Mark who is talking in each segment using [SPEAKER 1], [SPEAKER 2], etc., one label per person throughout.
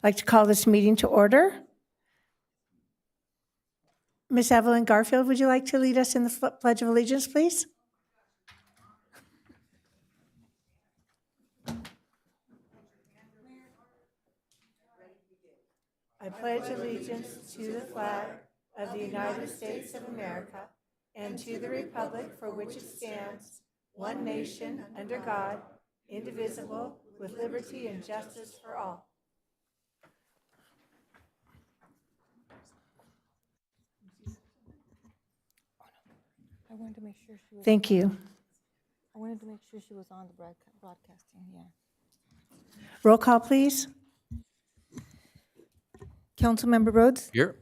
[SPEAKER 1] like to call this meeting to order. Ms. Evelyn Garfield, would you like to lead us in the Pledge of Allegiance, please? I pledge allegiance to the flag of the United States of America and to the republic for which it stands, one nation, under God, indivisible, with liberty and justice for all.
[SPEAKER 2] I wanted to make sure she was.
[SPEAKER 1] Thank you.
[SPEAKER 2] I wanted to make sure she was on the broadcasting, yeah.
[SPEAKER 1] Roll call, please.
[SPEAKER 2] Councilmember Rhodes?
[SPEAKER 3] Here.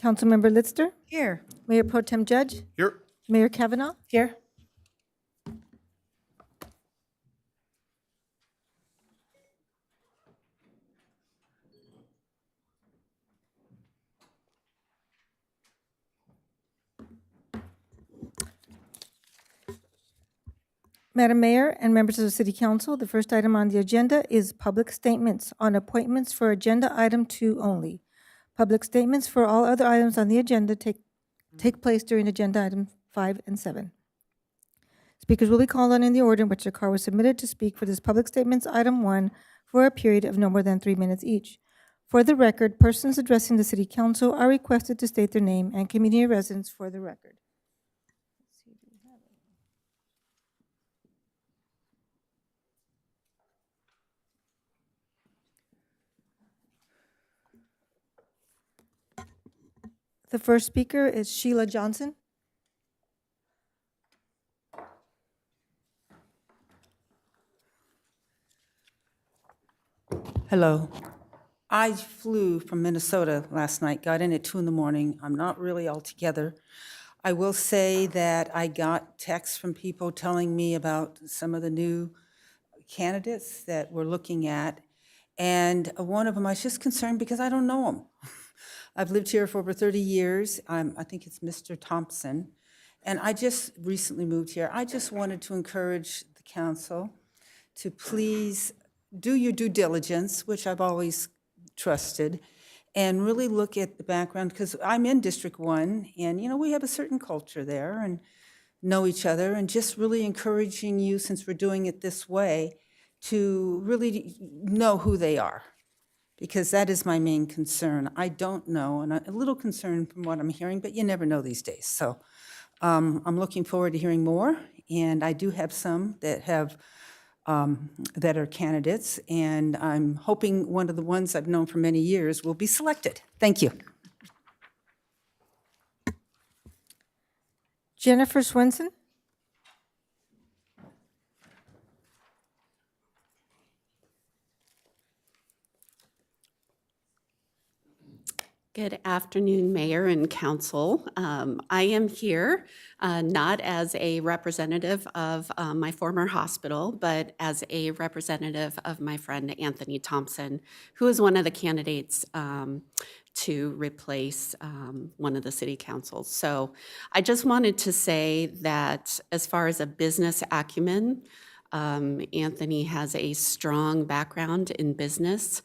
[SPEAKER 2] Councilmember Lister?
[SPEAKER 1] Here.
[SPEAKER 2] Mayor Pro Tem Judge?
[SPEAKER 3] Here.
[SPEAKER 2] Mayor Kavanaugh?
[SPEAKER 1] Here.
[SPEAKER 2] Madam Mayor and members of the City Council, the first item on the agenda is public statements on appointments for agenda item 2 only. Public statements for all other items on the agenda take place during agenda item 5 and 7. Speakers will be called on in the order in which their card was submitted to speak for this public statements item 1 for a period of no more than 3 minutes each. For the record, persons addressing the City Council are requested to state their name and community residence for the record. The first speaker is Sheila Johnson.
[SPEAKER 4] Hello. I flew from Minnesota last night, got in at 2 in the morning. I'm not really all together. I will say that I got texts from people telling me about some of the new candidates that we're looking at. And one of them, I was just concerned because I don't know him. I've lived here for over 30 years. I think it's Mr. Thompson. And I just recently moved here. I just wanted to encourage the council to please do your due diligence, which I've always trusted, and really look at the background, because I'm in District 1, and, you know, we have a certain culture there and know each other, and just really encouraging you, since we're doing it this way, to really know who they are, because that is my main concern. I don't know, and I'm a little concerned from what I'm hearing, but you never know these days. So I'm looking forward to hearing more, and I do have some that have that are candidates, and I'm hoping one of the ones I've known for many years will be selected. Thank you.
[SPEAKER 2] Jennifer Swenson.
[SPEAKER 5] Good afternoon, Mayor and Council. I am here not as a representative of my former hospital, but as a representative of my friend Anthony Thompson, who is one of the candidates to replace one of the city councils. So I just wanted to say that as far as a business acumen, Anthony has a strong background in business,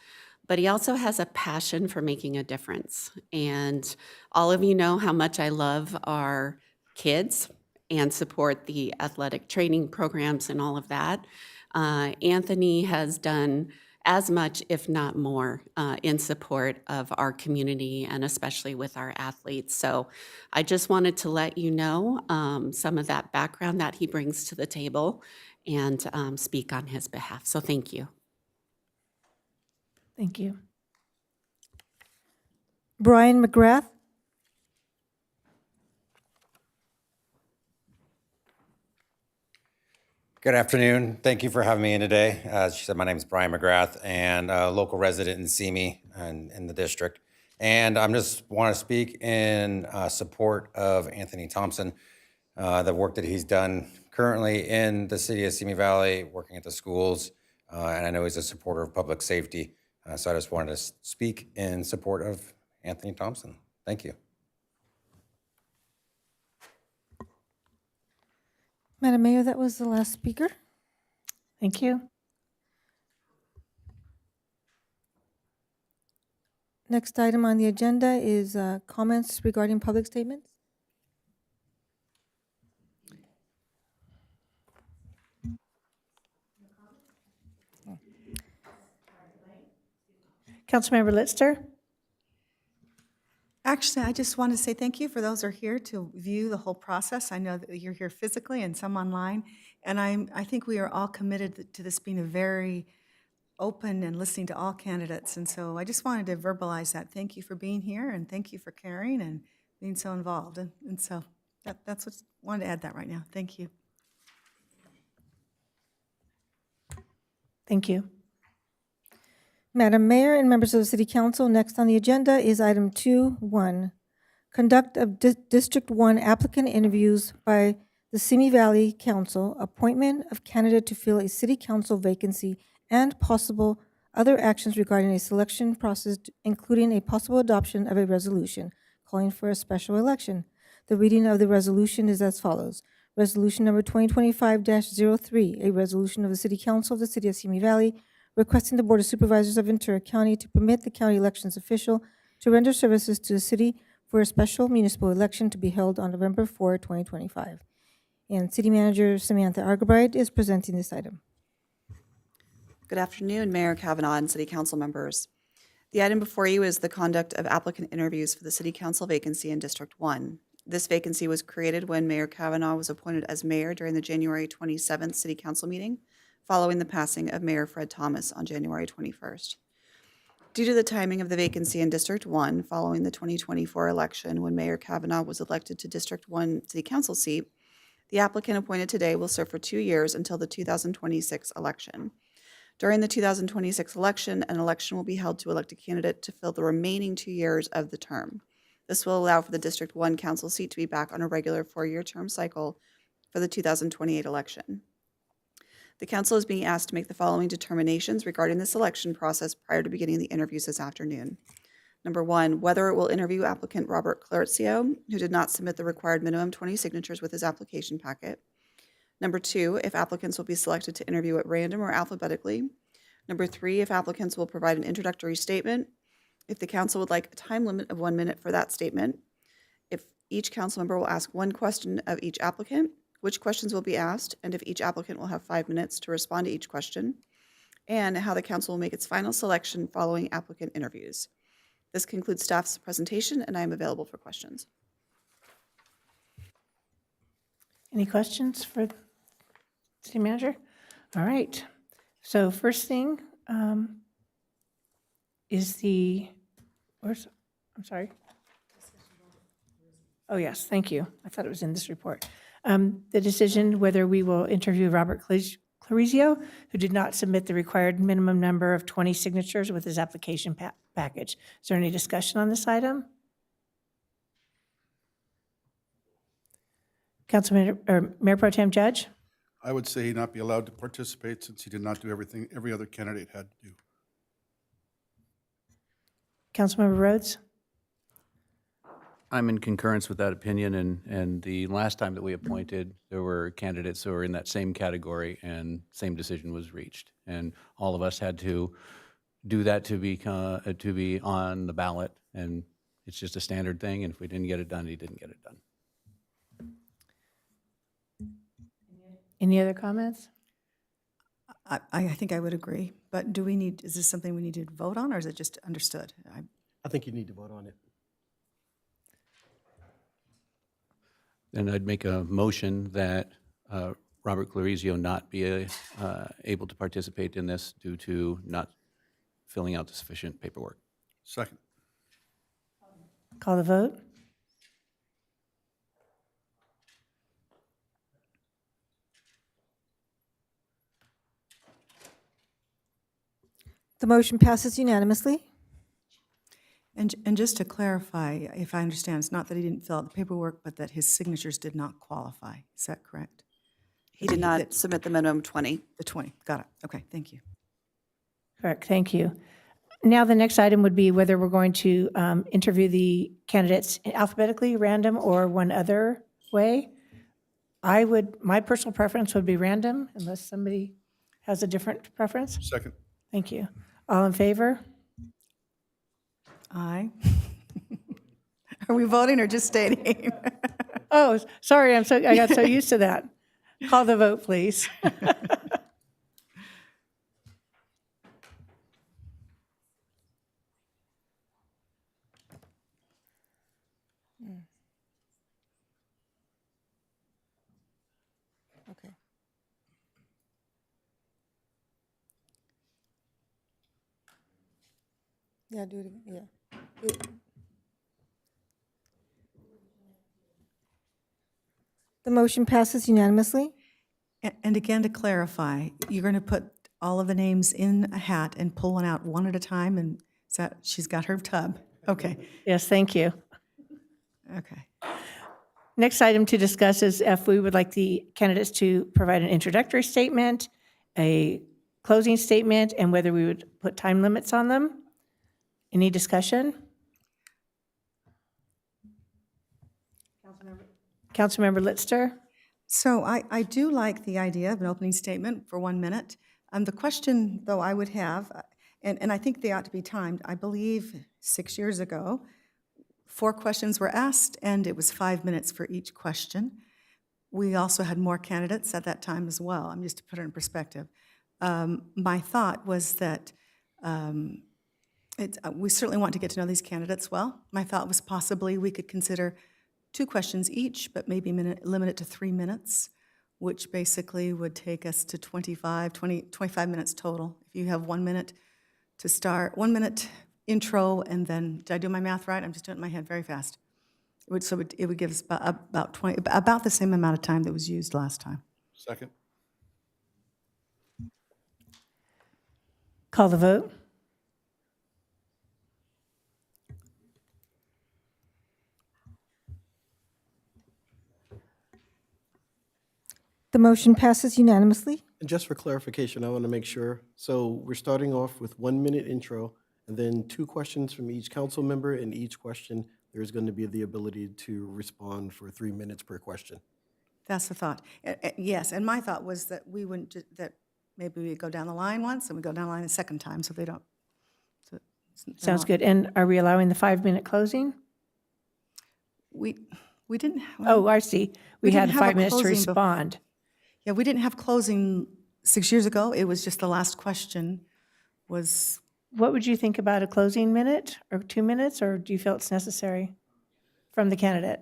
[SPEAKER 5] but he also has a passion for making a difference. And all of you know how much I love our kids and support the athletic training programs and all of that. Anthony has done as much, if not more, in support of our community and especially with our athletes. So I just wanted to let you know some of that background that he brings to the table and speak on his behalf. So thank you.
[SPEAKER 1] Thank you.
[SPEAKER 2] Brian McGrath.
[SPEAKER 6] Good afternoon. Thank you for having me in today. As she said, my name is Brian McGrath, and a local resident in Simi and in the district. And I just want to speak in support of Anthony Thompson, the work that he's done currently in the city of Simi Valley, working at the schools, and I know he's a supporter of public safety. So I just wanted to speak in support of Anthony Thompson. Thank you.
[SPEAKER 2] Madam Mayor, that was the last speaker.
[SPEAKER 1] Thank you.
[SPEAKER 2] Next item on the agenda is comments regarding public statements.
[SPEAKER 1] Councilmember Lister?
[SPEAKER 3] Actually, I just want to say thank you for those who are here to view the whole process. I know that you're here physically and some online, and I think we are all committed to this being a very open and listening to all candidates. And so I just wanted to verbalize that. Thank you for being here, and thank you for caring and being so involved. And so that's what wanted to add that right now. Thank you.
[SPEAKER 1] Thank you.
[SPEAKER 2] Madam Mayor and members of the City Council, next on the agenda is item 2.1. Conduct of District 1 applicant interviews by the Simi Valley Council, appointment of candidate to fill a City Council vacancy, and possible other actions regarding a selection process, including a possible adoption of a resolution calling for a special election. The reading of the resolution is as follows. Resolution number 2025-03, a resolution of the City Council of the City of Simi Valley requesting the Board of Supervisors of Ventura County to permit the county elections official to render services to the city for a special municipal election to be held on November 4, 2025. And City Manager Samantha Argabright is presenting this item.
[SPEAKER 7] Good afternoon, Mayor Kavanaugh and City Council members. The item before you is the conduct of applicant interviews for the City Council vacancy in District 1. This vacancy was created when Mayor Kavanaugh was appointed as mayor during the January 27th City Council meeting, following the passing of Mayor Fred Thomas on January 21st. Due to the timing of the vacancy in District 1 following the 2024 election when Mayor Kavanaugh was elected to District 1 City Council seat, the applicant appointed today will serve for 2 years until the 2026 election. During the 2026 election, an election will be held to elect a candidate to fill the remaining 2 years of the term. This will allow for the District 1 Council seat to be back on a regular 4-year term cycle for the 2028 election. The Council is being asked to make the following determinations regarding the selection process prior to beginning the interviews this afternoon. Number 1, whether it will interview applicant Robert Clarizio, who did not submit the required minimum 20 signatures with his application packet. Number 2, if applicants will be selected to interview at random or alphabetically. Number 3, if applicants will provide an introductory statement. If the Council would like a time limit of 1 minute for that statement. If each council member will ask one question of each applicant, which questions will be asked, and if each applicant will have 5 minutes to respond to each question, and how the Council will make its final selection following applicant interviews. This concludes staff's presentation, and I am available for questions.
[SPEAKER 1] Any questions for the City Manager? All right. So first thing is I'm sorry. Oh, yes, thank you. I thought it was in this report. The decision whether we will interview Robert Clarizio, who did not submit the required minimum number of 20 signatures with his application package. Is there any discussion on this item? Councilman or Mayor Pro Tem Judge?
[SPEAKER 8] I would say he not be allowed to participate since he did not do everything every other candidate had to do.
[SPEAKER 1] Councilmember Rhodes?
[SPEAKER 9] I'm in concurrence with that opinion, and the last time that we appointed, there were candidates who were in that same category, and same decision was reached. And all of us had to do that to be on the ballot, and it's just a standard thing, and if we didn't get it done, he didn't get it done.
[SPEAKER 1] Any other comments?
[SPEAKER 3] I think I would agree, but is this something we need to vote on, or is it just understood?
[SPEAKER 10] I think you need to vote on it.
[SPEAKER 9] Then I'd make a motion that Robert Clarizio not be able to participate in this due to not filling out the sufficient paperwork.
[SPEAKER 8] Second.
[SPEAKER 1] Call the vote.
[SPEAKER 2] The motion passes unanimously.
[SPEAKER 3] And just to clarify, if I understand, it's not that he didn't fill out the paperwork, but that his signatures did not qualify. Is that correct?
[SPEAKER 7] He did not submit the minimum 20.
[SPEAKER 3] The 20, got it. Okay, thank you.
[SPEAKER 1] Correct, thank you. Now the next item would be whether we're going to interview the candidates alphabetically, random, or one other way. My personal preference would be random, unless somebody has a different preference.
[SPEAKER 8] Second.
[SPEAKER 1] Thank you. All in favor?
[SPEAKER 3] Aye. Are we voting or just stating?
[SPEAKER 1] Oh, sorry, I got so used to that. Call the vote, please.
[SPEAKER 2] Okay. Yeah, do it again, yeah. The motion passes unanimously.
[SPEAKER 3] And again, to clarify, you're going to put all of the names in a hat and pull one out one at a time, and is that, she's got her tub? Okay,
[SPEAKER 1] Yes, thank you.
[SPEAKER 3] okay.
[SPEAKER 1] Next item to discuss is if we would like the candidates to provide an introductory statement, a closing statement, and whether we would put time limits on them. Any discussion? Councilmember Litzter?
[SPEAKER 3] So I do like the idea of an opening statement for 1 minute. The question, though, I would have, and I think they ought to be timed, I believe 6 years ago, 4 questions were asked, and it was 5 minutes for each question. We also had more candidates at that time as well, just to put it in perspective. My thought was that we certainly want to get to know these candidates well. My thought was possibly we could consider 2 questions each, but maybe limit it to 3 minutes, which basically would take us to 25 minutes total. If you have 1 minute to start, 1 minute intro, and then, did I do my math right? I'm just doing it in my head very fast. It would give us about the same amount of time that was used last time.
[SPEAKER 8] Second?
[SPEAKER 1] Call the vote.
[SPEAKER 2] The motion passes unanimously.
[SPEAKER 10] And just for clarification, I want to make sure, so we're starting off with 1 minute intro, and then 2 questions from each council member, and each question, there's going to be the ability to respond for 3 minutes per question.
[SPEAKER 3] That's the thought. Yes, and my thought was that we wouldn't, that maybe we go down the line once, and we go down the line a second time, so they don't.
[SPEAKER 1] Sounds good. And are we allowing the 5-minute closing?
[SPEAKER 3] We didn't.
[SPEAKER 1] Oh, I see. We
[SPEAKER 3] didn't
[SPEAKER 1] had
[SPEAKER 3] have a
[SPEAKER 1] 5 minutes to
[SPEAKER 3] closing
[SPEAKER 1] respond.
[SPEAKER 3] Yeah, we didn't have closing 6 years ago. It was just the last question was,
[SPEAKER 1] What would you think about a closing minute or 2 minutes, or do you feel it's necessary from the candidate?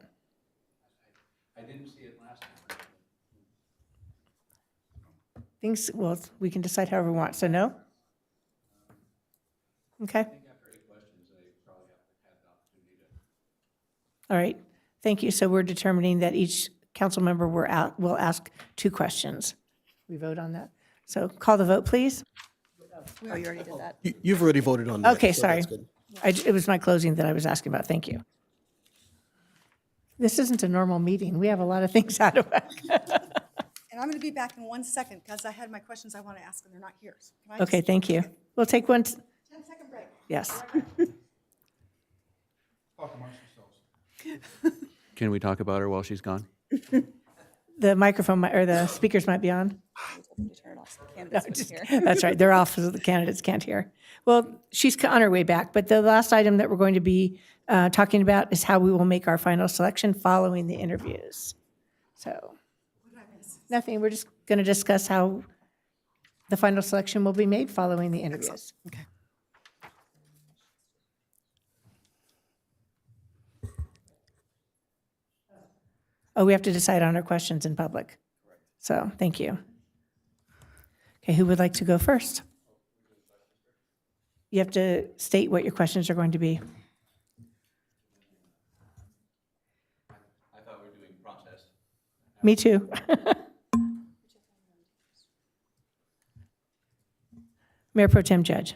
[SPEAKER 9] I didn't see it last time.
[SPEAKER 1] Things, well, we can decide however we want. So no? Okay. All right. Thank you. So we're determining that each council member will ask 2 questions. We vote on that. So call the vote, please.
[SPEAKER 7] Oh, you already did that.
[SPEAKER 10] You've already voted on that.
[SPEAKER 1] Okay,
[SPEAKER 10] so
[SPEAKER 1] sorry.
[SPEAKER 10] that's good.
[SPEAKER 1] It was my closing that I was asking about. Thank you. This isn't a normal meeting. We have a lot of things out of whack.
[SPEAKER 3] and I'm going to be back in 1 second because I had my questions I want to ask and they're not here. So can I
[SPEAKER 1] Okay,
[SPEAKER 3] just-
[SPEAKER 1] thank you. We'll take one.
[SPEAKER 3] 10-second break.
[SPEAKER 1] Yes.
[SPEAKER 9] Can we talk about her while she's gone?
[SPEAKER 1] The microphone or the speakers might be on.
[SPEAKER 7] You turn it off so the candidates
[SPEAKER 1] Just-
[SPEAKER 7] can hear.
[SPEAKER 1] That's right. They're off so the candidates can't hear. Well, she's on her way back, but the last item that we're going to be talking about is how we will make our final selection following the interviews. So, nothing. We're just going to discuss how the final selection will be made following the interviews.
[SPEAKER 3] Okay.
[SPEAKER 1] Oh, we have to decide on our questions in public. So, thank you. Okay, who would like to go first? You have to state what your questions are going to be.
[SPEAKER 9] I thought we were doing process.
[SPEAKER 1] Me too. Mayor Pro Tem Judge.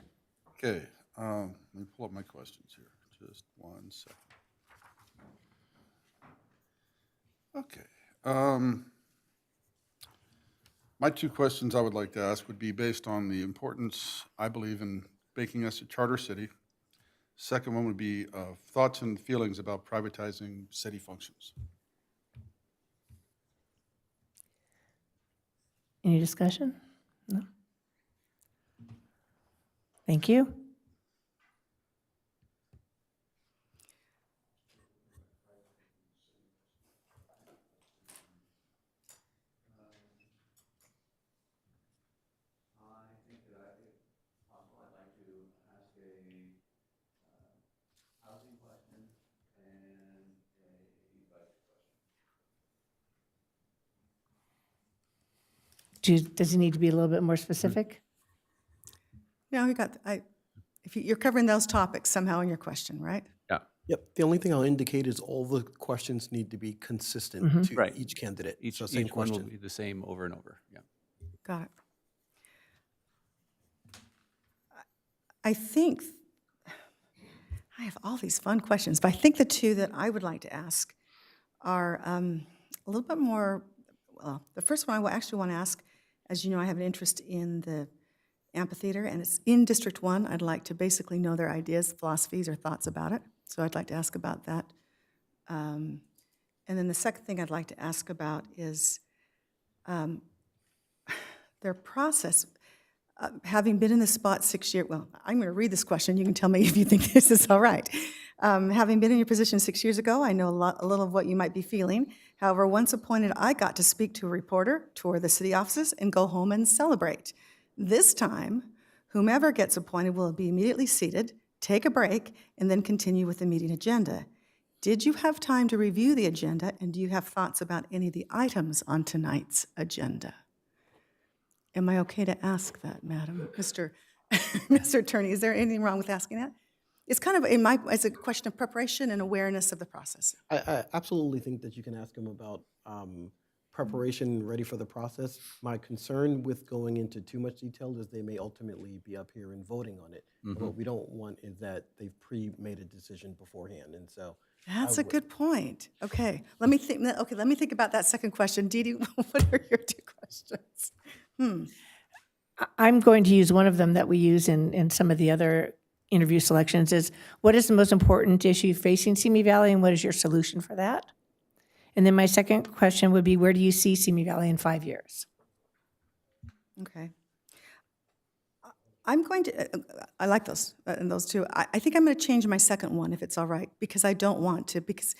[SPEAKER 8] Okay, let me pull up my questions here. Just 1 second. Okay. My 2 questions I would like to ask would be based on the importance, I believe, in making us a charter city. Second one would be thoughts and feelings about privatizing city functions.
[SPEAKER 1] Any discussion? No? Thank you. Does he need to be a little bit more specific?
[SPEAKER 3] No, if you're covering those topics somehow in your question, right?
[SPEAKER 9] Yeah.
[SPEAKER 10] Yep, the only thing I'll indicate is all the questions need to be consistent to
[SPEAKER 9] Right.
[SPEAKER 10] each candidate.
[SPEAKER 9] Each,
[SPEAKER 10] So same
[SPEAKER 9] each one will
[SPEAKER 10] question.
[SPEAKER 9] be the same over and over, yeah.
[SPEAKER 3] Got it. I think, I have all these fun questions, but I think the two that I would like to ask are a little bit more, well, the first one I actually want to ask, as you know, I have an interest in the amphitheater, and it's in District 1. I'd like to basically know their ideas, philosophies, or thoughts about it. So I'd like to ask about that. And then the second thing I'd like to ask about is their process. Having been in this spot 6 years, well, I'm going to read this question. You can tell me if you think this is all right. Having been in your position 6 years ago, I know a little of what you might be feeling. However, once appointed, I got to speak to a reporter, tour the city offices, and go home and celebrate. This time, whomever gets appointed will be immediately seated, take a break, and then continue with the meeting agenda. Did you have time to review the agenda, and do you have thoughts about any of the items on tonight's agenda? Am I okay to ask that, Madam? Mr. Attorney, is there anything wrong with asking that? It's kind of, it's a question of preparation and awareness of the process.
[SPEAKER 10] I absolutely think that you can ask him about preparation, ready for the process. My concern with going into too much detail is they may ultimately be up here and voting on it. And what we don't want is that they've pre-made a decision beforehand, and so.
[SPEAKER 3] That's a good point. Okay, let me think. Okay, let me think about that second question. Dee Dee, what are your two questions?
[SPEAKER 1] I'm going to use one of them that we use in some of the other interview selections is, what is the most important issue facing Simi Valley, and what is your solution for that? And then my second question would be, where do you see Simi Valley in 5 years?
[SPEAKER 3] Okay. I'm going to, I like those, and those two. I think I'm going to change my second one, if it's all right, because I don't want to, because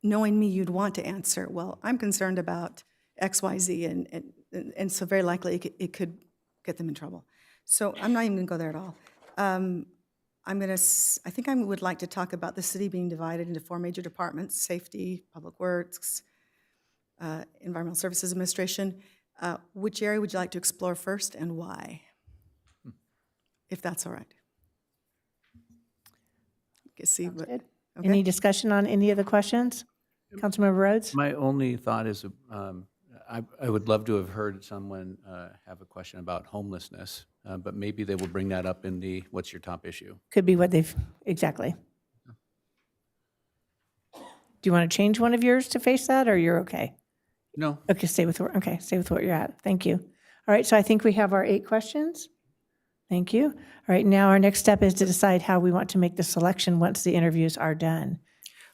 [SPEAKER 3] knowing me, you'd want to answer, well, I'm concerned about X, Y, Z, and so very likely it could get them in trouble. So I'm not even going to go there at all. I think I would like to talk about the city being divided into 4 major departments: safety, public works, environmental services administration. Which area would you like to explore first, and why? If that's all right. See, but,
[SPEAKER 1] Good.
[SPEAKER 3] okay.
[SPEAKER 1] Any discussion on any of the questions? Councilmember Rhodes?
[SPEAKER 9] My only thought is, I would love to have heard someone have a question about homelessness, but maybe they will bring that up in the, what's your top issue?
[SPEAKER 1] Could be what they've, exactly. Do you want to change one of yours to face that, or you're okay?
[SPEAKER 9] No.
[SPEAKER 1] Okay, stay with what you're at. Thank you. All right, so I think we have our 8 questions. Thank you. All right, now our next step is to decide how we want to make the selection once the interviews are done.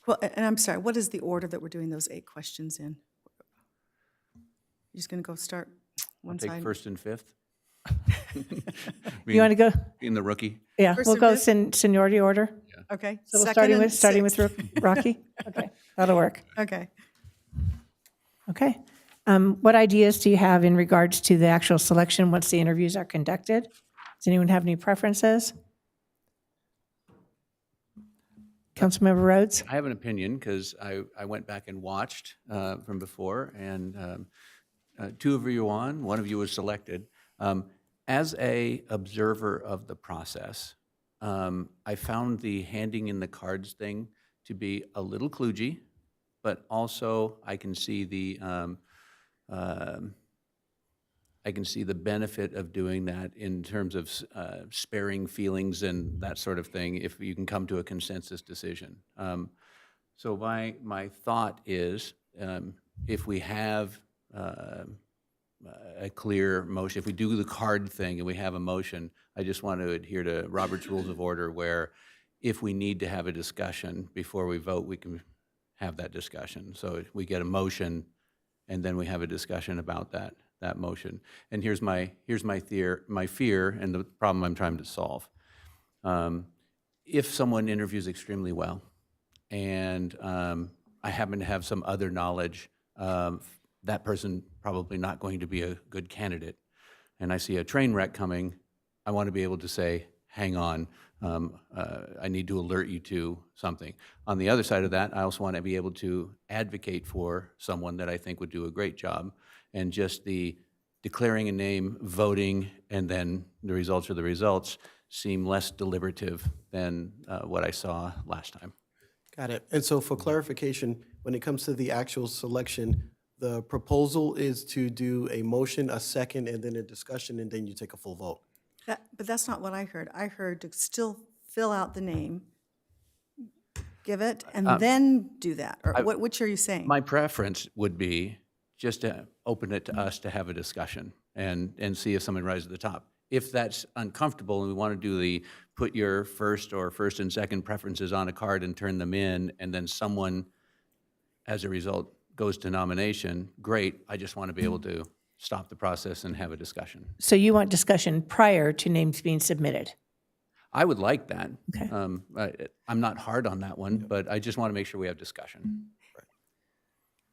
[SPEAKER 3] Well, and I'm sorry, what is the order that we're doing those 8 questions in? You're just going to go start one
[SPEAKER 9] Take
[SPEAKER 3] side?
[SPEAKER 9] first and fifth.
[SPEAKER 1] You want to go?
[SPEAKER 9] Being the rookie.
[SPEAKER 1] Yeah,
[SPEAKER 3] First
[SPEAKER 1] we'll
[SPEAKER 3] and
[SPEAKER 1] go
[SPEAKER 3] fifth?
[SPEAKER 1] seniority order.
[SPEAKER 3] Okay.
[SPEAKER 1] So we'll
[SPEAKER 3] second
[SPEAKER 1] starting
[SPEAKER 3] and
[SPEAKER 1] with
[SPEAKER 3] sixth.
[SPEAKER 1] Rocky? Okay, that'll work.
[SPEAKER 3] Okay.
[SPEAKER 1] Okay. What ideas do you have in regards to the actual selection once the interviews are conducted? Does anyone have any preferences? Councilmember Rhodes?
[SPEAKER 9] I have an opinion because I went back and watched from before, and 2 of you won, 1 of you was selected. As a observer of the process, I found the handing in the cards thing to be a little kludgy, but also I can see the benefit of doing that in terms of sparing feelings and that sort of thing if you can come to a consensus decision. So my thought is, if we have a clear motion, if we do the card thing and we have a motion, I just want to adhere to Robert's Rules of Order, where if we need to have a discussion before we vote, we can have that discussion. So we get a motion, and then we have a discussion about that motion. And here's my fear and the problem I'm trying to solve. If someone interviews extremely well, and I happen to have some other knowledge, that person probably not going to be a good candidate, and I see a train wreck coming, I want to be able to say, hang on, I need to alert you to something. On the other side of that, I also want to be able to advocate for someone that I think would do a great job, and just the declaring a name, voting, and then the results are the results seem less deliberative than what I saw last time.
[SPEAKER 10] Got it. And so for clarification, when it comes to the actual selection, the proposal is to do a motion, a second, and then a discussion, and then you take a full vote.
[SPEAKER 3] But that's not what I heard. I heard to still fill out the name, give it, and then do that. Or which are you saying?
[SPEAKER 9] My preference would be just to open it to us to have a discussion and see if someone rises to the top. If that's uncomfortable and we want to do the put your first and second preferences on a card and turn them in, and then someone, as a result, goes to nomination, great. I just want to be able to stop the process and have a discussion.
[SPEAKER 1] So you want discussion prior to names being submitted?
[SPEAKER 9] I would like that.
[SPEAKER 1] Okay.
[SPEAKER 9] I'm not hard on that one, but I just want to make sure we have discussion.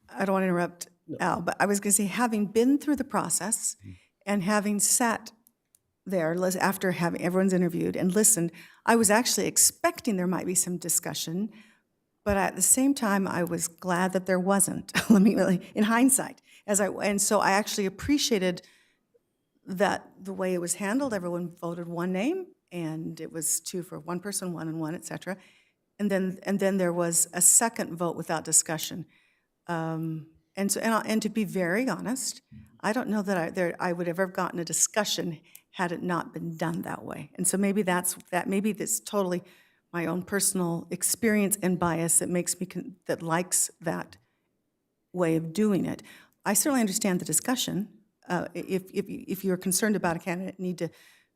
[SPEAKER 3] I don't want to interrupt Al, but I was going to say, having been through the process and having sat there after having everyone's interviewed and listened, I was actually expecting there might be some discussion, but at the same time, I was glad that there wasn't. Let me really, in hindsight, and so I actually appreciated that the way it was handled. Everyone voted one name, and it was two for one person, 1 and 1, et cetera. And then there was a second vote without discussion. And to be very honest, I don't know that I would have ever gotten a discussion had it not been done that way. And so maybe that's totally my own personal experience and bias that makes me that likes that way of doing it. I certainly understand the discussion. If you're concerned about a candidate, need to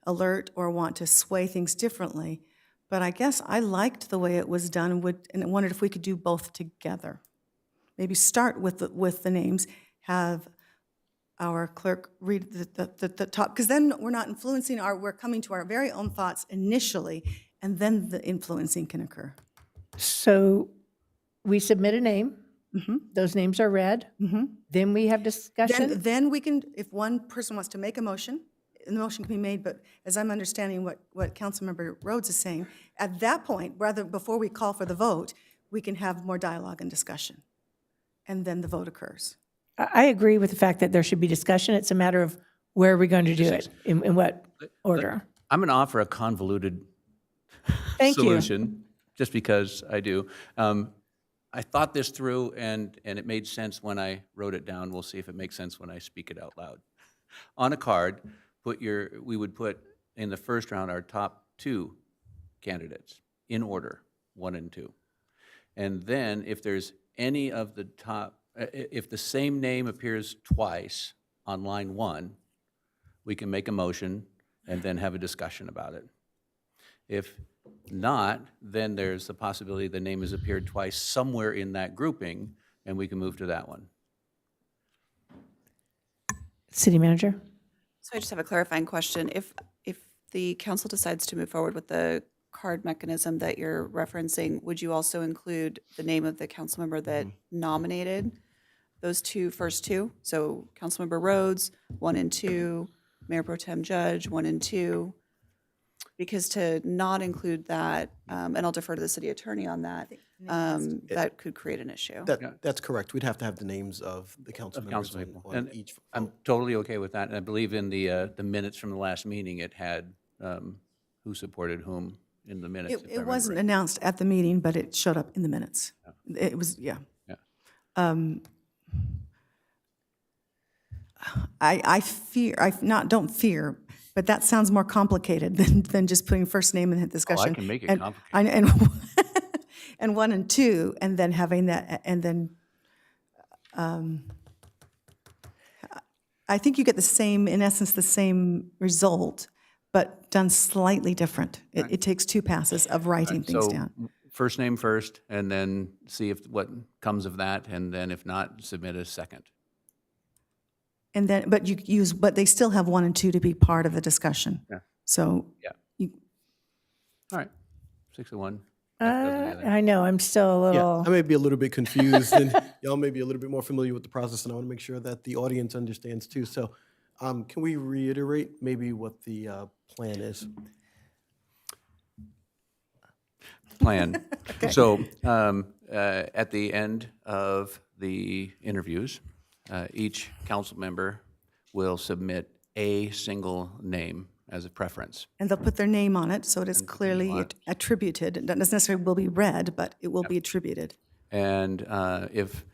[SPEAKER 3] alert or want to sway things differently. But I guess I liked the way it was done and wondered if we could do both together. Maybe start with the names, have our clerk read the top, because then we're not influencing we're coming to our very own thoughts initially, and then the influencing can occur.
[SPEAKER 1] So we submit a name, those names are read, then we have discussion?
[SPEAKER 3] Then we can, if one person wants to make a motion, the motion can be made, but as I'm understanding what Councilmember Rhodes is saying, at that point, rather before we call for the vote, we can have more dialogue and discussion, and then the vote occurs.
[SPEAKER 1] I agree with the fact that there should be discussion. It's a matter of where are we going to do it, in what order?
[SPEAKER 9] I'm going to offer a convoluted
[SPEAKER 1] Thank you.
[SPEAKER 9] solution, just because I do. I thought this through, and it made sense when I wrote it down. We'll see if it makes sense when I speak it out loud. On a card, we would put in the first round our top 2 candidates in order, 1 and 2. And then if there's any of the top, if the same name appears twice on line 1, we can make a motion and then have a discussion about it. If not, then there's the possibility the name has appeared twice somewhere in that grouping, and we can move to that one.
[SPEAKER 1] City Manager?
[SPEAKER 7] So I just have a clarifying question. If the council decides to move forward with the card mechanism that you're referencing, would you also include the name of the council member that nominated those first two? So Councilmember Rhodes, 1 and 2, Mayor Pro Tem Judge, 1 and 2. Because to not include that, and I'll defer to the city attorney on that, that could create an issue.
[SPEAKER 10] That's correct. We'd have to have the names of the council members
[SPEAKER 9] council people.
[SPEAKER 10] on
[SPEAKER 9] And
[SPEAKER 10] each vote.
[SPEAKER 9] I'm totally okay with that, and I believe in the minutes from the last meeting, it had who supported whom in the minutes. if I
[SPEAKER 3] It
[SPEAKER 9] remember
[SPEAKER 3] wasn't
[SPEAKER 9] right.
[SPEAKER 3] announced at the meeting, but it showed up in the minutes. It was, yeah.
[SPEAKER 9] Yeah.
[SPEAKER 3] Don't fear, but that sounds more complicated than just putting first name in the discussion.
[SPEAKER 9] can make it
[SPEAKER 3] And-
[SPEAKER 9] complicated.
[SPEAKER 3] And 1 and 2, and then having that, and then, I think you get in essence, the same result, but done slightly different. It takes 2 passes of writing things
[SPEAKER 9] So,
[SPEAKER 3] down.
[SPEAKER 9] first name first, and then see what comes of that, and then if not, submit a second.
[SPEAKER 3] And then, but they still have 1 and 2 to be part of the discussion.
[SPEAKER 9] Yeah.
[SPEAKER 3] So,
[SPEAKER 9] All right, 6 of one. half dozen the other.
[SPEAKER 1] I know, I'm still a
[SPEAKER 10] Yeah,
[SPEAKER 1] little,
[SPEAKER 10] I may be a little bit confused, and y'all may be a little bit more familiar with the process, and I want to make sure that the audience understands too. So can we reiterate maybe what the plan is?
[SPEAKER 9] Plan. So at the end of the interviews, each council member will submit a single name as a preference.
[SPEAKER 3] And they'll put their name on it, so it is clearly attributed. It doesn't necessarily will be read, but it will be attributed.
[SPEAKER 9] And if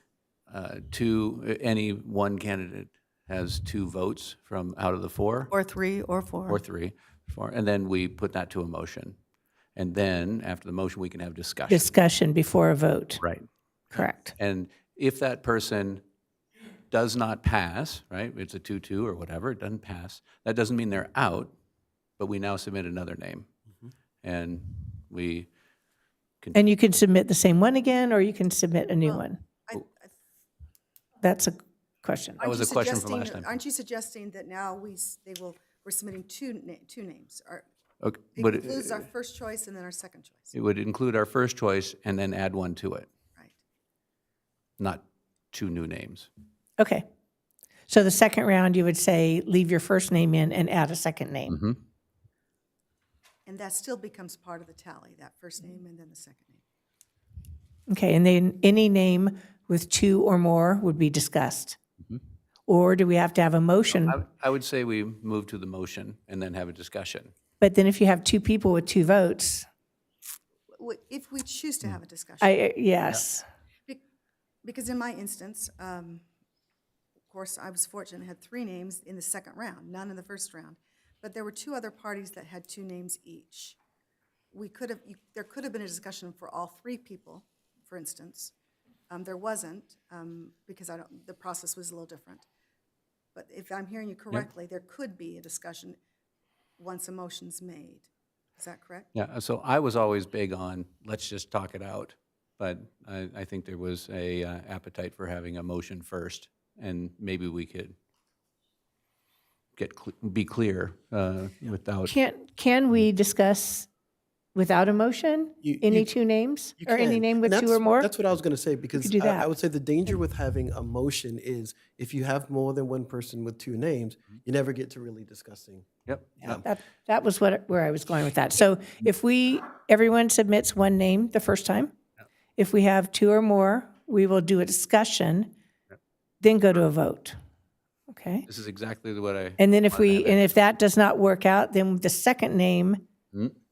[SPEAKER 9] any one candidate has 2 votes from out of the 4,
[SPEAKER 3] Or 3 or 4.
[SPEAKER 9] or 3, 4, and then we put that to a motion. And then, after the motion, we can have discussion.
[SPEAKER 1] Discussion before a vote.
[SPEAKER 9] Right.
[SPEAKER 1] Correct.
[SPEAKER 9] And if that person does not pass, right, it's a 2-2 or whatever, it doesn't pass, that doesn't mean they're out, but we now submit another name. And we can,
[SPEAKER 1] And you can submit the same one again, or you can submit a new one? That's a question.
[SPEAKER 9] That was a question from last time.
[SPEAKER 3] Aren't you suggesting that now we're submitting two names?
[SPEAKER 9] okay,
[SPEAKER 3] It
[SPEAKER 9] but
[SPEAKER 3] includes our first choice and then our second choice,
[SPEAKER 9] it would include our first choice and then add one to it,
[SPEAKER 3] right?
[SPEAKER 9] not 2 new names.
[SPEAKER 1] Okay. So the second round, you would say, leave your first name in and add a second name.
[SPEAKER 3] And that still becomes part of the tally, that first name and then the second name.
[SPEAKER 1] Okay, and then any name with 2 or more would be discussed? Or do we have to have a motion?
[SPEAKER 9] I would say we move to the motion and then have a discussion.
[SPEAKER 1] But then if you have 2 people with 2 votes,
[SPEAKER 3] If we choose to have a discussion.
[SPEAKER 1] yes.
[SPEAKER 3] Because in my instance, of course, I was fortunate and had 3 names in the second round, none in the first round. But there were 2 other parties that had 2 names each. There could have been a discussion for all 3 people, for instance. There wasn't, because the process was a little different. But if I'm hearing you correctly, there could be a discussion once a motion's made. Is that correct?
[SPEAKER 9] Yeah, so I was always big on, let's just talk it out. But I think there was a appetite for having a motion first, and maybe we could be clear without.
[SPEAKER 1] Can we discuss without a motion, any 2 names?
[SPEAKER 10] You
[SPEAKER 1] Or any
[SPEAKER 10] can.
[SPEAKER 1] name with
[SPEAKER 10] And
[SPEAKER 1] 2 or more?
[SPEAKER 10] That's what I was going to say, because
[SPEAKER 1] do
[SPEAKER 10] I
[SPEAKER 1] that.
[SPEAKER 10] would say the danger with having a motion is if you have more than one person with 2 names, you never get to really discussing.
[SPEAKER 9] Yep.
[SPEAKER 1] That was where I was going with that. So if everyone submits 1 name the first time, if we have 2 or more, we will do a discussion, then go to a vote. Okay?
[SPEAKER 9] This is exactly what I.
[SPEAKER 1] And then if that does not work out, then the second name,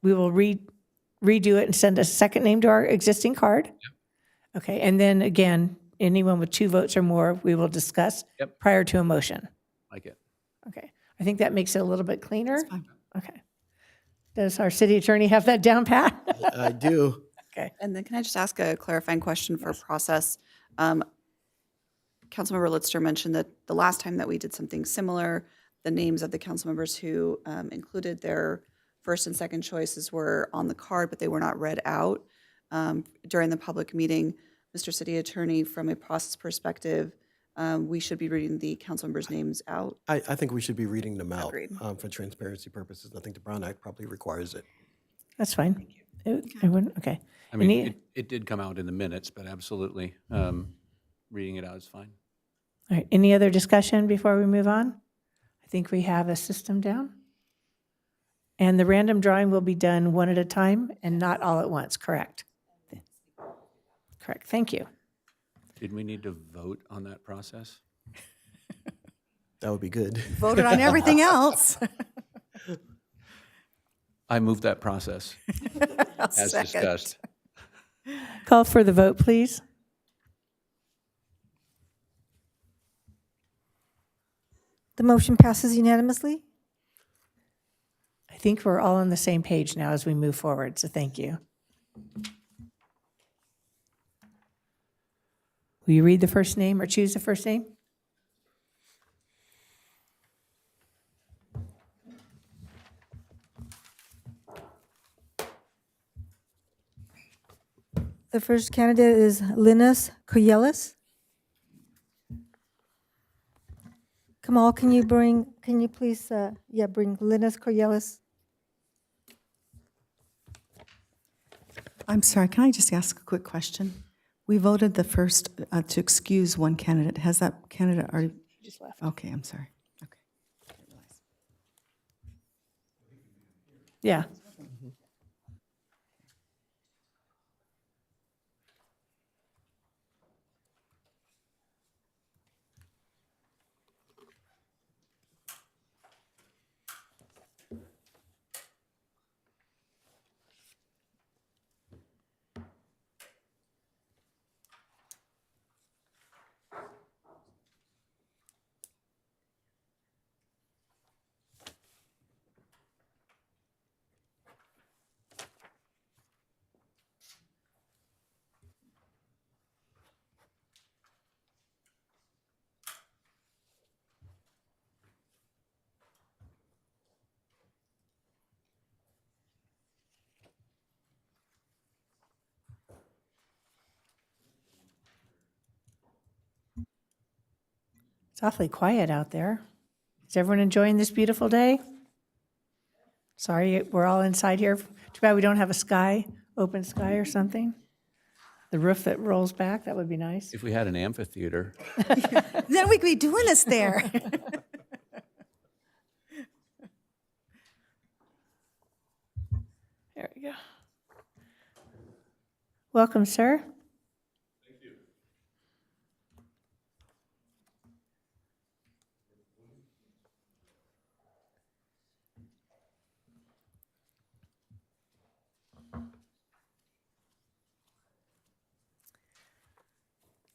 [SPEAKER 1] we will redo it and send a second name to our existing card. Okay, and then again, anyone with 2 votes or more, we will discuss prior to a motion.
[SPEAKER 9] Like it.
[SPEAKER 1] Okay, I think that makes it a little bit cleaner. Okay. Does our city attorney have that down pat?
[SPEAKER 10] I do.
[SPEAKER 1] Okay.
[SPEAKER 7] And then can I just ask a clarifying question for process? Councilmember Litster mentioned that the last time that we did something similar, the names of the council members who included their first and second choices were on the card, but they were not read out during the public meeting. Mr. City Attorney, from a process perspective, we should be reading the council members' names out.
[SPEAKER 10] I think we should be reading them out
[SPEAKER 7] Agreed.
[SPEAKER 10] for transparency purposes. I think the Brown Act probably requires it.
[SPEAKER 1] That's fine. It wouldn't, okay.
[SPEAKER 9] I mean, it did come out in the minutes, but absolutely, reading it out is fine.
[SPEAKER 1] All right, any other discussion before we move on? I think we have a system down. And the random drawing will be done 1 at a time and not all at once, correct? Correct, thank you.
[SPEAKER 9] Did we need to vote on that process?
[SPEAKER 10] That would be good.
[SPEAKER 3] Voted on everything else.
[SPEAKER 9] I moved that process as
[SPEAKER 3] Second.
[SPEAKER 9] discussed.
[SPEAKER 1] Call for the vote, please.
[SPEAKER 2] The motion passes unanimously.
[SPEAKER 1] I think we're all on the same page now as we move forward, so thank you. Will you read the first name or choose the first name?
[SPEAKER 2] The first candidate is Linus Koyelis. Kamal, can you please, bring Linus Koyelis?
[SPEAKER 3] I'm sorry, can I just ask a quick question? We voted the first to excuse 1 candidate. Has that candidate already?
[SPEAKER 1] Just left.
[SPEAKER 3] Okay, I'm sorry. Okay.
[SPEAKER 1] Yeah. It's awfully quiet out there. Is everyone enjoying this beautiful day? Sorry, we're all inside here. Too bad we don't have a sky, open sky or something. The roof that rolls back, that would be nice.
[SPEAKER 9] If we had an amphitheater,
[SPEAKER 3] Then we could be doing this there.
[SPEAKER 1] There we go. Welcome, sir.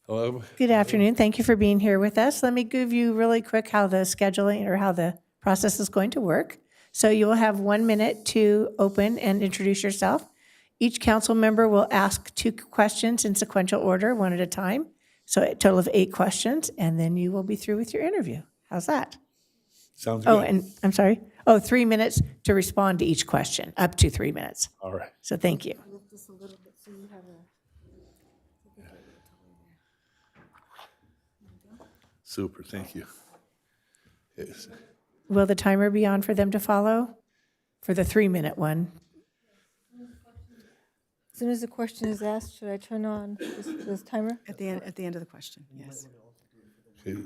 [SPEAKER 11] Hello.
[SPEAKER 1] Good afternoon. Thank you for being here with us. Let me give you really quick how the scheduling or how the process is going to work. So you will have 1 minute to open and introduce yourself. Each council member will ask 2 questions in sequential order, one at a time. So a total of 8 questions, and then you will be through with your interview. How's that?
[SPEAKER 11] Sounds good.
[SPEAKER 1] Oh, and I'm sorry. 3 minutes to respond to each question, up to 3 minutes.
[SPEAKER 11] All right.
[SPEAKER 1] So thank you.
[SPEAKER 11] Super. Thank you. Yes.
[SPEAKER 1] Will the timer be on for them to follow? For the 3-minute one?
[SPEAKER 2] As soon as the question is asked, should I turn on this timer?
[SPEAKER 3] At the end of the question, yes.
[SPEAKER 11] Okay,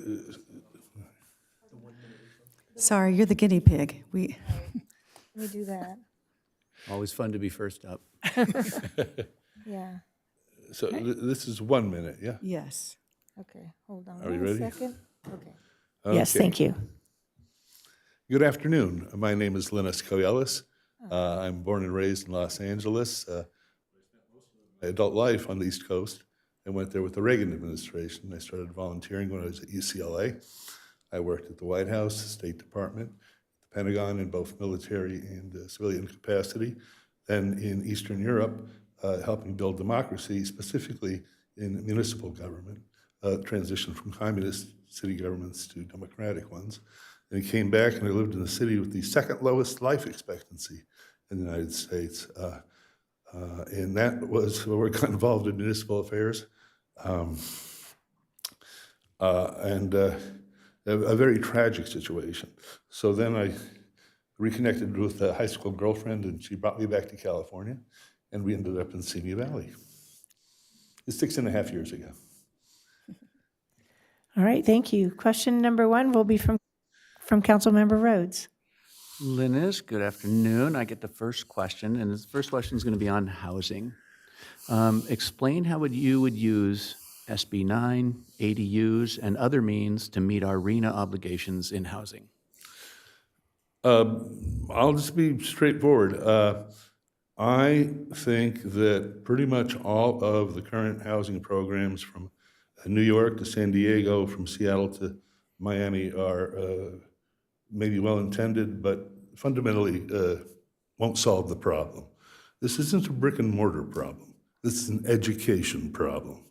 [SPEAKER 3] Sorry, you're the guinea pig.
[SPEAKER 2] Let me do that.
[SPEAKER 9] always fun to be first up.
[SPEAKER 2] Yeah,
[SPEAKER 11] so this is 1 minute, yeah?
[SPEAKER 3] Yes.
[SPEAKER 2] okay, hold on
[SPEAKER 11] Are you
[SPEAKER 2] 1
[SPEAKER 11] ready?
[SPEAKER 2] second. Okay.
[SPEAKER 1] Yes,
[SPEAKER 11] Okay.
[SPEAKER 1] thank you.
[SPEAKER 11] Good afternoon. My name is Linus Koyelis. I'm born and raised in Los Angeles. My adult life on the East Coast. I went there with the Reagan administration. I started volunteering when I was at UCLA. I worked at the White House, the State Department, the Pentagon in both military and civilian capacity. Then in Eastern Europe, helping build democracy, specifically in municipal government, transition from communist city governments to democratic ones. And came back and I lived in the city with the second lowest life expectancy in the United States. And that was where we got involved in municipal affairs. A very tragic situation. So then I reconnected with a high school girlfriend and she brought me back to California and we ended up in Simi Valley. It's 6.5 years ago.
[SPEAKER 1] All right, thank you. Question number 1 will be from Councilmember Rhodes.
[SPEAKER 9] Linus, good afternoon. I get the first question, and the first question is going to be on housing. Explain how you would use SB 9, ADUs, and other means to meet our RENA obligations in housing.
[SPEAKER 11] I'll just be straightforward. I think that pretty much all of the current housing programs from New York to San Diego, from Seattle to Miami are maybe well-intended, but fundamentally won't solve the problem. This isn't a brick and mortar problem. This is an education problem.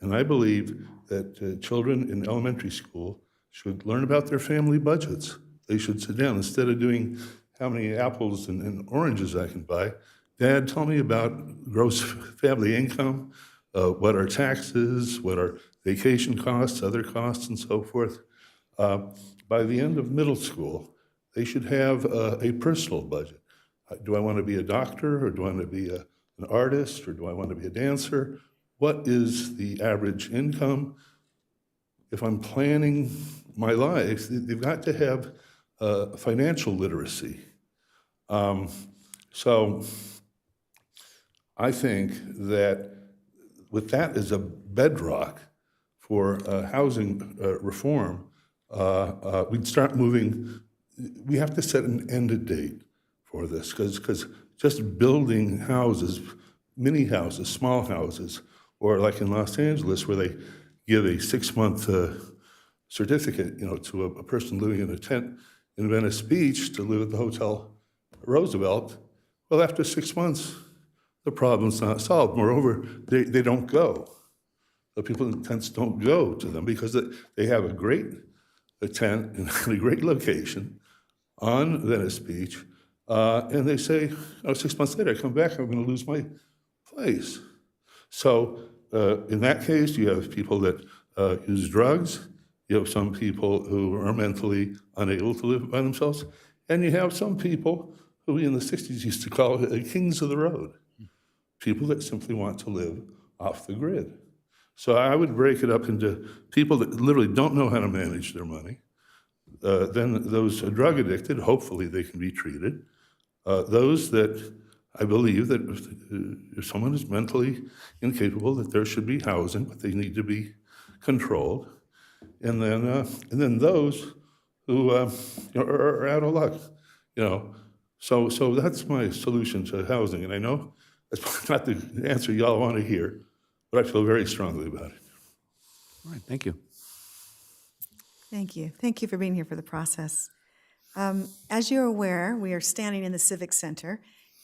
[SPEAKER 11] And I believe that children in elementary school should learn about their family budgets. They should sit down instead of doing how many apples and oranges I can buy. Dad, tell me about gross family income, what are taxes, what are vacation costs, other costs, and so forth. By the end of middle school, they should have a personal budget. Do I want to be a doctor, or do I want to be an artist, or do I want to be a dancer? What is the average income? If I'm planning my life, they've got to have financial literacy. So I think that with that as a bedrock for housing reform, we'd start moving. We have to set an end date for this, because just building houses, mini houses, small houses, or like in Los Angeles where they give a 6-month certificate, to a person living in a tent in Venice Beach to live at the Hotel Roosevelt. Well, after 6 months, the problem's not solved. Moreover, they don't go. The people in tents don't go to them because they have a great tent in a great location on Venice Beach, and they say, 6 months later, I come back, I'm going to lose my place. So in that case, you have people that use drugs, You have some people who are mentally unable to live by themselves, and you have some people who in the 60s used to call kings of the road, people that simply want to live off the grid. So I would break it up into people that literally don't know how to manage their money. Then those drug addicted, hopefully they can be treated. Those that I believe that if someone is mentally incapable, that there should be housing, but they need to be controlled. And then those who are out of luck, So that's my solution to housing. And I know that's probably not the answer y'all want to hear, but I feel very strongly about it.
[SPEAKER 9] All right, thank you.
[SPEAKER 3] Thank you. Thank you for being here for the process. As you're aware, we are standing in the Civic Center,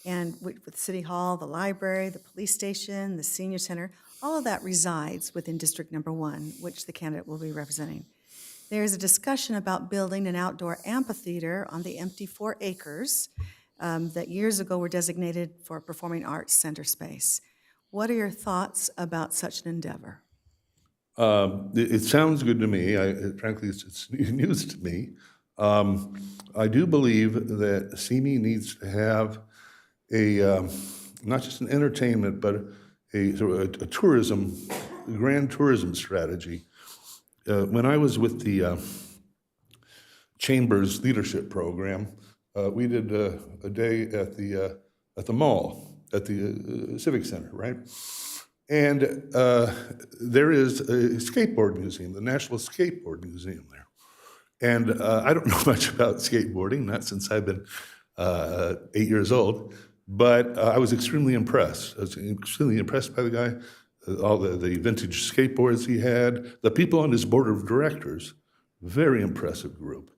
[SPEAKER 3] and with City Hall, the library, the police station, the senior center, all of that resides within District Number 1, which the candidate will be representing. There is a discussion about building an outdoor amphitheater on the empty 4 acres that years ago were designated for performing arts center space. What are your thoughts about such an endeavor?
[SPEAKER 11] It sounds good to me. Frankly, it's news to me. I do believe that CME needs to have not just an entertainment, but a tourism, grand tourism strategy. When I was with the Chamber's leadership program, we did a day at the mall, at the Civic Center, right? And there is a skateboard museum, the National Skateboard Museum there. And I don't know much about skateboarding, not since I've been 8 years old, but I was extremely impressed. I was extremely impressed by the guy, all the vintage skateboards he had, the people on his board of directors, very impressive group.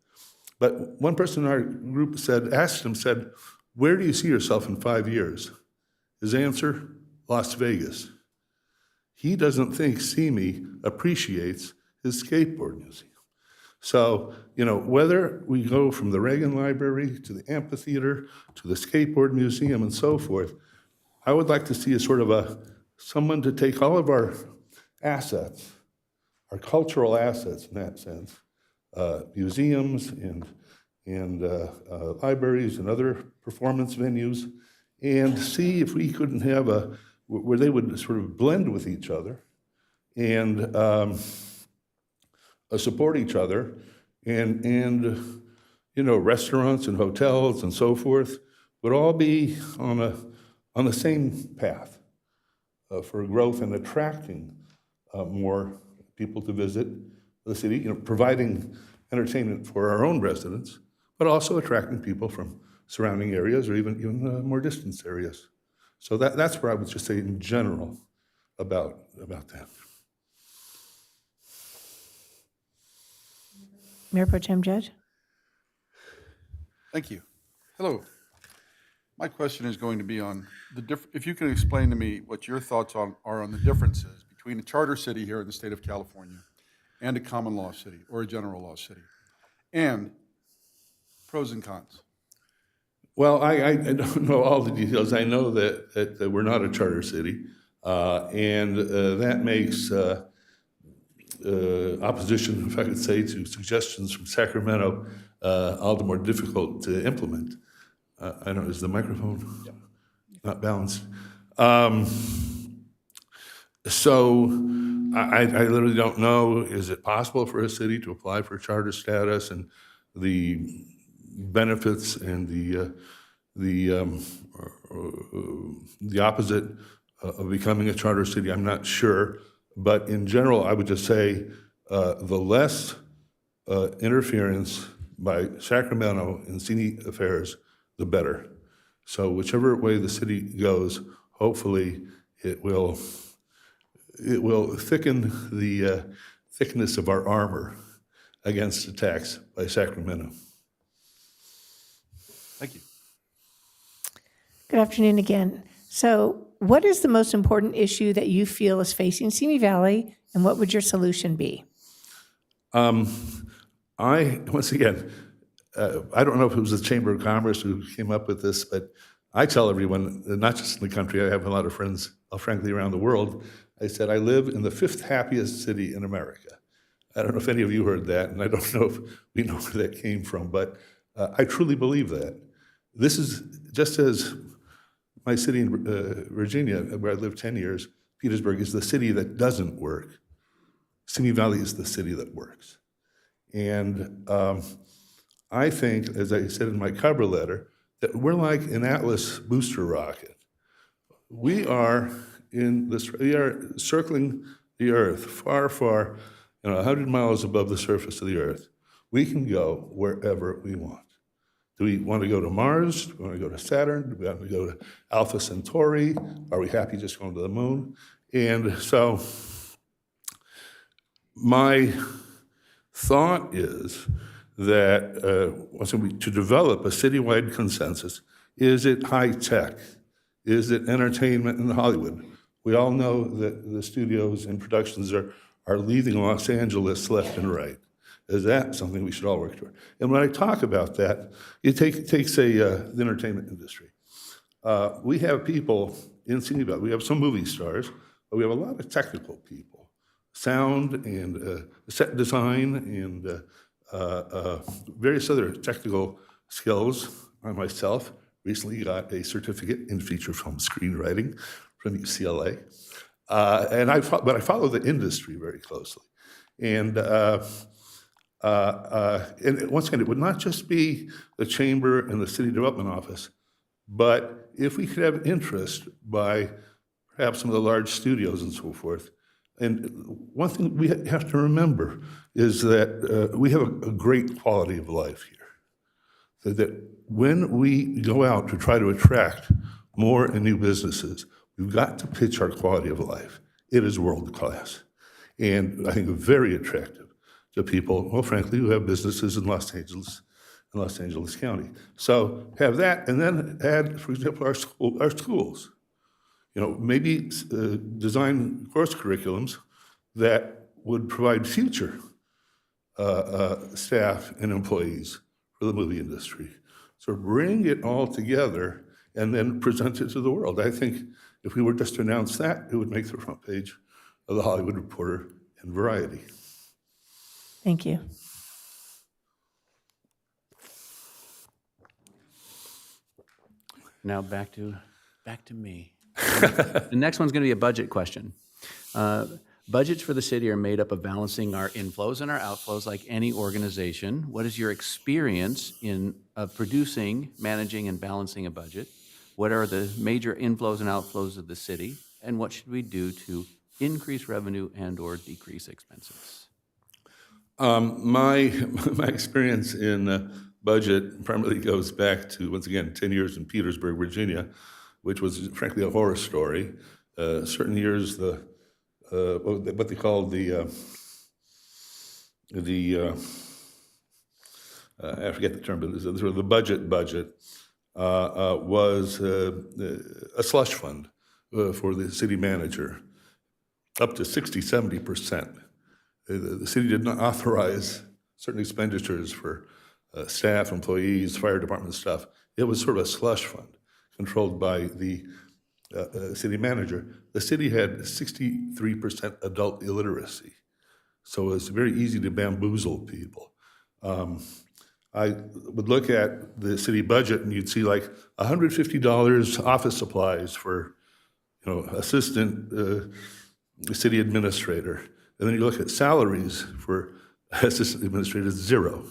[SPEAKER 11] But one person in our group asked him, where do you see yourself in 5 years? His answer, Las Vegas. He doesn't think CME appreciates his skateboard museum. So, whether we go from the Reagan Library to the amphitheater to the skateboard museum and so forth, I would like to see a sort of someone to take all of our assets, our cultural assets in that sense, museums and libraries and other performance venues, and see if we couldn't have where they would sort of blend with each other and support each other, and restaurants and hotels and so forth would all be on the same path for growth and attracting more people to visit the city, providing entertainment for our own residents, but also attracting people from surrounding areas or even more distant areas. So that's where I would just say in general about that.
[SPEAKER 1] Mayor Pro Tem Judge?
[SPEAKER 8] Thank you. Hello. My question is going to be on if you can explain to me what your thoughts are on the differences between a charter city here in the state of California and a common law city or a general law city, and pros and cons.
[SPEAKER 11] Well, I don't know all the details. I know that we're not a charter city, and that makes opposition, if I could say, to suggestions from Sacramento all the more difficult to implement. I don't know, is the microphone not balanced? So I literally don't know, is it possible for a city to apply for charter status, and the benefits and the opposite of becoming a charter city? I'm not sure. But in general, I would just say the less interference by Sacramento in city affairs, the better. So whichever way the city goes, hopefully it will thicken the thickness of our armor against attacks by Sacramento.
[SPEAKER 8] Thank you.
[SPEAKER 1] Good afternoon again. So what is the most important issue that you feel is facing Simi Valley, and what would your solution be?
[SPEAKER 11] Once again, I don't know if it was the Chamber of Commerce who came up with this, but I tell everyone, not just in the country, I have a lot of friends, frankly, around the world. I said, I live in the 5th happiest city in America. I don't know if any of you heard that, and I don't know if we know where that came from, but I truly believe that. This is just as my city in Virginia, where I lived 10 years, Petersburg is the city that doesn't work. Simi Valley is the city that works. And I think, as I said in my cover letter, that we're like an Atlas booster rocket. We are circling the Earth far, far, 100 miles above the surface of the Earth. We can go wherever we want. Do we want to go to Mars? Do we want to go to Saturn? Do we want to go to Alpha Centauri? Are we happy just going to the moon? And so my thought is that to develop a citywide consensus, is it high tech? Is it entertainment in Hollywood? We all know that the studios and productions are leaving Los Angeles left and right. Is that something we should all work toward? And when I talk about that, take say, the entertainment industry. We have people in Simi Valley, we have some movie stars, but we have a lot of technical people. Sound and set design and various other technical skills. I myself recently got a certificate in feature film screenwriting from UCLA. But I follow the industry very closely. And once again, it would not just be the chamber and the city development office, but if we could have interest by perhaps some of the large studios and so forth. And one thing we have to remember is that we have a great quality of life here. That when we go out to try to attract more and new businesses, we've got to pitch our quality of life. It is world class. And I think very attractive to people, well, frankly, who have businesses in Los Angeles County. So have that, and then add, for example, our schools. Maybe design course curriculums that would provide future staff and employees for the movie industry. So bring it all together and then present it to the world. I think if we were just to announce that, it would make the front page of the Hollywood Reporter and Variety.
[SPEAKER 2] Thank you.
[SPEAKER 9] Now back to me. The next one's going to be a budget question. Budgets for the city are made up of balancing our inflows and our outflows like any organization. What is your experience in producing, managing, and balancing a budget? What are the major inflows and outflows of the city? And what should we do to increase revenue and or decrease expenses?
[SPEAKER 11] My experience in budget primarily goes back to, once again, 10 years in Petersburg, Virginia, which was frankly a horror story. Certain years, what they called I forget the term, but the budget was a slush fund for the city manager, up to 60, 70%. The city did not authorize certain expenditures for staff, employees, fire department stuff. It was sort of a slush fund controlled by the city manager. The city had 63% adult illiteracy, so it was very easy to bamboozle people. I would look at the city budget and you'd see like $150 office supplies for, assistant city administrator. And then you look at salaries for assistant administrators, zero.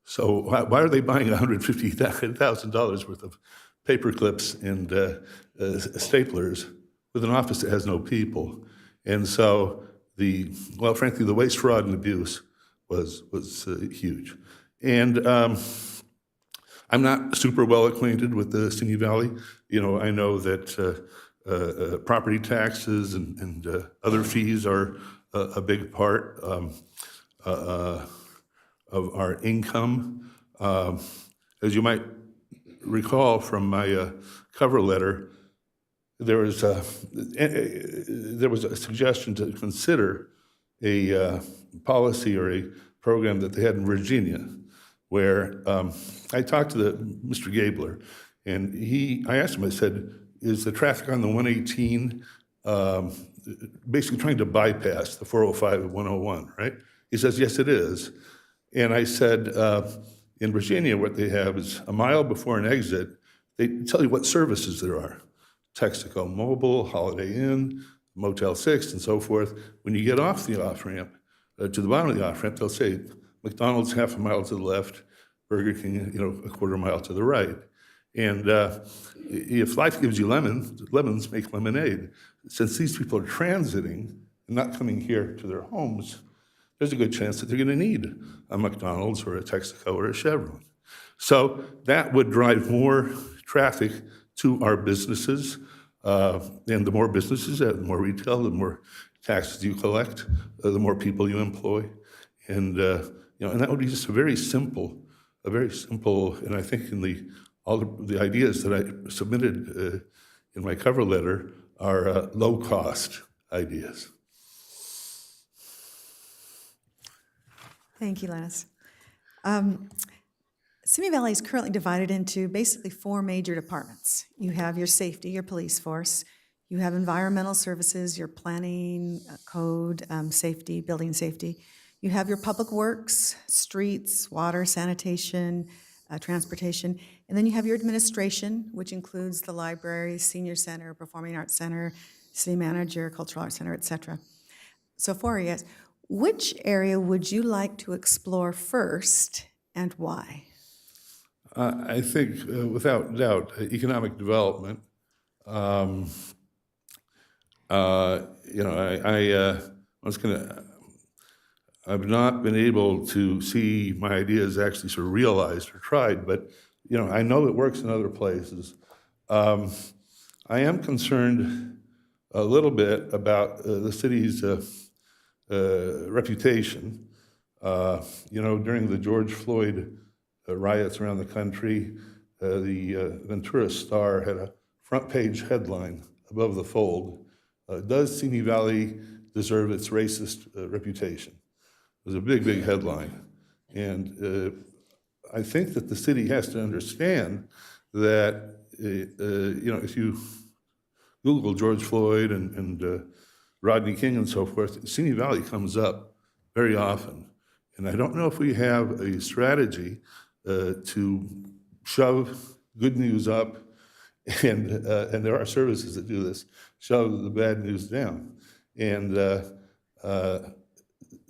[SPEAKER 11] So why are they buying $150,000 worth of paper clips and staplers with an office that has no people? And so frankly, the waste, fraud, and abuse was huge. And I'm not super well acquainted with the Simi Valley. I know that property taxes and other fees are a big part of our income. As you might recall from my cover letter, there was a suggestion to consider a policy or a program that they had in Virginia, where I talked to Mr. Gabler, and I asked him, I said, is the traffic on the 118 basically trying to bypass the 405 and 101, right? He says, yes, it is. And I said, in Virginia, what they have is a mile before an exit, they tell you what services there are. Texaco Mobile, Holiday Inn, Motel 6, and so forth. When you get off the off-ramp, to the bottom of the off-ramp, they'll say McDonald's half a mile to the left, Burger King, a quarter mile to the right. And if life gives you lemons, lemons make lemonade. Since these people are transiting and not coming here to their homes, there's a good chance that they're going to need a McDonald's or a Texaco or a Chevron. So that would drive more traffic to our businesses. And the more businesses, the more retail, the more taxes you collect, the more people you employ. And, and that would be just a very simple, and I think in all the ideas that I submitted in my cover letter are low-cost ideas.
[SPEAKER 3] Thank you, Lennis. Simi Valley is currently divided into basically 4 major departments. You have your safety, your police force. You have environmental services, your planning, code, safety, building safety. You have your public works, streets, water, sanitation, transportation. And then you have your administration, which includes the library, senior center, performing arts center, city manager, cultural arts center, et cetera. So 4 areas. Which area would you like to explore first and why?
[SPEAKER 11] I think, without doubt, economic development. I've not been able to see my ideas actually sort of realized or tried, but I know it works in other places. I am concerned a little bit about the city's reputation. During the George Floyd riots around the country, the Ventura Star had a front page headline above the fold, "Does Simi Valley deserve its racist reputation?" It was a big, big headline. And I think that the city has to understand that, if you Google George Floyd and Rodney King and so forth, Simi Valley comes up very often. And I don't know if we have a strategy to shove good news up, and there are services that do this, shove the bad news down. And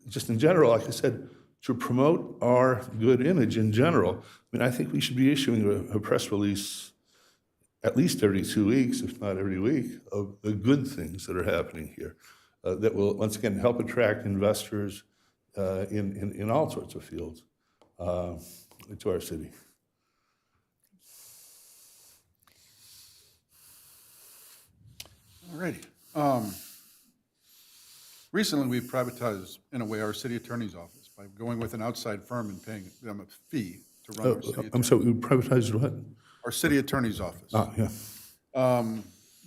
[SPEAKER 11] just in general, like I said, to promote our good image in general, I think we should be issuing a press release at least every 2 weeks, if not every week, of the good things that are happening here that will, once again, help attract investors in all sorts of fields to our city.
[SPEAKER 8] All righty. Recently, we've privatized, in a way, our city attorney's office by going with an outside firm and paying them a fee to run our city.
[SPEAKER 11] I'm sorry, we privatized what?
[SPEAKER 8] Our city attorney's office.
[SPEAKER 11] Yeah.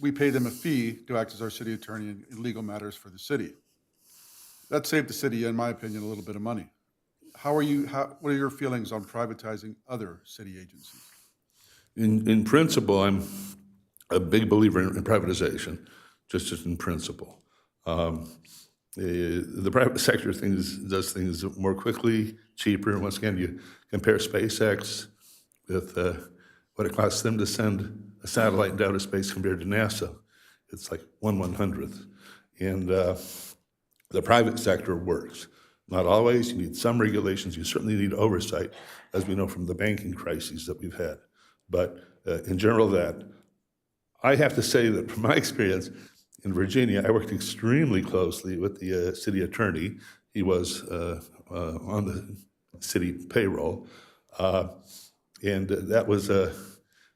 [SPEAKER 8] We pay them a fee to act as our city attorney in legal matters for the city. That saved the city, in my opinion, a little bit of money. What are your feelings on privatizing other city agencies?
[SPEAKER 11] In principle, I'm a big believer in privatization, just in principle. The private sector does things more quickly, cheaper. Once again, you compare SpaceX with what it costs them to send a satellite into outer space compared to NASA. It's like 1/100th. And the private sector works. Not always. You need some regulations. You certainly need oversight, as we know from the banking crises that we've had. But in general, I have to say that from my experience in Virginia, I worked extremely closely with the city attorney. He was on the city payroll. And that was, of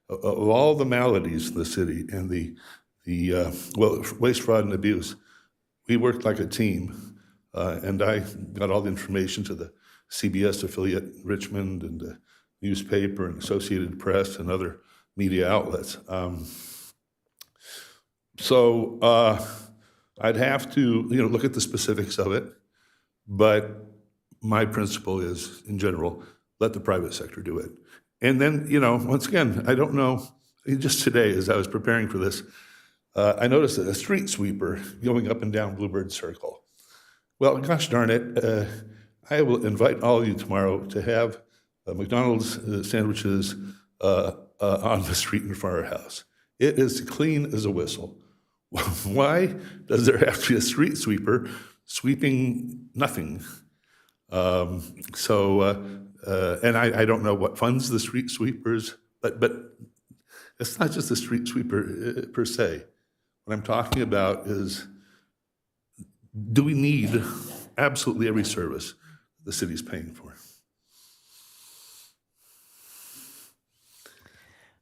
[SPEAKER 11] all the maladies in the city and the waste, fraud, and abuse, we worked like a team. And I got all the information to the CBS affiliate Richmond and the newspaper and Associated Press and other media outlets. So I'd have to, look at the specifics of it, but my principle is, in general, let the private sector do it. And then, once again, I don't know, just today as I was preparing for this, I noticed a street sweeper going up and down Bluebird Circle. Well, gosh darn it, I will invite all of you tomorrow to have McDonald's sandwiches on the street in front of our house. It is clean as a whistle. Why does there have to be a street sweeper sweeping nothing? And I don't know what funds the street sweepers, but it's not just the street sweeper per se. What I'm talking about is, do we need absolutely every service the city's paying for?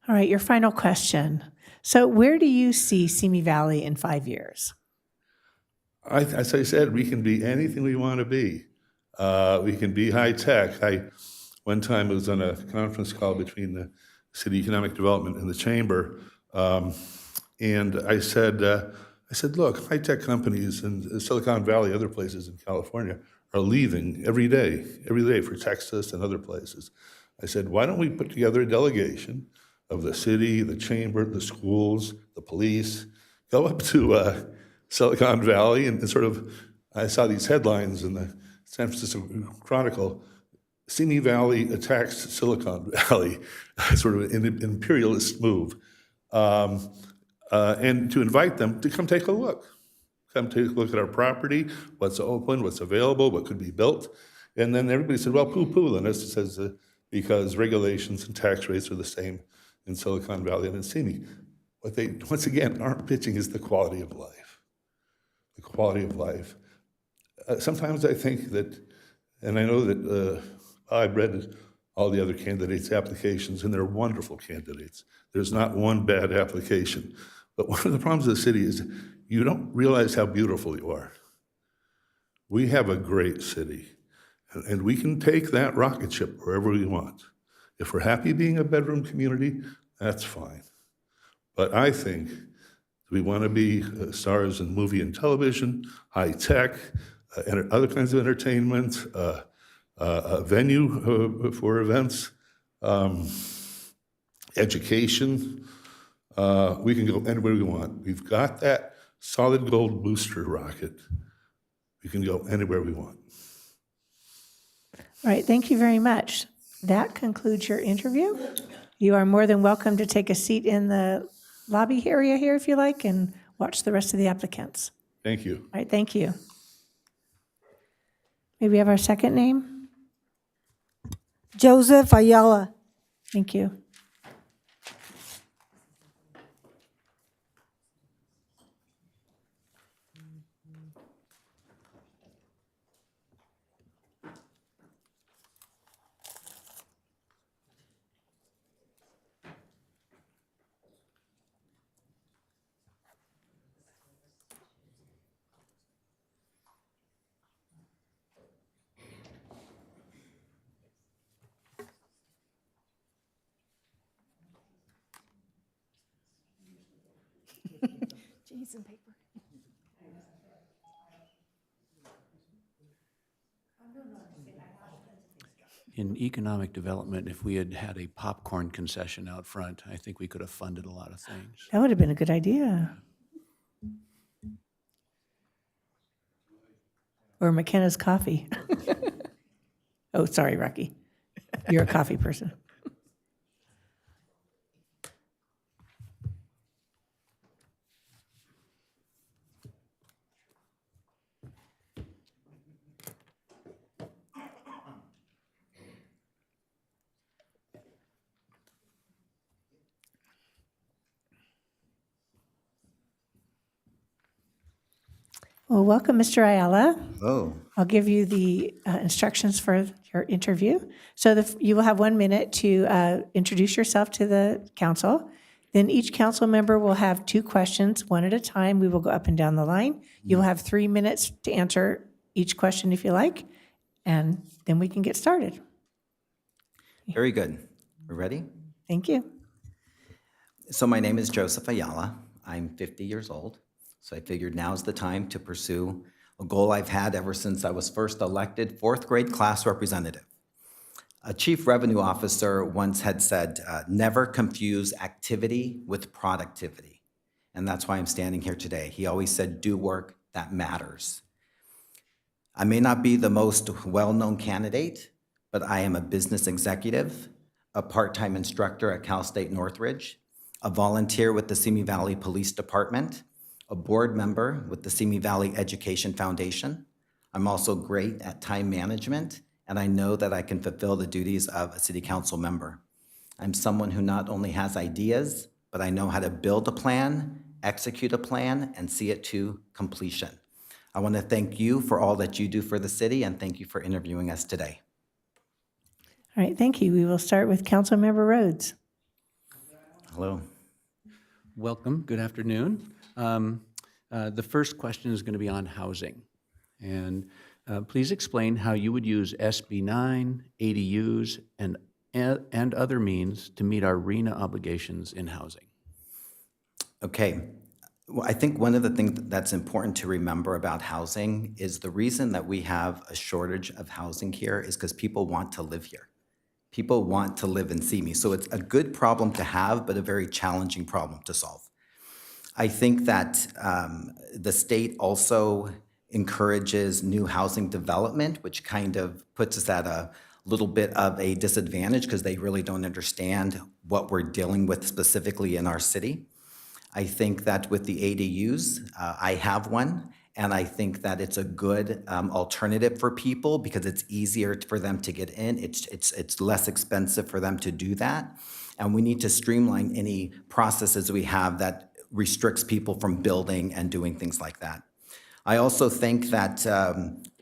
[SPEAKER 1] All right, your final question. So where do you see Simi Valley in 5 years?
[SPEAKER 11] As I said, we can be anything we want to be. We can be high tech. One time was on a conference call between the City Economic Development and the Chamber, and I said, look, high tech companies in Silicon Valley, other places in California, are leaving every day for Texas and other places. I said, why don't we put together a delegation of the city, the chamber, the schools, the police, go up to Silicon Valley and sort of, I saw these headlines in the San Francisco Chronicle, Simi Valley attacks Silicon Valley, sort of an imperialist move. And to invite them to come take a look. Come take a look at our property, what's open, what's available, what could be built. And then everybody said, well, poo-poo. And this says, because regulations and tax rates are the same in Silicon Valley and in Simi. What they, once again, aren't pitching is the quality of life. The quality of life. Sometimes I think that, and I know that I've read all the other candidates' applications, and they're wonderful candidates. There's not one bad application. But one of the problems of the city is you don't realize how beautiful you are. We have a great city, and we can take that rocket ship wherever we want. If we're happy being a bedroom community, that's fine. But I think we want to be stars in movie and television, high tech, and other kinds of entertainment, a venue for events, education. We can go anywhere we want. We've got that solid gold booster rocket. We can go anywhere we want.
[SPEAKER 1] All right, thank you very much. That concludes your interview. You are more than welcome to take a seat in the lobby area here if you like and watch the rest of the applicants.
[SPEAKER 11] Thank you.
[SPEAKER 1] All right, thank you. May we have our second name?
[SPEAKER 2] Joseph Ayala.
[SPEAKER 1] Thank you.
[SPEAKER 9] In economic development, if we had had a popcorn concession out front, I think we could have funded a lot of things.
[SPEAKER 1] That would have been a good idea. Or McKenna's coffee. Oh, sorry, Rocky. You're a coffee person. Well, welcome, Mr. Ayala.
[SPEAKER 12] Oh,
[SPEAKER 1] I'll give you the instructions for your interview. So you will have 1 minute to introduce yourself to the council. Then each council member will have 2 questions, one at a time. We will go up and down the line. You'll have 3 minutes to answer each question if you like, and then we can get started.
[SPEAKER 12] very good. We're ready?
[SPEAKER 1] Thank you.
[SPEAKER 12] So my name is Joseph Ayala. I'm 50 years old. So I figured now's the time to pursue a goal I've had ever since I was first elected 4th grade class representative. A chief revenue officer once had said, never confuse activity with productivity. and that's why I'm standing here today. He always said, do work that matters. I may not be the most well-known candidate, but I am a business executive, a part-time instructor at Cal State Northridge, a volunteer with the Simi Valley Police Department, a board member with the Simi Valley Education Foundation. I'm also great at time management, and I know that I can fulfill the duties of a city council member. I'm someone who not only has ideas, but I know how to build a plan, execute a plan, and see it to completion. I want to thank you for all that you do for the city, and thank you for interviewing us today.
[SPEAKER 1] All right, thank you. We will start with Councilmember Rhodes.
[SPEAKER 12] Hello.
[SPEAKER 9] Welcome, good afternoon. The first question is going to be on housing. And please explain how you would use SB 9, ADUs, and other means to meet our RHNA obligations in housing.
[SPEAKER 12] Okay. Well, I think one of the things that's important to remember about housing is the reason that we have a shortage of housing here is because people want to live here. People want to live in Simi. So it's a good problem to have, but a very challenging problem to solve. I think that the state also encourages new housing development, which kind of puts us at a little bit of a disadvantage because they really don't understand what we're dealing with specifically in our city. I think that with the ADUs, I have one, and I think that it's a good alternative for people because it's easier for them to get in. It's less expensive for them to do that, and we need to streamline any processes we have that restricts people from building and doing things like that. I also think that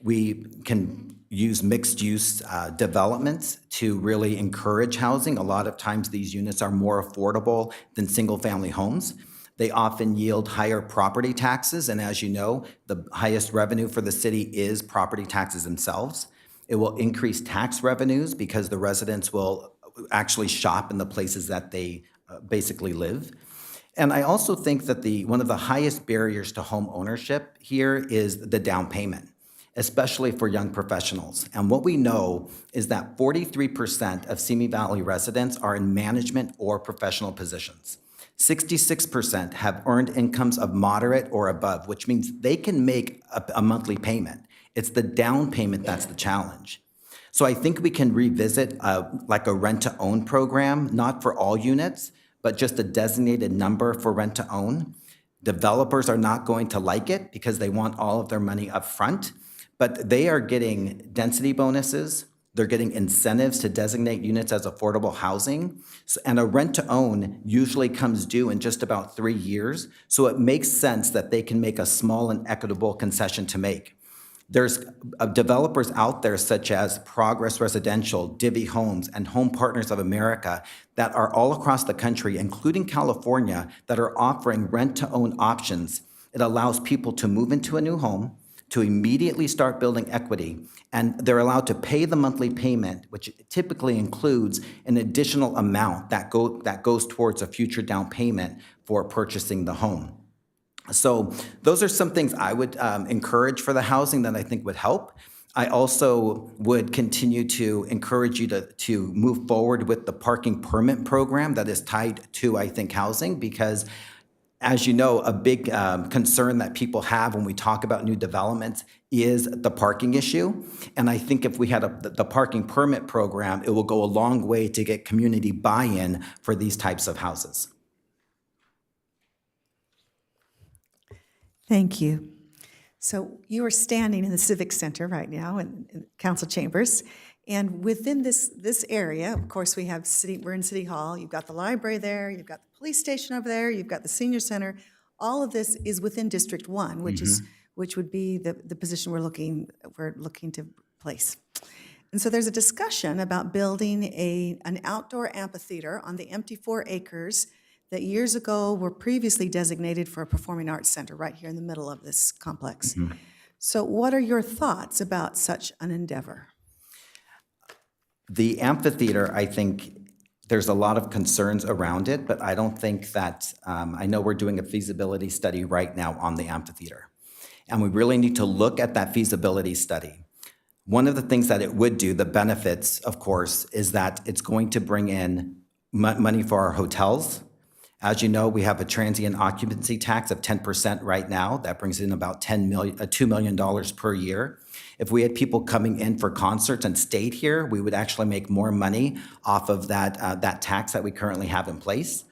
[SPEAKER 12] we can use mixed-use developments to really encourage housing. A lot of times these units are more affordable than single-family homes. They often yield higher property taxes, and as you know, the highest revenue for the city is property taxes themselves. It will increase tax revenues because the residents will actually shop in the places that they basically live. And I also think that one of the highest barriers to home ownership here is the down payment, especially for young professionals. And what we know is that 43% of Simi Valley residents are in management or professional positions. 66% have earned incomes of moderate or above, which means they can make a monthly payment. It's the down payment that's the challenge. So I think we can revisit like a rent-to-own program, not for all units, but just a designated number for rent-to-own. Developers are not going to like it because they want all of their money up front, but they are getting density bonuses. They're getting incentives to designate units as affordable housing. And a rent-to-own usually comes due in just about 3 years. So it makes sense that they can make a small and equitable concession to make. There's developers out there such as Progress Residential, Divvy Homes, and Home Partners of America that are all across the country, including California, that are offering rent-to-own options. It allows people to move into a new home, to immediately start building equity, and they're allowed to pay the monthly payment, which typically includes an additional amount that goes towards a future down payment for purchasing the home. So those are some things I would encourage for the housing that I think would help. I also would continue to encourage you to move forward with the parking permit program that is tied to, I think, housing, because as you know, a big concern that people have when we talk about new developments is the parking issue. And I think if we had the parking permit program, it will go a long way to get community buy-in for these types of houses.
[SPEAKER 3] Thank you. So you are standing in the Civic Center right now in council chambers. And within this area, of course, we're in City Hall. You've got the library there, you've got the police station over there, you've got the senior center. All of this is within District 1, which would be the position we're looking to place. And so there's a discussion about building an outdoor amphitheater on the empty 4 acres that years ago were previously designated for a performing arts center right here in the middle of this complex. So what are your thoughts about such an endeavor?
[SPEAKER 12] The amphitheater, I think there's a lot of concerns around it, but I don't think that, I know we're doing a feasibility study right now on the amphitheater. And we really need to look at that feasibility study. One of the things that it would do, the benefits, of course, is that it's going to bring in money for our hotels. As you know, we have a transient occupancy tax of 10% right now. That brings in about $2 million per year. If we had people coming in for concerts and stayed here, we would actually make more money off of that tax that we currently have in place.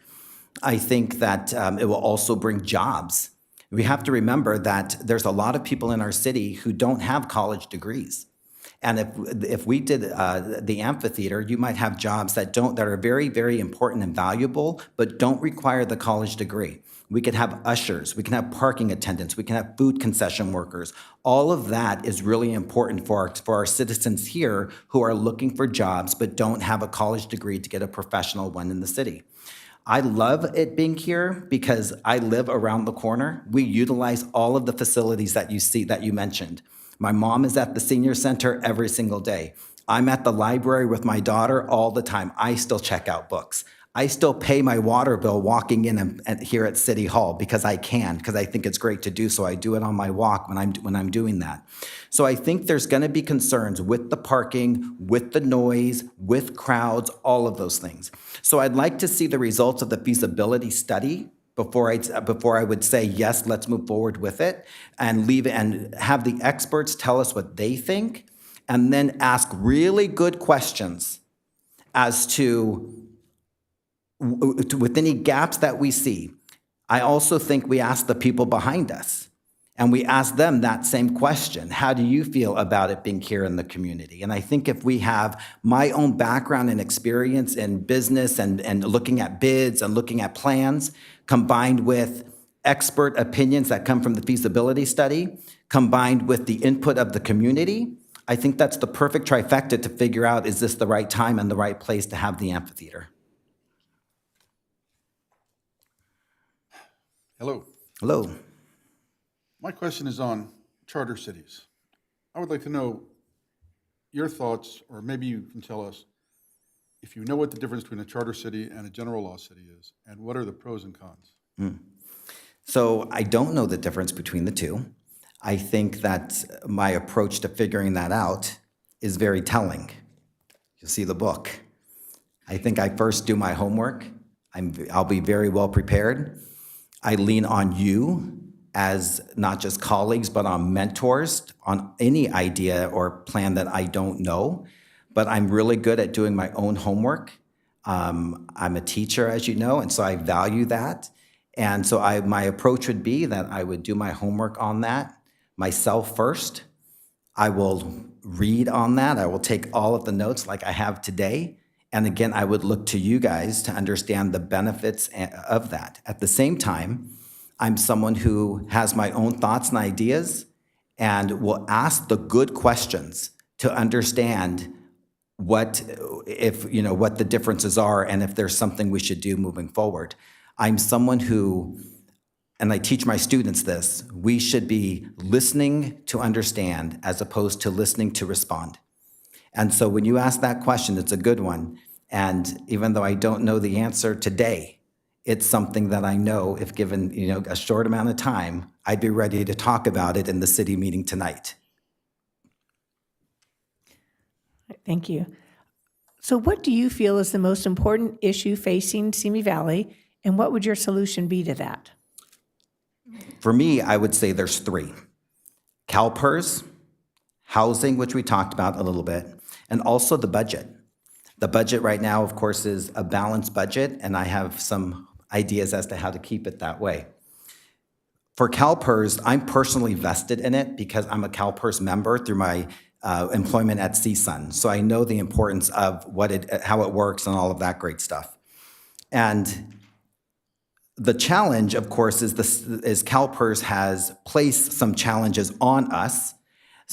[SPEAKER 12] I think that it will also bring jobs. We have to remember that there's a lot of people in our city who don't have college degrees. And if we did the amphitheater, you might have jobs that are very, very important and valuable, but don't require the college degree. We could have ushers, we can have parking attendants, we can have food concession workers. All of that is really important for our citizens here who are looking for jobs but don't have a college degree to get a professional one in the city. I love it being here because I live around the corner. We utilize all of the facilities that you mentioned. My mom is at the senior center every single day. I'm at the library with my daughter all the time. I still check out books. I still pay my water bill walking in and here at City Hall because I think it's great to do so. I do it on my walk when I'm doing that. So I think there's going to be concerns with the parking, with the noise, with crowds, all of those things. So I'd like to see the results of the feasibility study before I would say, yes, let's move forward with it and have the experts tell us what they think, and then ask really good questions as to with any gaps that we see. I also think we ask the people behind us, and we ask them that same question. How do you feel about it being here in the community? And I think if we have my own background and experience in business and looking at bids and looking at plans, combined with expert opinions that come from the feasibility study, combined with the input of the community, I think that's the perfect trifecta to figure out, is this the right time and the right place to have the amphitheater?
[SPEAKER 8] Hello.
[SPEAKER 12] Hello.
[SPEAKER 8] My question is on charter cities. I would like to know your thoughts, or maybe you can tell us if you know what the difference between a charter city and a general law city is, and what are the pros and cons?
[SPEAKER 12] So I don't know the difference between the two. I think that my approach to figuring that out is very telling. You'll see the book. I think I first do my homework. I'll be very well prepared. I lean on you as not just colleagues, but on mentors on any idea or plan that I don't know. But I'm really good at doing my own homework. I'm a teacher, as you know, and so I value that. And so my approach would be that I would do my homework on that myself first. I will read on that. I will take all of the notes like I have today. And again, I would look to you guys to understand the benefits of that. At the same time, I'm someone who has my own thoughts and ideas and will ask the good questions to understand what the differences are and if there's something we should do moving forward. I'm someone who, and I teach my students this, we should be listening to understand as opposed to listening to respond. And so when you ask that question, it's a good one. And even though I don't know the answer today, it's something that I know if given a short amount of time, I'd be ready to talk about it in the city meeting tonight.
[SPEAKER 1] Thank you. So what do you feel is the most important issue facing Simi Valley, and what would your solution be to that?
[SPEAKER 12] For me, I would say there's three. CalPERS, housing, which we talked about a little bit, and also the budget. The budget right now, of course, is a balanced budget, and I have some ideas as to how to keep it that way. For CalPERS, I'm personally vested in it because I'm a CalPERS member through my employment at CSUN. So I know the importance of how it works and all of that great stuff. And the challenge, of course, is CalPERS has placed some challenges on us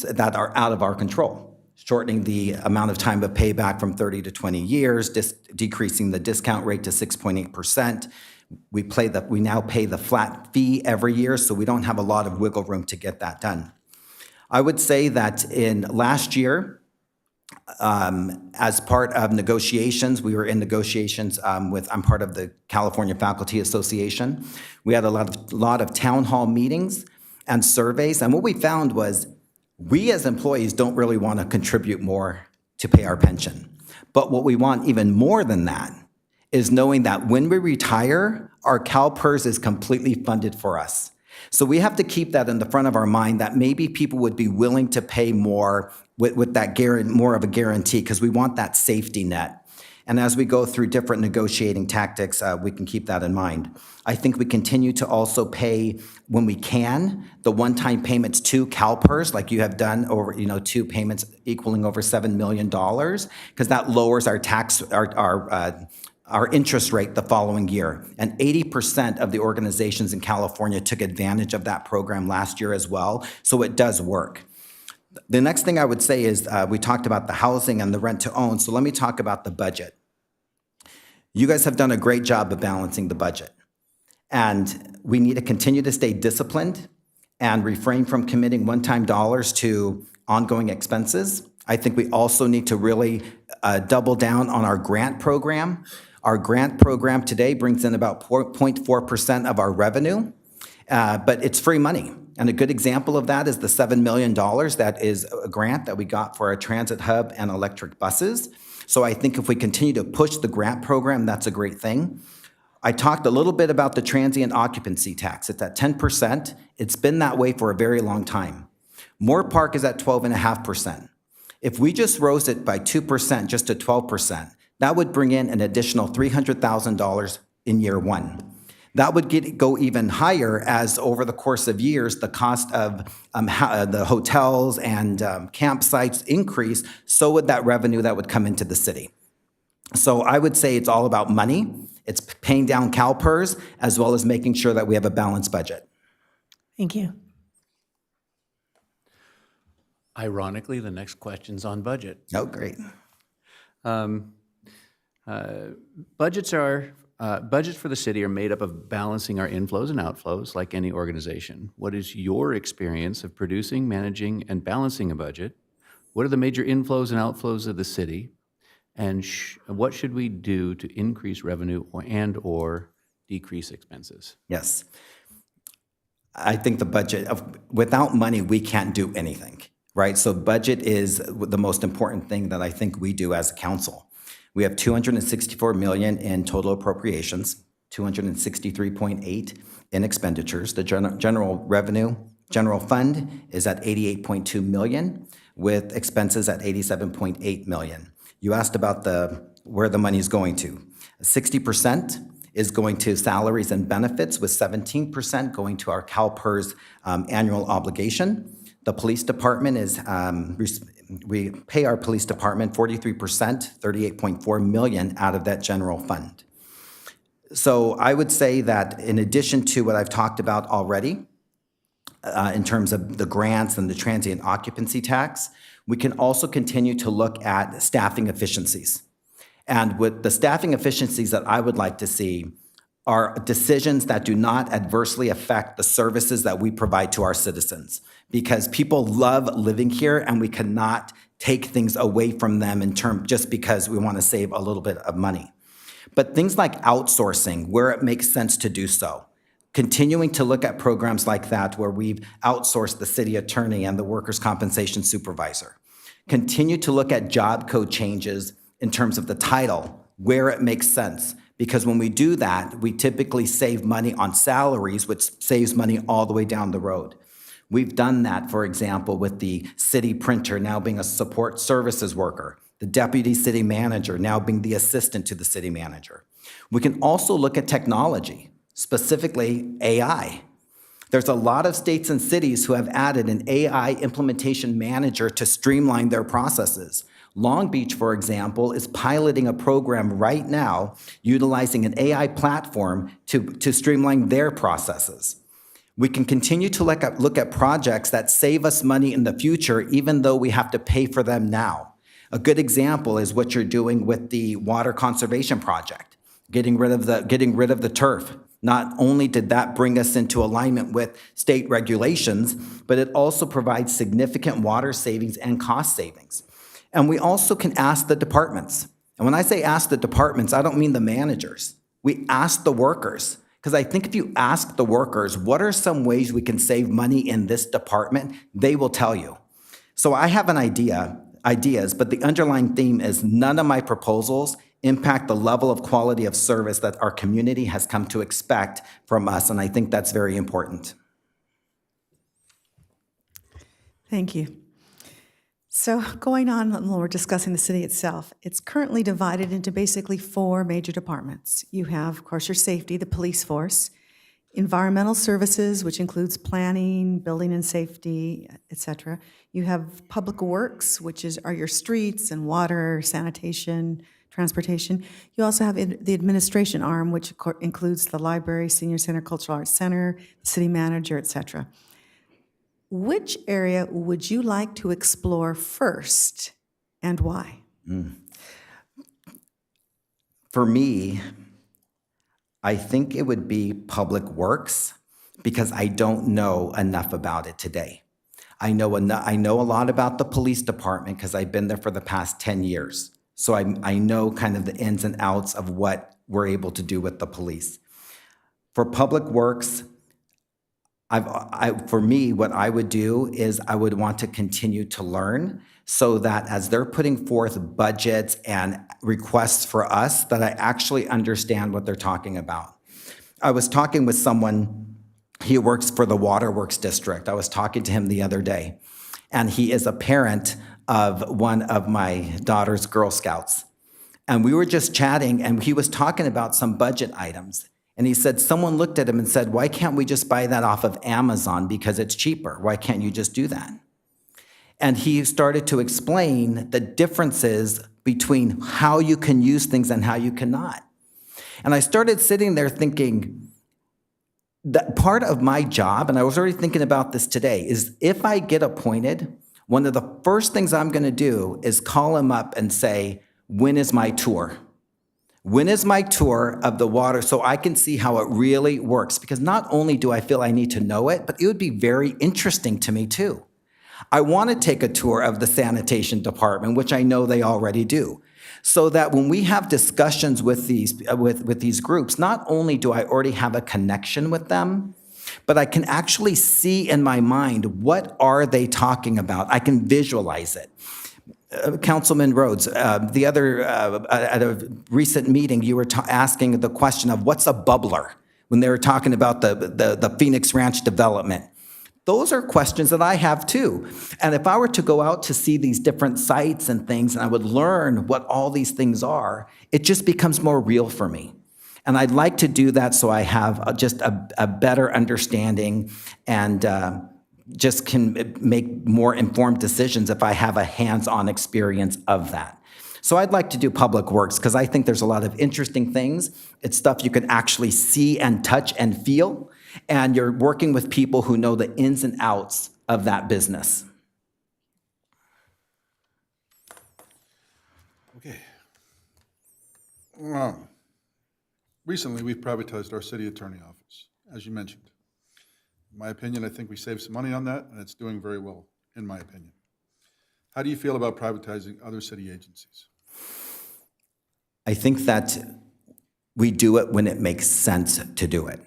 [SPEAKER 12] that are out of our control, shortening the amount of time of payback from 30 to 20 years, decreasing the discount rate to 6.8%. We now pay the flat fee every year, so we don't have a lot of wiggle room to get that done. I would say that in last year, as part of negotiations, we were in negotiations I'm part of the California Faculty Association. We had a lot of town hall meetings and surveys, and what we found was we as employees don't really want to contribute more to pay our pension. But what we want even more than that is knowing that when we retire, our CalPERS is completely funded for us. So we have to keep that in the front of our mind that maybe people would be willing to pay more with that more of a guarantee because we want that safety net. And as we go through different negotiating tactics, we can keep that in mind. I think we continue to also pay, when we can, the one-time payments to CalPERS, like you have done over, 2 payments equaling over $7 million, because that lowers our tax, our interest rate the following year. And 80% of the organizations in California took advantage of that program last year as well, so it does work. The next thing I would say is we talked about the housing and the rent to own, so let me talk about the budget. You guys have done a great job of balancing the budget, and we need to continue to stay disciplined and refrain from committing one-time dollars to ongoing expenses. I think we also need to really double down on our grant program. Our grant program today brings in about 0.4% of our revenue, but it's free money. And a good example of that is the $7 million that is a grant that we got for our transit hub and electric buses. So I think if we continue to push the grant program, that's a great thing. I talked a little bit about the transient occupancy tax. It's at 10%. It's been that way for a very long time. Moore Park is at 12.5%. If we just rose it by 2%, just to 12%, that would bring in an additional $300,000 in year one. That would go even higher as over the course of years, the cost of the hotels and campsites increase, so would that revenue that would come into the city. So I would say it's all about money. It's paying down CalPERS as well as making sure that we have a balanced budget.
[SPEAKER 2] Thank you.
[SPEAKER 9] Ironically, the next question's on budget.
[SPEAKER 12] Oh, great.
[SPEAKER 9] Budgets for the city are made up of balancing our inflows and outflows like any organization. What is your experience of producing, managing, and balancing a budget? What are the major inflows and outflows of the city? And what should we do to increase revenue or decrease expenses?
[SPEAKER 12] Yes. I think the budget, without money, we can't do anything, right? So budget is the most important thing that I think we do as a council. We have $264 million in total appropriations, $263.8 in expenditures. The general fund is at $88.2 million, with expenses at $87.8 million. You asked about where the money is going to. 60% is going to salaries and benefits, with 17% going to our CalPERS annual obligation. The police department is we pay our police department 43%, $38.4 million out of that general fund. So I would say that in addition to what I've talked about already, in terms of the grants and the transient occupancy tax, we can also continue to look at staffing efficiencies. And with the staffing efficiencies that I would like to see are decisions that do not adversely affect the services that we provide to our citizens, because people love living here and we cannot take things away from them just because we want to save a little bit of money. But things like outsourcing, where it makes sense to do so, continuing to look at programs like that where we've outsourced the city attorney and the workers' compensation supervisor. Continue to look at job code changes in terms of the title, where it makes sense. Because when we do that, we typically save money on salaries, which saves money all the way down the road. We've done that, for example, with the city printer now being a support services worker, the deputy city manager now being the assistant to the city manager. We can also look at technology, specifically AI. There's a lot of states and cities who have added an AI implementation manager to streamline their processes. Long Beach, for example, is piloting a program right now utilizing an AI platform to streamline their processes. We can continue to look at projects that save us money in the future, even though we have to pay for them now. A good example is what you're doing with the water conservation project, getting rid of the turf. Not only did that bring us into alignment with state regulations, but it also provides significant water savings and cost savings. And we also can ask the departments. And when I say ask the departments, I don't mean the managers. We ask the workers. Because I think if you ask the workers, what are some ways we can save money in this department, they will tell you. So I have ideas, but the underlying theme is none of my proposals impact the level of quality of service that our community has come to expect from us, and I think that's very important.
[SPEAKER 3] Thank you. So going on, when we're discussing the city itself, it's currently divided into basically 4 major departments. You have, of course, your safety, the police force, environmental services, which includes planning, building and safety, et cetera. You have public works, which are your streets and water, sanitation, transportation. You also have the administration arm, which includes the library, senior center, cultural arts center, the city manager, et cetera. Which area would you like to explore first, and why?
[SPEAKER 12] For me, I think it would be public works, because I don't know enough about it today. I know a lot about the police department because I've been there for the past 10 years. So I know kind of the ins and outs of what we're able to do with the police. For public works, for me, what I would do is I would want to continue to learn so that as they're putting forth budgets and requests for us, that I actually understand what they're talking about. I was talking with someone, he works for the Waterworks District. I was talking to him the other day, and he is a parent of one of my daughter's Girl Scouts. And we were just chatting, and he was talking about some budget items. And he said, someone looked at him and said, why can't we just buy that off of Amazon because it's cheaper? Why can't you just do that? And he started to explain the differences between how you can use things and how you cannot. And I started sitting there thinking, that part of my job, and I was already thinking about this today, is if I get appointed, one of the first things I'm going to do is call him up and say, when is my tour? When is my tour of the water so I can see how it really works? Because not only do I feel I need to know it, but it would be very interesting to me too. I want to take a tour of the sanitation department, which I know they already do, so that when we have discussions with these groups, not only do I already have a connection with them, but I can actually see in my mind, what are they talking about? I can visualize it. Councilman Rhodes, at a recent meeting, you were asking the question of what's a bubbler when they were talking about the Phoenix Ranch development. Those are questions that I have too. And if I were to go out to see these different sites and things, and I would learn what all these things are, it just becomes more real for me. And I'd like to do that so I have just a better understanding and just can make more informed decisions if I have a hands-on experience of that. So I'd like to do public works because I think there's a lot of interesting things. It's stuff you can actually see and touch and feel, and you're working with people who know the ins and outs of that business.
[SPEAKER 8] Okay. Recently, we've privatized our city attorney office, as you mentioned. In my opinion, I think we saved some money on that, and it's doing very well, in my opinion. How do you feel about privatizing other city agencies?
[SPEAKER 12] I think that we do it when it makes sense to do it.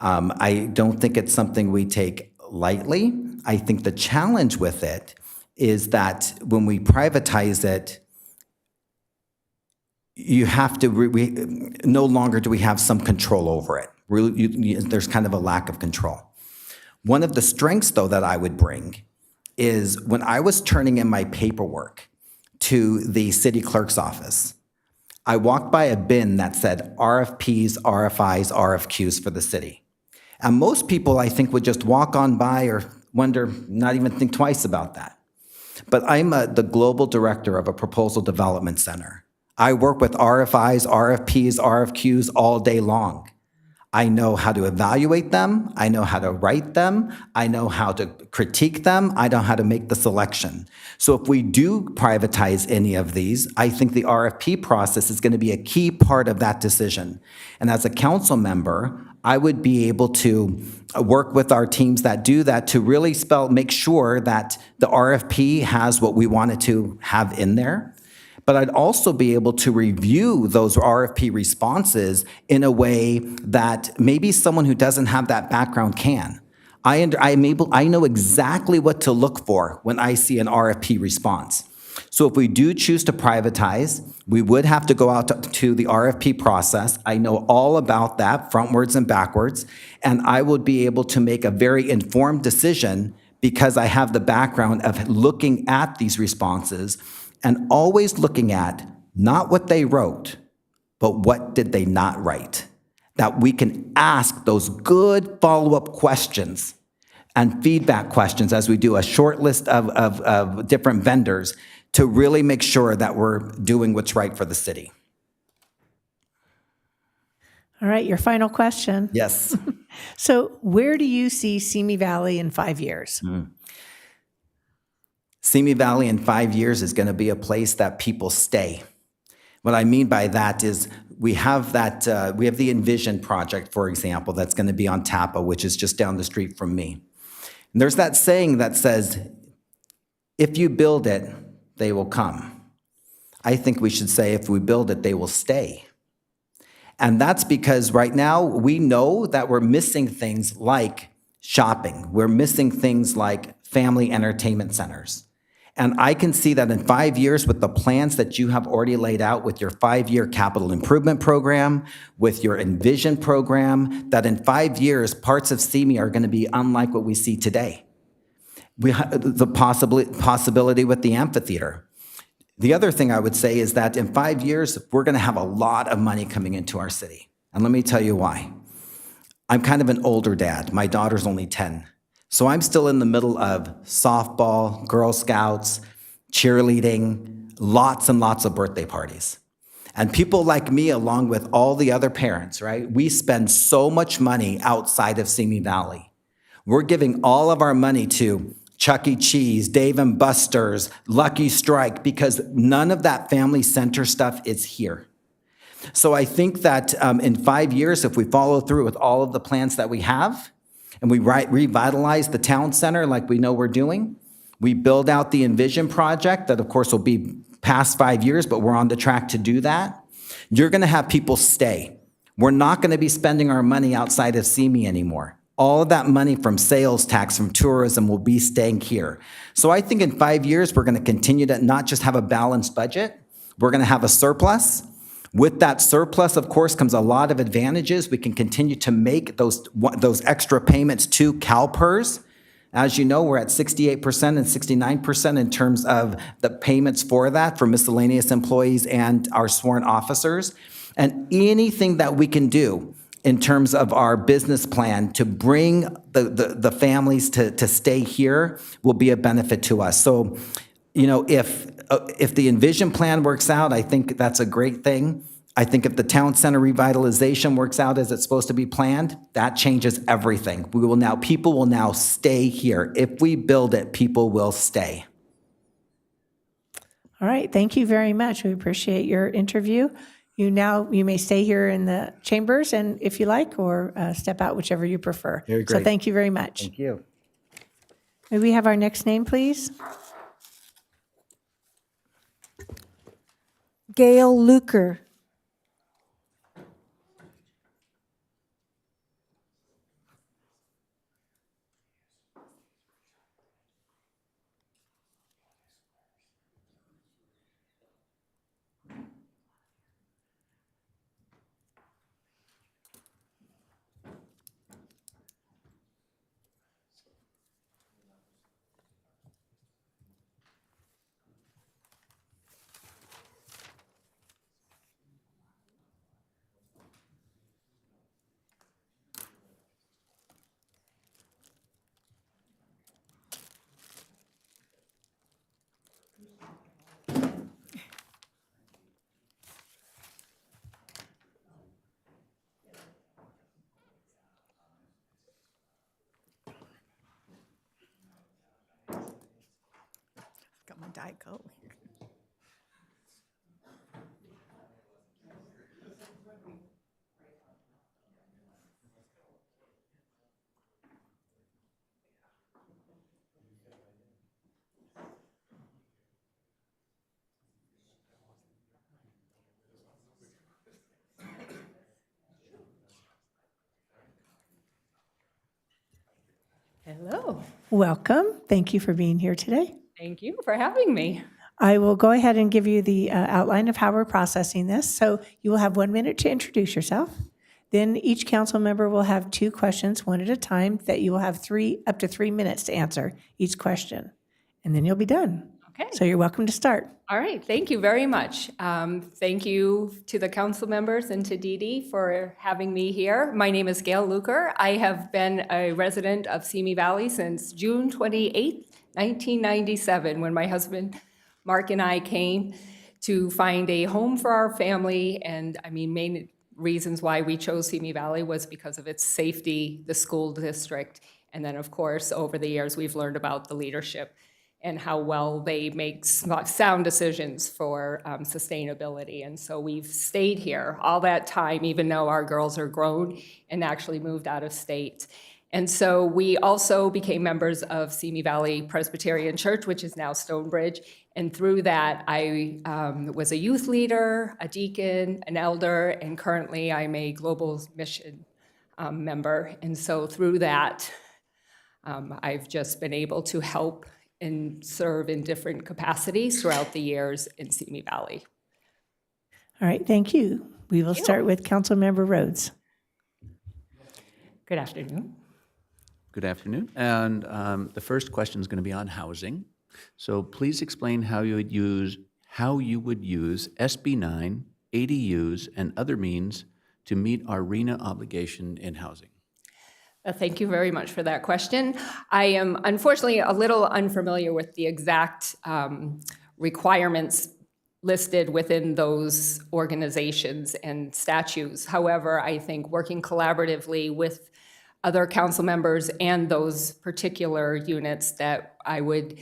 [SPEAKER 12] I don't think it's something we take lightly. I think the challenge with it is that when we privatize it, you have to, no longer do we have some control over it. There's kind of a lack of control. One of the strengths, though, that I would bring is when I was turning in my paperwork to the city clerk's office, I walked by a bin that said RFPs, RFIs, RFQs for the city. And most people, I think, would just walk on by or wonder, not even think twice about that. But I'm the global director of a proposal development center. I work with RFIs, RFPs, RFQs all day long. I know how to evaluate them. I know how to write them. I know how to critique them. I know how to make the selection. So if we do privatize any of these, I think the RFP process is going to be a key part of that decision. And as a council member, I would be able to work with our teams that do that to really make sure that the RFP has what we want it to have in there. But I'd also be able to review those RFP responses in a way that maybe someone who doesn't have that background can. I know exactly what to look for when I see an RFP response. So if we do choose to privatize, we would have to go out to the RFP process. I know all about that, frontwards and backwards, and I would be able to make a very informed decision because I have the background of looking at these responses and always looking at not what they wrote, but what did they not write? That we can ask those good follow-up questions and feedback questions as we do a short list of different vendors to really make sure that we're doing what's right for the city.
[SPEAKER 1] All right, your final question.
[SPEAKER 12] Yes.
[SPEAKER 1] So where do you see Simi Valley in 5 years?
[SPEAKER 12] Simi Valley in 5 years is going to be a place that people stay. What I mean by that is we have the Envision project, for example, that's going to be on Tapa, which is just down the street from me. And there's that saying that says, if you build it, they will come. I think we should say, if we build it, they will stay. And that's because right now we know that we're missing things like shopping. We're missing things like family entertainment centers. And I can see that in 5 years, with the plans that you have already laid out with your 5-year capital improvement program, with your Envision program, that in 5 years, parts of Simi are going to be unlike what we see today. We have the possibility with the amphitheater. The other thing I would say is that in 5 years, we're going to have a lot of money coming into our city. And let me tell you why. I'm kind of an older dad. My daughter's only 10. So I'm still in the middle of softball, Girl Scouts, cheerleading, lots and lots of birthday parties. And people like me, along with all the other parents, right? We spend so much money outside of Simi Valley. We're giving all of our money to Chuck E. Cheese, Dave & Buster's, Lucky Strike, because none of that family center stuff is here. So I think that in 5 years, if we follow through with all of the plans that we have, and we revitalize the town center like we know we're doing, we build out the Envision project that, of course, will be past 5 years, but we're on the track to do that, you're going to have people stay. We're not going to be spending our money outside of Simi anymore. All of that money from sales tax, from tourism, will be staying here. So I think in 5 years, we're going to continue to not just have a balanced budget, we're going to have a surplus. With that surplus, of course, comes a lot of advantages. We can continue to make those extra payments to CalPERS. As you know, we're at 68% and 69% in terms of the payments for that for miscellaneous employees and our sworn officers. And anything that we can do in terms of our business plan to bring the families to stay here will be a benefit to us. So, you know, if the Envision plan works out, I think that's a great thing. I think if the town center revitalization works out as it's supposed to be planned, that changes everything. People will now stay here. If we build it, people will stay.
[SPEAKER 1] All right, thank you very much. We appreciate your interview. You may stay here in the chambers, and if you like, or step out, whichever you prefer.
[SPEAKER 12] Very
[SPEAKER 1] So
[SPEAKER 12] great.
[SPEAKER 1] thank you very much.
[SPEAKER 12] Thank you.
[SPEAKER 1] May we have our next name, please?
[SPEAKER 2] Gail Luker.
[SPEAKER 3] Got my Diet Coke.
[SPEAKER 1] Hello. Welcome. Thank you for being here today.
[SPEAKER 13] Thank you for having me.
[SPEAKER 1] I will go ahead and give you the outline of how we're processing this. So you will have 1 minute to introduce yourself. Then each council member will have 2 questions, one at a time, that you will have up to 3 minutes to answer each question. And then you'll be done.
[SPEAKER 13] Okay.
[SPEAKER 1] So you're welcome to start.
[SPEAKER 13] All right, thank you very much. Thank you to the council members and to Dee Dee for having me here. My name is Gail Luker. I have been a resident of Simi Valley since June 28th, 1997, when my husband Mark and I came to find a home for our family. And I mean, main reasons why we chose Simi Valley was because of its safety, the school district, and then of course, over the years, we've learned about the leadership and how well they make sound decisions for sustainability. And so we've stayed here all that time, even though our girls are grown and actually moved out of state. And so we also became members of Simi Valley Presbyterian Church, which is now Stonebridge. And through that, I was a youth leader, a deacon, an elder, and currently I'm a global mission member. And so through that, I've just been able to help and serve in different capacities throughout the years in Simi Valley.
[SPEAKER 1] All right, thank you. We will start with Councilmember Rhodes.
[SPEAKER 13] Good afternoon.
[SPEAKER 9] Good afternoon. And the first question is going to be on housing. So please explain how you would use SB 9, ADUs, and other means to meet our RENA obligation in housing.
[SPEAKER 13] Thank you very much for that question. I am unfortunately a little unfamiliar with the exact requirements listed within those organizations and statutes. However, I think working collaboratively with other council members and those particular units, that I would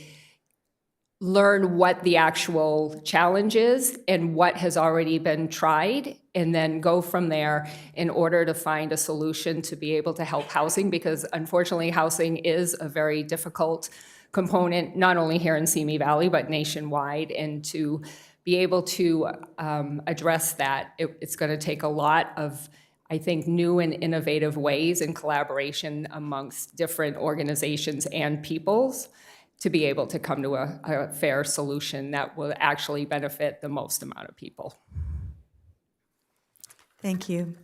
[SPEAKER 13] learn what the actual challenge is and what has already been tried, and then go from there in order to find a solution to be able to help housing, because unfortunately housing is a very difficult component, not only here in Simi Valley, but nationwide. And to be able to address that, it's going to take a lot of, I think, new and innovative ways in collaboration amongst different organizations and peoples to be able to come to a fair solution that will actually benefit the most amount of people.
[SPEAKER 3] Thank you.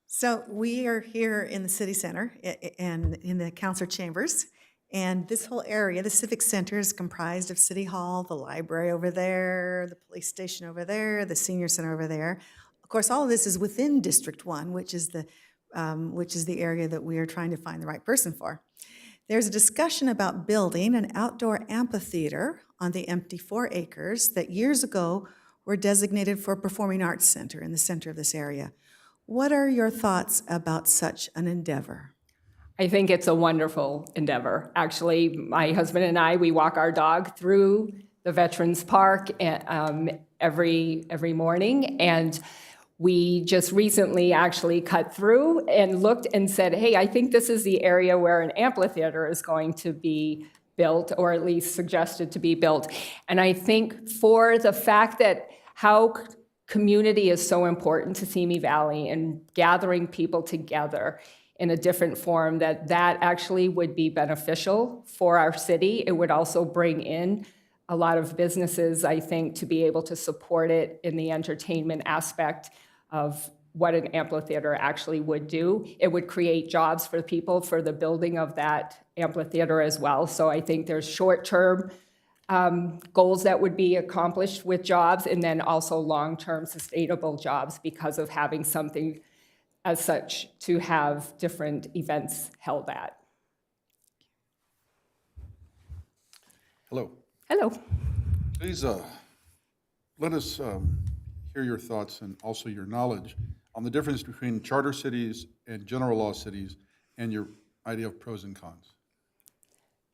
[SPEAKER 3] So we are here in the city center and in the council chambers. And this whole area, the civic center, is comprised of City Hall, the library over there, the police station over there, the senior center over there. Of course, all of this is within District 1, which is the area that we are trying to find the right person for. There's a discussion about building an outdoor amphitheater on the empty 4 acres that years ago were designated for a performing arts center in the center of this area. What are your thoughts about such an endeavor?
[SPEAKER 13] I think it's a wonderful endeavor. Actually, my husband and I, we walk our dog through the Veterans Park every morning, and we just recently actually cut through and looked and said, hey, I think this is the area where an amphitheater is going to be built, or at least suggested to be built. And I think for the fact that how community is so important to Simi Valley and gathering people together in a different form, that actually would be beneficial for our city. It would also bring in a lot of businesses, I think, to be able to support it in the entertainment aspect of what an amphitheater actually would do. It would create jobs for people for the building of that amphitheater as well. So I think there's short-term goals that would be accomplished with jobs, and then also long-term sustainable jobs because of having something as such to have different events held at.
[SPEAKER 8] Hello.
[SPEAKER 13] Hello.
[SPEAKER 8] Please let us hear your thoughts and also your knowledge on the difference between charter cities and general law cities and your idea of pros and cons.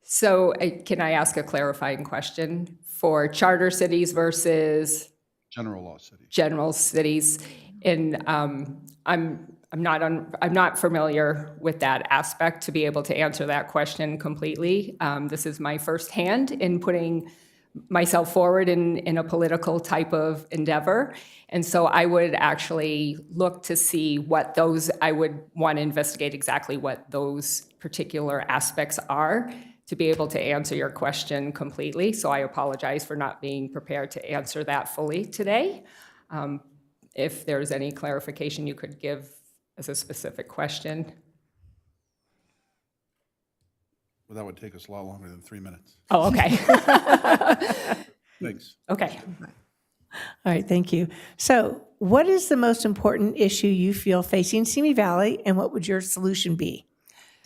[SPEAKER 13] So can I ask a clarifying question for charter cities versus
[SPEAKER 8] General law cities.
[SPEAKER 13] general cities? And I'm not familiar with that aspect to be able to answer that question completely. This is my first hand in putting myself forward in a political type of endeavor. And so I would actually look to see what those, I would want to investigate exactly what those particular aspects are to be able to answer your question completely, so I apologize for not being prepared to answer that fully today. If there's any clarification you could give as a specific question.
[SPEAKER 8] Well, that would take us a lot longer than 3 minutes.
[SPEAKER 13] Oh, okay.
[SPEAKER 8] Thanks.
[SPEAKER 13] Okay.
[SPEAKER 1] All right, thank you. So what is the most important issue you feel facing Simi Valley, and what would your solution be?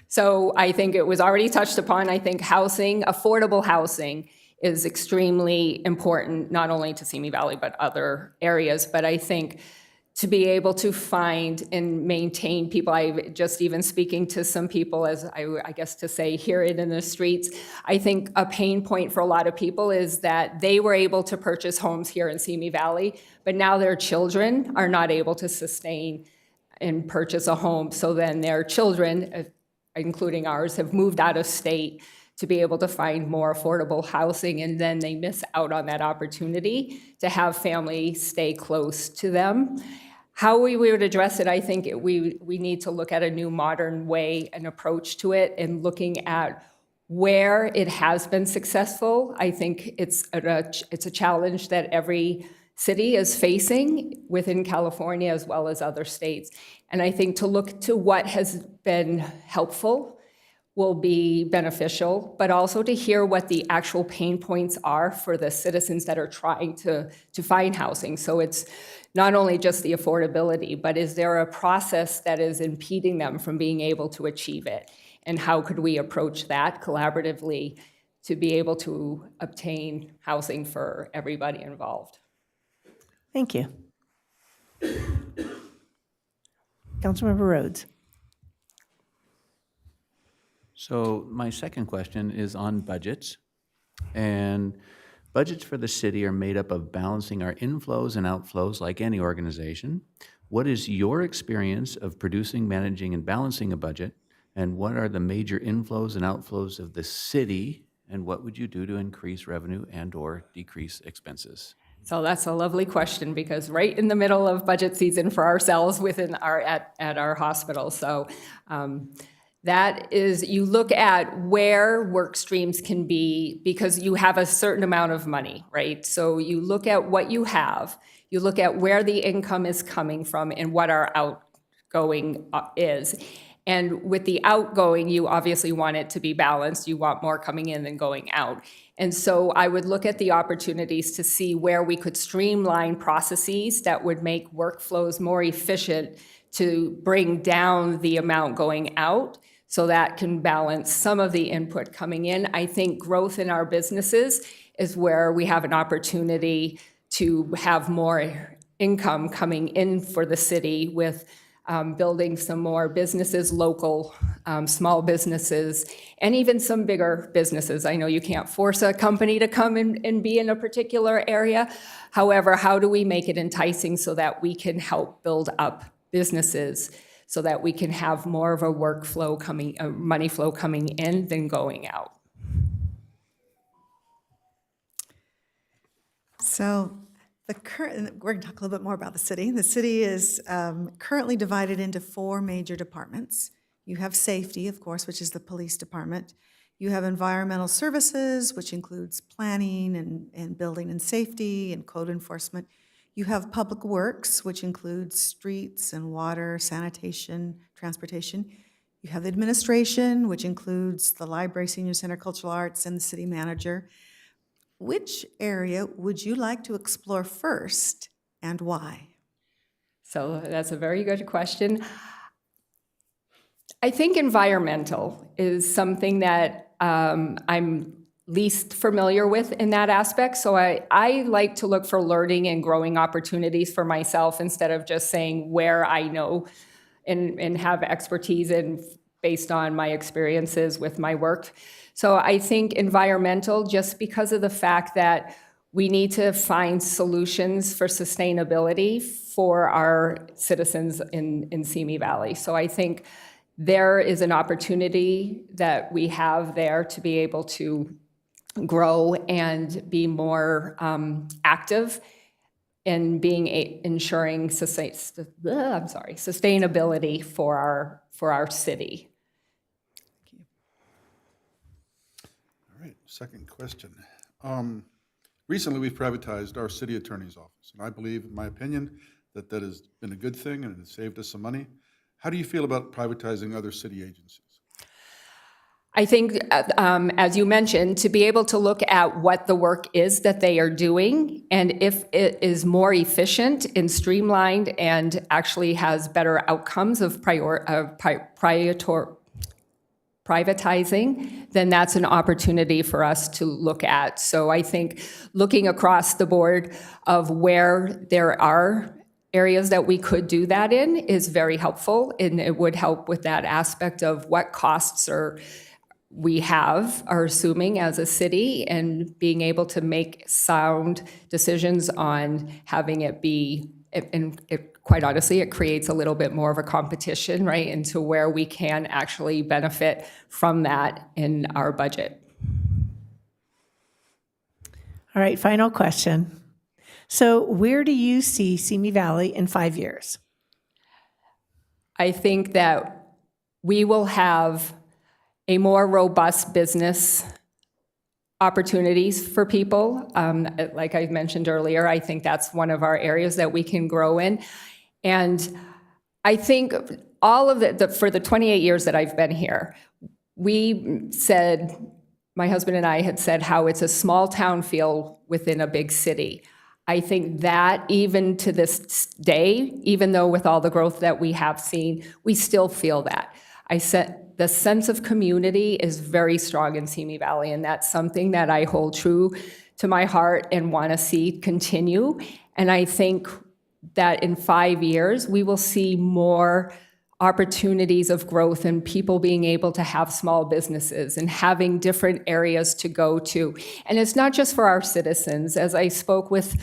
[SPEAKER 13] So I think it was already touched upon. I think housing, affordable housing, is extremely important, not only to Simi Valley, but other areas. But I think to be able to find and maintain people, I just even speaking to some people, as I guess to say, hear it in the streets, I think a pain point for a lot of people is that they were able to purchase homes here in Simi Valley, but now their children are not able to sustain and purchase a home. So then their children, including ours, have moved out of state to be able to find more affordable housing, and then they miss out on that opportunity to have families stay close to them. How we would address it, I think we need to look at a new modern way and approach to it, and looking at where it has been successful. I think it's a challenge that every city is facing within California as well as other states. And I think to look to what has been helpful will be beneficial, but also to hear what the actual pain points are for the citizens that are trying to find housing. So it's not only just the affordability, but is there a process that is impeding them from being able to achieve it? And how could we approach that collaboratively to be able to obtain housing for everybody involved?
[SPEAKER 1] Thank you. Councilmember Rhodes.
[SPEAKER 9] So my second question is on budgets. And budgets for the city are made up of balancing our inflows and outflows like any organization. What is your experience of producing, managing, and balancing a budget? And what are the major inflows and outflows of the city? And what would you do to increase revenue and/or decrease expenses?
[SPEAKER 13] So that's a lovely question, because right in the middle of budget season for ourselves within at our hospital. So that is, you look at where work streams can be, because you have a certain amount of money, right? So you look at what you have, you look at where the income is coming from and what our outgoing is. And with the outgoing, you obviously want it to be balanced. You want more coming in than going out. And so I would look at the opportunities to see where we could streamline processes that would make workflows more efficient to bring down the amount going out, so that can balance some of the input coming in. I think growth in our businesses is where we have an opportunity to have more income coming in for the city with building some more businesses, local small businesses, and even some bigger businesses. I know you can't force a company to come and be in a particular area. However, how do we make it enticing so that we can help build up businesses, so that we can have more of a workflow coming, money flow coming in than going out?
[SPEAKER 3] So we're going to talk a little bit more about the city. The city is currently divided into 4 major departments. You have safety, of course, which is the police department. You have environmental services, which includes planning and building and safety and code enforcement. You have public works, which includes streets and water, sanitation, transportation. You have the administration, which includes the library, senior center, cultural arts, and the city manager. Which area would you like to explore first, and why?
[SPEAKER 13] So that's a very good question. I think environmental is something that I'm least familiar with in that aspect. So I like to look for learning and growing opportunities for myself instead of just saying where I know and have expertise in based on my experiences with my work. So I think environmental, just because of the fact that we need to find solutions for sustainability for our citizens in Simi Valley. So I think there is an opportunity that we have there to be able to grow and be more active in ensuring sustainability for our city.
[SPEAKER 8] second question. Recently, we've privatized our city attorney's office, and I believe, in my opinion, that that has been a good thing and it has saved us some money. How do you feel about privatizing other city agencies?
[SPEAKER 13] I think, as you mentioned, to be able to look at what the work is that they are doing, and if it is more efficient and streamlined and actually has better outcomes of privatizing, then that's an opportunity for us to look at. So I think looking across the board of where there are areas that we could do that in is very helpful, and it would help with that aspect of what costs are assuming as a city, and being able to make sound decisions on having it be, and quite honestly, it creates a little bit more of a competition, right, into where we can actually benefit from that in our budget.
[SPEAKER 1] All right, final question. So where do you see Simi Valley in 5 years?
[SPEAKER 13] I think that we will have a more robust business opportunities for people. Like I mentioned earlier, I think that's one of our areas that we can grow in. And I think all of for the 28 years that I've been here, we said, my husband and I had said how it's a small town feel within a big city. I think that even to this day, even though with all the growth that we have seen, we still feel that. The sense of community is very strong in Simi Valley, and that's something that I hold true to my heart and want to see continue. And I think that in 5 years, we will see more opportunities of growth and people being able to have small businesses and having different areas to go to. And it's not just for our citizens. As I spoke with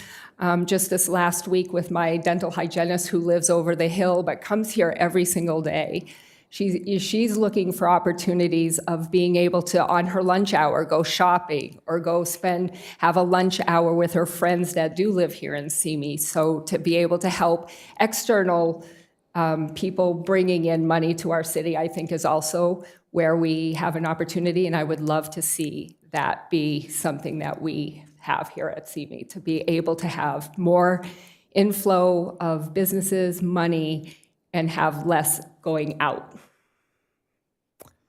[SPEAKER 13] just this last week with my dental hygienist who lives over the hill but comes here every single day, she's looking for opportunities of being able to, on her lunch hour, go shopping or have a lunch hour with her friends that do live here in Simi. So to be able to help external people bringing in money to our city, I think is also where we have an opportunity, and I would love to see that be something that we have here at Simi, to be able to have more inflow of businesses, money, and have less going out.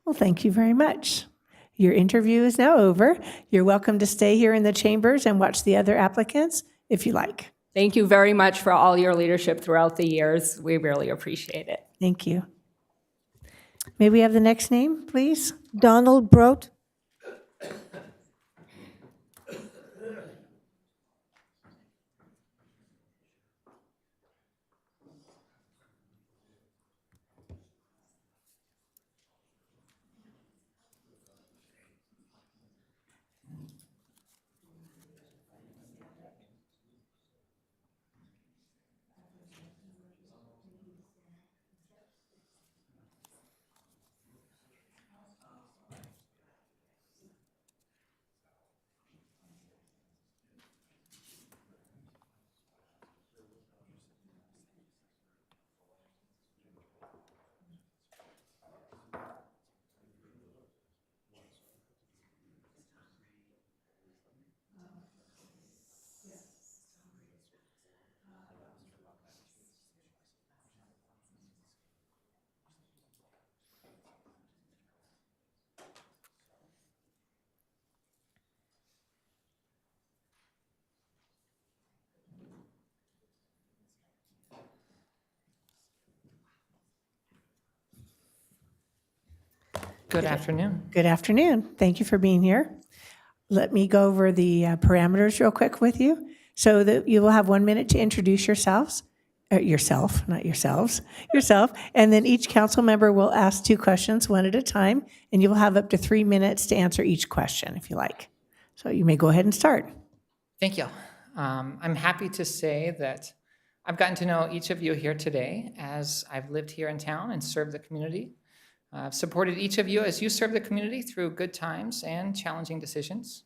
[SPEAKER 1] Well, thank you very much. Your interview is now over. You're welcome to stay here in the chambers and watch the other applicants if you like.
[SPEAKER 13] Thank you very much for all your leadership throughout the years. We really appreciate it.
[SPEAKER 1] Thank you. May we have the next name, please?
[SPEAKER 2] Donald Brote.
[SPEAKER 14] Good afternoon.
[SPEAKER 1] Good afternoon. Thank you for being here. Let me go over the parameters real quick with you. So that you will have 1 minute to introduce yourself, and then each council member will ask 2 questions, one at a time, and you will have up to 3 minutes to answer each question if you like. So you may go ahead and start.
[SPEAKER 14] Thank you. I'm happy to say that I've gotten to know each of you here today as I've lived here in town and served the community. I've supported each of you as you serve the community through good times and challenging decisions.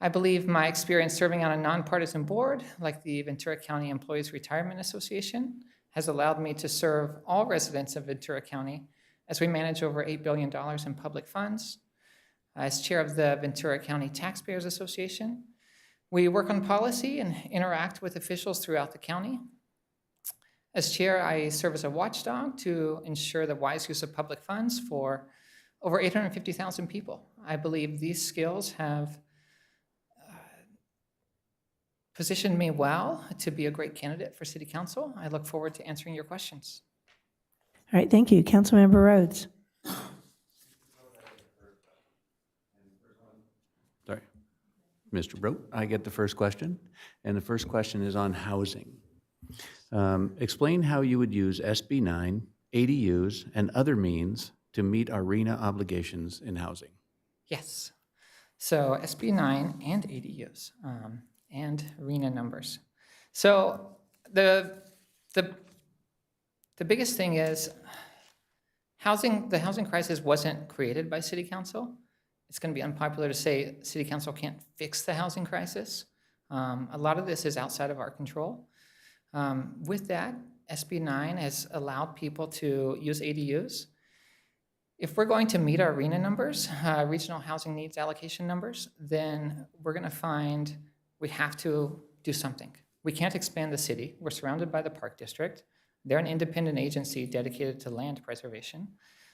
[SPEAKER 14] I believe my experience serving on a nonpartisan board, like the Ventura County Employees Retirement Association, has allowed me to serve all residents of Ventura County as we manage over $8 billion in public funds. As chair of the Ventura County Taxpayers Association, we work on policy and interact with officials throughout the county. As chair, I serve as a watchdog to ensure the wise use of public funds for over 850,000 people. I believe these skills have positioned me well to be a great candidate for City Council. I look forward to answering your questions.
[SPEAKER 1] All right, thank you. Councilmember Rhodes.
[SPEAKER 9] Sorry. Mr. Brote, I get the first question, and the first question is on housing. Explain how you would use SB 9, ADUs, and other means to meet our RENA obligations in housing.
[SPEAKER 14] Yes. So SB 9 and ADUs and RENA numbers. So the biggest thing is the housing crisis wasn't created by City Council. It's going to be unpopular to say City Council can't fix the housing crisis. A lot of this is outside of our control. With that, SB 9 has allowed people to use ADUs. If we're going to meet our RENA numbers, regional housing needs allocation numbers, then we're going to find we have to do something. We can't expand the city. We're surrounded by the Park District. They're an independent agency dedicated to land preservation.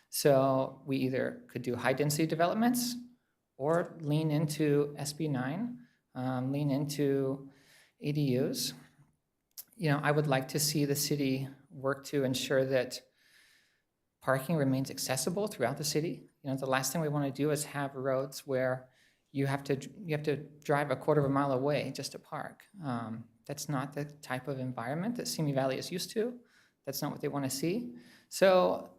[SPEAKER 14] So we either could do high-density developments or lean into SB 9, lean into ADUs. You know, I would like to see the city work to ensure that parking remains accessible throughout the city. You know, the last thing we want to do is have roads where you have to drive a quarter of a mile away just to park. That's not the type of environment that Simi Valley is used to. That's not what they want to see. So,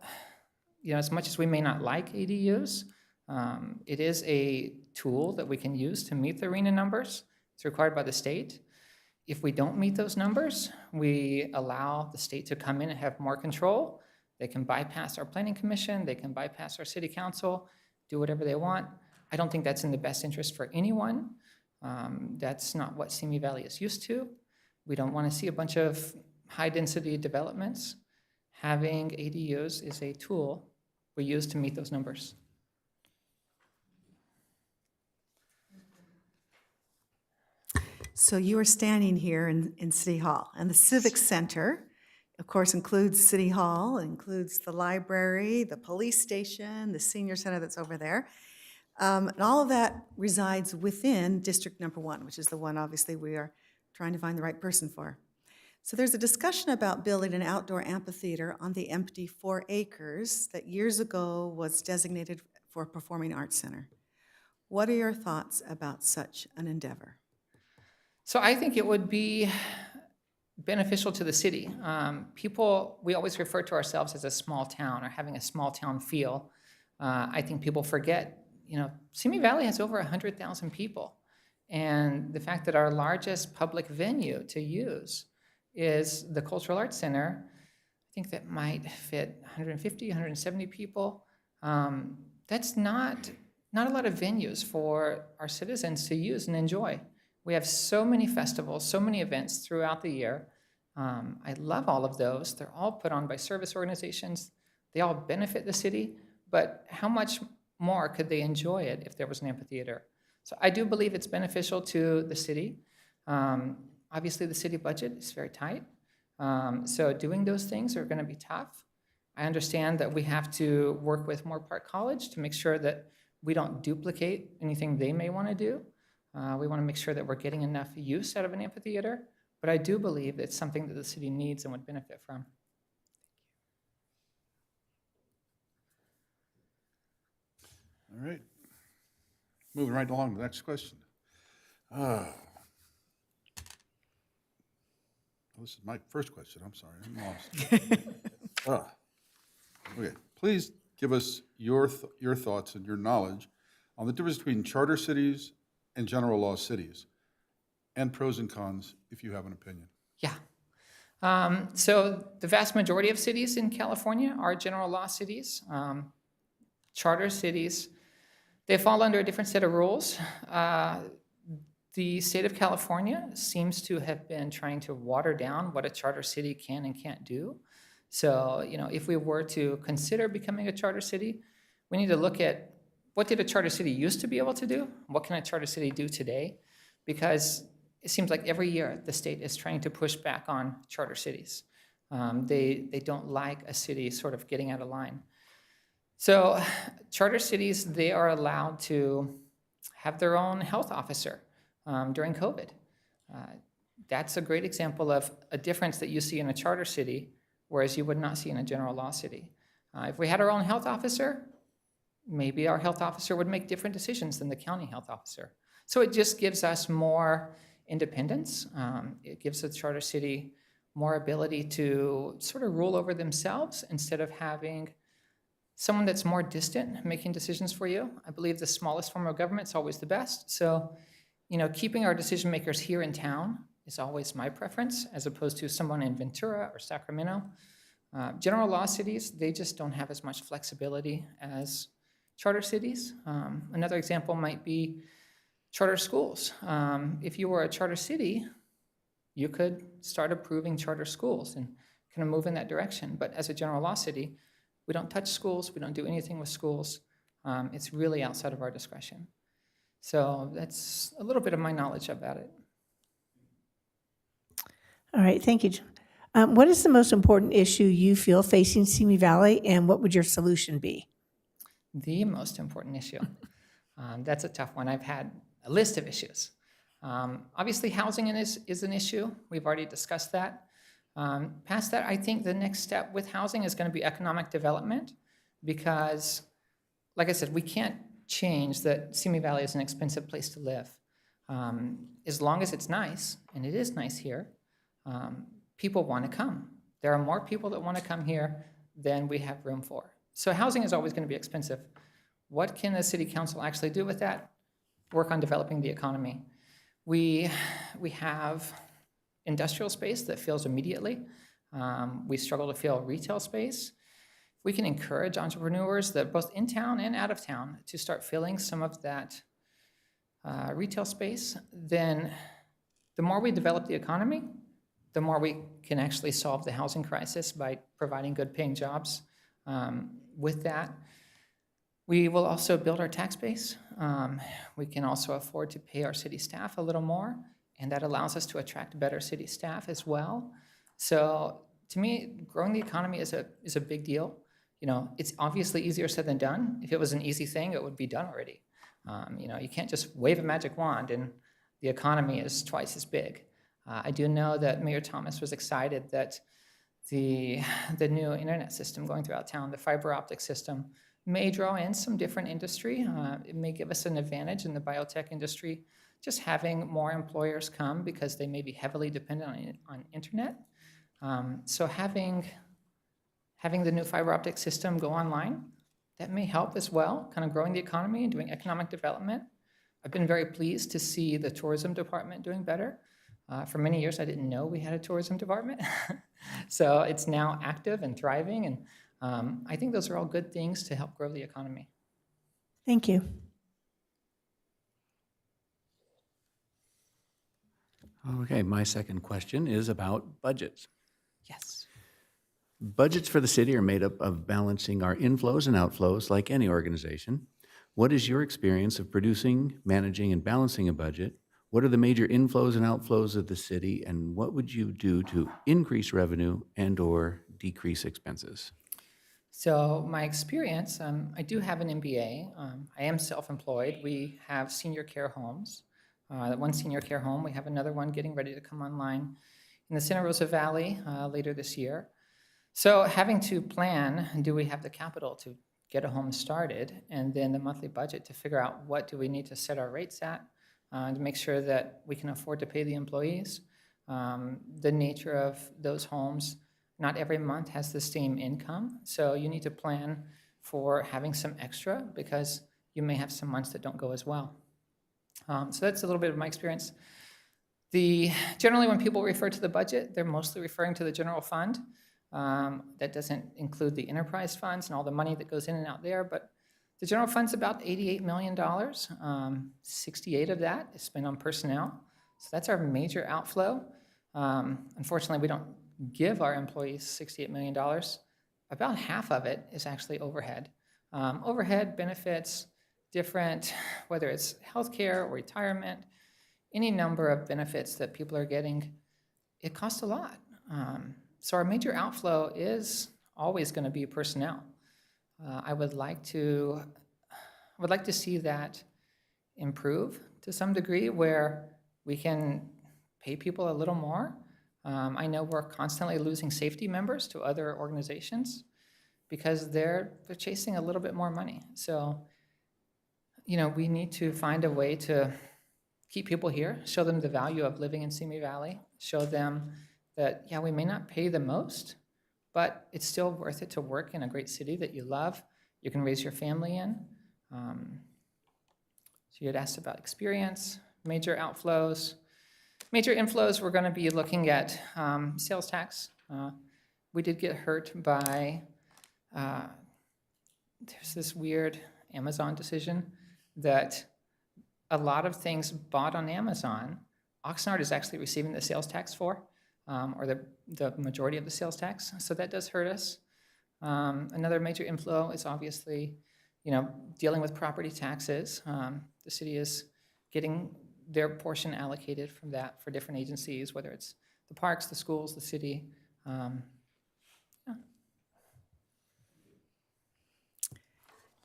[SPEAKER 14] you know, as much as we may not like ADUs, it is a tool that we can use to meet the RENA numbers. It's required by the state. If we don't meet those numbers, we allow the state to come in and have more control. They can bypass our planning commission, they can bypass our city council, do whatever they want. I don't think that's in the best interest for anyone. That's not what Simi Valley is used to. We don't want to see a bunch of high-density developments. Having ADUs is a tool we use to meet those numbers.
[SPEAKER 3] So you are standing here in City Hall, and the Civic Center, of course, includes City Hall, includes the library, the police station, the senior center that's over there. And all of that resides within District Number 1, which is the one, obviously, we are trying to find the right person for. So there's a discussion about building an outdoor amphitheater on the empty 4 acres that years ago was designated for a performing arts center. What are your thoughts about such an endeavor?
[SPEAKER 14] So I think it would be beneficial to the city. We always refer to ourselves as a small town or having a small town feel. I think people forget, you know, Simi Valley has over 100,000 people. And the fact that our largest public venue to use is the Cultural Arts Center, I think that might fit 150, 170 people. That's not a lot of venues for our citizens to use and enjoy. We have so many festivals, so many events throughout the year. I love all of those. They're all put on by service organizations. They all benefit the city, but how much more could they enjoy it if there was an amphitheater? So I do believe it's beneficial to the city. Obviously, the city budget is very tight. So doing those things are going to be tough. I understand that we have to work with Moorpark College to make sure that we don't duplicate anything they may want to do. We want to make sure that we're getting enough use out of an amphitheater, but I do believe it's something that the city needs and would benefit from.
[SPEAKER 8] All right. Moving right along to the next question. This is my first question. I'm sorry. I'm lost. Okay. Please give us your thoughts and your knowledge on the difference between charter cities and general law cities, and pros and cons, if you have an opinion.
[SPEAKER 14] Yeah. So the vast majority of cities in California are general law cities. Charter cities, they fall under a different set of rules. The state of California seems to have been trying to water down what a charter city can and can't do. So, you know, if we were to consider becoming a charter city, we need to look at what did a charter city used to be able to do? What can a charter city do today? Because it seems like every year the state is trying to push back on charter cities. They don't like a city sort of getting out of line. So charter cities, they are allowed to have their own health officer during COVID. That's a great example of a difference that you see in a charter city, whereas you would not see in a general law city. If we had our own health officer, maybe our health officer would make different decisions than the county health officer. So it just gives us more independence. It gives the charter city more ability to sort of rule over themselves instead of having someone that's more distant making decisions for you. I believe the smallest form of government is always the best. So, keeping our decision makers here in town is always my preference, as opposed to someone in Ventura or Sacramento. General law cities, they just don't have as much flexibility as charter cities. Another example might be charter schools. If you were a charter city, you could start approving charter schools and kind of move in that direction. But as a general law city, we don't touch schools, we don't do anything with schools. It's really outside of our discretion. So that's a little bit of my knowledge about it.
[SPEAKER 1] All right, thank you, John. What is the most important issue you feel facing Simi Valley, and what would your solution be?
[SPEAKER 14] The most important issue. That's a tough one. I've had a list of issues. Obviously, housing is an issue. We've already discussed that. Past that, I think the next step with housing is going to be economic development, because, like I said, we can't change that Simi Valley is an expensive place to live. As long as it's nice, and it is nice here, people want to come. There are more people that want to come here than we have room for. So housing is always going to be expensive. What can the city council actually do with that? Work on developing the economy. We have industrial space that fills immediately. We struggle to fill retail space. We can encourage entrepreneurs that both in town and out of town to start filling some of that retail space. Then the more we develop the economy, the more we can actually solve the housing crisis by providing good paying jobs. With that, we will also build our tax base. We can also afford to pay our city staff a little more, and that allows us to attract better city staff as well. So to me, growing the economy is a big deal. It's obviously easier said than done. If it was an easy thing, it would be done already. You can't just wave a magic wand and the economy is twice as big. I do know that Mayor Thomas was excited that the new internet system going throughout town, the fiber optic system, may draw in some different industry. It may give us an advantage in the biotech industry, just having more employers come because they may be heavily dependent on internet. So having the new fiber optic system go online, that may help as well, kind of growing the economy and doing economic development. I've been very pleased to see the tourism department doing better. For many years, I didn't know we had a tourism department. So it's now active and thriving, and I think those are all good things to help grow the economy.
[SPEAKER 1] Thank you.
[SPEAKER 9] Okay, my second question is about budgets.
[SPEAKER 7] Yes.
[SPEAKER 9] Budgets for the city are made up of balancing our inflows and outflows like any organization. What is your experience of producing, managing, and balancing a budget? What are the major inflows and outflows of the city, and what would you do to increase revenue and/or decrease expenses?
[SPEAKER 14] So my experience, I do have an MBA. I am self-employed. We have senior care homes. One senior care home, we have another one getting ready to come online in the Santa Rosa Valley later this year. So having to plan, do we have the capital to get a home started, and then the monthly budget to figure out what do we need to set our rates at, to make sure that we can afford to pay the employees. The nature of those homes, not every month has the same income, so you need to plan for having some extra because you may have some months that don't go as well. So that's a little bit of my experience. Generally, when people refer to the budget, they're mostly referring to the general fund. That doesn't include the enterprise funds and all the money that goes in and out there, but the general fund's about $88 million. 68 of that is spent on personnel. So that's our major outflow. Unfortunately, we don't give our employees $68 million. About half of it is actually overhead. Overhead, benefits, different, whether it's healthcare or retirement, any number of benefits that people are getting, it costs a lot. So our major outflow is always going to be personnel. I would like to see that improve to some degree where we can pay people a little more. I know we're constantly losing safety members to other organizations because they're chasing a little bit more money. So, we need to find a way to keep people here, show them the value of living in Simi Valley, show them that, yeah, we may not pay the most, but it's still worth it to work in a great city that you love, you can raise your family in. So you had asked about experience, major outflows. Major inflows, we're going to be looking at sales tax. We did get hurt by, there's this weird Amazon decision that a lot of things bought on Amazon, Oxnard is actually receiving the sales tax for, or the majority of the sales tax. So that does hurt us. Another major inflow is obviously, dealing with property taxes. The city is getting their portion allocated from that for different agencies, whether it's the parks, the schools, the city.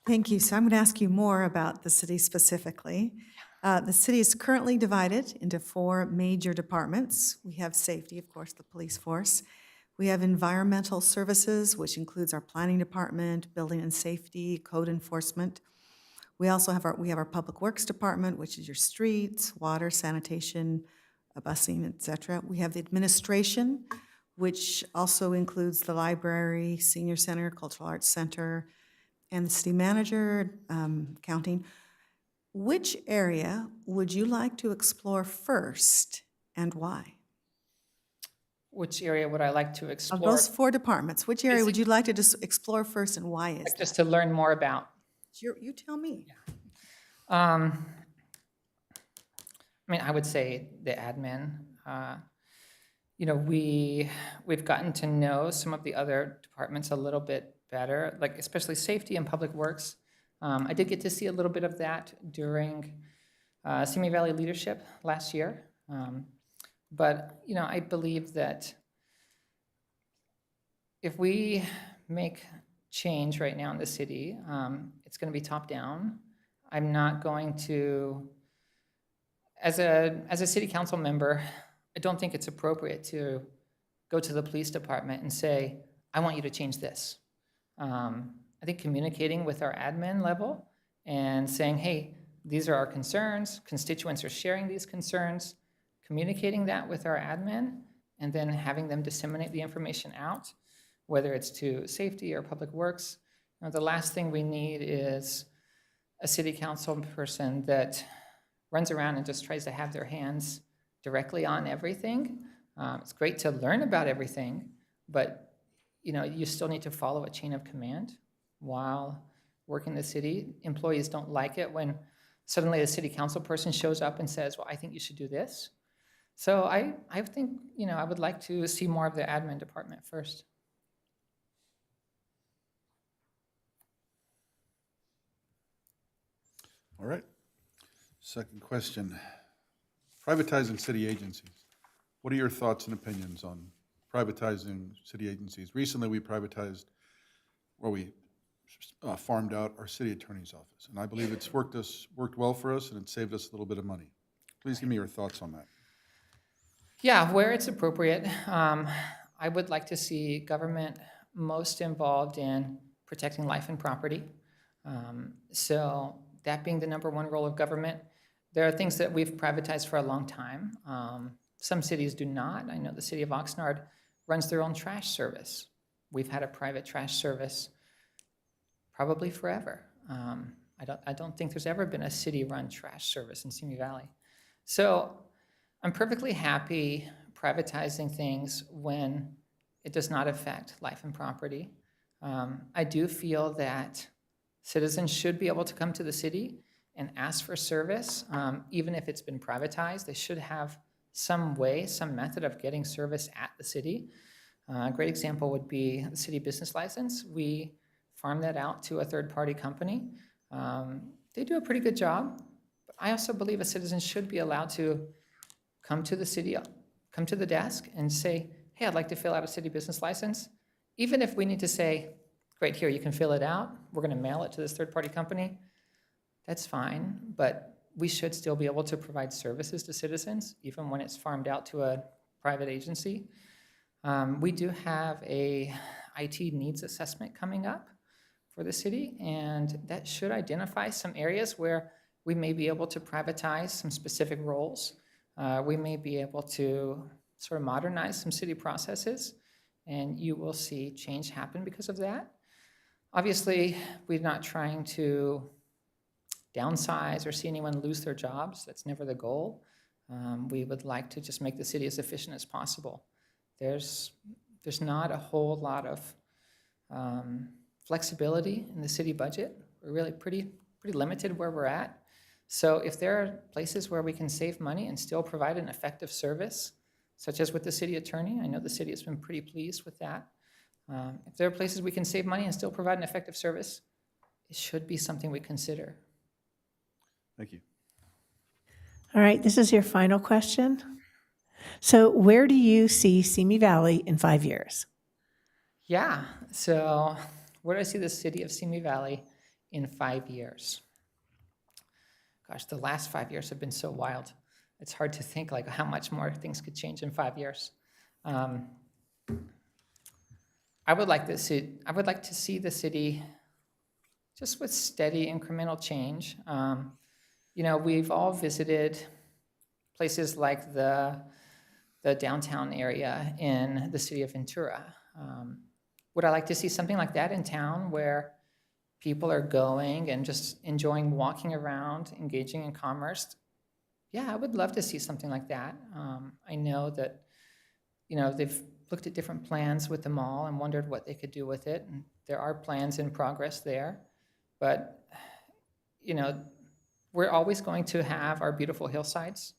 [SPEAKER 3] Thank you. So I'm going to ask you more about the city specifically. The city is currently divided into 4 major departments. We have safety, of course, the police force. We have environmental services, which includes our planning department, building and safety, code enforcement. We also have our public works department, which is your streets, water, sanitation, busing, et cetera. We have the administration, which also includes the library, senior center, cultural arts center, and the city manager, accounting. Which area would you like to explore first and why?
[SPEAKER 14] Which area would I like to
[SPEAKER 3] Of
[SPEAKER 14] explore?
[SPEAKER 3] those 4 departments, which area would you like to just explore first and why is that?
[SPEAKER 14] Just to learn more about.
[SPEAKER 3] You tell me.
[SPEAKER 14] I mean, I would say the admin. We've gotten to know some of the other departments a little bit better, like especially safety and public works. I did get to see a little bit of that during Simi Valley Leadership last year. But I believe that if we make change right now in the city, it's going to be top down. I'm not going to, as a city council member, I don't think it's appropriate to go to the police department and say, I want you to change this. I think communicating with our admin level and saying, hey, these are our concerns, constituents are sharing these concerns, communicating that with our admin, and then having them disseminate the information out, whether it's to safety or public works. The last thing we need is a city council person that runs around and just tries to have their hands directly on everything. It's great to learn about everything, but you still need to follow a chain of command while working the city. Employees don't like it when suddenly a city council person shows up and says, well, I think you should do this. So I think, I would like to see more of the admin department first.
[SPEAKER 8] All right. Second question. Privatizing city agencies. What are your thoughts and opinions on privatizing city agencies? Recently, we privatized, we farmed out our city attorney's office. And I believe it's worked well for us, and it saved us a little bit of money. Please give me your thoughts on that.
[SPEAKER 14] Yeah, where it's appropriate. I would like to see government most involved in protecting life and property. So that being the #1 role of government, there are things that we've privatized for a long time. Some cities do not. I know the city of Oxnard runs their own trash service. We've had a private trash service probably forever. I don't think there's ever been a city-run trash service in Simi Valley. So I'm perfectly happy privatizing things when it does not affect life and property. I do feel that citizens should be able to come to the city and ask for service, even if it's been privatized. They should have some way, some method of getting service at the city. A great example would be the city business license. We farm that out to a third-party company. they do a pretty good job. But I also believe a citizen should be allowed to come to the city, come to the desk and say, hey, I'd like to fill out a city business license. Even if we need to say, great, here, you can fill it out. We're going to mail it to this third-party company. That's fine, but we should still be able to provide services to citizens, even when it's farmed out to a private agency. We do have a IT needs assessment coming up for the city, and that should identify some areas where we may be able to privatize some specific roles. We may be able to sort of modernize some city processes, and you will see change happen because of that. Obviously, we're not trying to downsize or see anyone lose their jobs. That's never the goal. We would like to just make the city as efficient as possible. There's not a whole lot of flexibility in the city budget. We're really pretty limited where we're at. So if there are places where we can save money and still provide an effective service, such as with the city attorney, I know the city has been pretty pleased with that. If there are places we can save money and still provide an effective service, it should be something we consider.
[SPEAKER 8] Thank you.
[SPEAKER 1] All right, this is your final question. So where do you see Simi Valley in 5 years?
[SPEAKER 14] Yeah, so where do I see the city of Simi Valley in 5 years? Gosh, the last 5 years have been so wild. It's hard to think like how much more things could change in 5 years. I would like to see the city just with steady incremental change. You know, we've all visited places like the downtown area in the city of Ventura. Would I like to see something like that in town where people are going and just enjoying walking around, engaging in commerce? Yeah, I would love to see something like that. I know that, you know, they've looked at different plans with the mall and wondered what they could do with it. And there are plans in progress there. But, you know, we're always going to have our beautiful hillsides.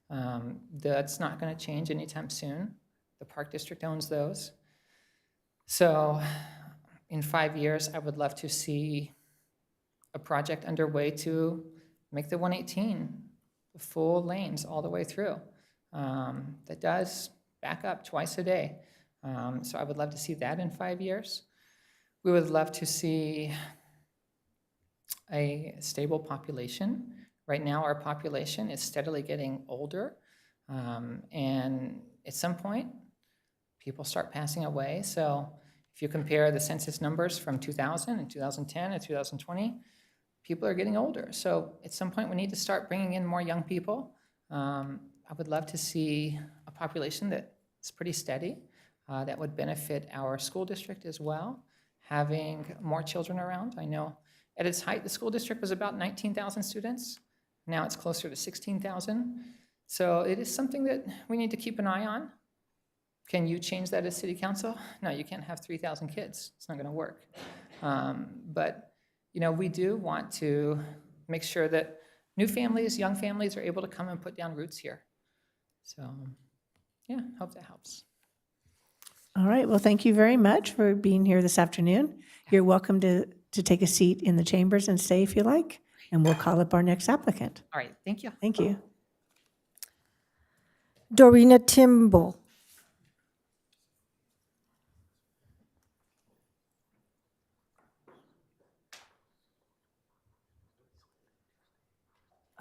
[SPEAKER 14] That's not going to change anytime soon. The Park District owns those. So in 5 years, I would love to see a project underway to make the 118 the full lanes all the way through. That does back up twice a day. So I would love to see that in 5 years. We would love to see a stable population. Right now, our population is steadily getting older. And at some point, people start passing away. So if you compare the census numbers from 2000 and 2010 and 2020, people are getting older. So at some point, we need to start bringing in more young people. I would love to see a population that's pretty steady, that would benefit our school district as well, having more children around. I know at its height, the school district was about 19,000 students. Now it's closer to 16,000. So it is something that we need to keep an eye on. Can you change that as city council? No, you can't have 3,000 kids. It's not going to work. But you know, we do want to make sure that new families, young families are able to come and put down roots here. So yeah, hope that helps.
[SPEAKER 1] All right, well, thank you very much for being here this afternoon. You're welcome to take a seat in the chambers and stay if you like, and we'll call up our next applicant.
[SPEAKER 14] All right, thank you.
[SPEAKER 1] Thank you.
[SPEAKER 2] Dorina Timble.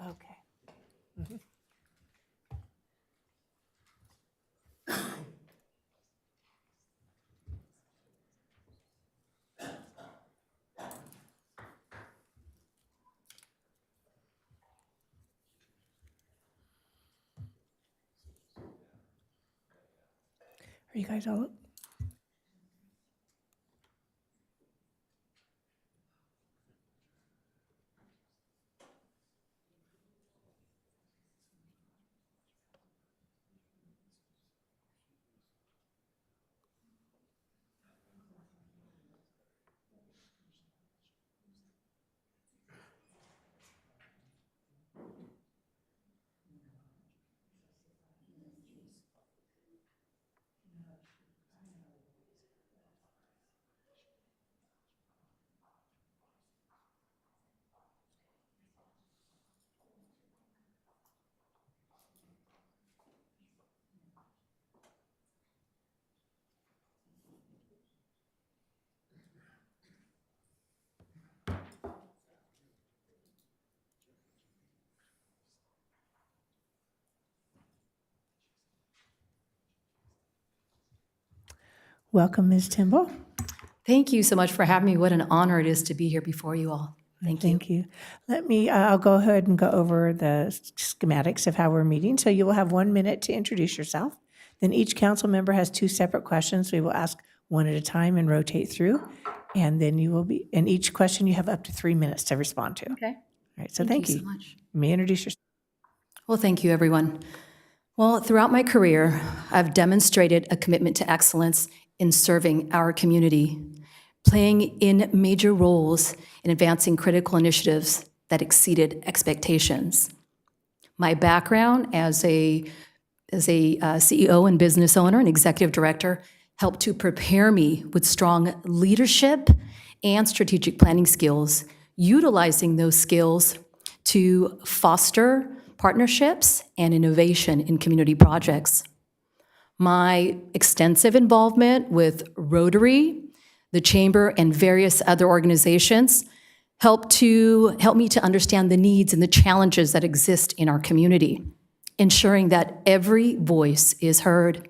[SPEAKER 1] Okay. Are you guys all up? Welcome, Ms. Timble.
[SPEAKER 15] Thank you so much for having me. What an honor it is to be here before you all. Thank you.
[SPEAKER 1] Thank you. I'll go ahead and go over the schematics of how we're meeting. So you will have 1 minute to introduce yourself. Then each council member has 2 separate questions. We will ask one at a time and rotate through. And then in each question, you have up to 3 minutes to respond to.
[SPEAKER 15] Okay.
[SPEAKER 1] All right, so thank you.
[SPEAKER 15] so much.
[SPEAKER 1] You may introduce yourself.
[SPEAKER 15] Well, thank you, everyone. Well, throughout my career, I've demonstrated a commitment to excellence in serving our community, playing in major roles in advancing critical initiatives that exceeded expectations. My background as a CEO and business owner and executive director helped to prepare me with strong leadership and strategic planning skills, utilizing those skills to foster partnerships and innovation in community projects. My extensive involvement with Rotary, the Chamber, and various other organizations helped me to understand the needs and the challenges that exist in our community, ensuring that every voice is heard.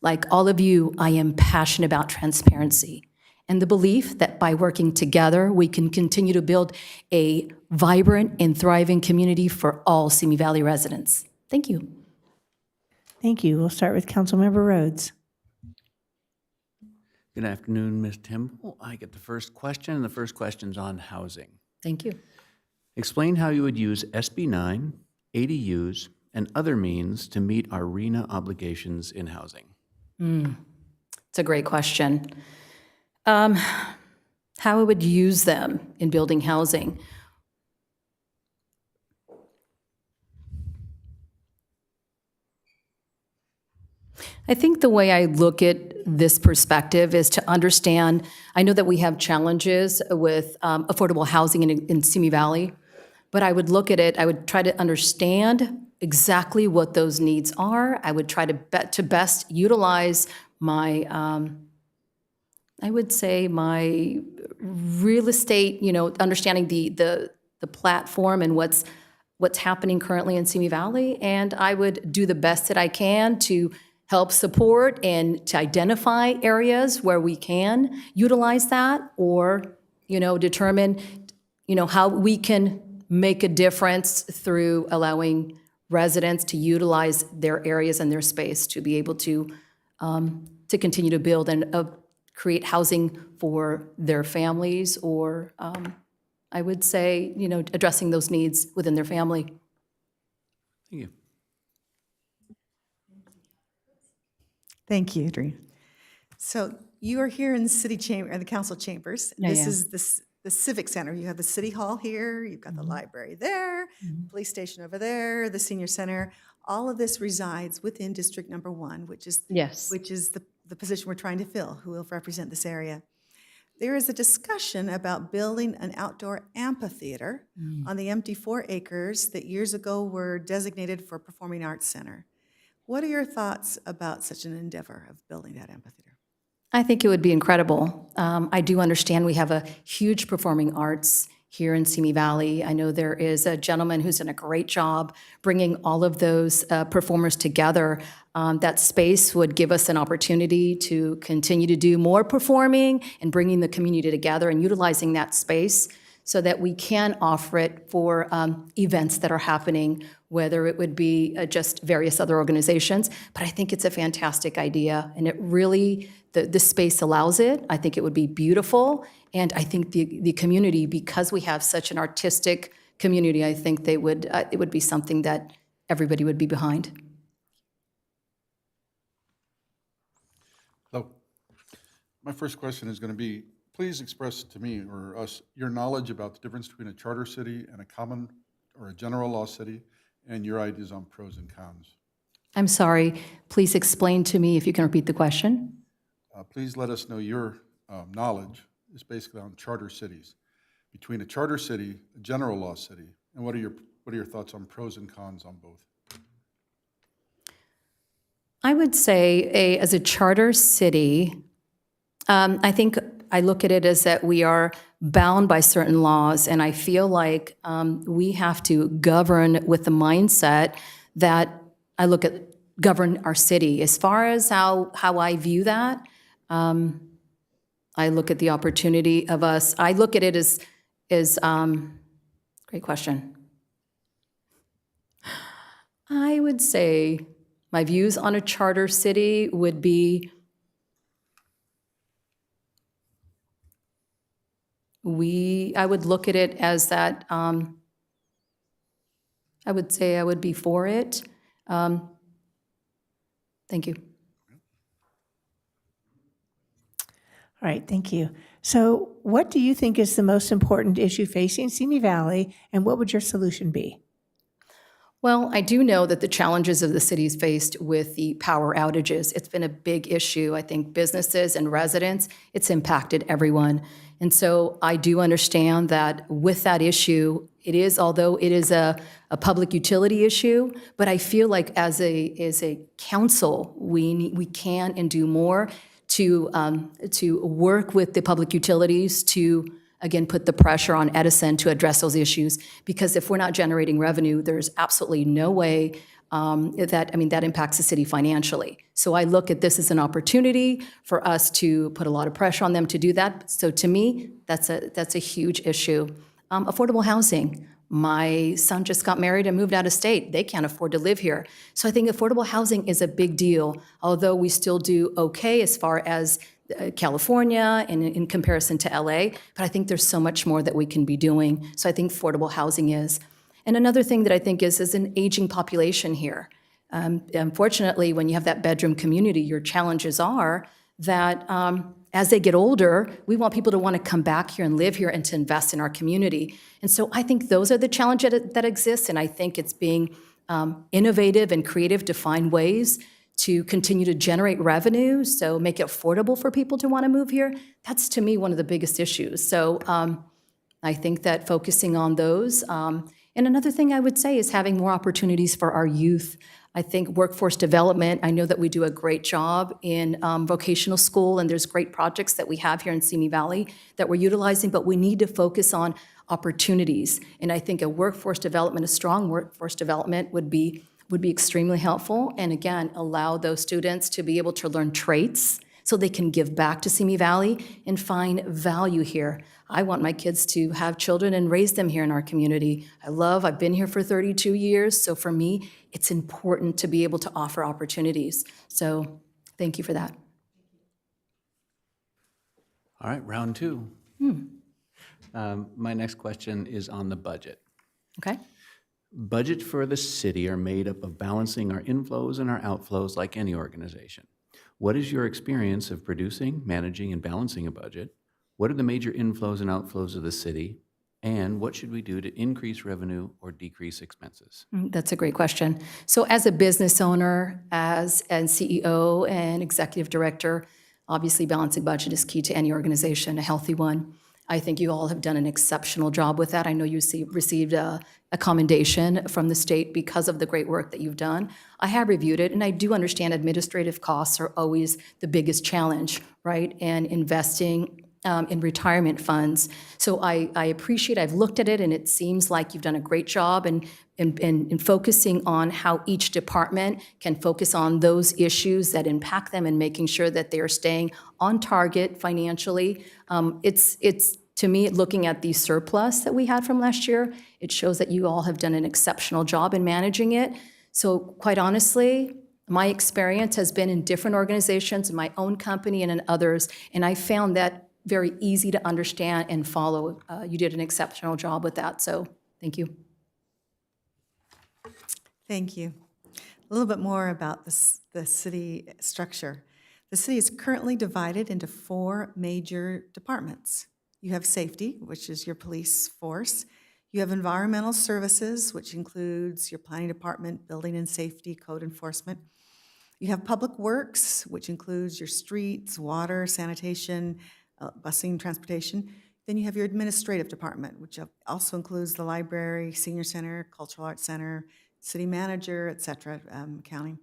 [SPEAKER 15] Like all of you, I am passionate about transparency and the belief that by working together, we can continue to build a vibrant and thriving community for all Simi Valley residents. Thank you.
[SPEAKER 1] Thank you. We'll start with Councilmember Rhodes.
[SPEAKER 9] Good afternoon, Ms. Timble. I get the first question, and the first question's on housing.
[SPEAKER 15] Thank you.
[SPEAKER 9] Explain how you would use SB 9, ADUs, and other means to meet our RENA obligations in housing.
[SPEAKER 15] It's a great question. How I would use them in building housing. I think the way I look at this perspective is to understand, I know that we have challenges with affordable housing in Simi Valley, but I would look at it, I would try to understand exactly what those needs are. I would try to best utilize my, I would say my real estate, understanding the platform and what's happening currently in Simi Valley, and I would do the best that I can to help support and to identify areas where we can utilize that, or, determine, how we can make a difference through allowing residents to utilize their areas and their space to be able to continue to build and create housing for their families, or I would say, addressing those needs within their family.
[SPEAKER 9] Thank you.
[SPEAKER 3] Thank you, Adrienne. So you are here in the city chamber, the council chambers.
[SPEAKER 15] I
[SPEAKER 3] This
[SPEAKER 15] am.
[SPEAKER 3] is the civic center. You have the city hall here, you've got the library there, police station over there, the senior center. All of this resides within District Number 1, which is
[SPEAKER 15] Yes.
[SPEAKER 3] the position we're trying to fill, who will represent this area. There is a discussion about building an outdoor amphitheater on the empty 4 acres that years ago were designated for Performing Arts Center. What are your thoughts about such an endeavor of building that amphitheater?
[SPEAKER 15] I think it would be incredible. I do understand we have a huge performing arts here in Simi Valley. I know there is a gentleman who's done a great job bringing all of those performers together. That space would give us an opportunity to continue to do more performing and bringing the community together and utilizing that space so that we can offer it for events that are happening, whether it would be just various other organizations. But I think it's a fantastic idea, and it really, the space allows it. I think it would be beautiful, and I think the community, because we have such an artistic community, I think it would be something that everybody would be behind.
[SPEAKER 8] So, my first question is going to be, please express to me or us your knowledge about the difference between a charter city and a common or a general law city, and your ideas on pros and cons.
[SPEAKER 15] I'm sorry, please explain to me if you can repeat the question.
[SPEAKER 8] Please let us know your knowledge, is basically on charter cities, between a charter city, a general law city, and what are your thoughts on pros and cons on both?
[SPEAKER 15] I would say, as a charter city, I think I look at it as that we are bound by certain laws, and I feel like we have to govern with the mindset that I look at govern our city. As far as how I view that, I look at the opportunity of us, I look at it as great question. I would say my views on a charter city would be I would look at it as that, I would say I would be for it. Thank you.
[SPEAKER 1] All right, thank you. So what do you think is the most important issue facing Simi Valley, and what would your solution be?
[SPEAKER 15] Well, I do know that the challenges of the city is faced with the power outages. It's been a big issue. I think businesses and residents, it's impacted everyone. And so I do understand that with that issue, it is, although it is a public utility issue, but I feel like as a council, we can and do more to work with the public utilities to, again, put the pressure on Edison to address those issues. Because if we're not generating revenue, there's absolutely no way that impacts the city financially. So I look at this as an opportunity for us to put a lot of pressure on them to do that. So to me, that's a huge issue. Affordable housing. My son just got married and moved out of state. They can't afford to live here. So I think affordable housing is a big deal, although we still do okay as far as California and in comparison to LA, but I think there's so much more that we can be doing. So I think affordable housing is. And another thing that I think is an aging population here. Unfortunately, when you have that bedroom community, your challenges are that as they get older, we want people to want to come back here and live here and to invest in our community. And so I think those are the challenges that exist, and I think it's being innovative and creative to find ways to continue to generate revenue, so make it affordable for people to want to move here. That's, to me, one of the biggest issues. So I think that focusing on those. And another thing I would say is having more opportunities for our youth. I think workforce development, I know that we do a great job in vocational school, and there's great projects that we have here in Simi Valley that we're utilizing, but we need to focus on opportunities. And I think a strong workforce development would be extremely helpful, and again, allow those students to be able to learn traits so they can give back to Simi Valley and find value here. I want my kids to have children and raise them here in our community. I've been here for 32 years, so for me, it's important to be able to offer opportunities. So thank you for that.
[SPEAKER 9] All right, round two. My next question is on the budget.
[SPEAKER 15] Okay.
[SPEAKER 9] Budgets for the city are made up of balancing our inflows and our outflows like any organization. What is your experience of producing, managing, and balancing a budget? What are the major inflows and outflows of the city? And what should we do to increase revenue or decrease expenses?
[SPEAKER 15] That's a great question. So as a business owner, as a CEO and executive director, obviously balancing budget is key to any organization, a healthy one. I think you all have done an exceptional job with that. I know you received a commendation from the state because of the great work that you've done. I have reviewed it, and I do understand administrative costs are always the biggest challenge, right? And investing in retirement funds. So I appreciate, I've looked at it, and it seems like you've done a great job in focusing on how each department can focus on those issues that impact them and making sure that they are staying on target financially. It's to me, looking at the surplus that we had from last year, it shows that you all have done an exceptional job in managing it. So quite honestly, my experience has been in different organizations, in my own company and in others, and I found that very easy to understand and follow. You did an exceptional job with that, so thank you.
[SPEAKER 3] Thank you. A little bit more about the city structure. The city is currently divided into 4 major departments. You have safety, which is your police force. You have environmental services, which includes your planning department, building and safety, code enforcement. You have public works, which includes your streets, water, sanitation, busing, transportation. Then you have your administrative department, which also includes the library, senior center, cultural arts center, city manager, et cetera, accounting.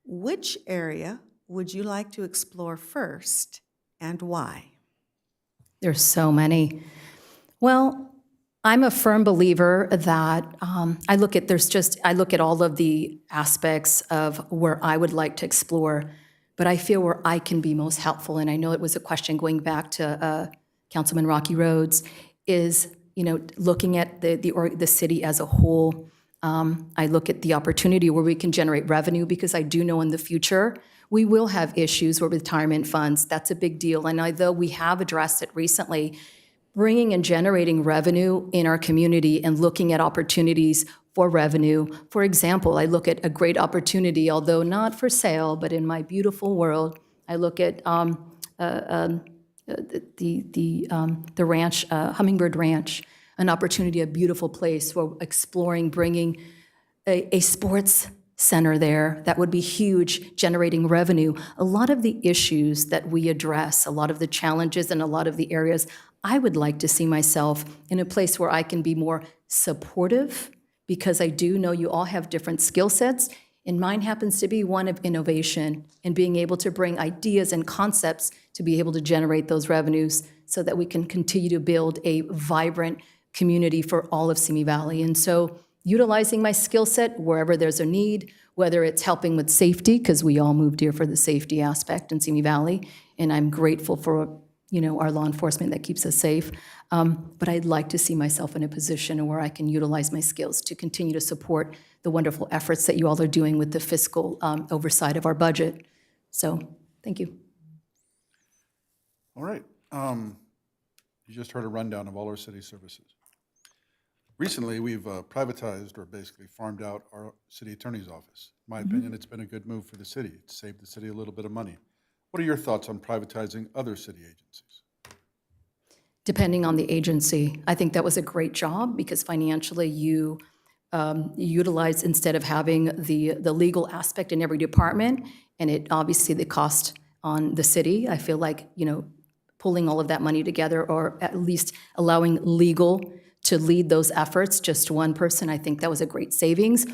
[SPEAKER 3] Which area would you like to explore first, and why?
[SPEAKER 15] There's so many. Well, I'm a firm believer that I look at all of the aspects of where I would like to explore. but I feel where I can be most helpful, and I know it was a question going back to Councilman Rocky Rhodes, is, looking at the city as a whole. I look at the opportunity where we can generate revenue, because I do know in the future, we will have issues with retirement funds. That's a big deal. And although we have addressed it recently, bringing and generating revenue in our community and looking at opportunities for revenue. For example, I look at a great opportunity, although not for sale, but in my beautiful world, I look at the ranch, Hummingbird Ranch, an opportunity, a beautiful place for exploring, bringing a sports center there that would be huge, generating revenue. A lot of the issues that we address, a lot of the challenges and a lot of the areas, I would like to see myself in a place where I can be more supportive, because I do know you all have different skill sets, and mine happens to be one of innovation and being able to bring ideas and concepts to be able to generate those revenues so that we can continue to build a vibrant community for all of Simi Valley. And so utilizing my skill set wherever there's a need, whether it's helping with safety, because we all moved here for the safety aspect in Simi Valley, and I'm grateful for our law enforcement that keeps us safe. But I'd like to see myself in a position where I can utilize my skills to continue to support the wonderful efforts that you all are doing with the fiscal oversight of our budget. So, thank you.
[SPEAKER 8] All right. You just heard a rundown of all our city services. Recently, we've privatized, or basically farmed out, our city attorney's office. In my opinion, it's been a good move for the city. It's saved the city a little bit of money. What are your thoughts on privatizing other city agencies?
[SPEAKER 15] Depending on the agency, I think that was a great job, because financially you utilize, instead of having the legal aspect in every department, and it obviously the cost on the city, I feel like, pulling all of that money together, or at least allowing legal to lead those efforts, just one person, I think that was a great savings.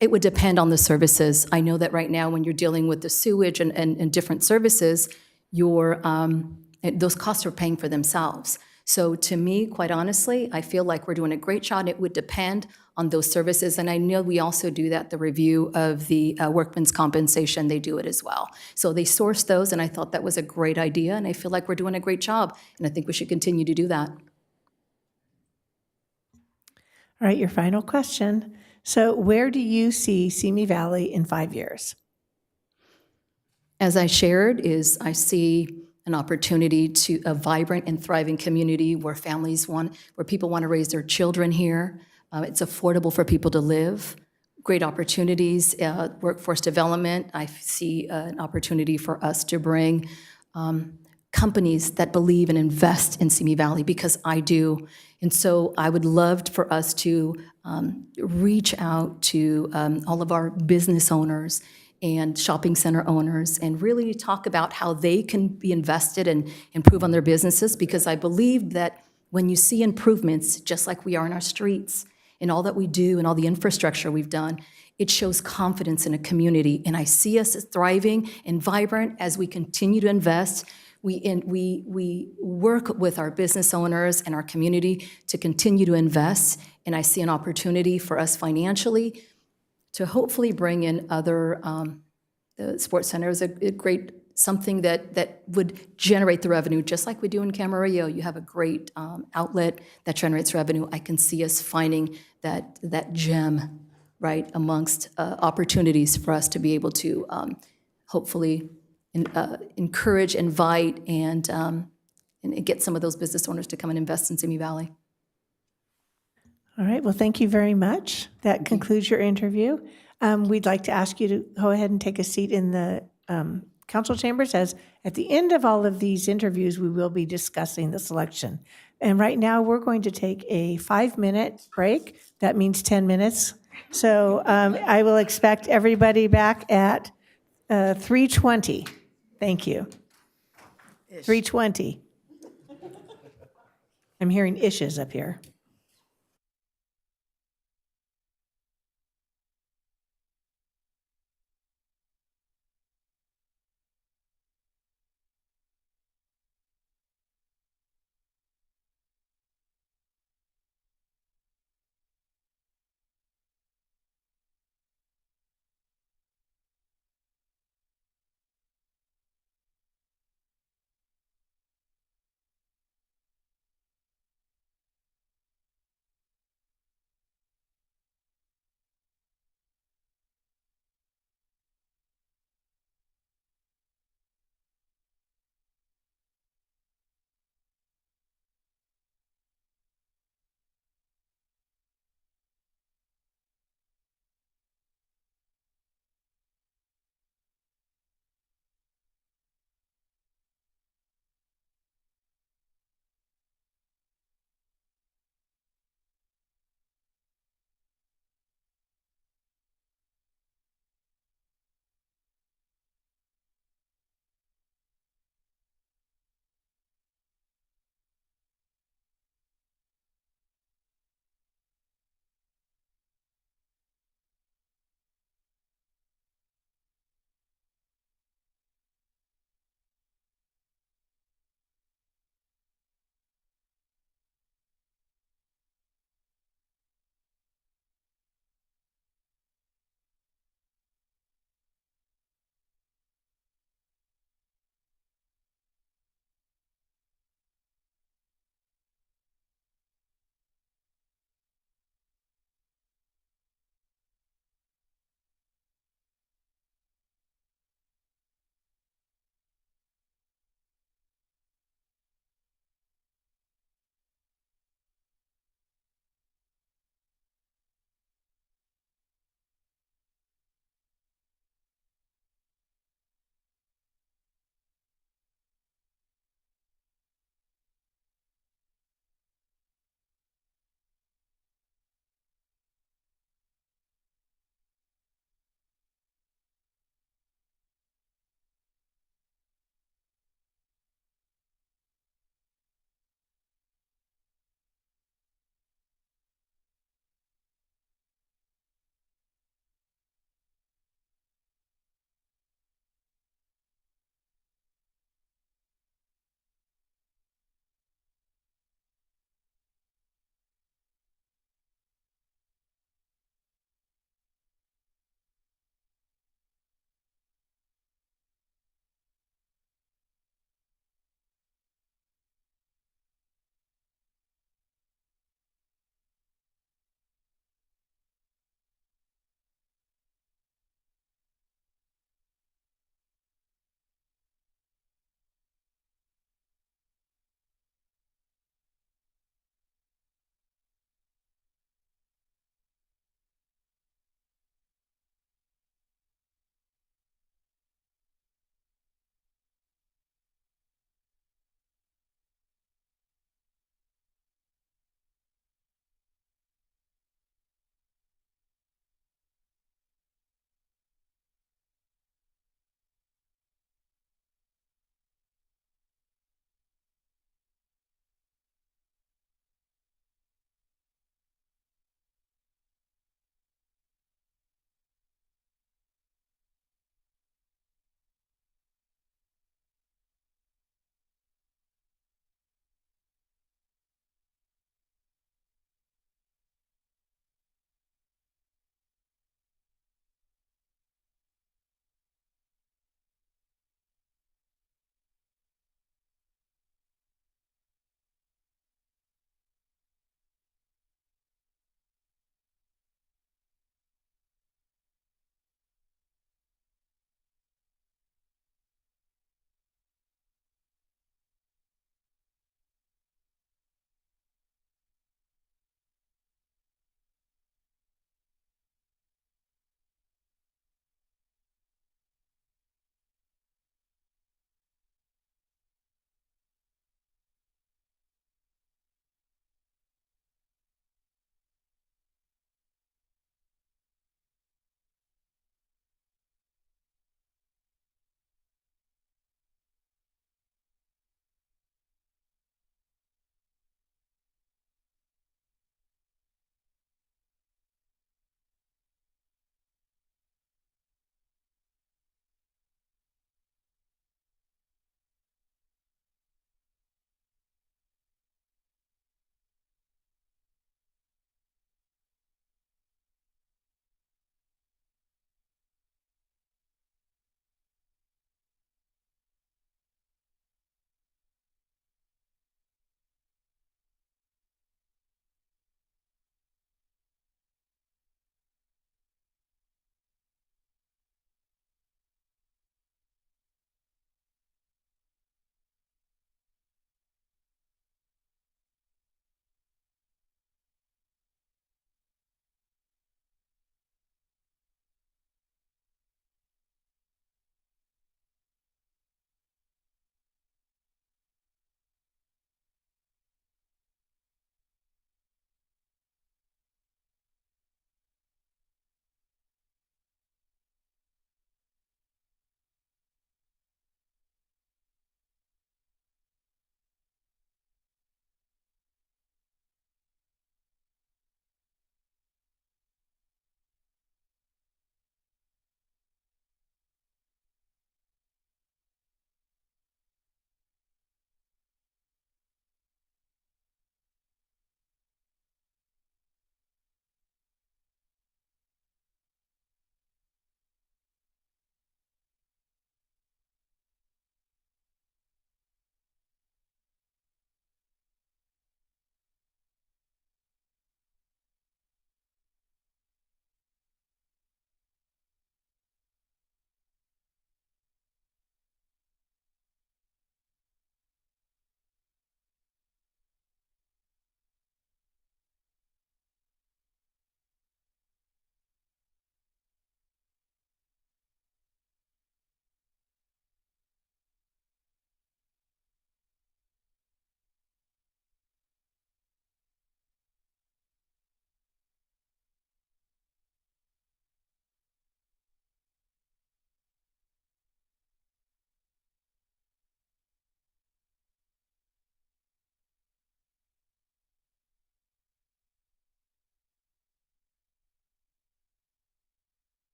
[SPEAKER 15] It would depend on the services. I know that right now when you're dealing with the sewage and different services, those costs are paying for themselves. So to me, quite honestly, I feel like we're doing a great job. It would depend on those services. And I know we also do that, the review of the workman's compensation, they do it as well. So they source those, and I thought that was a great idea, and I feel like we're doing a great job, and I think we should continue to do that.
[SPEAKER 1] All right, your final question. So where do you see Simi Valley in 5 years?
[SPEAKER 15] As I shared, I see an opportunity to a vibrant and thriving community where people want to raise their children here. It's affordable for people to live. Great opportunities, workforce development. I see an opportunity for us to bring companies that believe and invest in Simi Valley, because I do. And so I would love for us to reach out to all of our business owners and shopping center owners, and really talk about how they can be invested and improve on their businesses, because I believe that when you see improvements, just like we are in our streets, and all that we do and all the infrastructure we've done, it shows confidence in a community. And I see us as thriving and vibrant as we continue to invest. We work with our business owners and our community to continue to invest, and I see an opportunity for us financially to hopefully bring in other the sports center is a great something that would generate the revenue, just like we do in Camarillo. You have a great outlet that generates revenue. I can see us finding that gem, right, amongst opportunities for us to be able to hopefully encourage, invite, and get some of those business owners to come and invest in Simi Valley.
[SPEAKER 1] All right, well, thank you very much. That concludes your interview. We'd like to ask you to go ahead and take a seat in the council chambers, as at the end of all of these interviews, we will be discussing the selection. And right now, we're going to take a 5-minute break. That means 10 minutes. So I will expect everybody back at 3:20. Thank you. 3:20. I'm hearing ishes up here.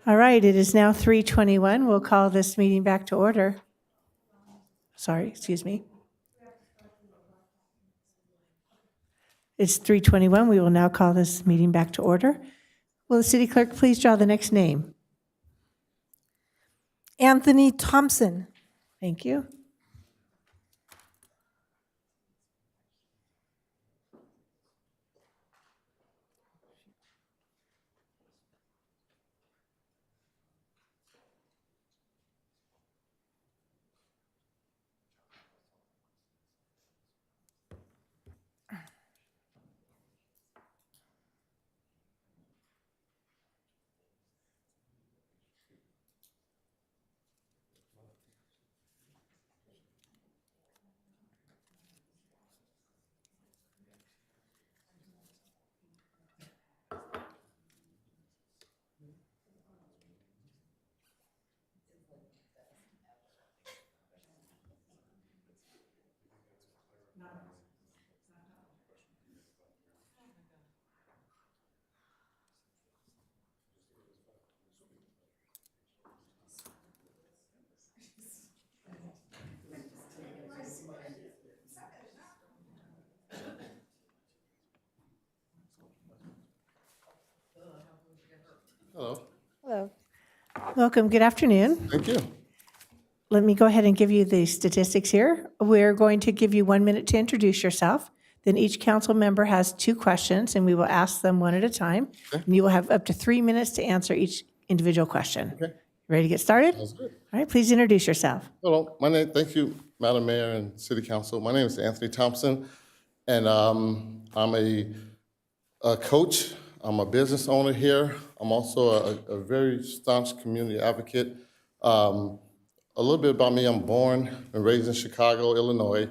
[SPEAKER 1] All right, it is now 3:21. We'll call this meeting back to order. Sorry, excuse me. It's 3:21. We will now call this meeting back to order. Will the city clerk please draw the next name?
[SPEAKER 2] Anthony Thompson.
[SPEAKER 1] Thank you.
[SPEAKER 16] Hello.
[SPEAKER 1] Hello. Welcome. Good afternoon.
[SPEAKER 16] Thank you.
[SPEAKER 1] Let me go ahead and give you the statistics here. We're going to give you 1 minute to introduce yourself. Then each council member has 2 questions, and we will ask them one at a time.
[SPEAKER 16] Okay.
[SPEAKER 1] And you will have up to 3 minutes to answer each individual question.
[SPEAKER 16] Okay.
[SPEAKER 1] Ready to get started?
[SPEAKER 16] Sounds good.
[SPEAKER 1] All right, please introduce yourself.
[SPEAKER 16] Hello. Thank you, Madam Mayor and City Council. My name is Anthony Thompson, and I'm a coach. I'm a business owner here. I'm also a very staunch community advocate. A little bit about me, I'm born and raised in Chicago, Illinois,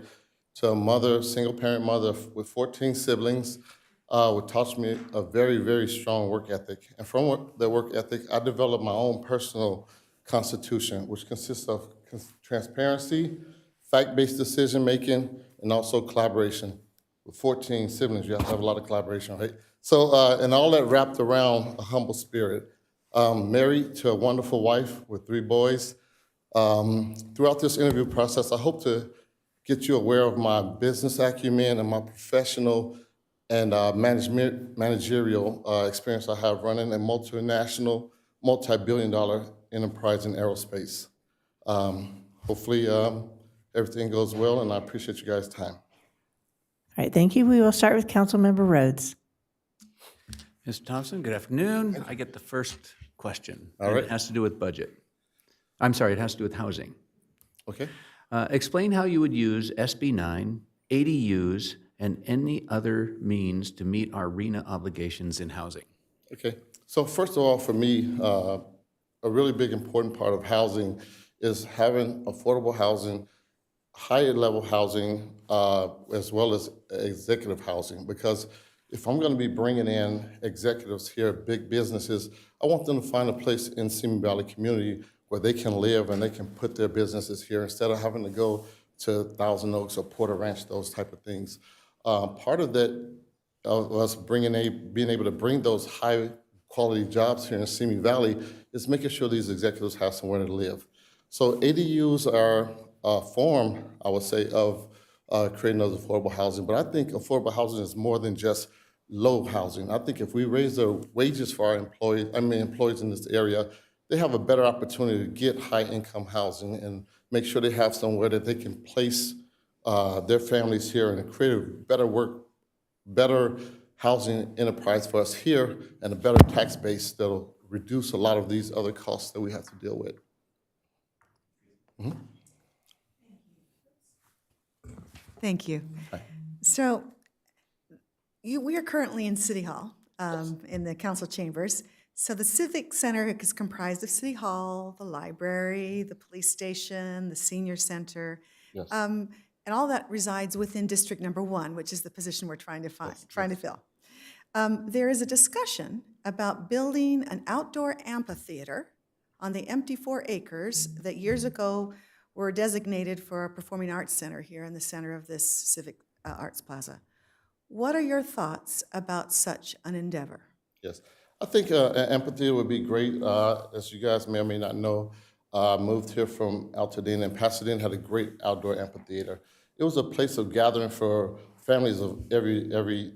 [SPEAKER 16] to a mother, single-parent mother with 14 siblings, which taught me a very, very strong work ethic. And from that work ethic, I developed my own personal constitution, which consists of transparency, fact-based decision-making, and also collaboration. With 14 siblings, you have to have a lot of collaboration, right? So, and all that wrapped around a humble spirit. Married to a wonderful wife with 3 boys. Throughout this interview process, I hope to get you aware of my business acumen and my professional and managerial experience I have running a multinational, multi-billion-dollar enterprise in aerospace. Hopefully, everything goes well, and I appreciate you guys' time.
[SPEAKER 1] All right, thank you. We will start with Councilmember Rhodes.
[SPEAKER 9] Mr. Thompson, good afternoon. I get the first question.
[SPEAKER 16] All
[SPEAKER 9] and
[SPEAKER 16] right.
[SPEAKER 9] It has to do with budget. I'm sorry, it has to do with housing.
[SPEAKER 16] Okay?
[SPEAKER 9] Explain how you would use SB 9, ADUs, and any other means to meet our RENA obligations in housing.
[SPEAKER 16] Okay. So first of all, for me, a really big important part of housing is having affordable housing, higher level housing, as well as executive housing. Because if I'm going to be bringing in executives here, big businesses, I want them to find a place in Simi Valley community where they can live and they can put their businesses here instead of having to go to Thousand Oaks or Porter Ranch, those type of things. Part of that us being able to bring those high quality jobs here in Simi Valley is making sure these executives have somewhere to live. So ADUs are a form, I would say, of creating those affordable housing. But I think affordable housing is more than just low housing. I think if we raise the wages for our employees in this area, they have a better opportunity to get high-income housing and make sure they have somewhere that they can place their families here and create a better housing enterprise for us here and a better tax base that'll reduce a lot of these other costs that we have to deal with. Mm-hmm.
[SPEAKER 3] Thank you. So we are currently in City Hall, in the council chambers. So the Civic Center is comprised of City Hall, the library, the police station, the senior center.
[SPEAKER 16] Yes.
[SPEAKER 3] And all that resides within District Number 1, which is the position we're trying to fill. There is a discussion about building an outdoor amphitheater on the empty 4 acres that years ago were designated for a performing arts center here in the center of this Civic Arts Plaza. What are your thoughts about such an endeavor?
[SPEAKER 16] Yes. I think an amphitheater would be great. As you guys may or may not know, I moved here from Altadena, and Pasadena had a great outdoor amphitheater. It was a place of gathering for families of every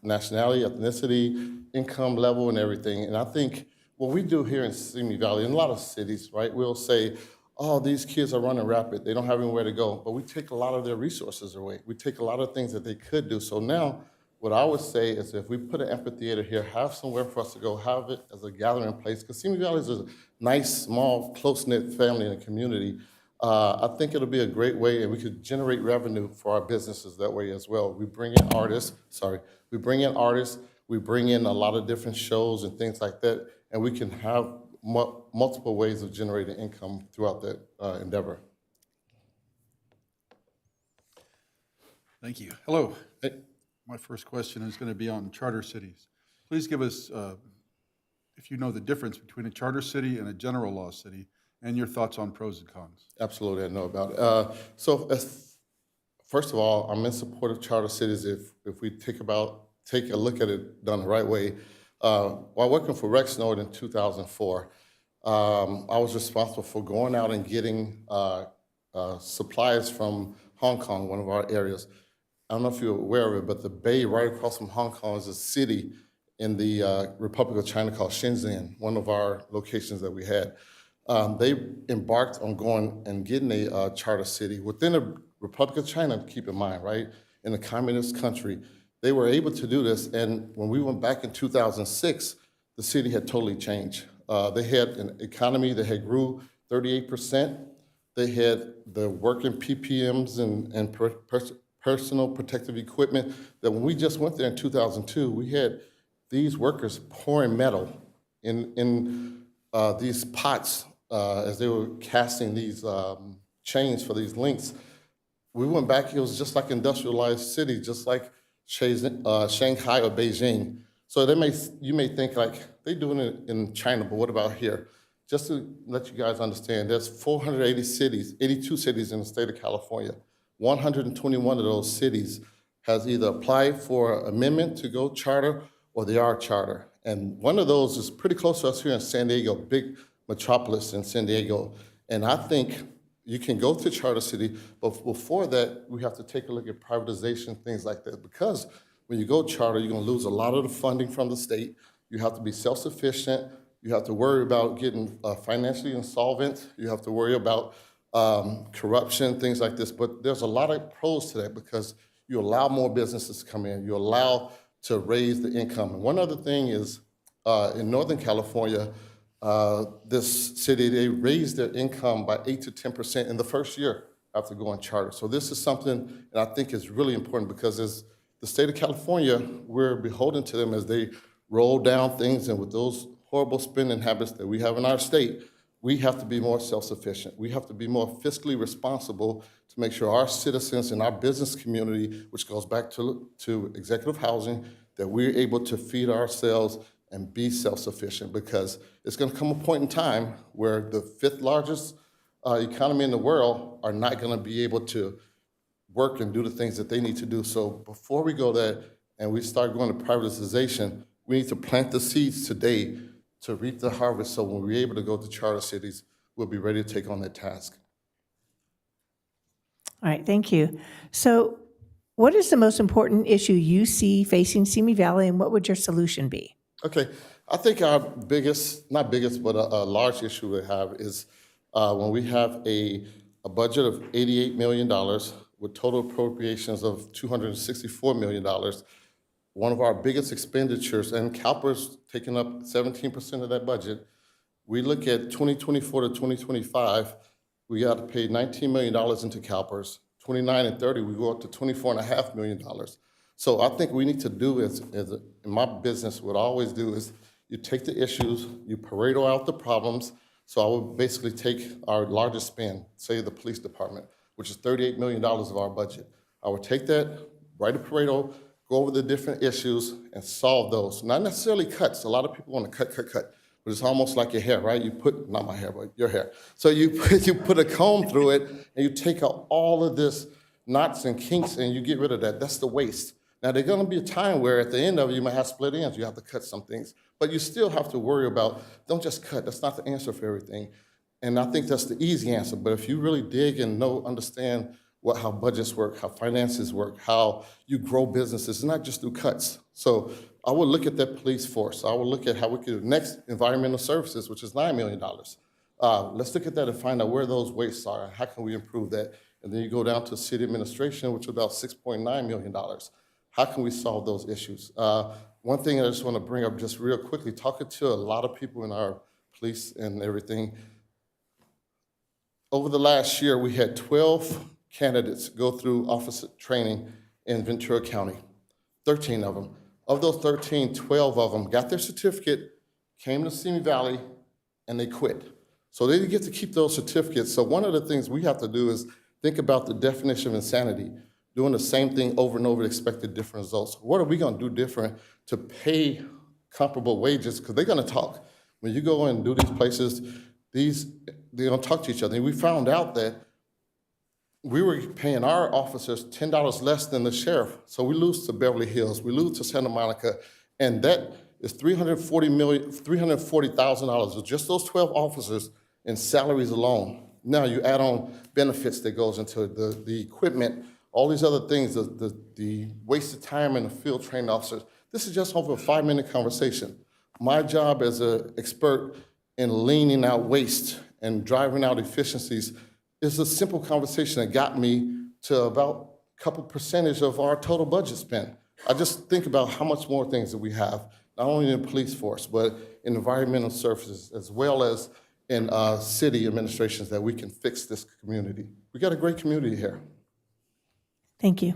[SPEAKER 16] nationality, ethnicity, income level, and everything. And I think what we do here in Simi Valley, in a lot of cities, right, we'll say, oh, these kids are running rapid. They don't have anywhere to go. But we take a lot of their resources away. We take a lot of things that they could do. So now, what I would say is if we put an amphitheater here, have somewhere for us to go, have it as a gathering place, because Simi Valley is a nice, small, close-knit family and community. I think it'll be a great way, and we could generate revenue for our businesses that way as well. We bring in artists, we bring in a lot of different shows and things like that, and we can have multiple ways of generating income throughout that endeavor.
[SPEAKER 8] Thank you. Hello. My first question is going to be on charter cities. Please give us, if you know the difference between a charter city and a general law city, and your thoughts on pros and cons.
[SPEAKER 16] Absolutely, I know about it. First of all, I'm in support of charter cities if we take a look at it done the right way. While working for Rexnord in 2004, I was responsible for going out and getting supplies from Hong Kong, one of our areas. I don't know if you're aware of it, but the bay right across from Hong Kong is a city in the Republic of China called Shenzhen, one of our locations that we had. They embarked on going and getting a charter city within the Republic of China, keep in mind, right? In a communist country. They were able to do this, and when we went back in 2006, the city had totally changed. They had an economy that had grew 38%. They had the working PPMs and personal protective equipment that when we just went there in 2002, we had these workers pouring metal in these pots as they were casting these chains for these links. We went back, it was just like industrialized city, just like Shanghai or Beijing. So you may think like, they're doing it in China, but what about here? Just to let you guys understand, there's 480 cities, 82 cities in the state of California. 121 of those cities has either applied for amendment to go charter or they are charter. And one of those is pretty close to us here in San Diego, big metropolis in San Diego. And I think you can go to charter city, but before that, we have to take a look at privatization, things like that. Because when you go charter, you're gonna lose a lot of the funding from the state. You have to be self-sufficient. You have to worry about getting financially insolvent. You have to worry about corruption, things like this. But there's a lot of pros to that because you allow more businesses to come in. You allow to raise the income. And one other thing is in Northern California, this city, they raised their income by 8 to 10% in the first year after going charter. So this is something that I think is really important because as the state of California, we're beholden to them as they roll down things, and with those horrible spending habits that we have in our state, we have to be more self-sufficient. We have to be more fiscally responsible to make sure our citizens and our business community, which goes back to executive housing, that we're able to feed ourselves and be self-sufficient, because it's going to come a point in time where the 5th largest economy in the world are not going to be able to work and do the things that they need to do. So before we go there and we start going to privatization, we need to plant the seeds today to reap the harvest, so when we're able to go to charter cities, we'll be ready to take on that task.
[SPEAKER 1] All right, thank you. So what is the most important issue you see facing Simi Valley, and what would your solution be?
[SPEAKER 16] Okay, I think our biggest, not biggest, but a large issue we have is when we have a budget of $88 million with total appropriations of $264 million. One of our biggest expenditures, and CalPERS taking up 17% of that budget, we look at 2024 to 2025, we got to pay $19 million into CalPERS. 29 and 30, we go up to $24.5 million. So I think we need to do is in my business, what I always do is you take the issues, you Pareto out the problems. So I would basically take our largest spend, say the police department, which is $38 million of our budget. I would take that, write a Pareto, go over the different issues and solve those. Not necessarily cuts. A lot of people want to cut, but it's almost like your hair, right? You put, not my hair, but your hair. So you put a comb through it and you take out all of this knots and kinks and you get rid of that. That's the waste. Now, there's gonna be a time where at the end of it, you might have split ends, you have to cut some things, but you still have to worry about, don't just cut, that's not the answer for everything. And I think that's the easy answer, but if you really dig and understand how budgets work, how finances work, how you grow businesses, it's not just through cuts. So I would look at that police force. I would look at how we could, next, environmental services, which is $9 million. Let's look at that and find out where those wastes are, and how can we improve that? And then you go down to city administration, which is about $6.9 million. How can we solve those issues? One thing I just want to bring up just real quickly, talking to a lot of people in our police and everything, over the last year, we had 12 candidates go through officer training in Ventura County, 13 of them. Of those 13, 12 of them got their certificate, came to Simi Valley, and they quit. So they didn't get to keep those certificates. So one of the things we have to do is think about the definition of insanity, doing the same thing over and over, expected different results. What are we gonna do different to pay comparable wages? Because they're gonna talk. When you go and do these places, they're gonna talk to each other. And we found out that we were paying our officers $10 less than the sheriff. So we lose to Beverly Hills, we lose to Santa Monica, and that is $340,000 with just those 12 officers in salaries alone. Now you add on benefits that goes into the equipment, all these other things, the wasted time in the field trained officers. This is just over a 5-minute conversation. My job as an expert in leaning out waste and driving out efficiencies is a simple conversation that got me to about a couple percentage of our total budget spend. I just think about how much more things that we have, not only in the police force, but in environmental services, as well as in city administrations, that we can fix this community. We got a great community here.
[SPEAKER 2] Thank you.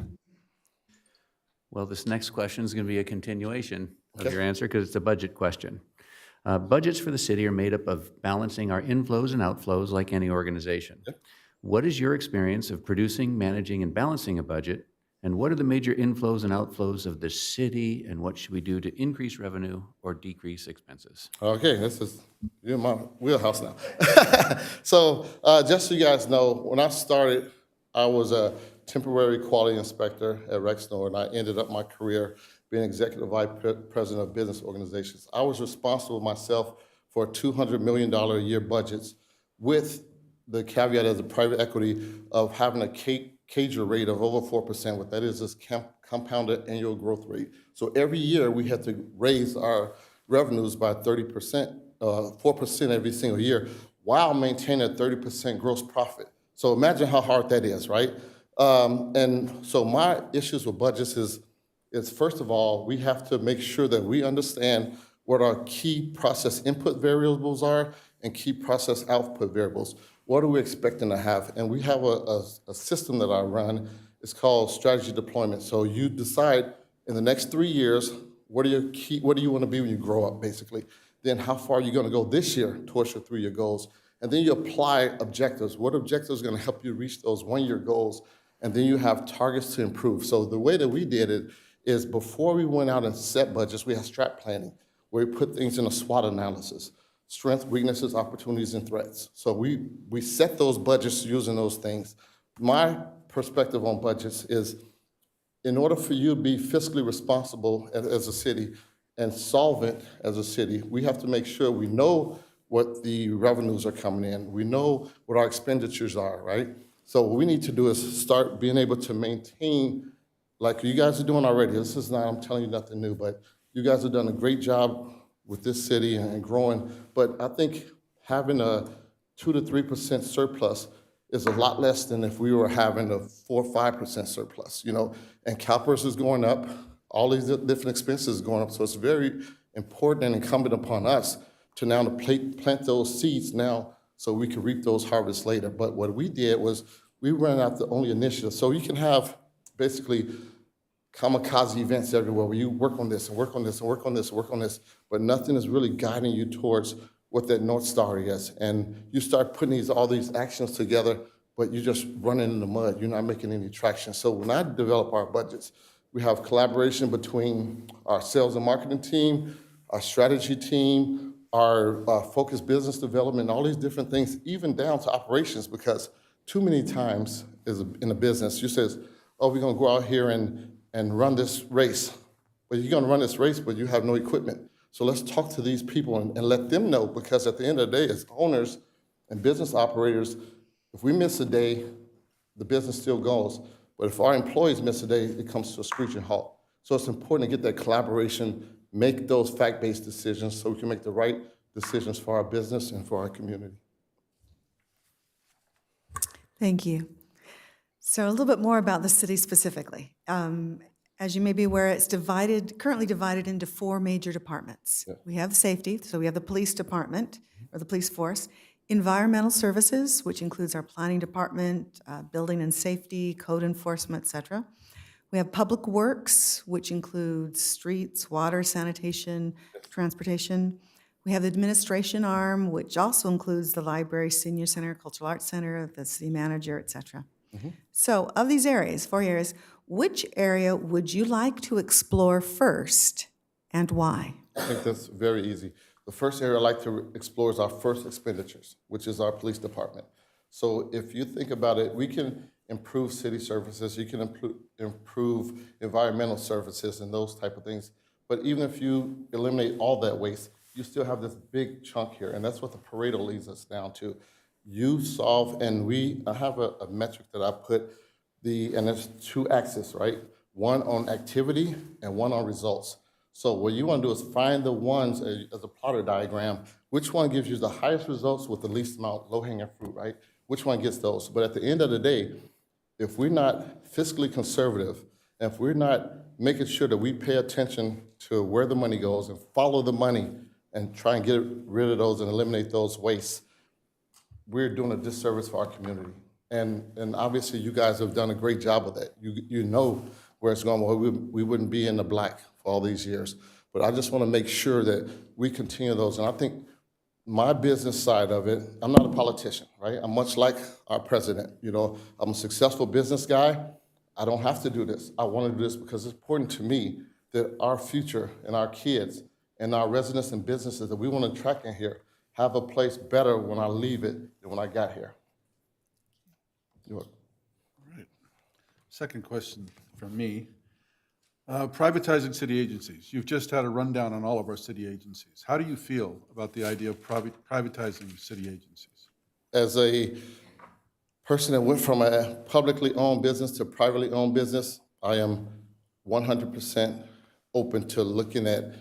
[SPEAKER 9] Well, this next question is going to be a continuation of your answer because it's a budget question. Budgets for the city are made up of balancing our inflows and outflows like any organization. What is your experience of producing, managing, and balancing a budget? And what are the major inflows and outflows of the city, and what should we do to increase revenue or decrease expenses?
[SPEAKER 16] Okay, you're in my wheelhouse now. So just so you guys know, when I started, I was a temporary quality inspector at Rexnord, and I ended up my career being executive vice president of business organizations. I was responsible myself for $200 million a year budgets, with the caveat as a private equity of having a CAGR rate of over 4%. What that is compounded annual growth rate. So every year we had to raise our revenues by 30%, 4% every single year, while maintaining a 30% gross profit. So imagine how hard that is, right? And so my issues with budgets is first of all, we have to make sure that we understand what our key process input variables are and key process output variables. What are we expecting to have? And we have a system that I run. It's called strategy deployment. So you decide in the next 3 years, what do you want to be when you grow up, basically? Then how far are you going to go this year towards your 3-year goals? And then you apply objectives. What objectives are going to help you reach those 1-year goals? And then you have targets to improve. So the way that we did it is before we went out and set budgets, we had strat planning, where we put things in a SWOT analysis: strengths, weaknesses, opportunities, and threats. So we set those budgets using those things. My perspective on budgets is, in order for you to be fiscally responsible as a city and solvent as a city, we have to make sure we know what the revenues are coming in. We know what our expenditures are, right? So what we need to do is start being able to maintain, like you guys are doing already. This is not, I'm telling you nothing new, but you guys have done a great job with this city and growing. But I think having a 2 to 3% surplus is a lot less than if we were having a 4 or 5% surplus, you know. And CalPERS is going up, all these different expenses going up. So it's very important and incumbent upon us to now plant those seeds now so we can reap those harvests later. But what we did was we ran out the only initiative. So you can have basically kamikaze events everywhere where you work on this and work on this and work on this and work on this, but nothing is really guiding you towards what that North Star is. And you start putting all these actions together, but you're just running in the mud. You're not making any traction. So when I develop our budgets, we have collaboration between our sales and marketing team, our strategy team, our focused business development, all these different things, even down to operations, because too many times in a business, you says, oh, we're gonna go out here and and run this race. But you're gonna run this race, but you have no equipment. So let's talk to these people and let them know, because at the end of the day, as owners and business operators, if we miss a day, the business still goes. But if our employees miss a day, it comes to a screeching halt. So it's important to get that collaboration, make those fact-based decisions so we can make the right decisions for our business and for our community.
[SPEAKER 3] Thank you. So a little bit more about the city specifically. As you may be aware, it's currently divided into 4 major departments.
[SPEAKER 16] Yeah.
[SPEAKER 3] We have safety, so we have the police department, or the police force, environmental services, which includes our planning department, building and safety, code enforcement, et cetera. We have public works, which includes streets, water, sanitation, transportation. We have the administration arm, which also includes the library, senior center, cultural arts center, the city manager, et cetera. So of these areas, 4 areas, which area would you like to explore first and why?
[SPEAKER 16] I think that's very easy. The first area I'd like to explore is our first expenditures, which is our police department. So if you think about it, we can improve city services, you can improve environmental services and those type of things. But even if you eliminate all that waste, you still have this big chunk here, and that's what the Pareto leads us down to. You solve, and I have a metric that I put, and there's 2 axes, right? One on activity and one on results. So what you want to do is find the ones as a plotter diagram, which one gives you the highest results with the least amount low-hanging fruit, right? Which one gets those? But at the end of the day, if we're not fiscally conservative, and if we're not making sure that we pay attention to where the money goes and follow the money and try and get rid of those and eliminate those wastes, we're doing a disservice for our community. And obviously, you guys have done a great job of that. You know where it's going. Well, we wouldn't be in the black for all these years. But I just want to make sure that we continue those. And I think my business side of it, I'm not a politician, right? I'm much like our president. You know, I'm a successful business guy. I don't have to do this. I want to do this because it's important to me that our future and our kids and our residents and businesses that we want to attract in here have a place better when I leave it than when I got here. You're welcome.
[SPEAKER 8] All right. Second question from me. Privatizing city agencies. You've just had a rundown on all of our city agencies. How do you feel about the idea of privatizing city agencies?
[SPEAKER 16] As a person that went from a publicly owned business to privately owned business, I am 100% open to looking at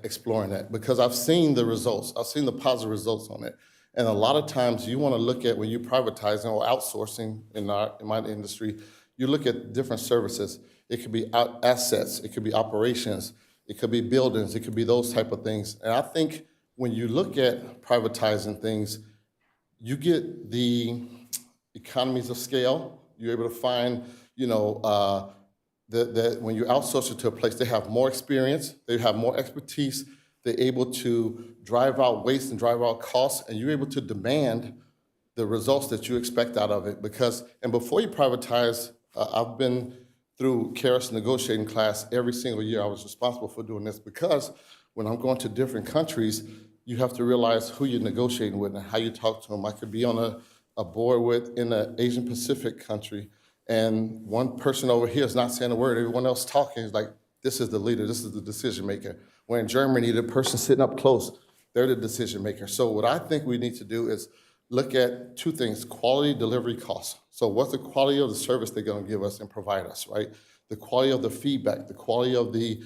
[SPEAKER 16] exploring that, because I've seen the results. I've seen the positive results on it. And a lot of times you want to look at when you're privatizing or outsourcing in my industry, you look at different services. It could be assets, it could be operations, it could be buildings, it could be those type of things. And I think when you look at privatizing things, you get the economies of scale. You're able to find, that when you outsource it to a place, they have more experience, they have more expertise, they're able to drive out waste and drive out costs, and you're able to demand the results that you expect out of it. And before you privatize, I've been through CARES negotiating class every single year. I was responsible for doing this because when I'm going to different countries, you have to realize who you're negotiating with and how you talk to them. I could be on a board in an Asian Pacific country, and one person over here is not saying a word. Everyone else talking is like, this is the leader, this is the decision maker. Where in Germany, the person sitting up close, they're the decision maker. So what I think we need to do is look at 2 things: quality, delivery, cost. So what's the quality of the service they're going to give us and provide us, right? The quality of the feedback, the quality of the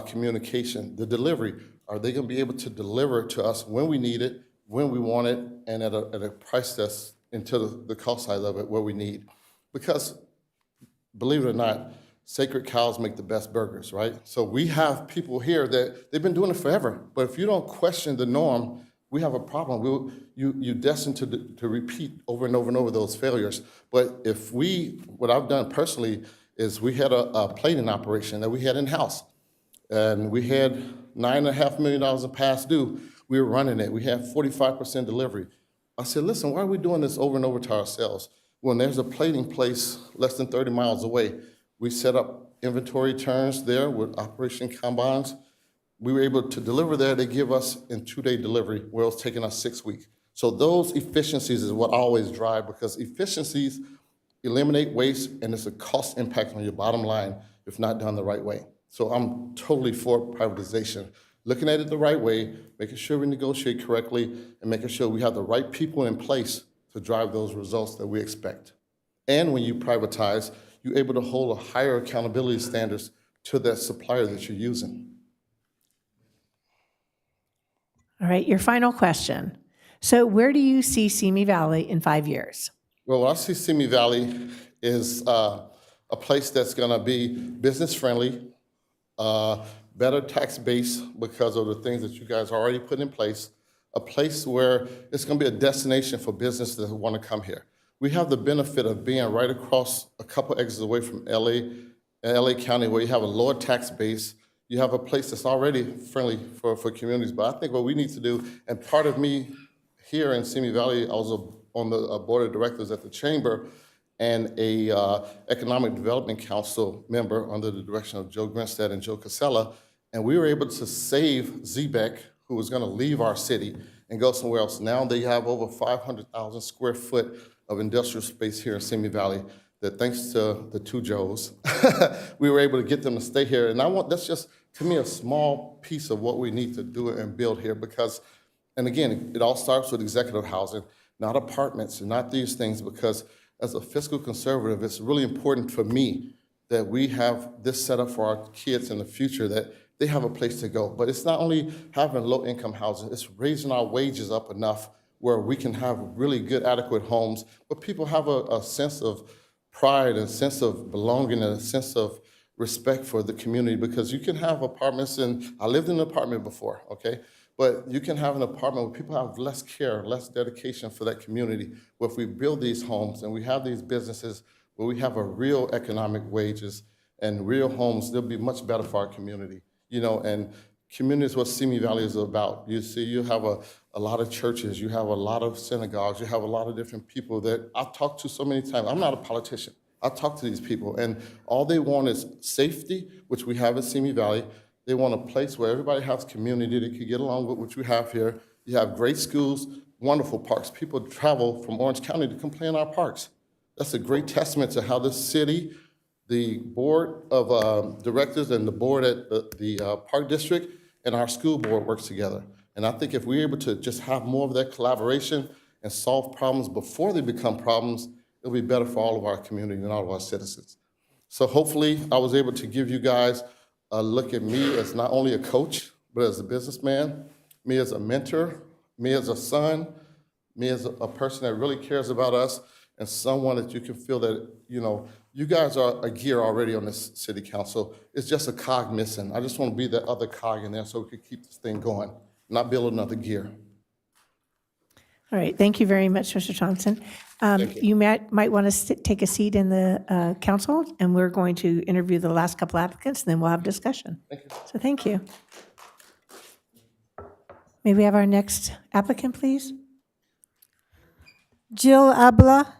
[SPEAKER 16] communication, the delivery. Are they going to be able to deliver to us when we need it, when we want it, and at a price that's into the cost side of it where we need? Because believe it or not, sacred cows make the best burgers, right? So we have people here that they've been doing it forever. But if you don't question the norm, we have a problem. You're destined to repeat over and over and over those failures. But what I've done personally is we had a plating operation that we had in-house. And we had $9.5 million in past due. We were running it. We had 45% delivery. I said, listen, why are we doing this over and over to ourselves? When there's a plating place less than 30 miles away, we set up inventory turns there with Operation Combines. We were able to deliver there. They give us in 2-day delivery, where it was taking us 6 weeks. So those efficiencies is what I always drive, because efficiencies eliminate waste, and it's a cost impact on your bottom line if not done the right way. So I'm totally for privatization. Looking at it the right way, making sure we negotiate correctly, and making sure we have the right people in place to drive those results that we expect. And when you privatize, you're able to hold a higher accountability standards to that supplier that you're using.
[SPEAKER 1] All right, your final question. So where do you see Simi Valley in 5 years?
[SPEAKER 16] Well, what I see Simi Valley is a place that's gonna be business-friendly, better tax base because of the things that you guys already put in place, a place where it's gonna be a destination for business that wanna come here. We have the benefit of being right across a couple exits away from LA County, where you have a lower tax base. You have a place that's already friendly for communities. But I think what we need to do, and part of me here in Simi Valley, I was on the board of directors at the chamber and a economic development council member under the direction of Joe Grinstead and Joe Casella, and we were able to save Zebek, who was gonna leave our city and go somewhere else. Now they have over 500,000 square foot of industrial space here in Simi Valley that, thanks to the two Joes, we were able to get them to stay here. And that's just, to me, a small piece of what we need to do and build here because, and again, it all starts with executive housing, not apartments and not these things, because as a fiscal conservative, it's really important for me that we have this set up for our kids in the future, that they have a place to go. But it's not only having low-income housing, it's raising our wages up enough where we can have really good, adequate homes, but people have a sense of pride, a sense of belonging, and a sense of respect for the community, because you can have apartments, and I lived in an apartment before, okay? But you can have an apartment where people have less care, less dedication for that community. But if we build these homes and we have these businesses where we have a real economic wages and real homes, they'll be much better for our community. You know, and community is what Simi Valley is about. You see, you have a lot of churches, you have a lot of synagogues, you have a lot of different people that I've talked to so many times. I'm not a politician. I talk to these people, and all they want is safety, which we have in Simi Valley. They want a place where everybody has community they can get along with, which we have here. You have great schools, wonderful parks. People travel from Orange County to come play in our parks. That's a great testament to how this city, the board of directors and the board at the Park District and our school board works together. And I think if we're able to just have more of that collaboration and solve problems before they become problems, it'll be better for all of our community and all of our citizens. So hopefully I was able to give you guys a look at me as not only a coach, but as a businessman, me as a mentor, me as a son, me as a person that really cares about us, and someone that you can feel that, you know, you guys are a gear already on this city council. It's just a cog missing. I just want to be that other cog in there so we can keep this thing going, not build another gear.
[SPEAKER 1] All right, thank you very much, Mr. Thompson. You might want to take a seat in the council, and we're going to interview the last couple applicants, and then we'll have discussion.
[SPEAKER 16] Thank you.
[SPEAKER 1] So thank you. May we have our next applicant, please?
[SPEAKER 2] Jill Abla.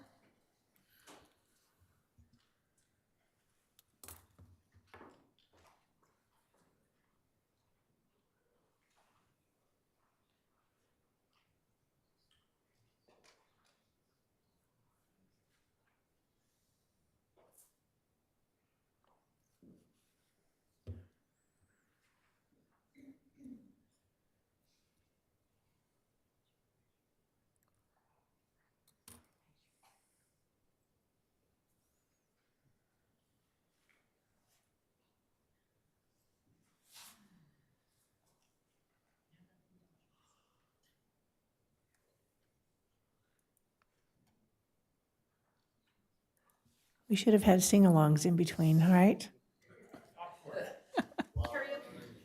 [SPEAKER 1] We should have had sing-alongs in between, all right?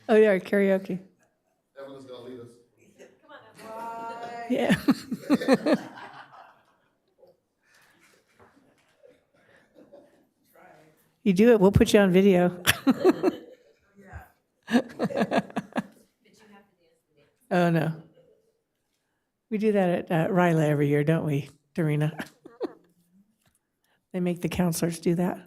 [SPEAKER 1] Oh, yeah, karaoke.
[SPEAKER 16] Evelyn's gonna lead us.
[SPEAKER 1] Yeah. You do it, we'll put you on video. Oh, no. We do that at Ryla every year, don't we, Darina? They make the counselors do that.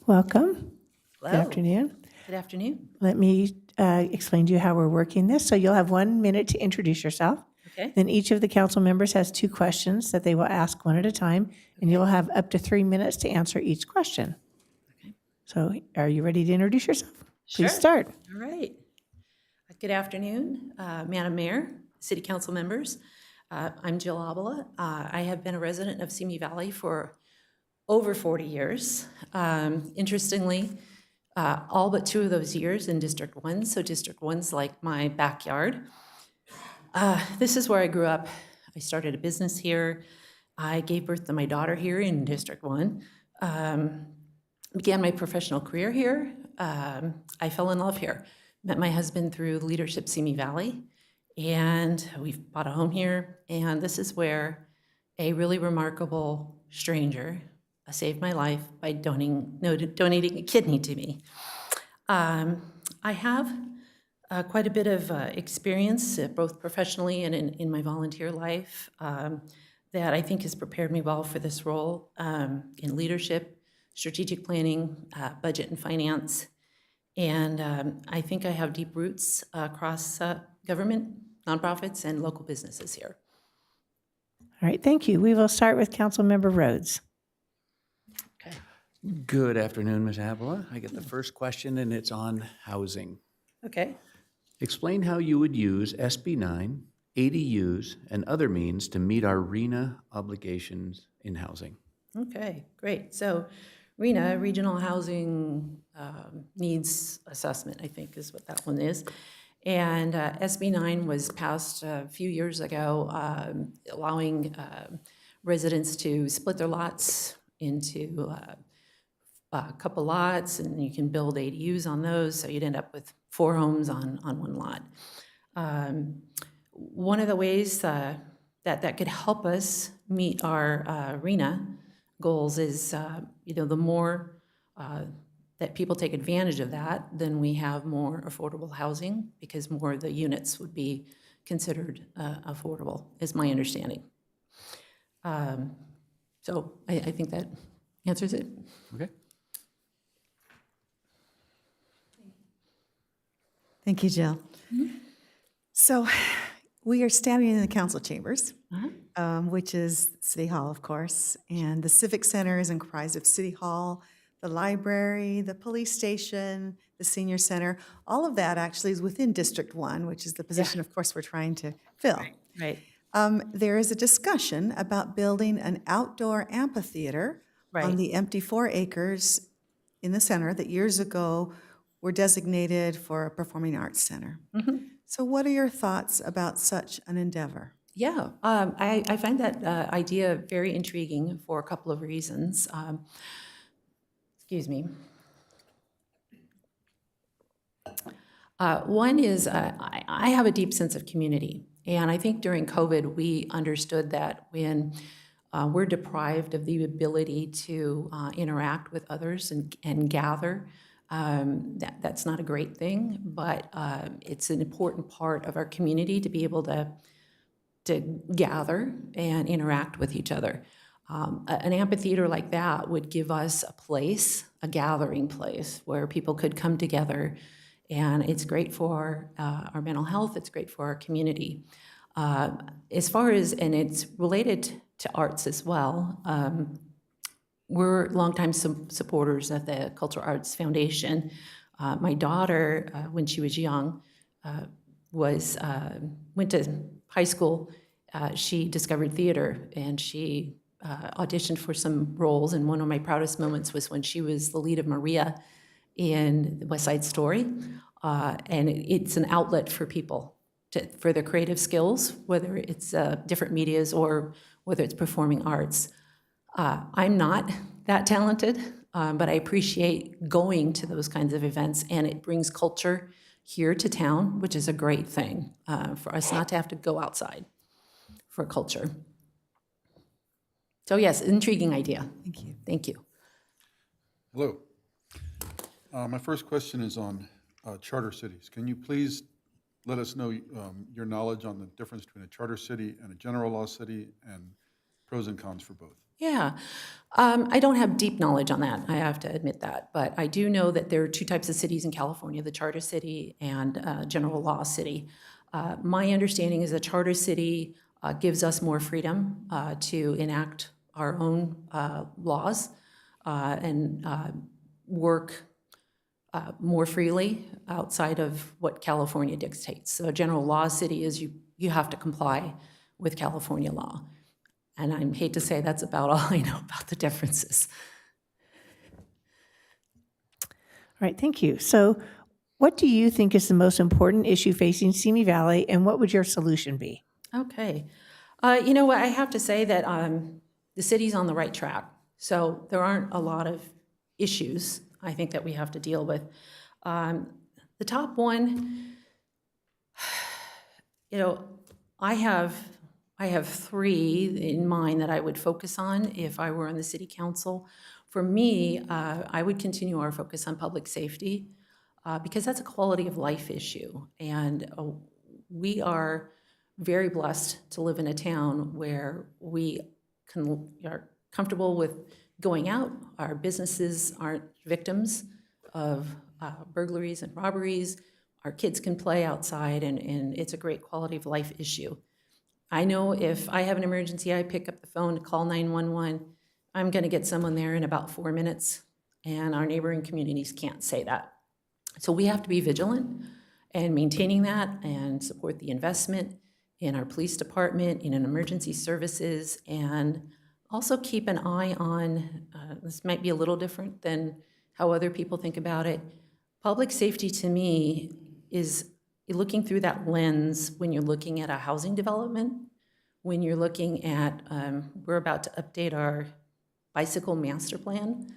[SPEAKER 1] Welcome. Good afternoon.
[SPEAKER 17] Good afternoon.
[SPEAKER 1] Let me explain to you how we're working this. So you'll have 1 minute to introduce yourself.
[SPEAKER 17] Okay.
[SPEAKER 1] Then each of the council members has 2 questions that they will ask one at a time, and you'll have up to 3 minutes to answer each question. So are you ready to introduce yourself?
[SPEAKER 17] Sure.
[SPEAKER 1] Please start.
[SPEAKER 17] All right. Good afternoon, Madam Mayor, City Council members. I'm Jill Abela. I have been a resident of Simi Valley for over 40 years. Interestingly, all but 2 of those years in District 1, so District 1's like my backyard. This is where I grew up. I started a business here. I gave birth to my daughter here in District 1. Began my professional career here. I fell in love here. Met my husband through Leadership Simi Valley, and we've bought a home here. And this is where a really remarkable stranger saved my life by donating a kidney to me. I have quite a bit of experience, both professionally and in my volunteer life, that I think has prepared me well for this role in leadership, strategic planning, budget and finance. And I think I have deep roots across government, nonprofits, and local businesses here.
[SPEAKER 1] All right, thank you. We will start with Councilmember Rhodes.
[SPEAKER 9] Good afternoon, Ms. Avila. I get the first question, and it's on housing.
[SPEAKER 17] Okay.
[SPEAKER 9] Explain how you would use SB 9, ADUs, and other means to meet our RENA obligations in housing.
[SPEAKER 17] Okay, great. So RENA, Regional Housing Needs Assessment, I think is what that one is. And SB 9 was passed a few years ago, allowing residents to split their lots into a couple lots, and you can build ADUs on those, so you'd end up with 4 homes on one lot. One of the ways that could help us meet our RENA goals is, the more that people take advantage of that, then we have more affordable housing, because more of the units would be considered affordable, is my understanding. So I think that answers it.
[SPEAKER 9] Okay.
[SPEAKER 3] Thank you, Jill. So we are standing in the council chambers, which is City Hall, of course, and the Civic Center is comprised of City Hall, the library, the police station, the senior center. All of that actually is within District 1, which is the position, of course, we're trying to fill.
[SPEAKER 17] Right.
[SPEAKER 3] There is a discussion about building an outdoor amphitheater on the empty 4 acres in the center that years ago were designated for a performing arts center. So what are your thoughts about such an endeavor?
[SPEAKER 17] Yeah, I find that idea very intriguing for a couple of reasons. Excuse me. One is I have a deep sense of community, and I think during COVID we understood that when we're deprived of the ability to interact with others and gather, that's not a great thing, but it's an important part of our community to be able to gather and interact with each other. An amphitheater like that would give us a place, a gathering place, where people could come together, and it's great for our mental health, it's great for our community. As far as, and it's related to arts as well, we're longtime supporters of the Cultural Arts Foundation. My daughter, when she was young, went to high school. She discovered theater, and she auditioned for some roles, and one of my proudest moments was when she was the lead of Maria in the West Side Story. And it's an outlet for people for their creative skills, whether it's different medias or whether it's performing arts. I'm not that talented, but I appreciate going to those kinds of events, and it brings culture here to town, which is a great thing for us not to have to go outside for culture. So yes, intriguing idea.
[SPEAKER 3] Thank you.
[SPEAKER 17] Thank you.
[SPEAKER 8] Hello. My first question is on charter cities. Can you please let us know your knowledge on the difference between a charter city and a general law city, and pros and cons for both?
[SPEAKER 17] Yeah. I don't have deep knowledge on that, I have to admit that. But I do know that there are two types of cities in California, the charter city and general law city. My understanding is a charter city gives us more freedom to enact our own laws and work more freely outside of what California dictates. So a general law city is you have to comply with California law. And I hate to say that's about all I know about the differences.
[SPEAKER 1] All right, thank you. So what do you think is the most important issue facing Simi Valley, and what would your solution be?
[SPEAKER 17] Okay. You know what, I have to say that the city's on the right track. So there aren't a lot of issues, I think, that we have to deal with. The top one, you know, I have 3 in mind that I would focus on if I were on the city council. For me, I would continue our focus on public safety because that's a quality of life issue. And we are very blessed to live in a town where we are comfortable with going out. Our businesses aren't victims of burglaries and robberies. Our kids can play outside, and it's a great quality of life issue. I know if I have an emergency, I pick up the phone to call 911, I'm going to get someone there in about 4 minutes, and our neighboring communities can't say that. So we have to be vigilant and maintaining that and support the investment in our police department, in emergency services, and also keep an eye on, this might be a little different than how other people think about it. Public safety to me is looking through that lens when you're looking at a housing development, when you're looking at, we're about to update our bicycle master plan.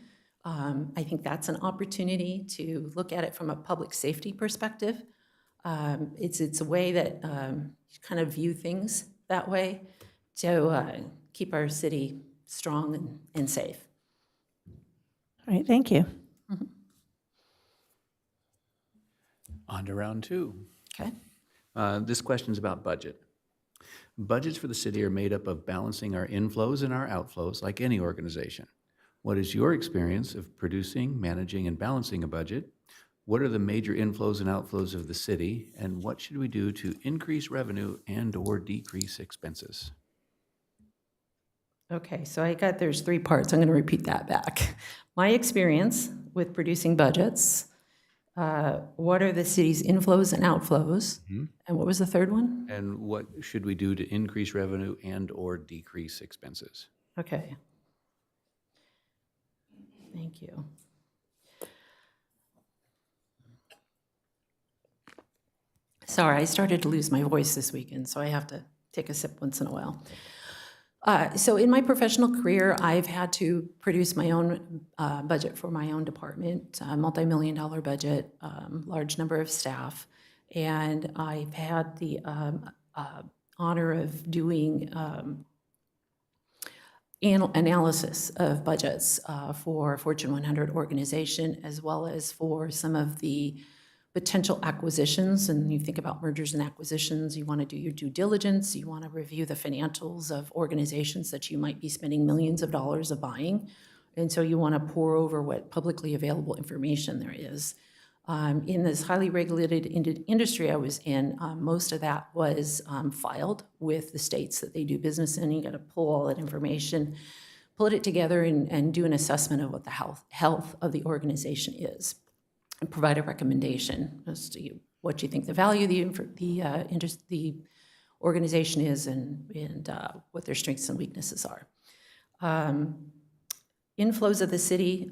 [SPEAKER 17] I think that's an opportunity to look at it from a public safety perspective. It's a way that you kind of view things that way to keep our city strong and safe.
[SPEAKER 1] All right, thank you.
[SPEAKER 9] On to round 2.
[SPEAKER 17] Okay.
[SPEAKER 9] This question's about budget. Budgets for the city are made up of balancing our inflows and our outflows like any organization. What is your experience of producing, managing, and balancing a budget? What are the major inflows and outflows of the city, and what should we do to increase revenue and/or decrease expenses?
[SPEAKER 17] Okay, so there's 3 parts. I'm going to repeat that back. My experience with producing budgets, what are the city's inflows and outflows, and what was the third one?
[SPEAKER 9] And what should we do to increase revenue and/or decrease expenses?
[SPEAKER 17] Okay. Thank you. Sorry, I started to lose my voice this weekend, so I have to take a sip once in a while. So in my professional career, I've had to produce my own budget for my own department, a multi-million-dollar budget, large number of staff, and I've had the honor of doing analysis of budgets for a Fortune 100 organization, as well as for some of the potential acquisitions. And you think about mergers and acquisitions, you want to do your due diligence, you want to review the financials of organizations that you might be spending millions of dollars of buying. And so you want to pore over what publicly available information there is. In this highly regulated industry I was in, most of that was filed with the states that they do business in. You got to pull all that information, pull it together, and do an assessment of what the health of the organization is, and provide a recommendation as to what you think the value of the organization is and what their strengths and weaknesses are. Inflows of the city.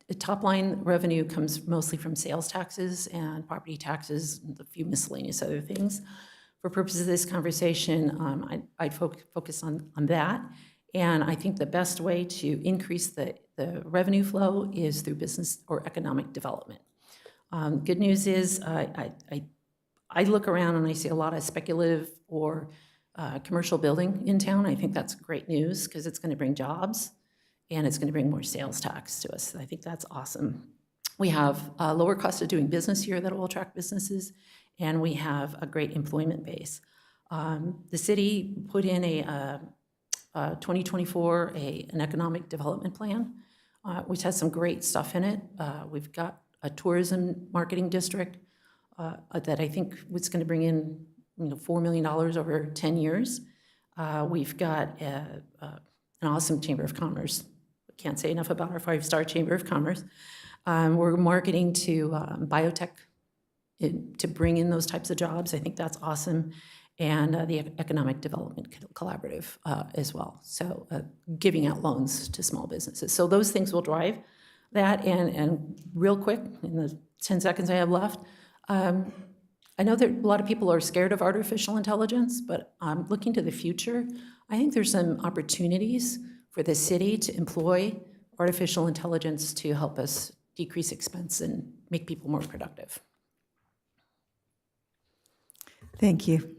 [SPEAKER 17] The top-line revenue comes mostly from sales taxes and property taxes, and a few miscellaneous other things. For purposes of this conversation, I'd focus on that. And I think the best way to increase the revenue flow is through business or economic development. Good news is I look around and I see a lot of speculative or commercial building in town. I think that's great news because it's going to bring jobs and it's going to bring more sales tax to us. I think that's awesome. We have a lower cost of doing business here that will attract businesses, and we have a great employment base. The city put in 2024 an economic development plan, which has some great stuff in it. We've got a tourism marketing district that I think was going to bring in $4 million over 10 years. We've got an awesome Chamber of Commerce. Can't say enough about our 5-star Chamber of Commerce. We're marketing to biotech to bring in those types of jobs. I think that's awesome. And the Economic Development Collaborative as well. So giving out loans to small businesses. So those things will drive that. And real quick, in the 10 seconds I have left, I know that a lot of people are scared of artificial intelligence, but looking to the future, I think there's some opportunities for the city to employ artificial intelligence to help us decrease expense and make people more productive.
[SPEAKER 3] Thank you.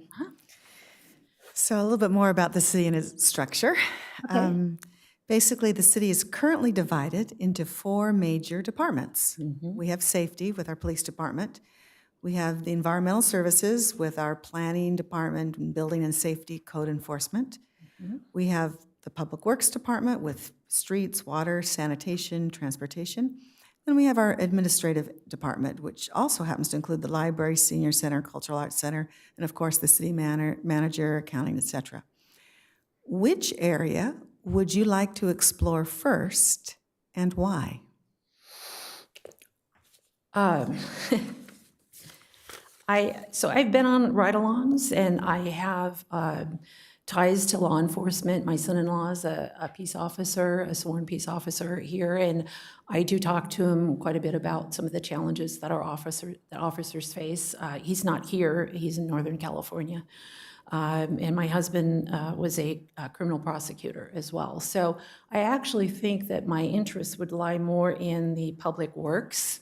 [SPEAKER 3] So a little bit more about the city and its structure. Basically, the city is currently divided into 4 major departments. We have safety with our police department. We have the environmental services with our planning department and building and safety code enforcement. We have the public works department with streets, water, sanitation, transportation. Then we have our administrative department, which also happens to include the library, senior center, cultural arts center, and of course the city manager, accounting, etc. Which area would you like to explore first and why?
[SPEAKER 17] So I've been on ride-alongs, and I have ties to law enforcement. My son-in-law is a peace officer, a sworn peace officer here, and I do talk to him quite a bit about some of the challenges that officers face. He's not here; he's in Northern California. And my husband was a criminal prosecutor as well. So I actually think that my interests would lie more in the public works.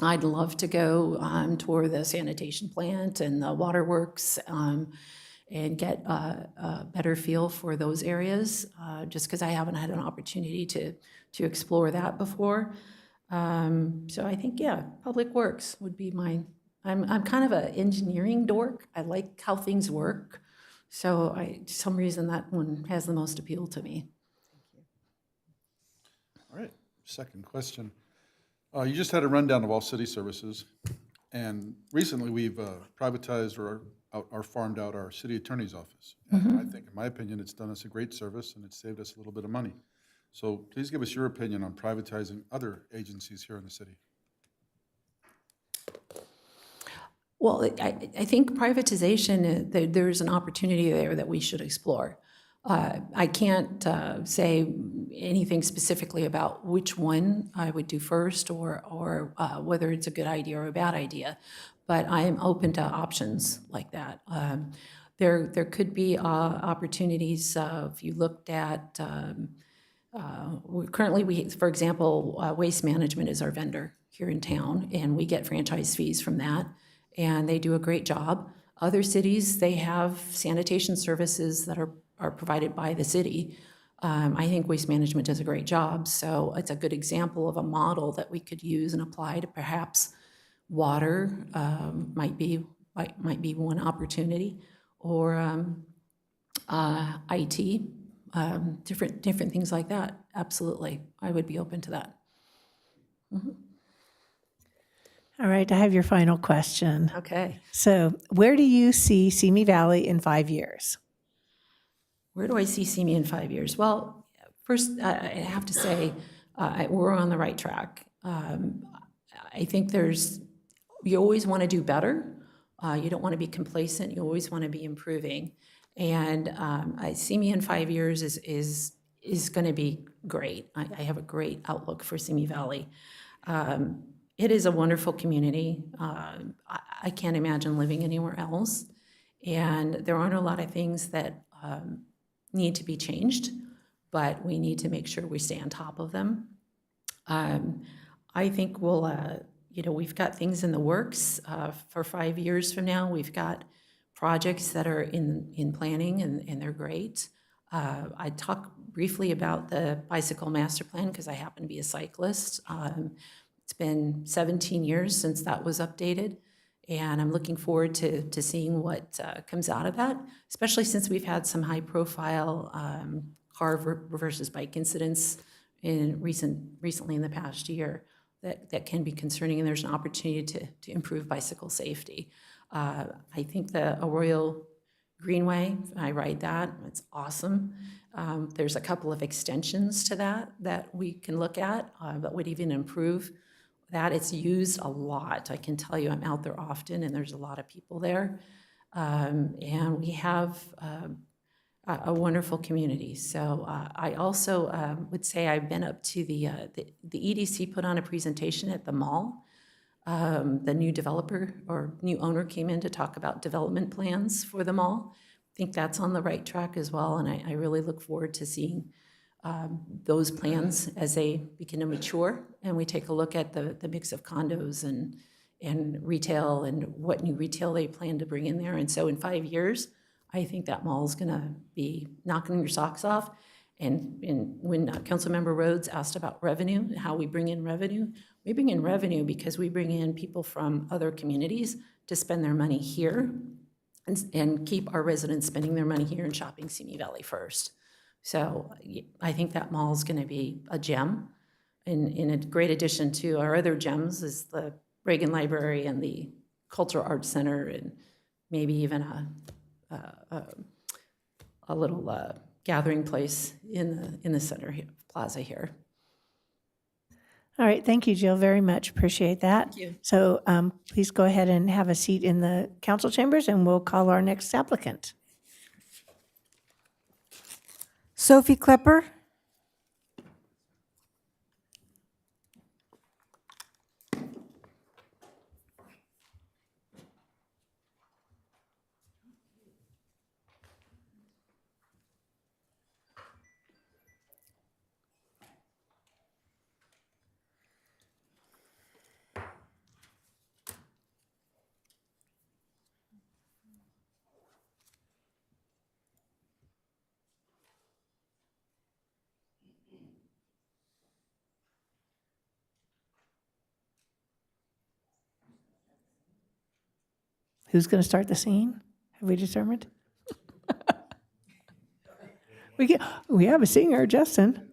[SPEAKER 17] I'd love to go tour the sanitation plant and the waterworks and get a better feel for those areas, just because I haven't had an opportunity to explore that before. So I think, yeah, public works would be mine. I'm kind of an engineering dork. I like how things work. So for some reason, that one has the most appeal to me.
[SPEAKER 8] All right, second question. You just had a rundown of all city services, and recently we've privatized or farmed out our city attorney's office. And I think, in my opinion, it's done us a great service and it's saved us a little bit of money. So please give us your opinion on privatizing other agencies here in the city.
[SPEAKER 17] Well, I think privatization, there's an opportunity there that we should explore. I can't say anything specifically about which one I would do first or whether it's a good idea or a bad idea, but I am open to options like that. There could be opportunities if you looked at, currently, for example, Waste Management is our vendor here in town, and we get franchise fees from that, and they do a great job. Other cities, they have sanitation services that are provided by the city. I think Waste Management does a great job, so it's a good example of a model that we could use and apply to perhaps water. Might be one opportunity, or IT, different things like that. Absolutely, I would be open to that.
[SPEAKER 1] All right, I have your final question.
[SPEAKER 17] Okay.
[SPEAKER 1] So where do you see Simi Valley in 5 years?
[SPEAKER 17] Where do I see Simi in 5 years? Well, first, I have to say we're on the right track. I think you always want to do better. You don't want to be complacent. You always want to be improving. And I see me in 5 years is going to be great. I have a great outlook for Simi Valley. It is a wonderful community. I can't imagine living anywhere else. And there aren't a lot of things that need to be changed, but we need to make sure we stay on top of them. I think we've got things in the works for 5 years from now. We've got projects that are in planning, and they're great. I talked briefly about the bicycle master plan because I happen to be a cyclist. It's been 17 years since that was updated, And I'm looking forward to seeing what comes out of that, especially since we've had some high-profile car versus bike incidents recently in the past year that can be concerning, and there's an opportunity to improve bicycle safety. I think the Arroyo Greenway, I ride that, it's awesome. There's a couple of extensions to that we can look at that would even improve that. It's used a lot. I can tell you, I'm out there often, and there's a lot of people there. And we have a wonderful community. So I also would say I've been up to the EDC put on a presentation at the mall. The new developer or new owner came in to talk about development plans for the mall. I think that's on the right track as well, and I really look forward to seeing those plans as they begin to mature, and we take a look at the mix of condos and retail and what new retail they plan to bring in there. And so in 5 years, I think that mall is gonna be knocking your socks off. And when Councilmember Rhodes asked about revenue, how we bring in revenue, we bring in revenue because we bring in people from other communities to spend their money here and keep our residents spending their money here and shopping Simi Valley first. So I think that mall is gonna be a gem. In a great addition to our other gems is the Reagan Library and the Cultural Arts Center, and maybe even a little gathering place in the center here, plaza here.
[SPEAKER 1] All right, thank you, Jill, very much. Appreciate that.
[SPEAKER 17] Thank you.
[SPEAKER 1] So please go ahead and have a seat in the council chambers, and we'll call our next applicant.
[SPEAKER 2] Sophie Klepper.
[SPEAKER 1] Who's going to start the scene? Have we determined? We have a singer, Justin.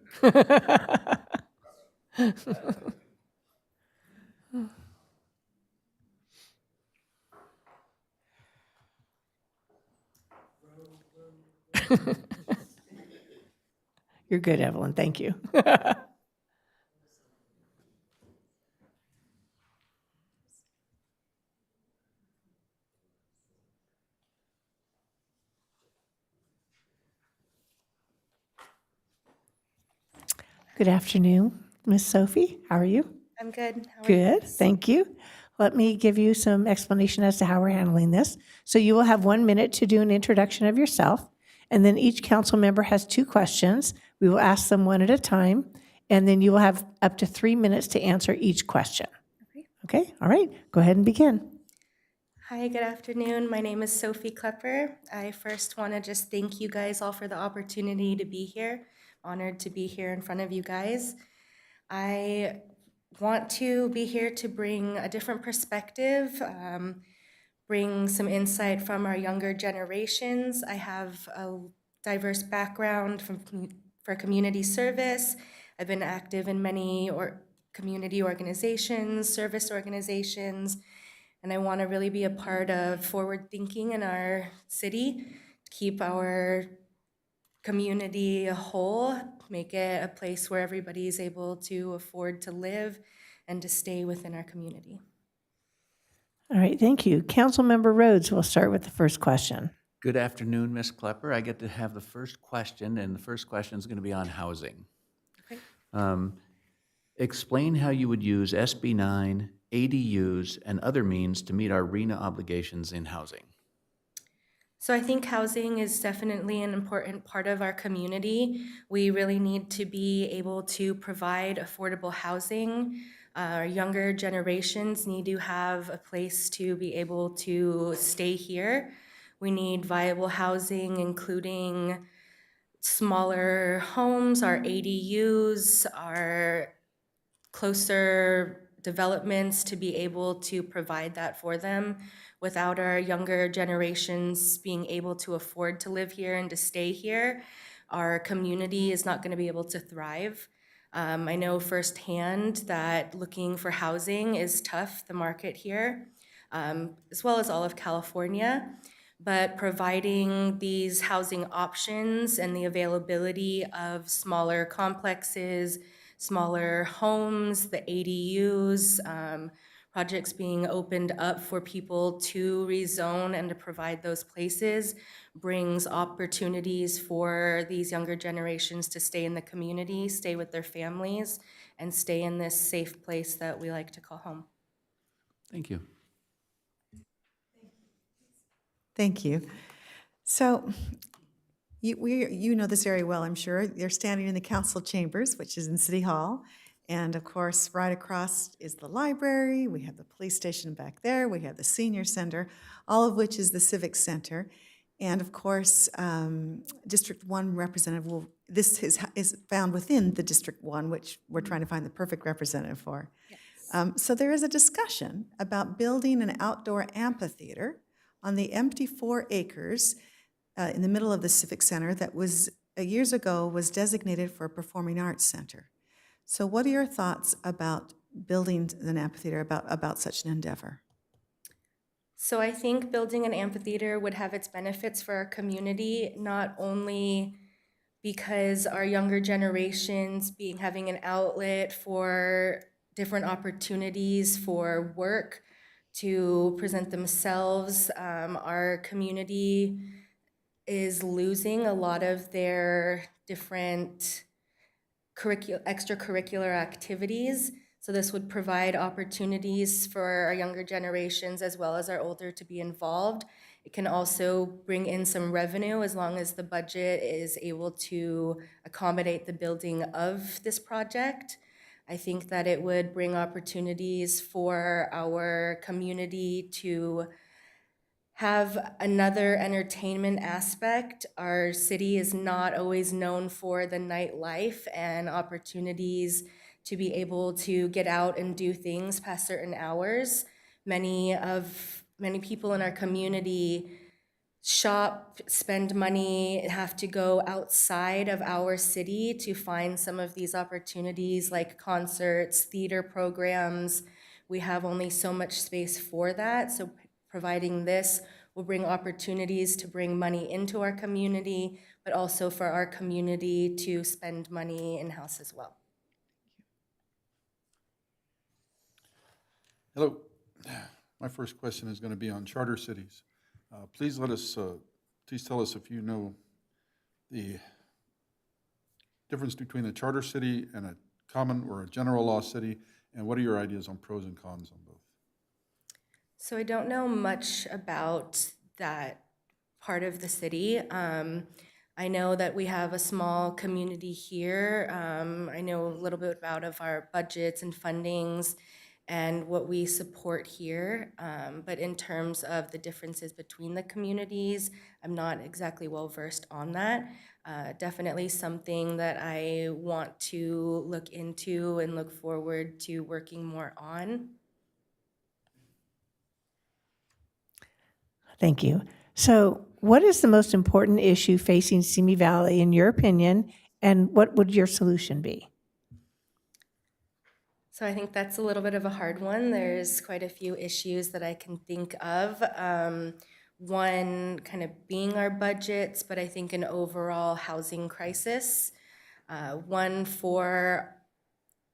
[SPEAKER 1] You're good, Evelyn. Thank you. Good afternoon, Miss Sophie. How are you?
[SPEAKER 18] I'm good. How are you?
[SPEAKER 1] Good, thank you. Let me give you some explanation as to how we're handling this. So you will have 1 minute to do an introduction of yourself, and then each council member has 2 questions. We will ask them one at a time, and then you will have up to 3 minutes to answer each question. Okay, all right, go ahead and begin.
[SPEAKER 18] Hi, good afternoon. My name is Sophie Klepper. I first want to just thank you guys all for the opportunity to be here. Honored to be here in front of you guys. I want to be here to bring a different perspective, bring some insight from our younger generations. I have a diverse background for community service. I've been active in many community organizations, service organizations, and I want to really be a part of forward thinking in our city, keep our community whole, make it a place where everybody is able to afford to live and to stay within our community.
[SPEAKER 1] All right, thank you. Councilmember Rhodes will start with the first question.
[SPEAKER 9] Good afternoon, Ms. Klepper. I get to have the first question, and the first question is going to be on housing.
[SPEAKER 18] Okay.
[SPEAKER 9] Explain how you would use SB 9, ADUs, and other means to meet our RHNA obligations in housing.
[SPEAKER 18] So I think housing is definitely an important part of our community. We really need to be able to provide affordable housing. Our younger generations need to have a place to be able to stay here. We need viable housing, including smaller homes, our ADUs, our closer developments to be able to provide that for them. Without our younger generations being able to afford to live here and to stay here, our community is not going to be able to thrive. I know firsthand that looking for housing is tough, the market here, as well as all of California. But providing these housing options and the availability of smaller complexes, smaller homes, the ADUs, projects being opened up for people to rezone and to provide those places brings opportunities for these younger generations to stay in the community, stay with their families, and stay in this safe place that we like to call home.
[SPEAKER 9] Thank you.
[SPEAKER 3] Thank you. So you know this very well, I'm sure. You're standing in the council chambers, which is in City Hall. And of course, right across is the library. We have the police station back there. We have the senior center, all of which is the civic center. And of course, District 1 representative this is found within the District 1, which we're trying to find the perfect representative for. Yes. So there is a discussion about building an outdoor amphitheater on the empty 4 acres in the middle of the Civic Center that was, years ago, was designated for a performing arts center. So what are your thoughts about building an amphitheater, about such an endeavor?
[SPEAKER 18] So I think building an amphitheater would have its benefits for our community, not only because our younger generations having an outlet for different opportunities for work, to present themselves. Our community is losing a lot of their different extracurricular activities. So this would provide opportunities for our younger generations as well as our older to be involved. It can also bring in some revenue as long as the budget is able to accommodate the building of this project. I think that it would bring opportunities for our community to have another entertainment aspect. Our city is not always known for the nightlife and opportunities to be able to get out and do things past certain hours. Many people in our community shop, spend money, have to go outside of our city to find some of these opportunities like concerts, theater programs. We have only so much space for that, so providing this will bring opportunities to bring money into our community, but also for our community to spend money in-house as well.
[SPEAKER 8] Hello. My first question is going to be on charter cities. Please tell us if you know the difference between a charter city and a common or a general law city, and what are your ideas on pros and cons on both?
[SPEAKER 18] So I don't know much about that part of the city. I know that we have a small community here. I know a little bit about our budgets and fundings and what we support here. But in terms of the differences between the communities, I'm not exactly well versed on that. Definitely something that I want to look into and look forward to working more on.
[SPEAKER 1] Thank you. So what is the most important issue facing Simi Valley in your opinion, and what would your solution be?
[SPEAKER 18] So I think that's a little bit of a hard one. There's quite a few issues that I can think of. One kind of being our budgets, but I think an overall housing crisis. One for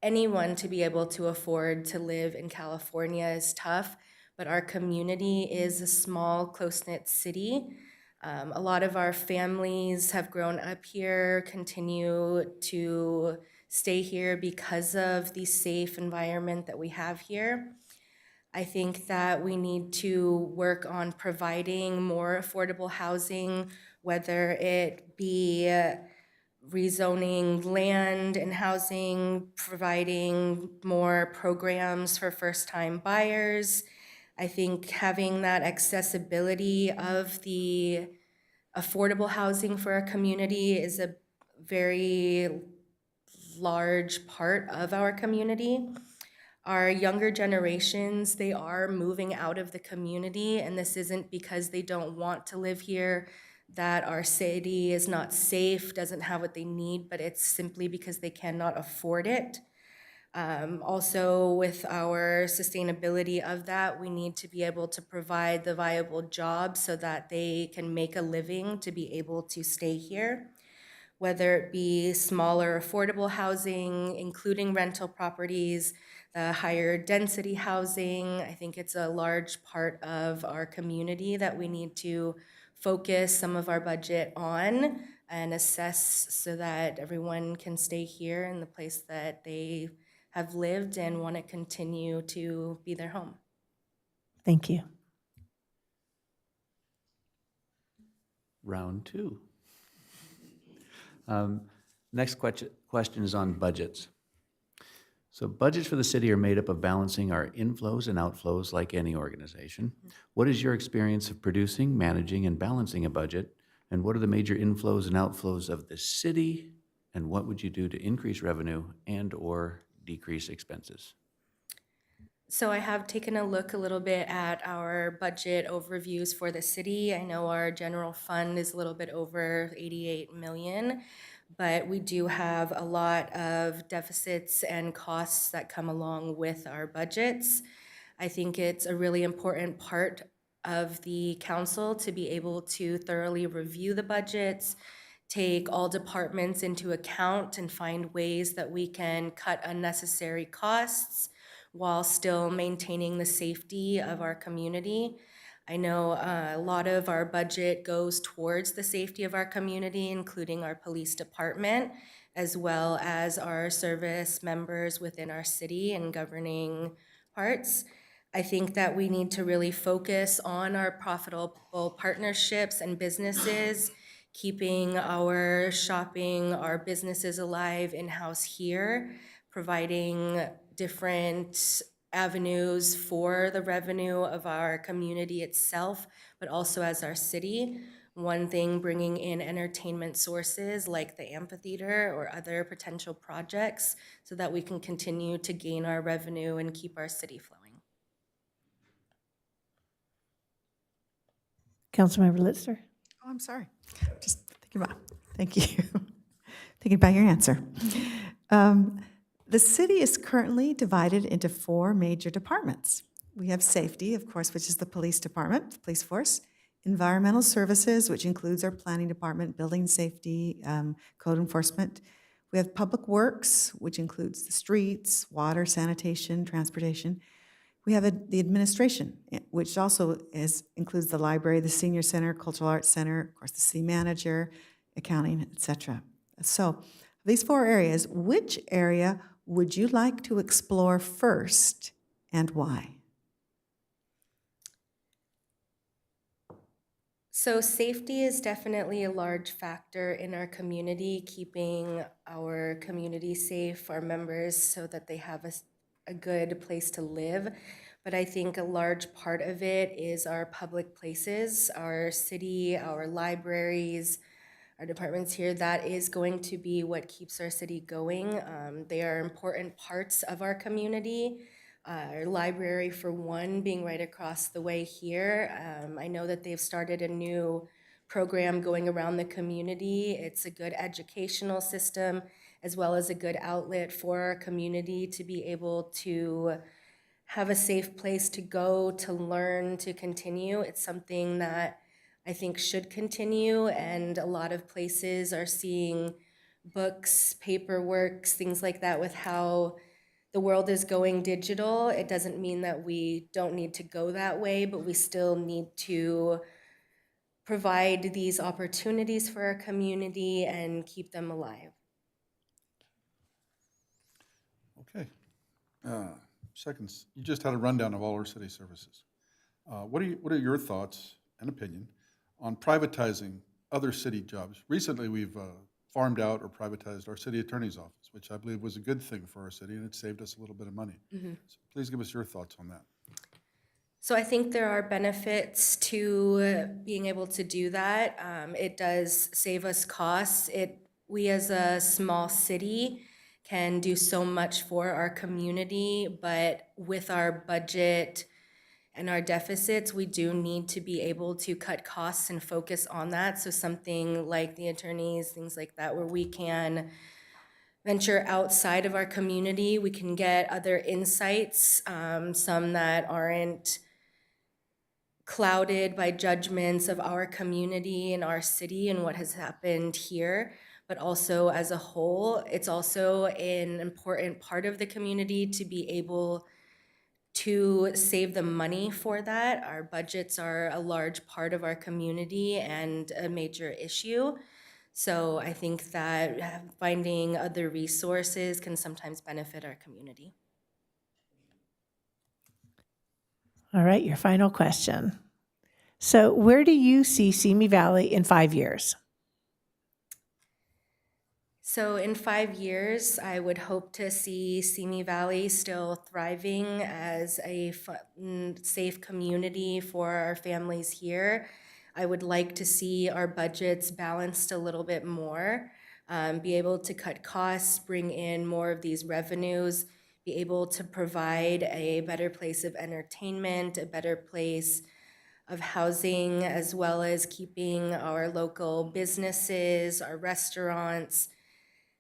[SPEAKER 18] anyone to be able to afford to live in California is tough, but our community is a small, close-knit city. A lot of our families have grown up here, continue to stay here because of the safe environment that we have here. I think that we need to work on providing more affordable housing, whether it be rezoning land and housing, providing more programs for first-time buyers. I think having that accessibility of the affordable housing for our community is a very large part of our community. Our younger generations, they are moving out of the community, and this isn't because they don't want to live here, that our city is not safe, doesn't have what they need, but it's simply because they cannot afford it. Also, with our sustainability of that, we need to be able to provide the viable jobs so that they can make a living to be able to stay here. Whether it be smaller affordable housing, including rental properties, the higher density housing, I think it's a large part of our community that we need to focus some of our budget on and assess so that everyone can stay here in the place that they have lived and want to continue to be their home.
[SPEAKER 1] Thank you.
[SPEAKER 9] Round two. Next question is on budgets. So budgets for the city are made up of balancing our inflows and outflows like any organization. What is your experience of producing, managing, and balancing a budget? And what are the major inflows and outflows of the city? And what would you do to increase revenue and/or decrease expenses?
[SPEAKER 18] So I have taken a look a little bit at our budget overviews for the city. I know our general fund is a little bit over 88 million, but we do have a lot of deficits and costs that come along with our budgets. I think it's a really important part of the council to be able to thoroughly review the budgets, take all departments into account, and find ways that we can cut unnecessary costs while still maintaining the safety of our community. I know a lot of our budget goes towards the safety of our community, including our police department, as well as our service members within our city and governing parts. I think that we need to really focus on our profitable partnerships and businesses, keeping our shopping, our businesses alive in-house here, providing different avenues for the revenue of our community itself, but also as our city. One thing, bringing in entertainment sources like the amphitheater or other potential projects so that we can continue to gain our revenue and keep our city flowing.
[SPEAKER 1] Councilmember Litzler.
[SPEAKER 3] Oh, I'm sorry. Just thinking about, thank you. Thinking about your answer. The city is currently divided into 4 major departments. We have safety, of course, which is the police department, the police force, environmental services, which includes our planning department, building safety, code enforcement. We have public works, which includes the streets, water, sanitation, transportation. We have the administration, which also includes the library, the senior center, cultural arts center, of course, the city manager, accounting, etc. So these 4 areas, which area would you like to explore first and why?
[SPEAKER 18] So safety is definitely a large factor in our community, keeping our community safe, our members, so that they have a good place to live. But I think a large part of it is our public places, our city, our libraries, our departments here. That is going to be what keeps our city going. They are important parts of our community. Our library, for one, being right across the way here. I know that they've started a new program going around the community. It's a good educational system, as well as a good outlet for our community to be able to have a safe place to go, to learn, to continue. It's something that I think should continue, and a lot of places are seeing books, paperwork, things like that with how the world is going digital. It doesn't mean that we don't need to go that way, but we still need to provide these opportunities for our community and keep them alive.
[SPEAKER 8] Okay. Seconds, you just had a rundown of all our city services. What are your thoughts and opinion on privatizing other city jobs? Recently, we've farmed out or privatized our city attorney's office, which I believe was a good thing for our city, and it saved us a little bit of money. So please give us your thoughts on that.
[SPEAKER 18] So I think there are benefits to being able to do that. It does save us costs. We as a small city can do so much for our community, but with our budget and our deficits, we do need to be able to cut costs and focus on that. So something like the attorneys, things like that, where we can venture outside of our community, we can get other insights, some that aren't clouded by judgments of our community and our city and what has happened here, but also as a whole. It's also an important part of the community to be able to save the money for that. Our budgets are a large part of our community and a major issue. So I think that finding other resources can sometimes benefit our community.
[SPEAKER 1] All right, your final question. So where do you see Simi Valley in 5 years?
[SPEAKER 18] So in 5 years, I would hope to see Simi Valley still thriving as a safe community for our families here. I would like to see our budgets balanced a little bit more, be able to cut costs, bring in more of these revenues, be able to provide a better place of entertainment, a better place of housing, as well as keeping our local businesses, our restaurants.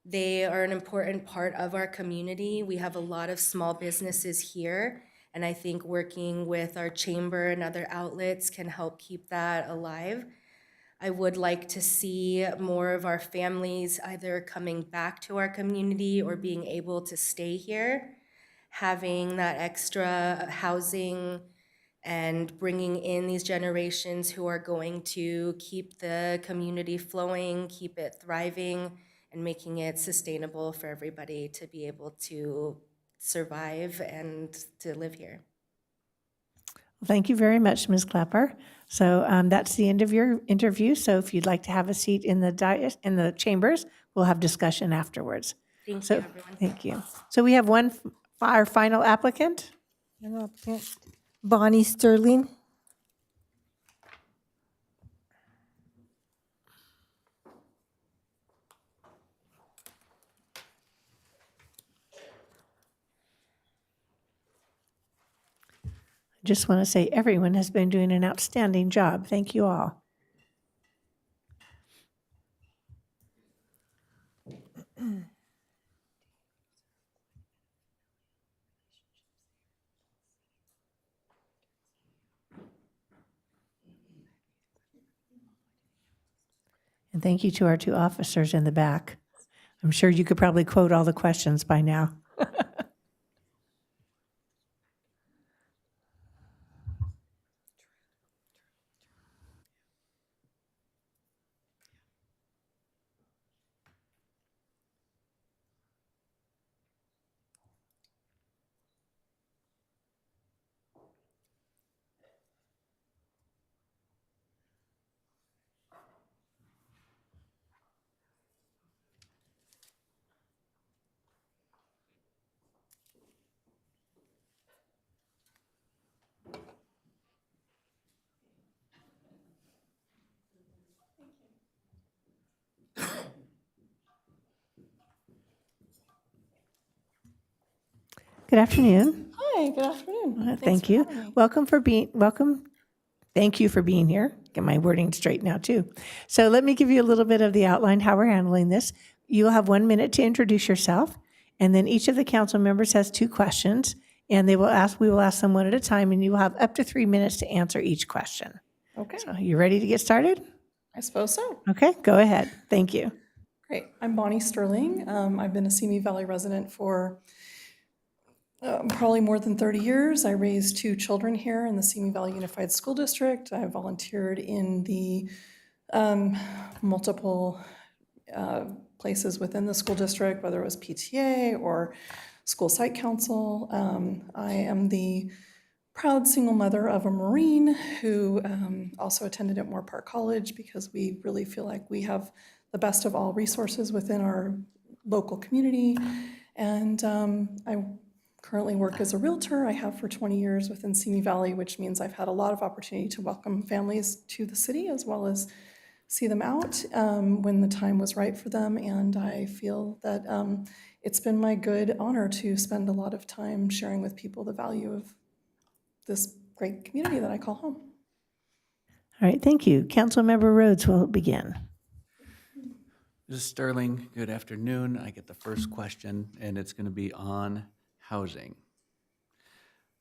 [SPEAKER 18] They are an important part of our community. We have a lot of small businesses here, and I think working with our chamber and other outlets can help keep that alive. I would like to see more of our families either coming back to our community or being able to stay here, having that extra housing and bringing in these generations who are going to keep the community flowing, keep it thriving, and making it sustainable for everybody to be able to survive and to live here.
[SPEAKER 1] Well, thank you very much, Ms. Klepper. So that's the end of your interview. So if you'd like to have a seat in the chambers, we'll have discussion afterwards.
[SPEAKER 18] Thank you, everyone.
[SPEAKER 1] Thank you. So we have our final applicant.
[SPEAKER 2] Bonnie Sterling.
[SPEAKER 1] Just want to say everyone has been doing an outstanding job. Thank you all. And thank you to our two officers in the back. I'm sure you could probably quote all the questions by now. Good afternoon.
[SPEAKER 19] Hi, good afternoon.
[SPEAKER 1] Thank you. Welcome. Thank you for being here. Get my wording straight now, too. So let me give you a little bit of the outline, how we're handling this. You'll have 1 minute to introduce yourself, and then each of the council members has 2 questions, and we will ask them one at a time, and you will have up to 3 minutes to answer each question.
[SPEAKER 19] Okay,
[SPEAKER 1] So you ready to get started?
[SPEAKER 19] I suppose so.
[SPEAKER 1] Okay, go ahead. Thank you.
[SPEAKER 19] Great. I'm Bonnie Sterling. I've been a Simi Valley resident for probably more than 30 years. I raised 2 children here in the Simi Valley Unified School District. I volunteered in the multiple places within the school district, whether it was PTA or school site council. I am the proud single mother of a Marine who also attended at Moore Park College because we really feel like we have the best of all resources within our local community. And I currently work as a realtor. I have for 20 years within Simi Valley, which means I've had a lot of opportunity to welcome families to the city, as well as see them out when the time was right for them. And I feel that it's been my good honor to spend a lot of time sharing with people the value of this great community that I call home.
[SPEAKER 1] All right, thank you. Councilmember Rhodes will begin.
[SPEAKER 9] Mrs. Sterling, good afternoon. I get the first question, and it's going to be on housing.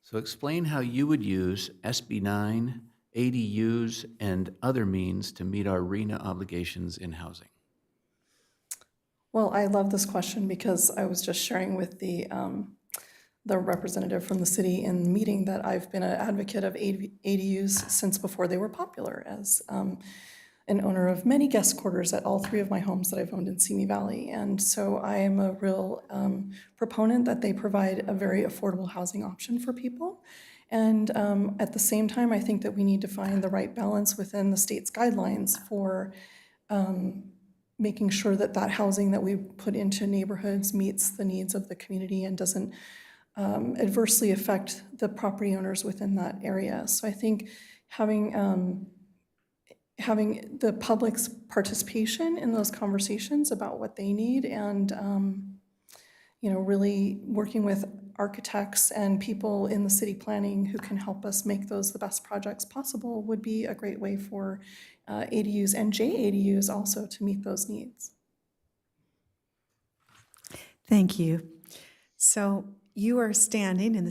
[SPEAKER 9] So explain how you would use SB 9, ADUs, and other means to meet our RENA obligations in housing.
[SPEAKER 19] Well, I love this question because I was just sharing with the representative from the city in the meeting that I've been an advocate of ADUs since before they were popular, as an owner of many guest quarters at all 3 of my homes that I've owned in Simi Valley. And so I am a real proponent that they provide a very affordable housing option for people. And at the same time, I think that we need to find the right balance within the state's guidelines for making sure that that housing that we put into neighborhoods meets the needs of the community and doesn't adversely affect the property owners within that area. So I think having the public's participation in those conversations about what they need and really working with architects and people in the city planning who can help us make those the best projects possible would be a great way for ADUs and JADUs also to meet those needs.
[SPEAKER 3] Thank you. So you are standing in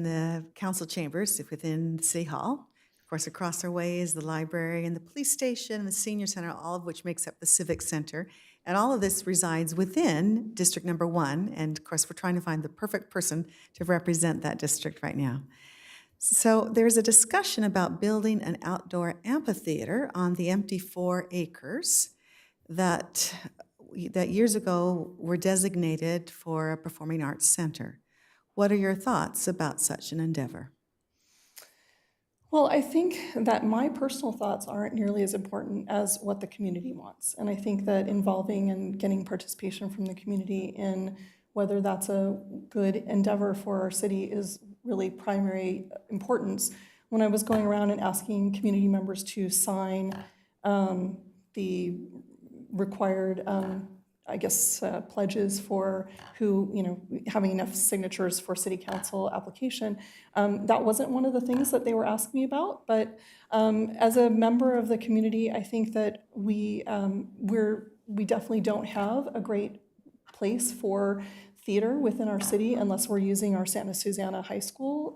[SPEAKER 3] the council chambers within the City Hall. Of course, across our way is the library and the police station and the senior center, all of which makes up the Civic Center. And all of this resides within District Number 1. And of course, we're trying to find the perfect person to represent that district right now. So there's a discussion about building an outdoor amphitheater on the empty 4 acres that years ago were designated for a performing arts center. What are your thoughts about such an endeavor?
[SPEAKER 19] Well, I think that my personal thoughts aren't nearly as important as what the community wants. And I think that involving and getting participation from the community in whether that's a good endeavor for our city is really primary importance. When I was going around and asking community members to sign the required pledges for who, having enough signatures for city council application. That wasn't one of the things that they were asking me about, but as a member of the community, I think that we definitely don't have a great place for theater within our city unless we're using our Santa Susana High School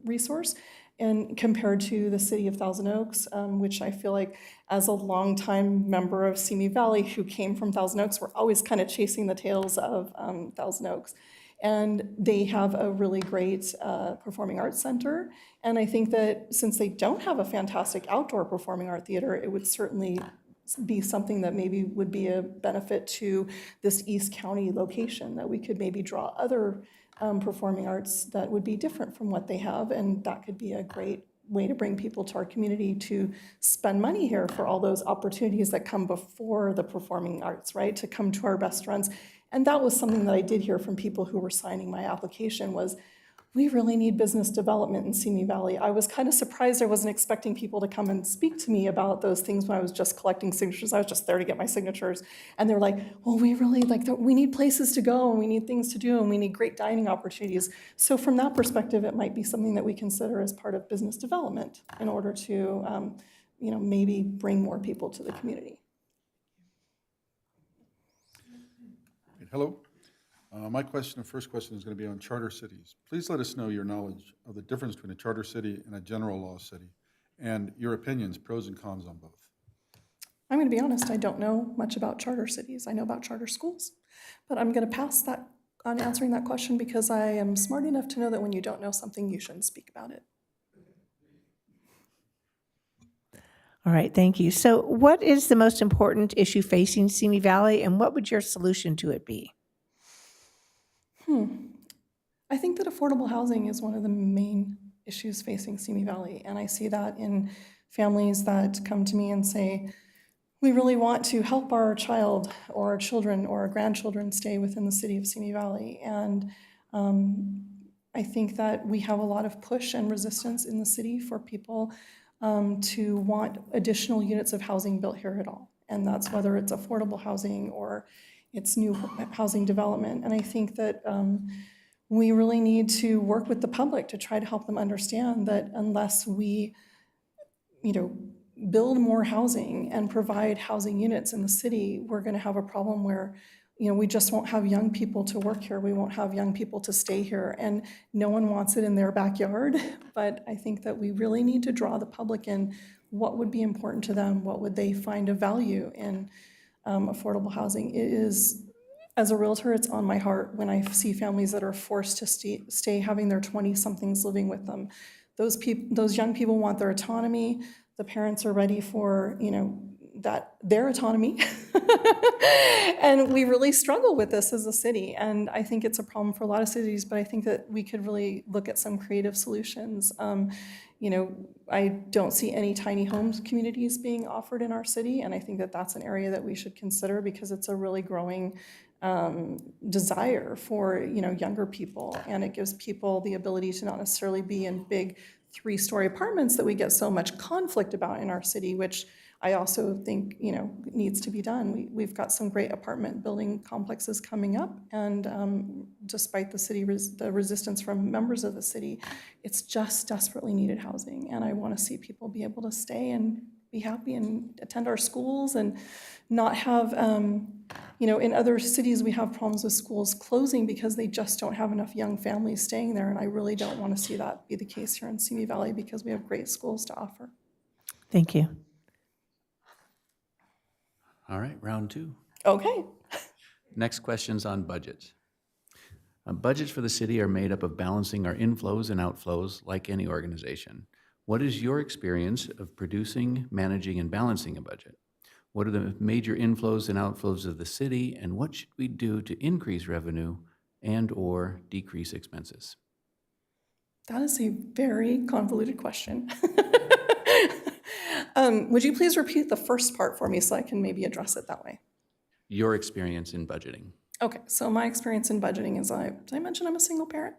[SPEAKER 19] resource. And compared to the city of Thousand Oaks, which I feel like as a longtime member of Simi Valley who came from Thousand Oaks, we're always kind of chasing the tails of Thousand Oaks. And they have a really great performing arts center. And I think that since they don't have a fantastic outdoor performing art theater, it would certainly be something that maybe would be a benefit to this East County location, that we could maybe draw other performing arts that would be different from what they have, and that could be a great way to bring people to our community to spend money here for all those opportunities that come before the performing arts, right? To come to our restaurants. And that was something that I did hear from people who were signing my application was, we really need business development in Simi Valley. I was kind of surprised. I wasn't expecting people to come and speak to me about those things when I was just collecting signatures. I was just there to get my signatures. And they're like, well, we really we need places to go and we need things to do and we need great dining opportunities. So from that perspective, it might be something that we consider as part of business development in order to maybe bring more people to the community.
[SPEAKER 8] Hello. My first question is going to be on charter cities. Please let us know your knowledge of the difference between a charter city and a general law city, and your opinions, pros and cons on both.
[SPEAKER 19] I'm going to be honest, I don't know much about charter cities. I know about charter schools, but I'm going to pass that on answering that question because I am smart enough to know that when you don't know something, you shouldn't speak about it.
[SPEAKER 1] All right, thank you. So what is the most important issue facing Simi Valley, and what would your solution to it be?
[SPEAKER 19] I think that affordable housing is one of the main issues facing Simi Valley, and I see that in families that come to me and say, we really want to help our child or our children or our grandchildren stay within the city of Simi Valley. And I think that we have a lot of push and resistance in the city for people to want additional units of housing built here at all. And that's whether it's affordable housing or it's new housing development. And I think that we really need to work with the public to try to help them understand that unless we, build more housing and provide housing units in the city, we're going to have a problem where, we just won't have young people to work here. We won't have young people to stay here, and no one wants it in their backyard. But I think that we really need to draw the public in. What would be important to them? What would they find of value in affordable housing? It is, as a realtor, it's on my heart when I see families that are forced to stay having their 20-somethings living with them. Those young people want their autonomy. The parents are ready for, their autonomy. And we really struggle with this as a city. And I think it's a problem for a lot of cities, but I think that we could really look at some creative solutions. I don't see any tiny homes communities being offered in our city. And I think that that's an area that we should consider because it's a really growing desire for, younger people. And it gives people the ability to not necessarily be in big 3-story apartments that we get so much conflict about in our city, which I also think, needs to be done. We've got some great apartment building complexes coming up, and despite the resistance from members of the city, it's just desperately needed housing. And I want to see people be able to stay and be happy and attend our schools and not have, in other cities we have problems with schools closing because they just don't have enough young families staying there. And I really don't want to see that be the case here in Simi Valley because we have great schools to offer.
[SPEAKER 1] Thank you.
[SPEAKER 9] All right, round 2.
[SPEAKER 19] Okay.
[SPEAKER 9] Next question's on budgets. Budgets for the city are made up of balancing our inflows and outflows like any organization. What is your experience of producing, managing, and balancing a budget? What are the major inflows and outflows of the city, and what should we do to increase revenue and/or decrease expenses?
[SPEAKER 19] That is a very convoluted question. Would you please repeat the first part for me so I can maybe address it that way?
[SPEAKER 9] Your experience in budgeting.
[SPEAKER 19] Okay, so my experience in budgeting is, did I mention I'm a single parent?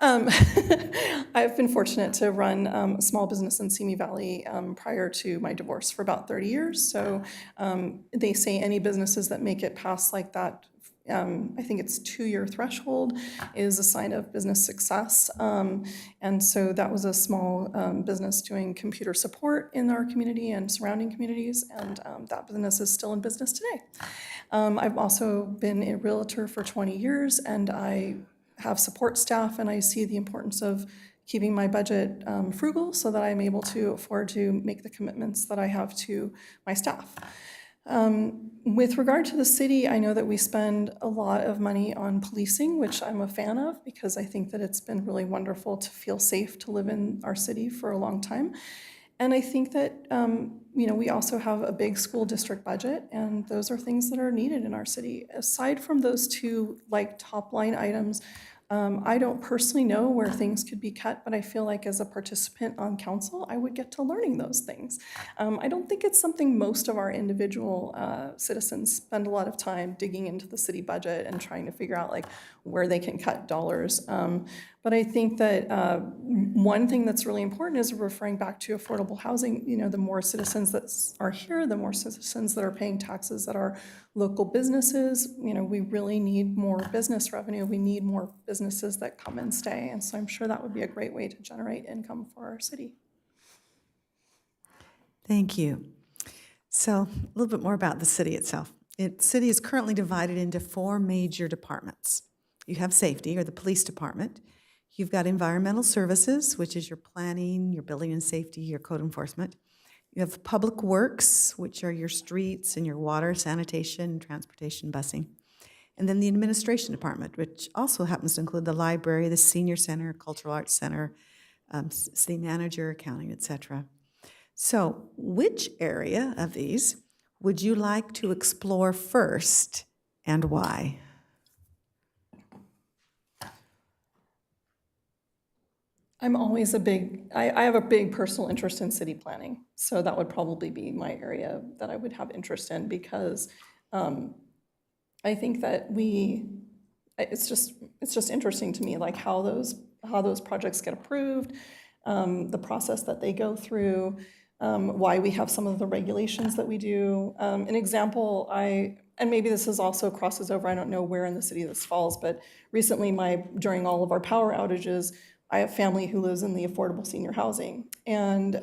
[SPEAKER 19] I've been fortunate to run a small business in Simi Valley prior to my divorce for about 30 years. So they say any businesses that make it past like that, I think it's 2-year threshold, is a sign of business success. And so that was a small business doing computer support in our community and surrounding communities, and that business is still in business today. I've also been a realtor for 20 years, and I have support staff, and I see the importance of keeping my budget frugal so that I'm able to afford to make the commitments that I have to my staff. With regard to the city, I know that we spend a lot of money on policing, which I'm a fan of because I think that it's been really wonderful to feel safe to live in our city for a long time. And I think that, we also have a big school district budget, and those are things that are needed in our city. Aside from those two top line items, I don't personally know where things could be cut, but I feel like as a participant on council, I would get to learning those things. I don't think it's something most of our individual citizens spend a lot of time digging into the city budget and trying to figure out where they can cut dollars. But I think that one thing that's really important is referring back to affordable housing. The more citizens that are here, the more citizens that are paying taxes that are local businesses. We really need more business revenue. We need more businesses that come and stay. And so I'm sure that would be a great way to generate income for our city.
[SPEAKER 3] Thank you. So a little bit more about the city itself. The city is currently divided into 4 major departments. You have safety, or the police department. You've got environmental services, which is your planning, your building and safety, your code enforcement. You have public works, which are your streets and your water, sanitation, transportation, busing. And then the administration department, which also happens to include the library, the senior center, cultural arts center, city manager, accounting, etc. So which area of these would you like to explore first, and why?
[SPEAKER 19] I'm always I have a big personal interest in city planning. So that would probably be my area that I would have interest in because I think that it's just interesting to me, how those projects get approved, the process that they go through, why we have some of the regulations that we do. An example, and maybe this is also crosses over, I don't know where in the city this falls, but recently during all of our power outages, I have family who lives in the affordable senior housing, and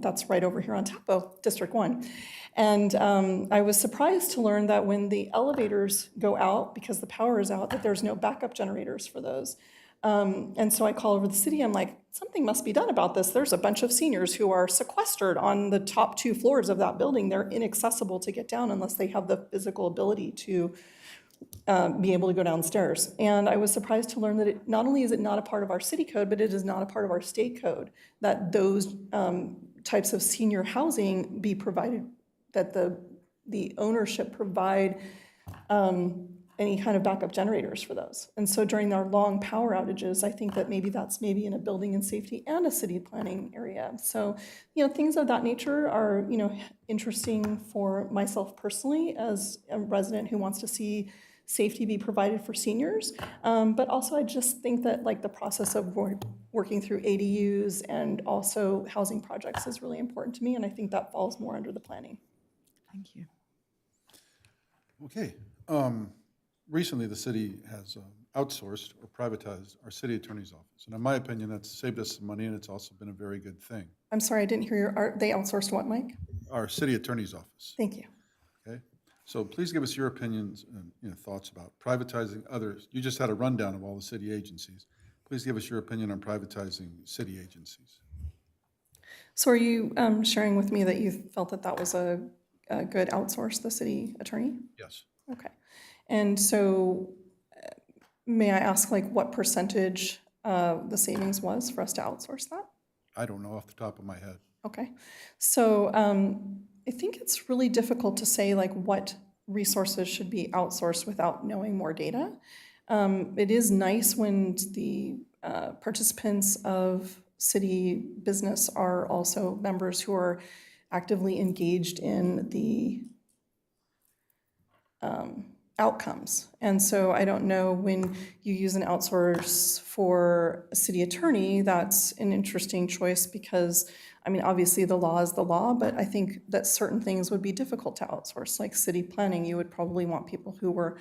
[SPEAKER 19] that's right over here on Tapo, District 1. And I was surprised to learn that when the elevators go out, because the power is out, that there's no backup generators for those. And so I call over the city, I'm like, something must be done about this. There's a bunch of seniors who are sequestered on the top 2 floors of that building. They're inaccessible to get down unless they have the physical ability to be able to go downstairs. And I was surprised to learn that not only is it not a part of our city code, but it is not a part of our state code, that those types of senior housing be provided, that the ownership provide any kind of backup generators for those. And so during our long power outages, I think that that's maybe in a building and safety and a city planning area. So, things of that nature are, interesting for myself personally as a resident who wants to see safety be provided for seniors. But also I just think that the process of working through ADUs and also housing projects is really important to me. And I think that falls more under the planning.
[SPEAKER 3] Thank you.
[SPEAKER 8] Okay. Recently, the city has outsourced or privatized our city attorney's office. And in my opinion, that's saved us some money, and it's also been a very good thing.
[SPEAKER 19] I'm sorry, I didn't hear they outsourced what, Mike?
[SPEAKER 8] Our city attorney's office.
[SPEAKER 19] Thank you.
[SPEAKER 8] Okay. So please give us your opinions and thoughts about privatizing others. You just had a rundown of all the city agencies. Please give us your opinion on privatizing city agencies.
[SPEAKER 19] So are you sharing with me that you felt that was a good outsource, the city attorney?
[SPEAKER 8] Yes.
[SPEAKER 19] Okay. And so may I ask what percentage the savings was for us to outsource that?
[SPEAKER 8] I don't know off the top of my head.
[SPEAKER 19] Okay. So I think it's really difficult to say what resources should be outsourced without knowing more data. It is nice when the participants of city business are also members who are actively engaged in the outcomes. And so I don't know, when you use an outsource for a city attorney, that's an interesting choice because, obviously the law is the law, but I think that certain things would be difficult to outsource, like city planning. You would probably want people who were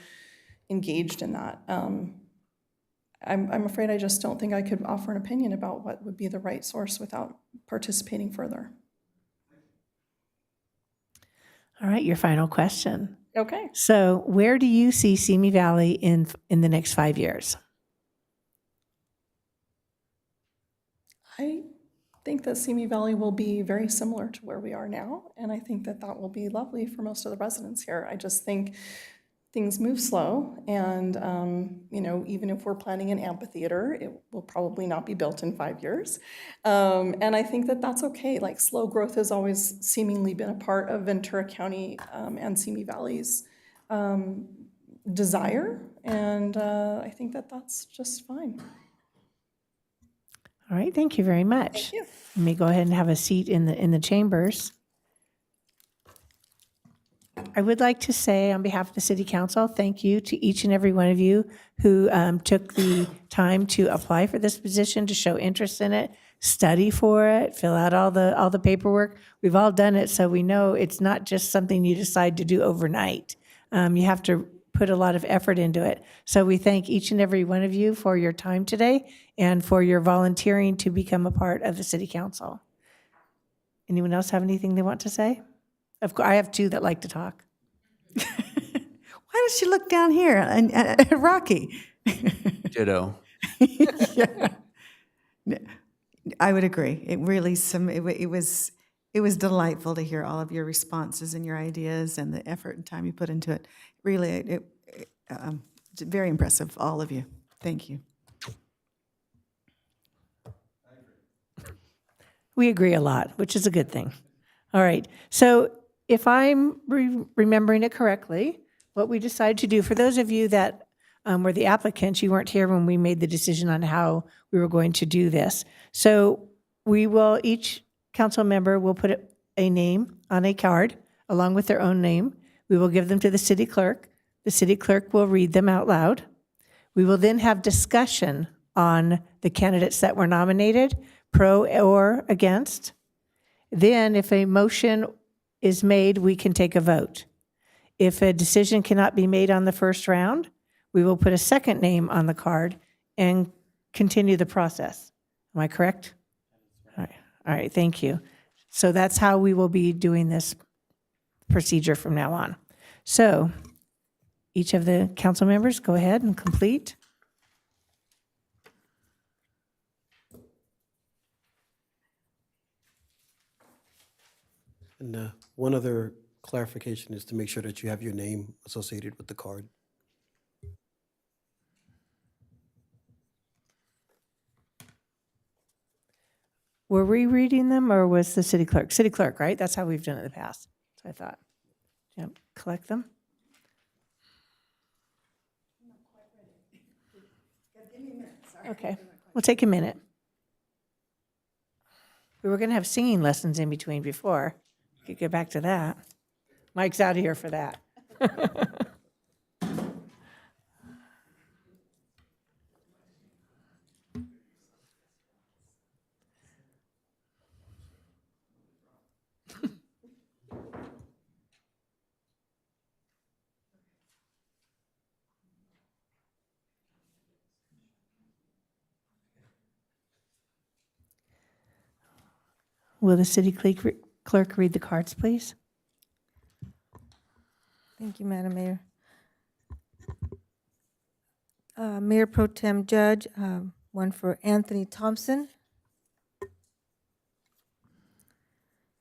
[SPEAKER 19] engaged in that. I'm afraid I just don't think I could offer an opinion about what would be the right source without participating further.
[SPEAKER 1] All right, your final question.
[SPEAKER 19] Okay.
[SPEAKER 1] So where do you see Simi Valley in the next 5 years?
[SPEAKER 19] I think that Simi Valley will be very similar to where we are now, and I think that will be lovely for most of the residents here. I just think things move slow, and even if we're planning an amphitheater, it will probably not be built in 5 years. And I think that that's okay. Slow growth has always seemingly been a part of Ventura County and Simi Valley's desire, and I think that that's just fine.
[SPEAKER 1] All right, thank you very much.
[SPEAKER 19] Thank you.
[SPEAKER 1] Let me go ahead and have a seat in the chambers. I would like to say on behalf of the City Council, thank you to each and every one of you who took the time to apply for this position, to show interest in it, study for it, fill out all the paperwork. We've all done it, so we know it's not just something you decide to do overnight. You have to put a lot of effort into it. So we thank each and every one of you for your time today and for your volunteering to become a part of the City Council. Anyone else have anything they want to say? Of course, I have two that like to talk.
[SPEAKER 3] Why does she look down here at Rocky?
[SPEAKER 9] Ditto.
[SPEAKER 3] Yeah. I would agree. It really it was delightful to hear all of your responses and your ideas and the effort and time you put into it. Really, it's very impressive, all of you. Thank you.
[SPEAKER 1] We agree a lot, which is a good thing. All right. So if I'm remembering it correctly, what we decided to do, for those of you that were the applicants, you weren't here when we made the decision on how we were going to do this. So each council member will put a name on a card along with their own name. We will give them to the city clerk. The city clerk will read them out loud. We will then have discussion on the candidates that were nominated, pro or against. Then if a motion is made, we can take a vote. If a decision cannot be made on the first round, we will put a second name on the card and continue the process. Am I correct? All right, thank you. So that's how we will be doing this procedure from now on. So each of the council members, go ahead and complete.
[SPEAKER 10] And one other clarification is to make sure that you have your name associated with the card.
[SPEAKER 1] Were we reading them or was the city clerk? City clerk, right? That's how we've done it in the past. So I thought, yep, collect them. Okay, we'll take a minute. We were going to have singing lessons in between before. We could get back to that. Mike's out of here for that. Will the city clerk read the cards, please?
[SPEAKER 2] Thank you, Madam Mayor. Mayor Pro Tem Judge, one for Anthony Thompson.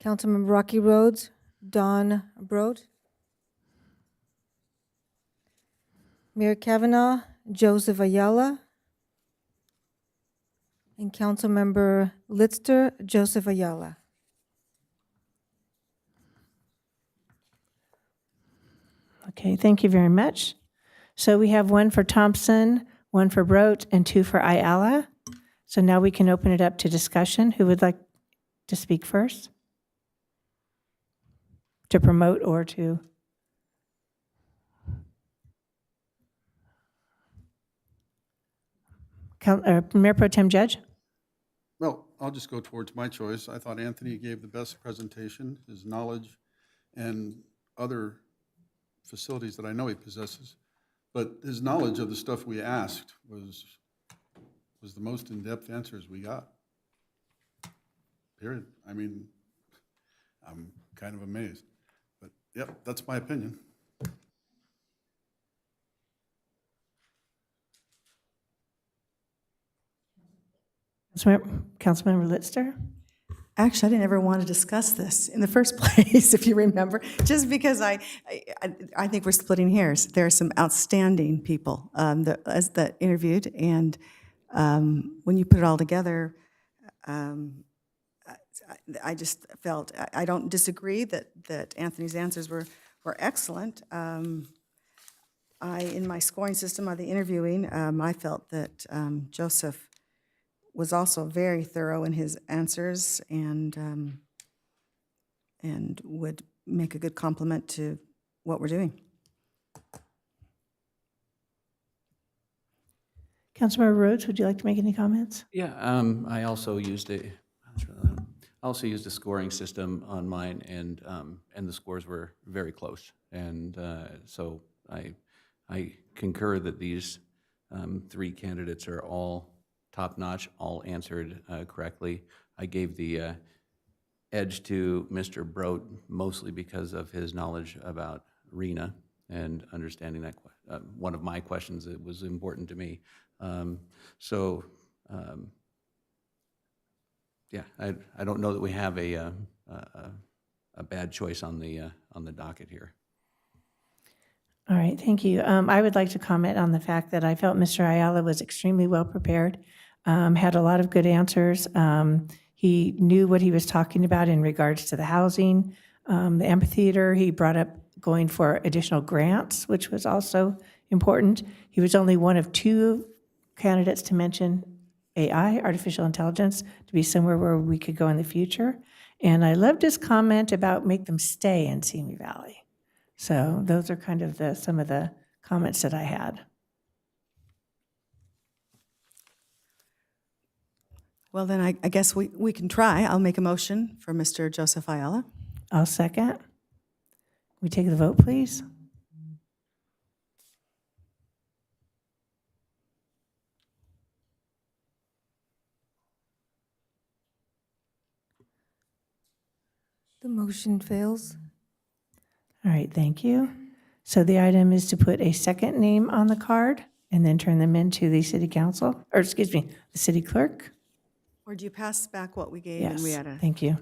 [SPEAKER 2] Councilmember Rocky Rhodes, Don Brode. Mayor Kavanaugh, Joseph Ayala. And Councilmember Litzter, Joseph Ayala.
[SPEAKER 1] Okay, thank you very much. So we have one for Thompson, one for Brote, and two for Ayala. So now we can open it up to discussion. Who would like to speak first? To promote or to? Mayor Pro Tem Judge?
[SPEAKER 8] Well, I'll just go towards my choice. I thought Anthony gave the best presentation, his knowledge and other facilities that I know he possesses. But his knowledge of the stuff we asked was the most in-depth answers we got. Period. I mean, I'm kind of amazed. But yep, that's my opinion.
[SPEAKER 1] Councilmember Litzter?
[SPEAKER 3] Actually, I didn't ever want to discuss this in the first place, if you remember, just because I think we're splitting hairs. There are some outstanding people that interviewed, and when you put it all together, I just felt, I don't disagree that Anthony's answers were excellent. In my scoring system of the interviewing, I felt that Joseph was also very thorough in his answers and would make a good complement to what we're doing.
[SPEAKER 1] Councilmember Rhodes, would you like to make any comments?
[SPEAKER 9] Yeah, I also used a scoring system on mine, and the scores were very close. And so I concur that these three candidates are all top-notch, all answered correctly. I gave the edge to Mr. Brote mostly because of his knowledge about RENA and understanding that one of my questions that was important to me. Yeah, I don't know that we have a bad choice on the docket here.
[SPEAKER 1] All right, thank you. I would like to comment on the fact that I felt Mr. Ayala was extremely well prepared, had a lot of good answers. He knew what he was talking about in regards to the housing, the amphitheater. He brought up going for additional grants, which was also important. He was only one of two candidates to mention AI, artificial intelligence, to be somewhere where we could go in the future. And I loved his comment about make them stay in Simi Valley. So those are kind of some of the comments that I had.
[SPEAKER 3] Well, then I guess we can try. I'll make a motion for Mr. Joseph Ayala.
[SPEAKER 1] I'll second. We take the vote, please.
[SPEAKER 2] The motion fails.
[SPEAKER 1] All right, thank you. So the item is to put a second name on the card and then turn them into the city council, or excuse me, the city clerk.
[SPEAKER 3] Or do you pass back what we gave?
[SPEAKER 1] Yes,
[SPEAKER 3] And we had a.
[SPEAKER 1] thank you.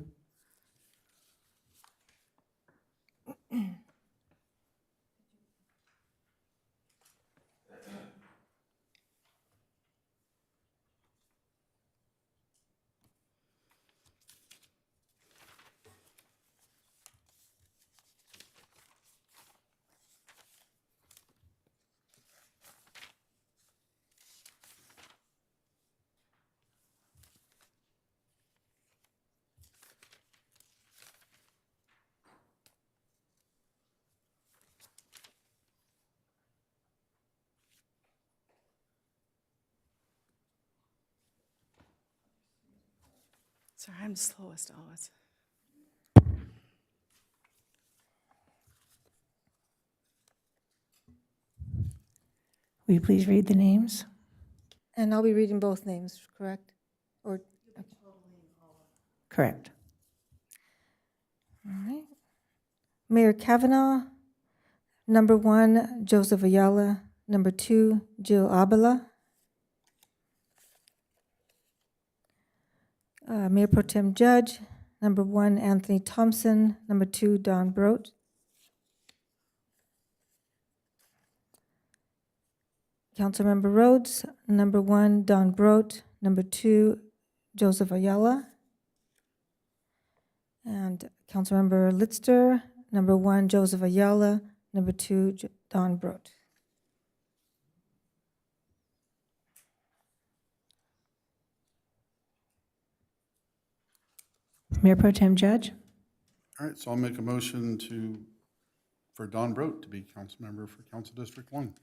[SPEAKER 3] Sorry, I'm slowest always.
[SPEAKER 1] Will you please read the names?
[SPEAKER 2] And I'll be reading both names, correct? Or,
[SPEAKER 1] Correct.
[SPEAKER 2] all right. Mayor Kavanaugh, number 1, Joseph Ayala, number 2, Jill Abela. Mayor Pro Tem Judge, number 1, Anthony Thompson, number 2, Don Brote. Councilmember Rhodes, number 1, Don Brote, number 2, Joseph Ayala. And Councilmember Litzter, number 1, Joseph Ayala, number 2, Don Brote.
[SPEAKER 1] Mayor Pro Tem Judge?
[SPEAKER 8] All right, so I'll make a motion for Don Brote to be council member for Council District 1.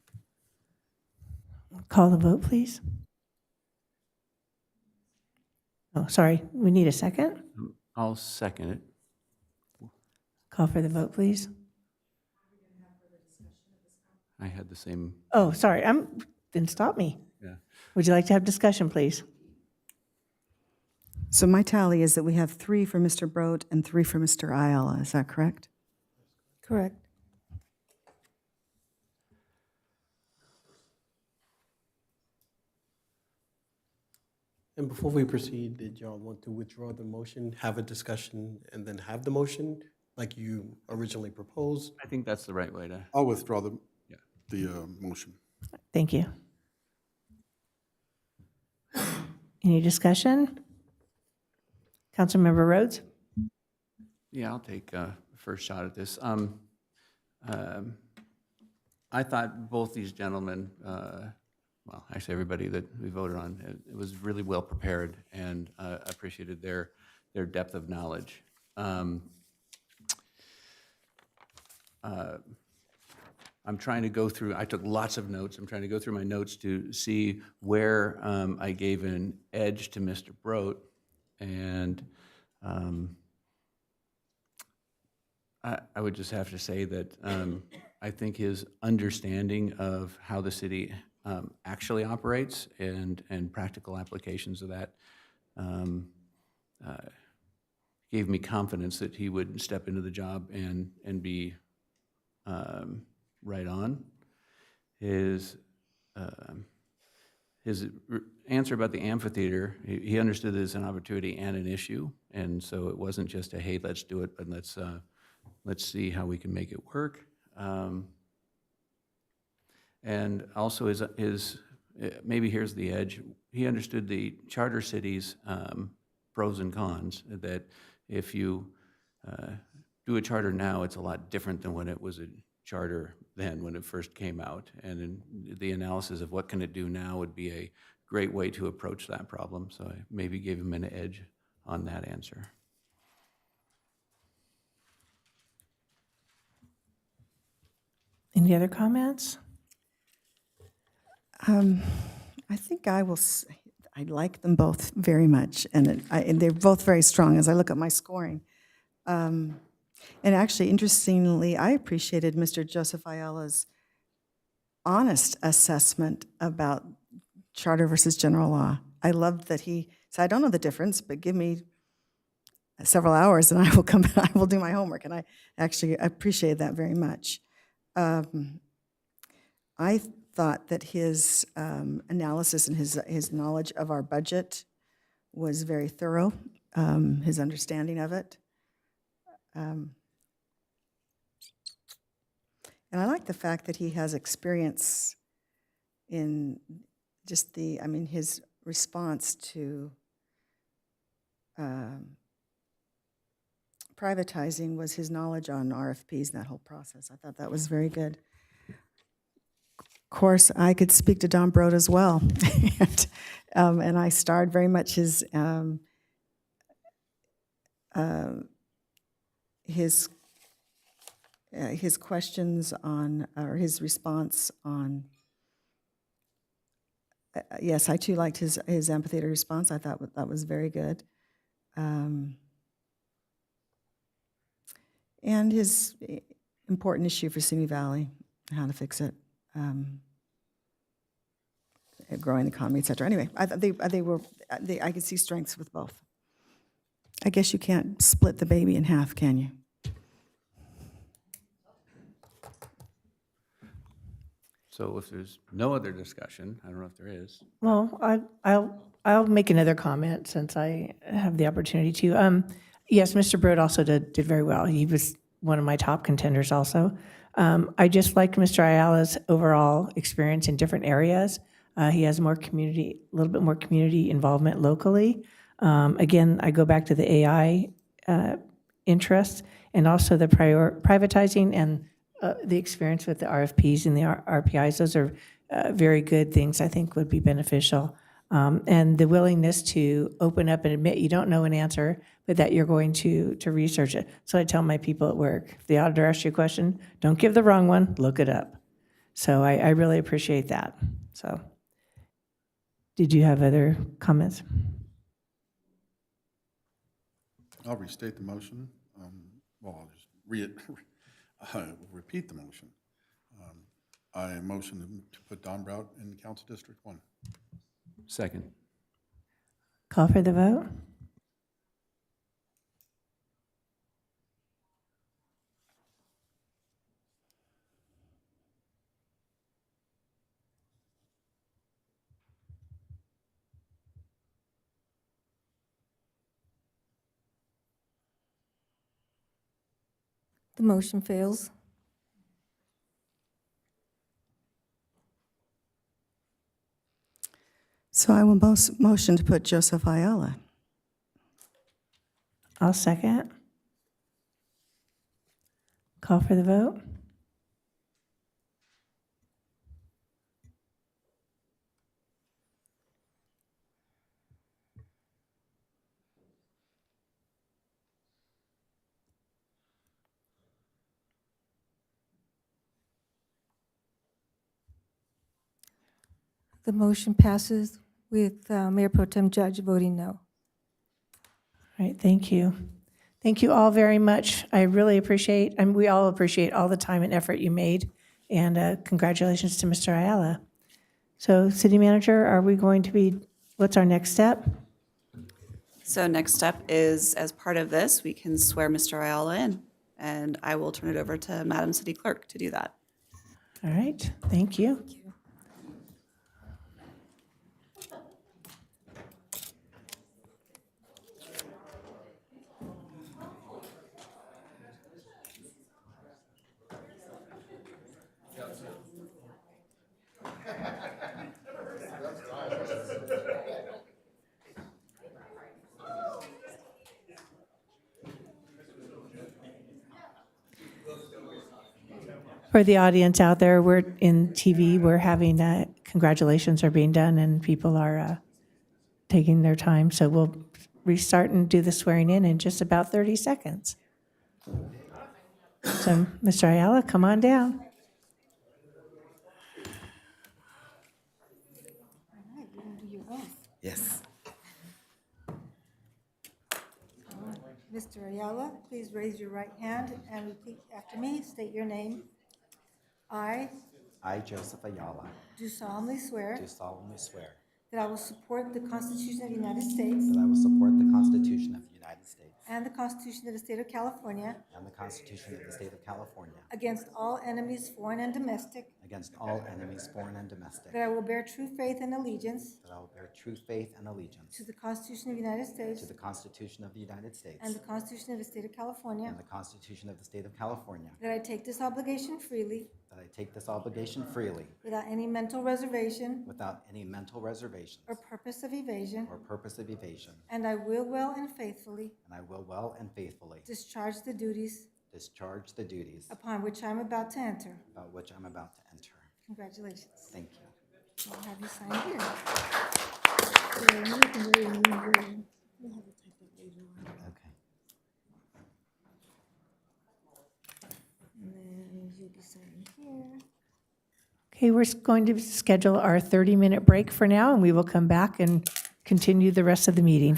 [SPEAKER 1] Call the vote, please. Oh, sorry, we need a second.
[SPEAKER 9] I'll second it.
[SPEAKER 1] Call for the vote, please.
[SPEAKER 9] I had the same,
[SPEAKER 1] Oh, sorry, then stop me.
[SPEAKER 9] yeah.
[SPEAKER 1] Would you like to have discussion, please?
[SPEAKER 3] So my tally is that we have 3 for Mr. Brote and 3 for Mr. Ayala. Is that correct?
[SPEAKER 2] Correct.
[SPEAKER 10] And before we proceed, did y'all want to withdraw the motion, have a discussion, and then have the motion like you originally proposed?
[SPEAKER 9] I think that's the right way to,
[SPEAKER 8] I'll withdraw the
[SPEAKER 9] Yeah.
[SPEAKER 8] motion.
[SPEAKER 1] Thank you. Any discussion? Councilmember Rhodes?
[SPEAKER 9] yeah, I'll take a first shot at this. I thought both these gentlemen, well, actually everybody that we voted on, it was really well prepared, and I appreciated their depth of knowledge. I'm trying to go through, I took lots of notes. I'm trying to go through my notes to see where I gave an edge to Mr. Brote. And I would just have to say that I think his understanding of how the city actually operates and practical applications of that gave me confidence that he would step into the job and be right on. His answer about the amphitheater, he understood it as an opportunity and an issue, and so it wasn't just a, hey, let's do it, but let's see how we can make it work. And also his maybe here's the edge, he understood the charter cities' pros and cons, that if you do a charter now, it's a lot different than when it was a charter then, when it first came out. And in the analysis of what can it do now would be a great way to approach that problem. So I maybe gave him an edge on that answer.
[SPEAKER 1] Any other comments?
[SPEAKER 3] I think I will, I like them both very much, and they're both very strong as I look at my scoring. And actually, interestingly, I appreciated Mr. Joseph Ayala's honest assessment about charter versus general law. I loved that he said, I don't know the difference, but give me several hours and I will come, I will do my homework. And I actually appreciate that very much. I thought that his analysis and his knowledge of our budget was very thorough, his understanding of it. And I like the fact that he has experience in just his response to privatizing was his knowledge on RFPs and that whole process. I thought that was very good. Of course, I could speak to Don Broad as well. And I starred very much his questions on, or his response on, yes, I too liked his amphitheater response. I thought that was very good. And his important issue for Simi Valley, how to fix it, growing the economy, et cetera. Anyway, I could see strengths with both. I guess you can't split the baby in half, can you?
[SPEAKER 9] So if there's no other discussion, I don't know if there is.
[SPEAKER 1] Well, I'll make another comment since I have the opportunity to. Yes, Mr. Broad also did very well. He was one of my top contenders also. I just liked Mr. Ayala's overall experience in different areas. He has a little bit more community involvement locally. Again, I go back to the AI interest and also the privatizing and the experience with the RFPs and the RPIs. Those are very good things I think would be beneficial. And the willingness to open up and admit you don't know an answer, but that you're going to research it. So I tell my people at work, if the auditor asks you a question, don't give the wrong one, look it up. So I really appreciate that. So, did you have other comments?
[SPEAKER 8] I'll restate the motion. I'll just repeat the motion. I motion to put Don Broad in Council District 1.
[SPEAKER 9] Second.
[SPEAKER 1] Call for the vote.
[SPEAKER 2] The motion fails.
[SPEAKER 3] So I will motion to put Joseph Ayala.
[SPEAKER 1] I'll second. Call for the vote.
[SPEAKER 2] The motion passes with Mayor Pro Tem Judge voting no.
[SPEAKER 1] All right, thank you. Thank you all very much. I really appreciate, and we all appreciate all the time and effort you made. And congratulations to Mr. Ayala. So, City Manager, what's our next step?
[SPEAKER 7] So next step is, as part of this, we can swear Mr. Ayala in, and I will turn it over to Madam City Clerk to do that.
[SPEAKER 1] All right, thank you. For the audience out there, we're in TV, we're having, congratulations are being done and people are taking their time. So we'll restart and do the swearing in just about 30 seconds. So, Mr. Ayala, come on down.
[SPEAKER 12] Yes.
[SPEAKER 2] Mr. Ayala, please raise your right hand and repeat after me. State your name. I
[SPEAKER 12] I, Joseph Ayala,
[SPEAKER 2] do solemnly swear
[SPEAKER 12] do solemnly swear
[SPEAKER 2] that I will support the Constitution of the United States
[SPEAKER 12] that I will support the Constitution of the United States
[SPEAKER 2] and the Constitution of the State of California
[SPEAKER 12] and the Constitution of the State of California
[SPEAKER 2] against all enemies, foreign and domestic,
[SPEAKER 12] against all enemies, foreign and domestic,
[SPEAKER 2] that I will bear true faith and allegiance
[SPEAKER 12] that I will bear true faith and allegiance
[SPEAKER 2] to the Constitution of the United States
[SPEAKER 12] to the Constitution of the United States
[SPEAKER 2] and the Constitution of the State of California,
[SPEAKER 12] and the Constitution of the State of California,
[SPEAKER 2] that I take this obligation freely
[SPEAKER 12] that I take this obligation freely
[SPEAKER 2] without any mental reservation
[SPEAKER 12] without any mental reservations
[SPEAKER 2] or purpose of evasion,
[SPEAKER 12] or purpose of evasion,
[SPEAKER 2] and I will well and faithfully
[SPEAKER 12] and I will well and faithfully
[SPEAKER 2] discharge the duties
[SPEAKER 12] discharge the duties
[SPEAKER 2] upon which I am about to enter.
[SPEAKER 12] about which I'm about to enter.
[SPEAKER 2] Congratulations.
[SPEAKER 12] Thank you.
[SPEAKER 2] I'll have you sign here. Yeah, you can really move your- we'll have you type that later on.
[SPEAKER 12] Okay.
[SPEAKER 2] And then you'll be signing here.
[SPEAKER 1] Okay, we're going to schedule our 30-minute break for now, and we will come back and continue the rest of the meeting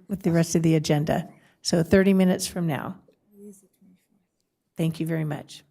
[SPEAKER 1] with the rest of the agenda. So 30 minutes from now. Thank you very much.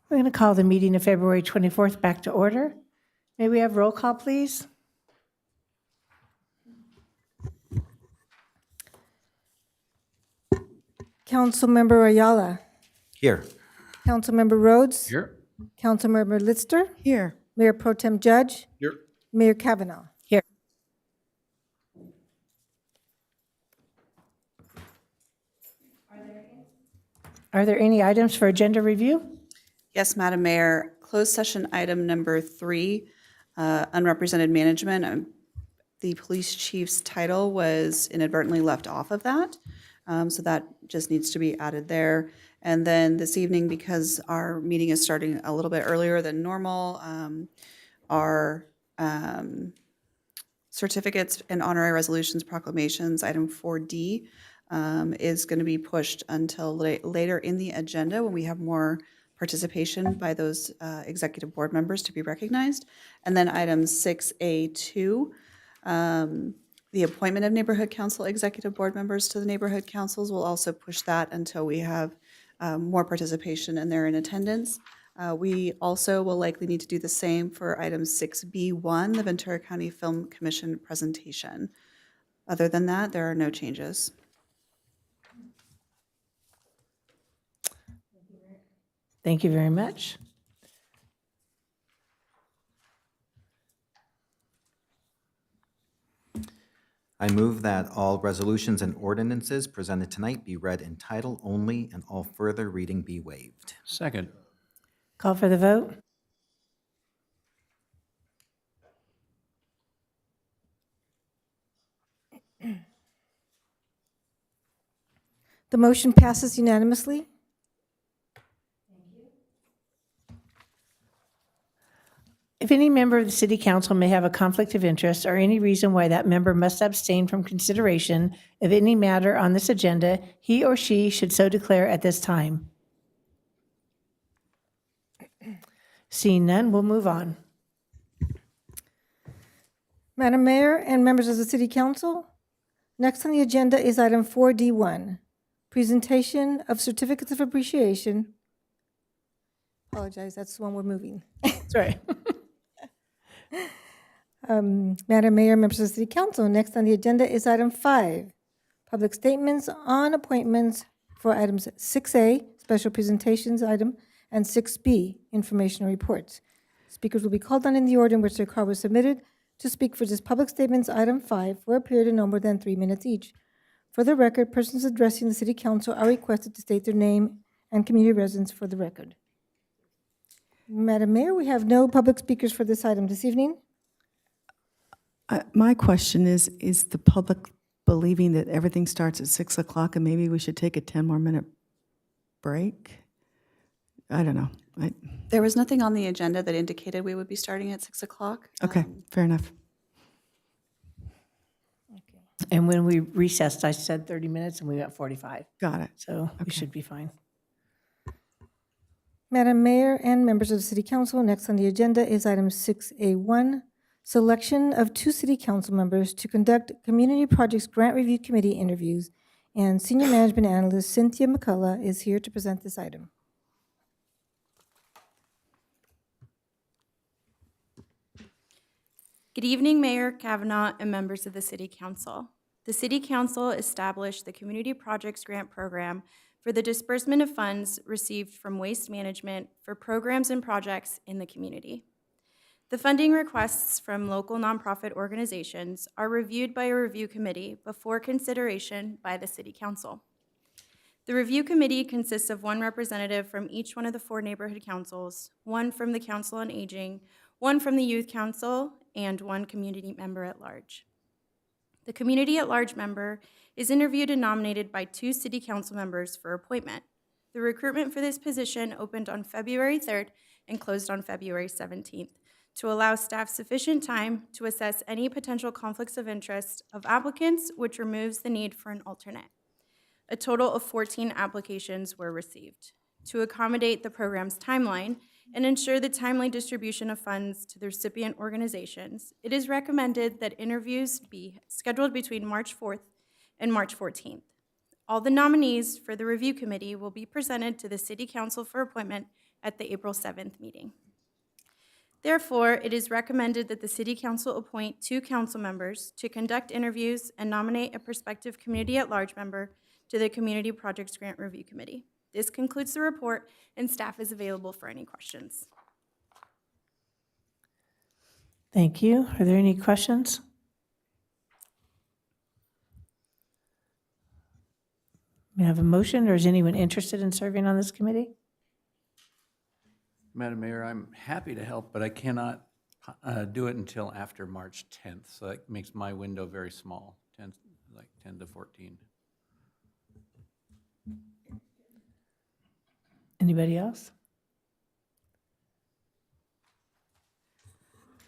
[SPEAKER 1] We're going to call the meeting of February 24th back to order. May we have roll call, please?
[SPEAKER 2] Councilmember Ayala.
[SPEAKER 12] Here.
[SPEAKER 2] Councilmember Rhodes.
[SPEAKER 9] Here.
[SPEAKER 2] Councilmember Lister.
[SPEAKER 3] Here.
[SPEAKER 2] Mayor Pro Tem Judge.
[SPEAKER 11] Here.
[SPEAKER 2] Mayor Kavanaugh.
[SPEAKER 1] Here. Are there any items for agenda review?
[SPEAKER 7] Yes, Madam Mayor. Closed session item number 3, unrepresented management. The police chief's title was inadvertently left off of that, so that just needs to be added there. And then this evening, because our meeting is starting a little bit earlier than normal, our certificates and honorary resolutions proclamations, item 4D, is going to be pushed until later in the agenda when we have more participation by those executive board members to be recognized. And then item 6A2, the appointment of neighborhood council executive board members to the neighborhood councils, will also push that until we have more participation and they're in attendance. We also will likely need to do the same for item 6B1, the Ventura County Film Commission presentation. Other than that, there are no changes.
[SPEAKER 1] Thank you very much.
[SPEAKER 12] I move that all resolutions and ordinances presented tonight be read in title only and all further reading be waived.
[SPEAKER 9] Second.
[SPEAKER 1] Call for the vote.
[SPEAKER 2] The motion passes unanimously.
[SPEAKER 1] If any member of the city council may have a conflict of interest or any reason why that member must abstain from consideration of any matter on this agenda, he or she should so declare at this time. Seeing none, we'll move on.
[SPEAKER 2] Madam Mayor and members of the City Council, next on the agenda is item 4D1, presentation of certificates of appreciation. Apologize, that's the one we're moving.
[SPEAKER 1] Sorry.
[SPEAKER 2] Madam Mayor, members of the City Council, next on the agenda is item 5, public statements on appointments for items 6A, special presentations item, and 6B, informational reports. Speakers will be called on in the order in which their card was submitted. To speak for this public statements item 5 for a period of no more than 3 minutes each. For the record, persons addressing the City Council are requested to state their name and community residence for the record. Madam Mayor, we have no public speakers for this item this evening.
[SPEAKER 3] My question is the public believing that everything starts at 6 o'clock and maybe we should take a 10 more minute break? I don't know.
[SPEAKER 7] There was nothing on the agenda that indicated we would be starting at 6 o'clock.
[SPEAKER 3] Okay, fair enough.
[SPEAKER 1] And when we recessed, I said 30 minutes and we went 45.
[SPEAKER 3] Got it.
[SPEAKER 1] So we should be fine.
[SPEAKER 2] Madam Mayor and members of the City Council, next on the agenda is item 6A1, selection of 2 City Council members to conduct Community Projects Grant Review Committee interviews, and Senior Management Analyst Cynthia McCullough is here to present this item.
[SPEAKER 20] Good evening, Mayor Kavanaugh and members of the City Council. The City Council established the Community Projects Grant Program for the disbursement of funds received from waste management for programs and projects in the community. The funding requests from local nonprofit organizations are reviewed by a review committee before consideration by the City Council. The review committee consists of one representative from each one of the 4 neighborhood councils, one from the Council on Aging, one from the Youth Council, and one community member at large. The community at large member is interviewed and nominated by 2 city council members for appointment. The recruitment for this position opened on February 3rd and closed on February 17th to allow staff sufficient time to assess any potential conflicts of interest of applicants, which removes the need for an alternate. A total of 14 applications were received. To accommodate the program's timeline and ensure the timely distribution of funds to the recipient organizations, it is recommended that interviews be scheduled between March 4th and March 14th. All the nominees for the review committee will be presented to the City Council for appointment at the April 7th meeting. Therefore, it is recommended that the City Council appoint 2 council members to conduct interviews and nominate a prospective community at large member to the Community Projects Grant Review Committee. This concludes the report, and staff is available for any questions.
[SPEAKER 1] Thank you. Are there any questions? May I have a motion, or is anyone interested in serving on this committee?
[SPEAKER 9] Madam Mayor, I'm happy to help, but I cannot do it until after March 10th, so that makes my window very small, 10, like 10 to 14.
[SPEAKER 1] Anybody else?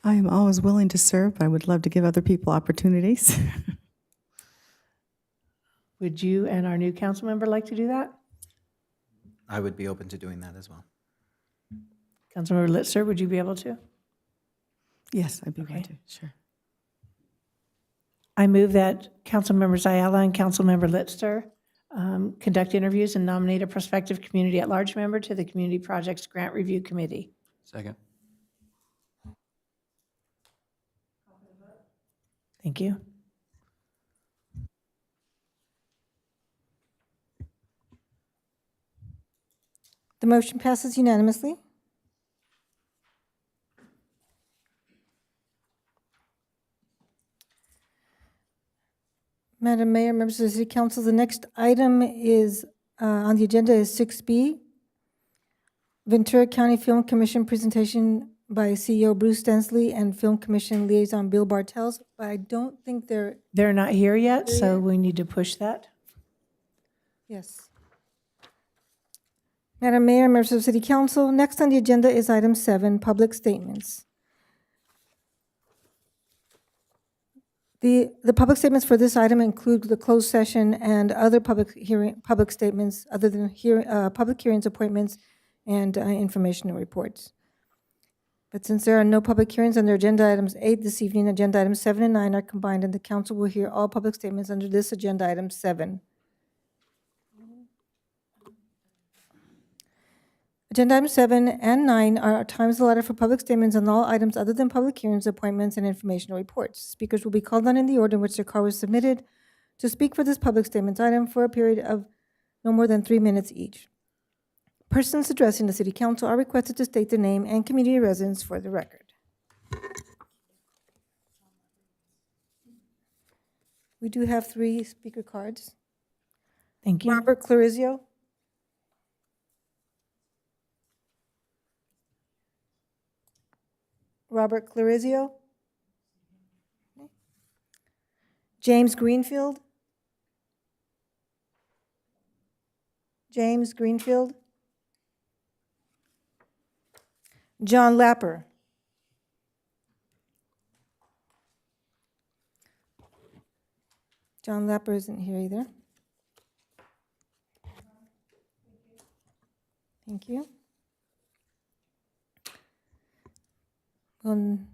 [SPEAKER 3] I am always willing to serve, but I would love to give other people opportunities.
[SPEAKER 1] Would you and our new council member like to do that?
[SPEAKER 12] I would be open to doing that as well.
[SPEAKER 1] Councilmember Litzer, would you be able to?
[SPEAKER 3] Yes, I'd be willing to, sure.
[SPEAKER 1] I move that Councilmembers Ayala and Councilmember Litzer conduct interviews and nominate a prospective community at large member to the Community Projects Grant Review Committee.
[SPEAKER 9] Second.
[SPEAKER 1] Thank you.
[SPEAKER 2] The motion passes unanimously. Madam Mayor, members of the City Council, the next item is on the agenda is 6B, Ventura County Film Commission presentation by CEO Bruce Stensley and Film Commission Liaison Bill Bartels, but I don't think
[SPEAKER 1] They're not here yet, so we need to push that.
[SPEAKER 2] Yes. Madam Mayor, members of the City Council, next on the agenda is item 7, public statements. The public statements for this item include the closed session and other public statements other than public hearings, appointments, and informational reports. But since there are no public hearings under agenda items 8 this evening, agenda items 7 and 9 are combined, and the council will hear all public statements under this agenda item 7. Agenda items 7 and 9 are times allotted for public statements on all items other than public hearings, appointments, and informational reports. Speakers will be called on in the order in which their call was submitted to speak for this public statements item for a period of no more than 3 minutes each. Persons addressing the City Council are requested to state their name and community residence for the record. We do have 3 speaker cards.
[SPEAKER 1] Thank you.
[SPEAKER 2] Robert Clarizio. Robert Clarizio. James Greenfield. James Greenfield. John Lapper. John Lapper isn't here either. Thank you.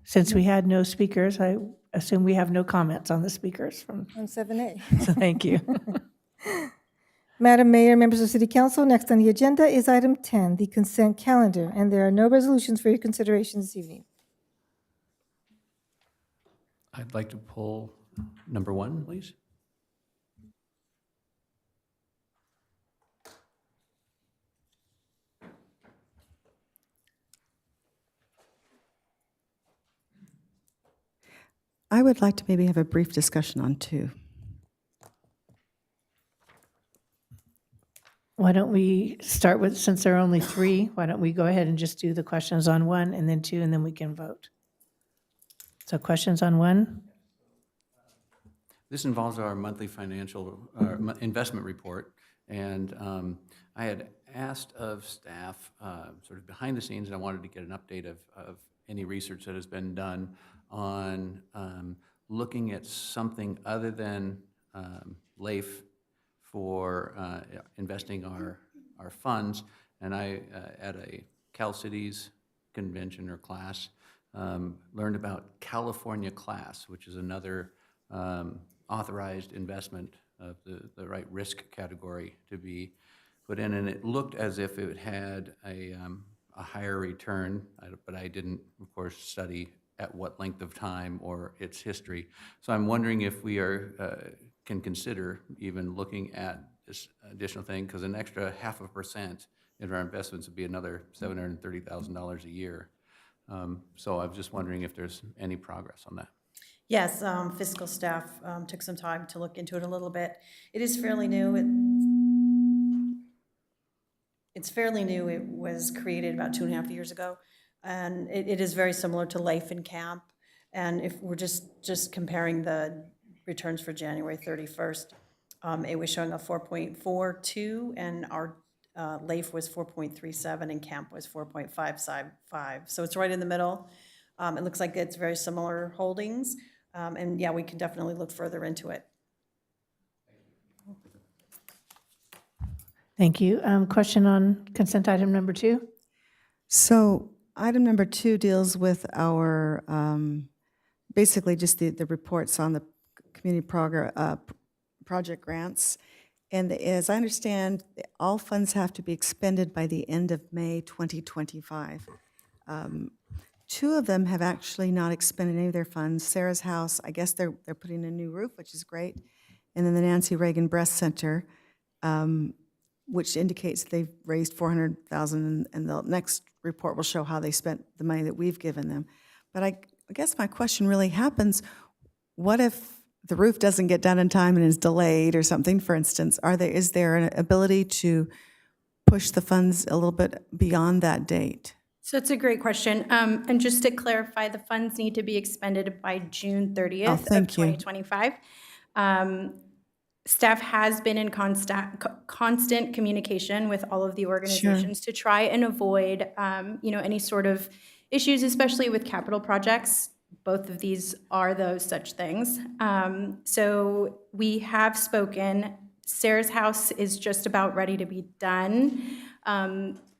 [SPEAKER 1] Since we had no speakers, I assume we have no comments on the speakers from,
[SPEAKER 2] On 7A.
[SPEAKER 1] so thank you.
[SPEAKER 2] Madam Mayor, members of City Council, next on the agenda is item 10, the consent calendar, and there are no resolutions for your consideration this evening.
[SPEAKER 9] I'd like to pull number 1, please.
[SPEAKER 3] I would like to maybe have a brief discussion on 2.
[SPEAKER 1] don't we start with, since there are only three, why don't we go ahead and just do the questions on one and then two, and then we can vote? So questions on one?
[SPEAKER 9] This involves our monthly financial, investment report, and I had asked of staff, sort of behind the scenes, and I wanted to get an update of any research that has been done on looking at something other than LAIF for investing our funds. And I, at a Cal Cities convention or class, learned about California Class, which is another authorized investment of the right risk category to be put in. And it looked as if it had a higher return, but I didn't, of course, study at what length of time or its history. So I'm wondering if we can consider even looking at this additional thing, because an extra 0.5% in our investments would be another $730,000 a year. So I was just wondering if there's any progress on that.
[SPEAKER 21] Yes, fiscal staff took some time to look into it a little bit. It is fairly new. It's fairly new. It was created about 2.5 years ago, and it is very similar to Life in Camp. And if we're just comparing the returns for January 31st, it was showing a 4.42, and our LAIF was 4.37, and Camp was 4.555. So it's right in the middle. It looks like it's very similar holdings. And yeah, we can definitely look further into it.
[SPEAKER 1] Thank you. Question on consent item number 2?
[SPEAKER 3] So item number 2 deals with our, basically just the reports on the community project grants. And as I understand, all funds have to be expended by the end of May 2025. 2 of them have actually not expended any of their funds. Sarah's House, I guess they're putting a new roof, which is great. And then the Nancy Reagan Breast Center, which indicates they've raised $400,000, and the next report will show how they spent the money that we've given them. But I guess my question really happens, what if the roof doesn't get done in time and is delayed or something, for instance? Is there an ability to push the funds a little bit beyond that date?
[SPEAKER 20] So it's a great question. And just to clarify, the funds need to be expended by June 30th of 2025. Staff has been in constant communication with all of the organizations to try and avoid any sort of issues, especially with capital projects. Both of these are those such things. So we have spoken. Sarah's House is just about ready to be done.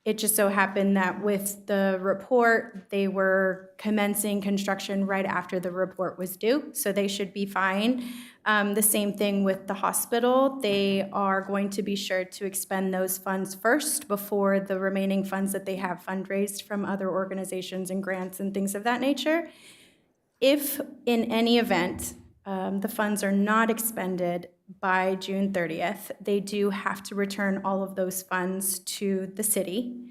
[SPEAKER 20] It just so happened that with the report, they were commencing construction right after the report was due, so they should be fine. The same thing with the hospital. They are going to be sure to expend those funds first before the remaining funds that they have fundraised from other organizations and grants and things of that nature. If in any event the funds are not expended by June 30th, they do have to return all of those funds to the city.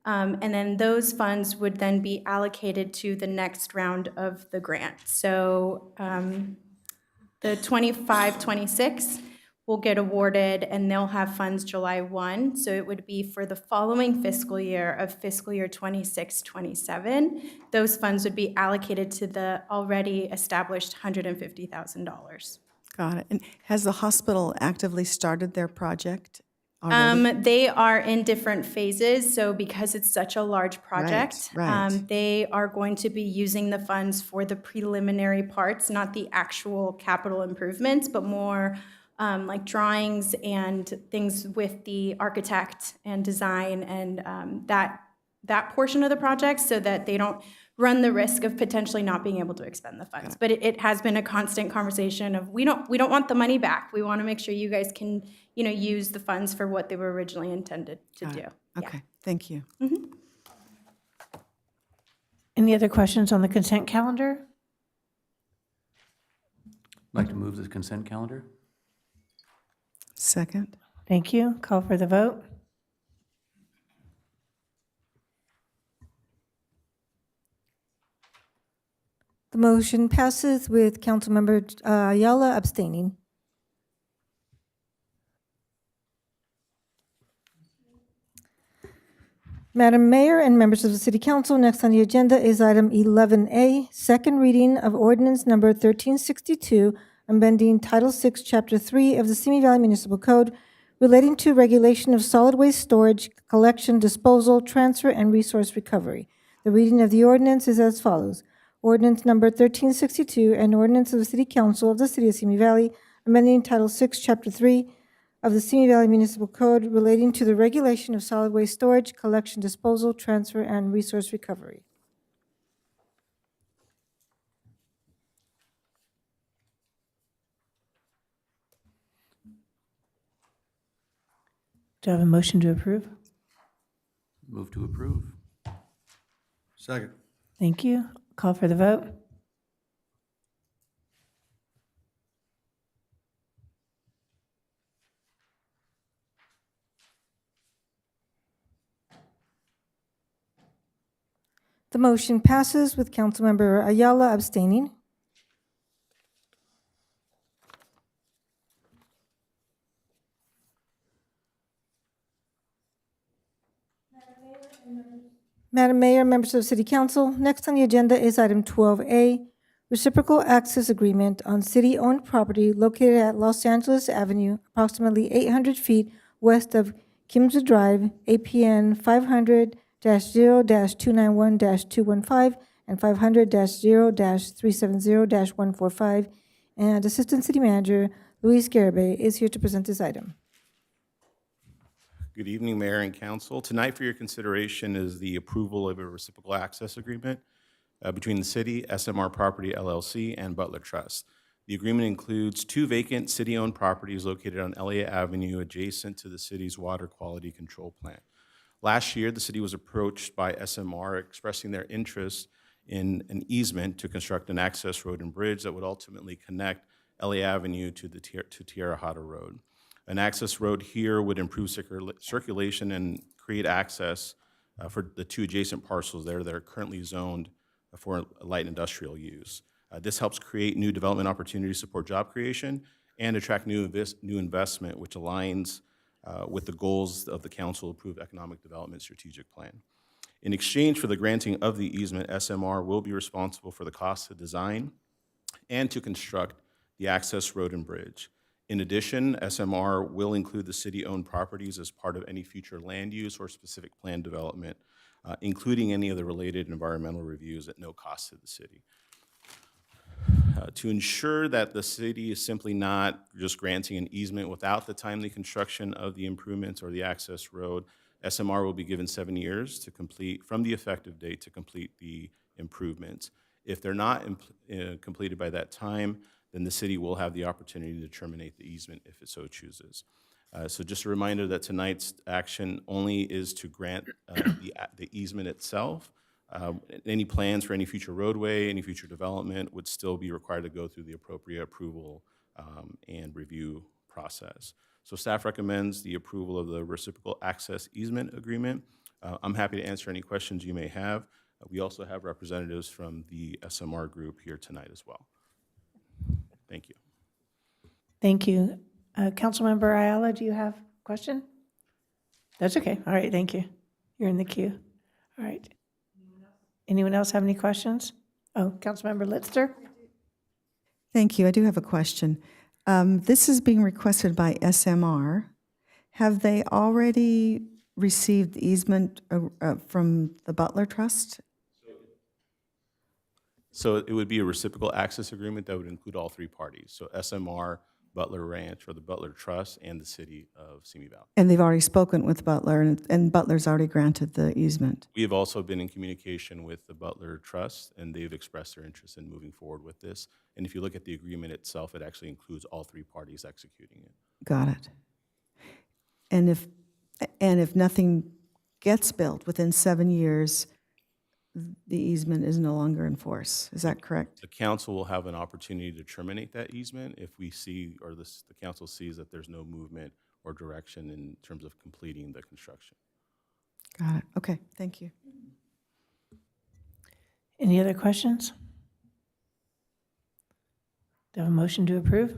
[SPEAKER 20] And then those funds would then be allocated to the next round of the grant. So the 25-26 will get awarded, and they'll have funds July 1. So it would be for the following fiscal year of fiscal year 26-27. Those funds would be allocated to the already established $150,000.
[SPEAKER 3] Got it. And has the hospital actively started their project already?
[SPEAKER 20] They are in different phases. So because it's such a large project, they are going to be using the funds for the preliminary parts, not the actual capital improvements, but more like drawings and things with the architect and design and that portion of the project, so that they don't run the risk of potentially not being able to expend the funds. But it has been a constant conversation of we don't want the money back. We want to make sure you guys can use the funds for what they were originally intended to do.
[SPEAKER 3] Okay, thank you.
[SPEAKER 1] Any other questions on the consent calendar?
[SPEAKER 9] I'd like to move the consent calendar.
[SPEAKER 3] Second.
[SPEAKER 1] Thank you. Call for the vote.
[SPEAKER 2] The motion passes with Councilmember Ayala abstaining. Madam Mayor and members of the City Council, next on the agenda is item 11A, second reading of ordinance number 1362, amending Title VI, Chapter 3 of the Simi Valley Municipal Code relating to regulation of solid waste storage, collection, disposal, transfer, and resource recovery. The reading of the ordinance is as follows. Ordinance number 1362, an ordinance of the City Council of the City of Simi Valley, amending Title VI, Chapter 3 of the Simi Valley Municipal Code relating to the regulation of solid waste storage, collection, disposal, transfer, and resource recovery.
[SPEAKER 1] Do I have a motion to approve?
[SPEAKER 9] Move to approve.
[SPEAKER 8] Second.
[SPEAKER 1] Thank you. Call for the vote.
[SPEAKER 2] The motion passes with Councilmember Ayala abstaining. Madam Mayor, members of the City Council, next on the agenda is item 12A, reciprocal access agreement on city-owned property located at Los Angeles Avenue, approximately 800 feet west of Kimsey Drive, APN 500-0-291-215 and 500-0-370-145. And Assistant City Manager Luis Garibay is here to present this item.
[SPEAKER 4] Good evening, Mayor and Council. Tonight for your consideration is the approval of a reciprocal access agreement between the city, SMR Property LLC, and Butler Trust. The agreement includes 2 vacant city-owned properties located on Elliott Avenue adjacent to the city's water quality control plant. Last year, the city was approached by SMR expressing their interest in an easement to construct an access road and bridge that would ultimately connect Elliott Avenue to Tierra Hatta Road. An access road here would improve circulation and create access for the 2 adjacent parcels there that are currently zoned for light industrial use. This helps create new development opportunities, support job creation, and attract new investment, which aligns with the goals of the council-approved economic development strategic plan. In exchange for the granting of the easement, SMR will be responsible for the cost to design and to construct the access road and bridge. In addition, SMR will include the city-owned properties as part of any future land use or specific plan development, including any of the related environmental reviews at no cost to the city. To ensure that the city is simply not just granting an easement without the timely construction of the improvements or the access road, SMR will be given 7 years to complete, from the effective date, to complete the improvements. If they're not completed by that time, then the city will have the opportunity to terminate the easement if it so chooses. So just a reminder that tonight's action only is to grant the easement itself. Any plans for any future roadway, any future development would still be required to go through the appropriate approval and review process. So staff recommends the approval of the reciprocal access easement agreement. I'm happy to answer any questions you may have. We also have representatives from the SMR group here tonight as well. Thank you.
[SPEAKER 1] Thank you. Councilmember Ayala, do you have a question? That's okay. All right, thank you. You're in the queue. All right. Anyone else have any questions? Oh, Councilmember Litzter?
[SPEAKER 3] Thank you. I do have a question. This is being requested by SMR. Have they already received the easement from the Butler Trust?
[SPEAKER 4] So it would be a reciprocal access agreement that would include all 3 parties. So SMR, Butler Ranch, or the Butler Trust, and the city of Simi Valley.
[SPEAKER 3] And they've already spoken with Butler, and Butler's already granted the easement.
[SPEAKER 4] We have also been in communication with the Butler Trust, and they've expressed their interest in moving forward with this. And if you look at the agreement itself, it actually includes all 3 parties executing it.
[SPEAKER 3] Got it. And if nothing gets built within 7 years, the easement is no longer in force. Is that correct?
[SPEAKER 4] The council will have an opportunity to terminate that easement if we see, or the council sees that there's no movement or direction in terms of completing the construction.
[SPEAKER 3] Got it. Okay, thank you.
[SPEAKER 1] Any other questions? Do I have a motion to approve?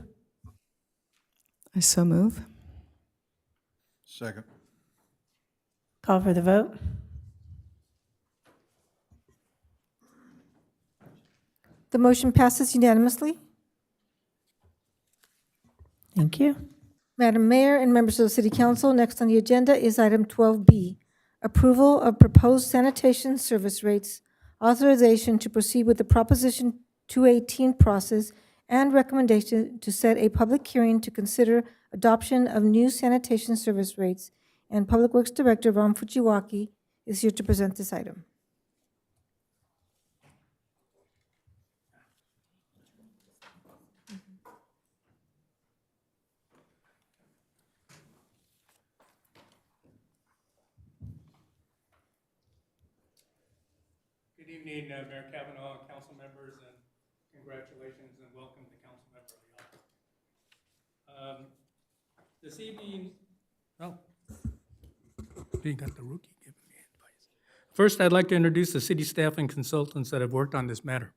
[SPEAKER 3] I so move.
[SPEAKER 8] Second.
[SPEAKER 1] Call for the vote.
[SPEAKER 2] The motion passes unanimously.
[SPEAKER 1] Thank you.
[SPEAKER 2] Madam Mayor and members of the City Council, next on the agenda is item 12B, approval of proposed sanitation service rates, authorization to proceed with the Proposition 218 process, and recommendation to set a public hearing to consider adoption of new sanitation service rates. And Public Works Director Ron Fujiwaki is here to present this item.
[SPEAKER 5] Good evening, Mayor Kavanaugh, council members, and congratulations and welcome to council member Leon. This evening, you got the rookie giving me advice. First, I'd like to introduce the city staff and consultants that have worked on this matter.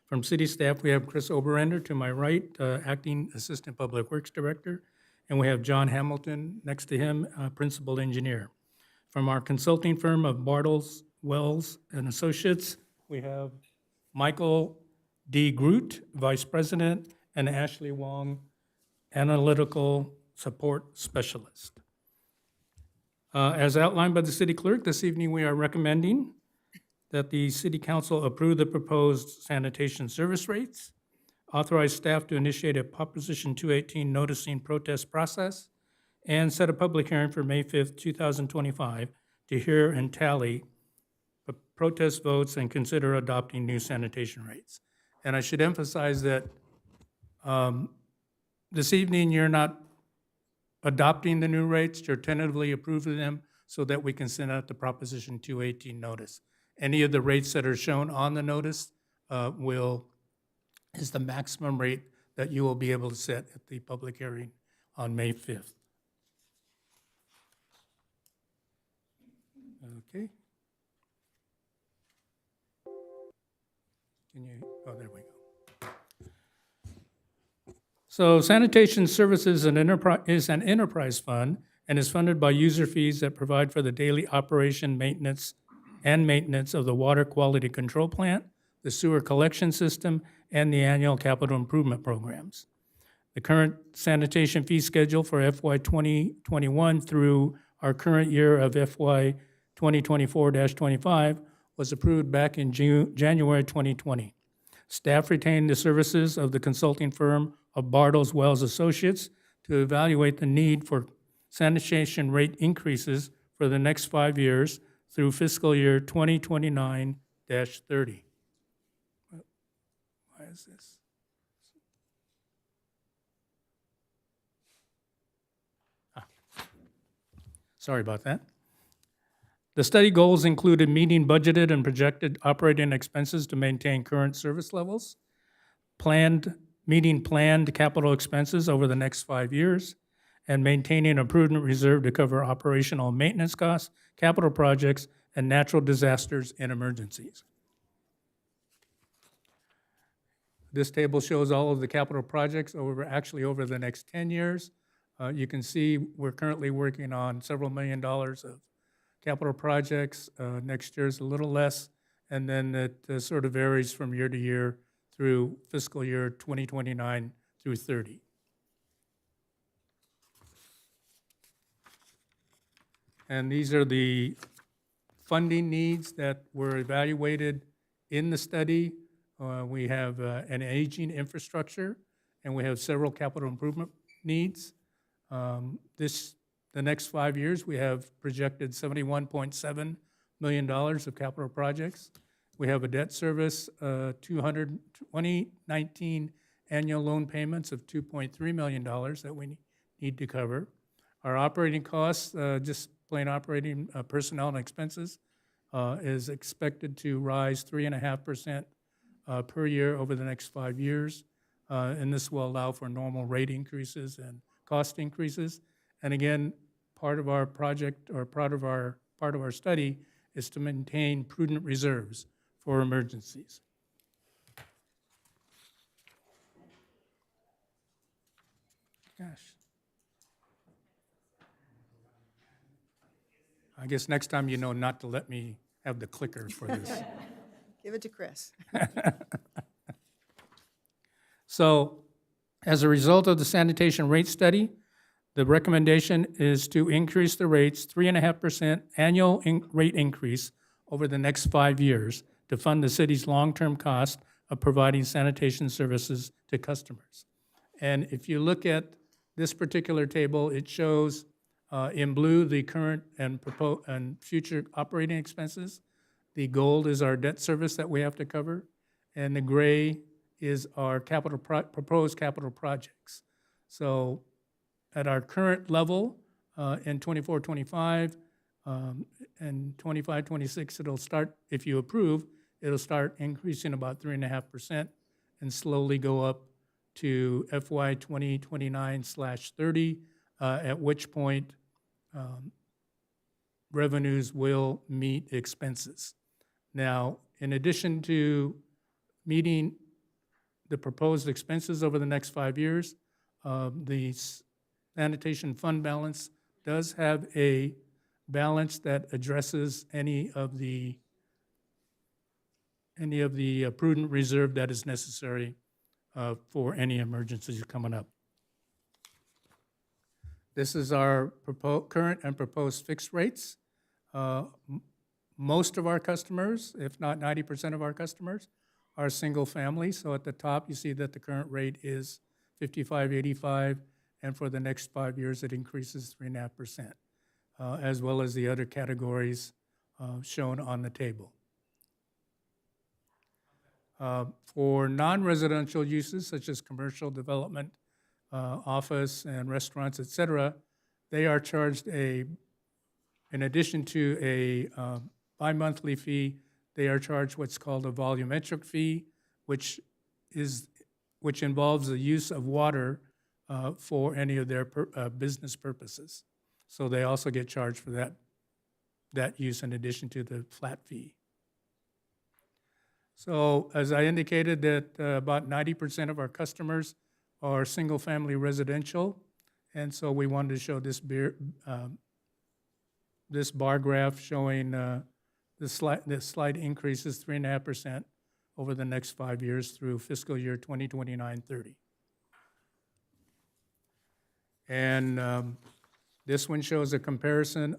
[SPEAKER 5] From city staff, we have Chris Oberender to my right, Acting Assistant Public Works Director, and we have John Hamilton next to him, Principal Engineer. From our consulting firm of Bartles, Wells and Associates, we have Michael D. Groot, Vice President, and Ashley Wong, Analytical Support Specialist. As outlined by the city clerk, this evening we are recommending that the city council approve the proposed sanitation service rates, authorize staff to initiate a Proposition 218 noticing protest process, and set a public hearing for May 5th, 2025 to hear and tally protest votes and consider adopting new sanitation rates. And I should emphasize that this evening you're not adopting the new rates, you're tentatively approving them so that we can send out the Proposition 218 notice. Any of the rates that are shown on the notice is the maximum rate that you will be able to set at the public hearing on May 5th. Okay. There we go. So sanitation services is an enterprise fund and is funded by user fees that provide for the daily operation, maintenance of the water quality control plant, the sewer collection system, and the annual capital improvement programs. The current sanitation fee schedule for FY 2021 through our current year of FY 2024-25 was approved back in January 2020. Staff retained the services of the consulting firm of Bartles Wells Associates to evaluate the need for sanitation rate increases for the next 5 years through fiscal year 2029-30. Why is this? Sorry about that. The study goals included meeting budgeted and projected operating expenses to maintain current service levels, meeting planned capital expenses over the next 5 years, and maintaining a prudent reserve to cover operational and maintenance costs, capital projects, and natural disasters and emergencies. This table shows all of the capital projects over the next 10 years. You can see we're currently working on several $1 million of capital projects. Next year is a little less, and then it sort of varies from year to year through fiscal year 2029 through 30. And these are the funding needs that were evaluated in the study. We have an aging infrastructure, and we have several capital improvement needs. The next 5 years, we have projected $71.7 million of capital projects. We have a debt service, 2019 annual loan payments of $2.3 million that we need to cover. Our operating costs, just plain operating personnel and expenses, is expected to rise 3.5% per year over the next 5 years. And this will allow for normal rate increases and cost increases. And again, part of our project or part of our study is to maintain prudent reserves for emergencies. Gosh. I guess next time you know not to let me have the clicker for this.
[SPEAKER 3] Give it to Chris.
[SPEAKER 5] So as a result of the sanitation rate study, the recommendation is to increase the rates 3.5% annual rate increase over the next 5 years to fund the city's long-term cost of providing sanitation services to customers. And if you look at this particular table, it shows in blue the current and future operating expenses. The gold is our debt service that we have to cover, and the gray is our proposed capital projects. So at our current level in 24-25 and 25-26, it'll start, if you approve, it'll start increasing about 3.5% and slowly go up to FY 2029/30, at which point revenues will meet expenses. Now, in addition to meeting the proposed expenses over the next 5 years, the sanitation fund balance does have a balance that addresses any of the prudent reserve that is necessary for any emergencies coming up. This is our current and proposed fixed rates. Most of our customers, if not 90% of our customers, are single family. So at the top, you see that the current rate is $55.85, and for the next 5 years, it increases 3.5%, as well as the other categories shown on the table. For non-residential uses, such as commercial development, office and restaurants, et cetera, they are charged in addition to a bi-monthly fee, they are charged what's called a volumetric fee, which involves the use of water for any of their business purposes. So they also get charged for that use in addition to the flat fee. So as I indicated, that about 90% of our customers are single-family residential, and so we wanted to show this bar graph showing the slight increases, 3.5% over the next 5 years through fiscal year 2029-30. And this one shows a comparison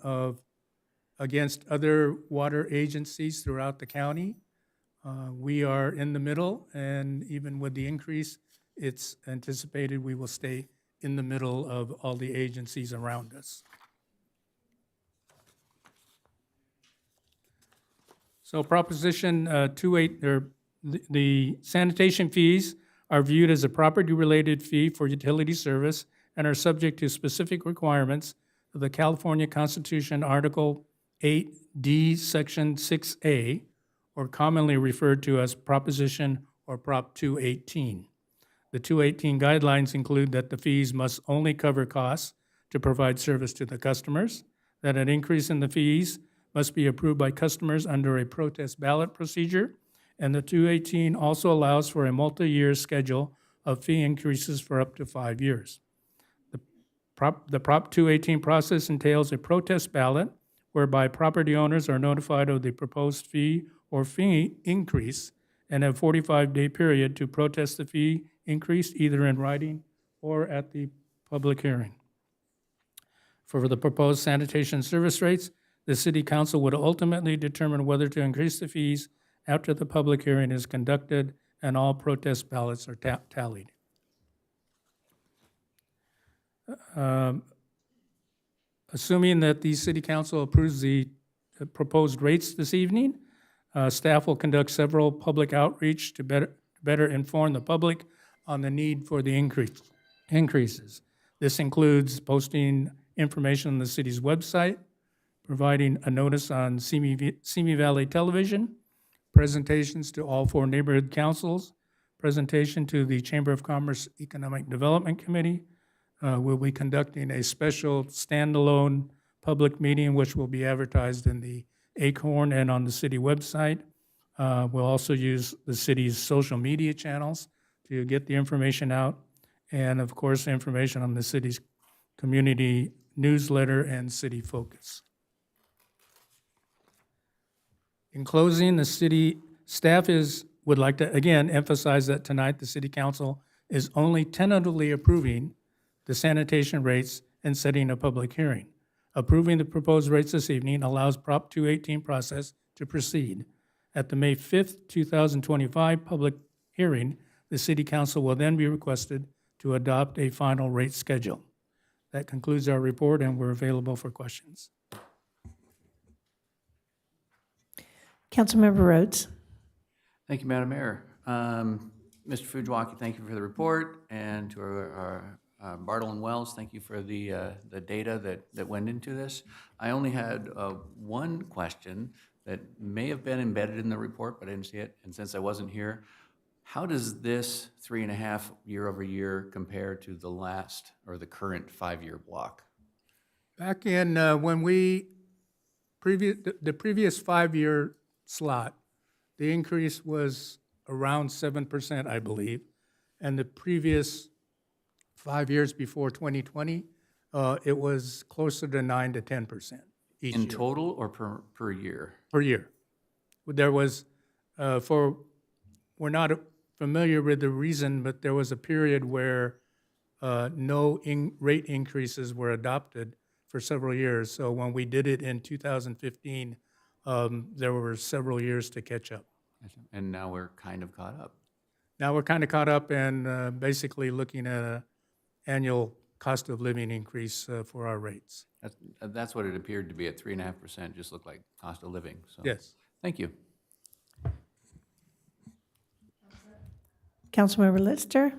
[SPEAKER 5] against other water agencies throughout the county. We are in the middle, and even with the increase, it's anticipated we will stay in the middle of all the agencies around us. So Proposition 28, the sanitation fees are viewed as a property-related fee for utility service and are subject to specific requirements of the California Constitution, Article 8D, Section 6A, or commonly referred to as Proposition or Prop 218. The 218 guidelines include that the fees must only cover costs to provide service to the customers, that an increase in the fees must be approved by customers under a protest ballot procedure, and the 218 also allows for a multi-year schedule of fee increases for up to 5 years. The Prop 218 process entails a protest ballot whereby property owners are notified of the proposed fee or fee increase and have a 45-day period to protest the fee increase either in writing or at the public hearing. For the proposed sanitation service rates, the City Council would ultimately determine whether to increase the fees after the public hearing is conducted and all protest ballots are tallied. Assuming that the City Council approves the proposed rates this evening, staff will conduct several public outreach to better inform the public on the need for the increases. This includes posting information on the city's website, providing a notice on Simi Valley Television, presentations to all 4 neighborhood councils, presentation to the Chamber of Commerce Economic Development Committee. We'll be conducting a special standalone public meeting, which will be advertised in the Acorn and on the city website. We'll also use the city's social media channels to get the information out, and of course, information on the city's community newsletter and City Focus. In closing, the city staff would like to again emphasize that tonight the City Council is only tentatively approving the sanitation rates and setting a public hearing. Approving the proposed rates this evening allows Prop 218 process to proceed. At the May 5th, 2025 public hearing, the City Council will then be requested to adopt a final rate schedule. That concludes our report, and we're available for questions.
[SPEAKER 1] Councilmember Rhodes.
[SPEAKER 9] Thank you, Madam Mayor. Mr. Fujwaki, thank you for the report, and to our Bartle and Wells, thank you for the data that went into this. I only had one question that may have been embedded in the report, but I didn't see it, and since I wasn't here, how does this 3.5 year over year compare to the last or the current 5-year block?
[SPEAKER 5] Back in when the previous 5-year slot, the increase was around 7%, I believe, and the previous 5 years before 2020, it was closer to 9 to 10% each
[SPEAKER 9] In
[SPEAKER 5] year.
[SPEAKER 9] total or per year?
[SPEAKER 5] Per year. There was, we're not familiar with the reason, but there was a period where no rate increases were adopted for several years. So when we did it in 2015, there were several years to catch up.
[SPEAKER 9] And now we're kind of caught up.
[SPEAKER 5] Now we're kind of caught up and basically looking at an annual cost of living increase for our rates.
[SPEAKER 9] That's what it appeared to be at 3.5%, just looked like cost of living. So,
[SPEAKER 5] Yes.
[SPEAKER 9] Thank you.
[SPEAKER 1] Councilmember Lister.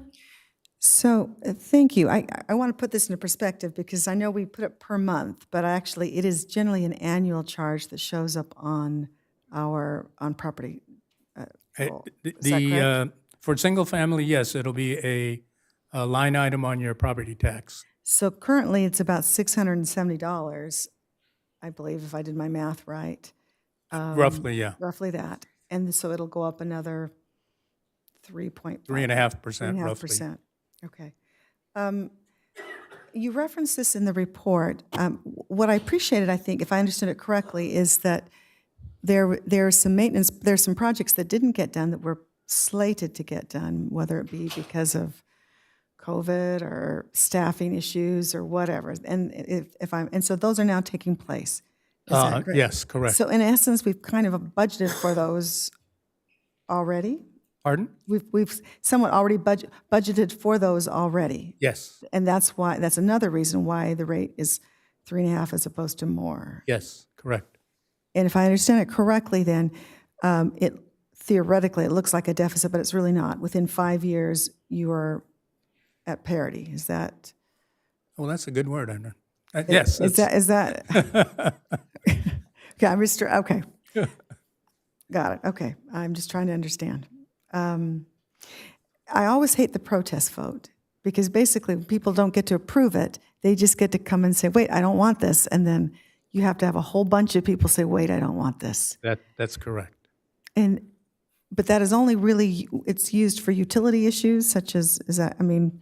[SPEAKER 3] So, thank you. I want to put this into perspective because I know we put it per month, but actually it is generally an annual charge that shows up on our, on property. Is that correct?
[SPEAKER 5] For single family, yes, it'll be a line item on your property tax.
[SPEAKER 3] So currently it's about $670, I believe, if I did my math right.
[SPEAKER 5] Roughly, yeah.
[SPEAKER 3] Roughly that. And so it'll go up another 3.5%.
[SPEAKER 5] 3.5% roughly.
[SPEAKER 3] 3.5%. Okay. You referenced this in the report. What I appreciated, I think, if I understood it correctly, is that there are some maintenance, there's some projects that didn't get done that were slated to get done, whether it be because of COVID or staffing issues or whatever. And and so those are now taking place. Is that correct?
[SPEAKER 5] Yes, correct.
[SPEAKER 3] So in essence, we've kind of budgeted for those already?
[SPEAKER 5] Pardon?
[SPEAKER 3] We've somewhat already budgeted for those already.
[SPEAKER 5] Yes.
[SPEAKER 3] And that's another reason why the rate is 3.5 as opposed to more.
[SPEAKER 5] Yes, correct.
[SPEAKER 3] And if I understand it correctly, then theoretically it looks like a deficit, but it's really not. Within 5 years, you are at parity. Is that?
[SPEAKER 5] Well, that's a good word, I know. Yes.
[SPEAKER 3] Is that? Okay, I'm just okay. Got it. Okay, I'm just trying to understand. I always hate the protest vote because basically people don't get to approve it. They just get to come and say, "Wait, I don't want this," and then you have to have a whole bunch of people say, "Wait, I don't want this."
[SPEAKER 5] That's correct.
[SPEAKER 3] But that is only really, it's used for utility issues such as, is that, I mean.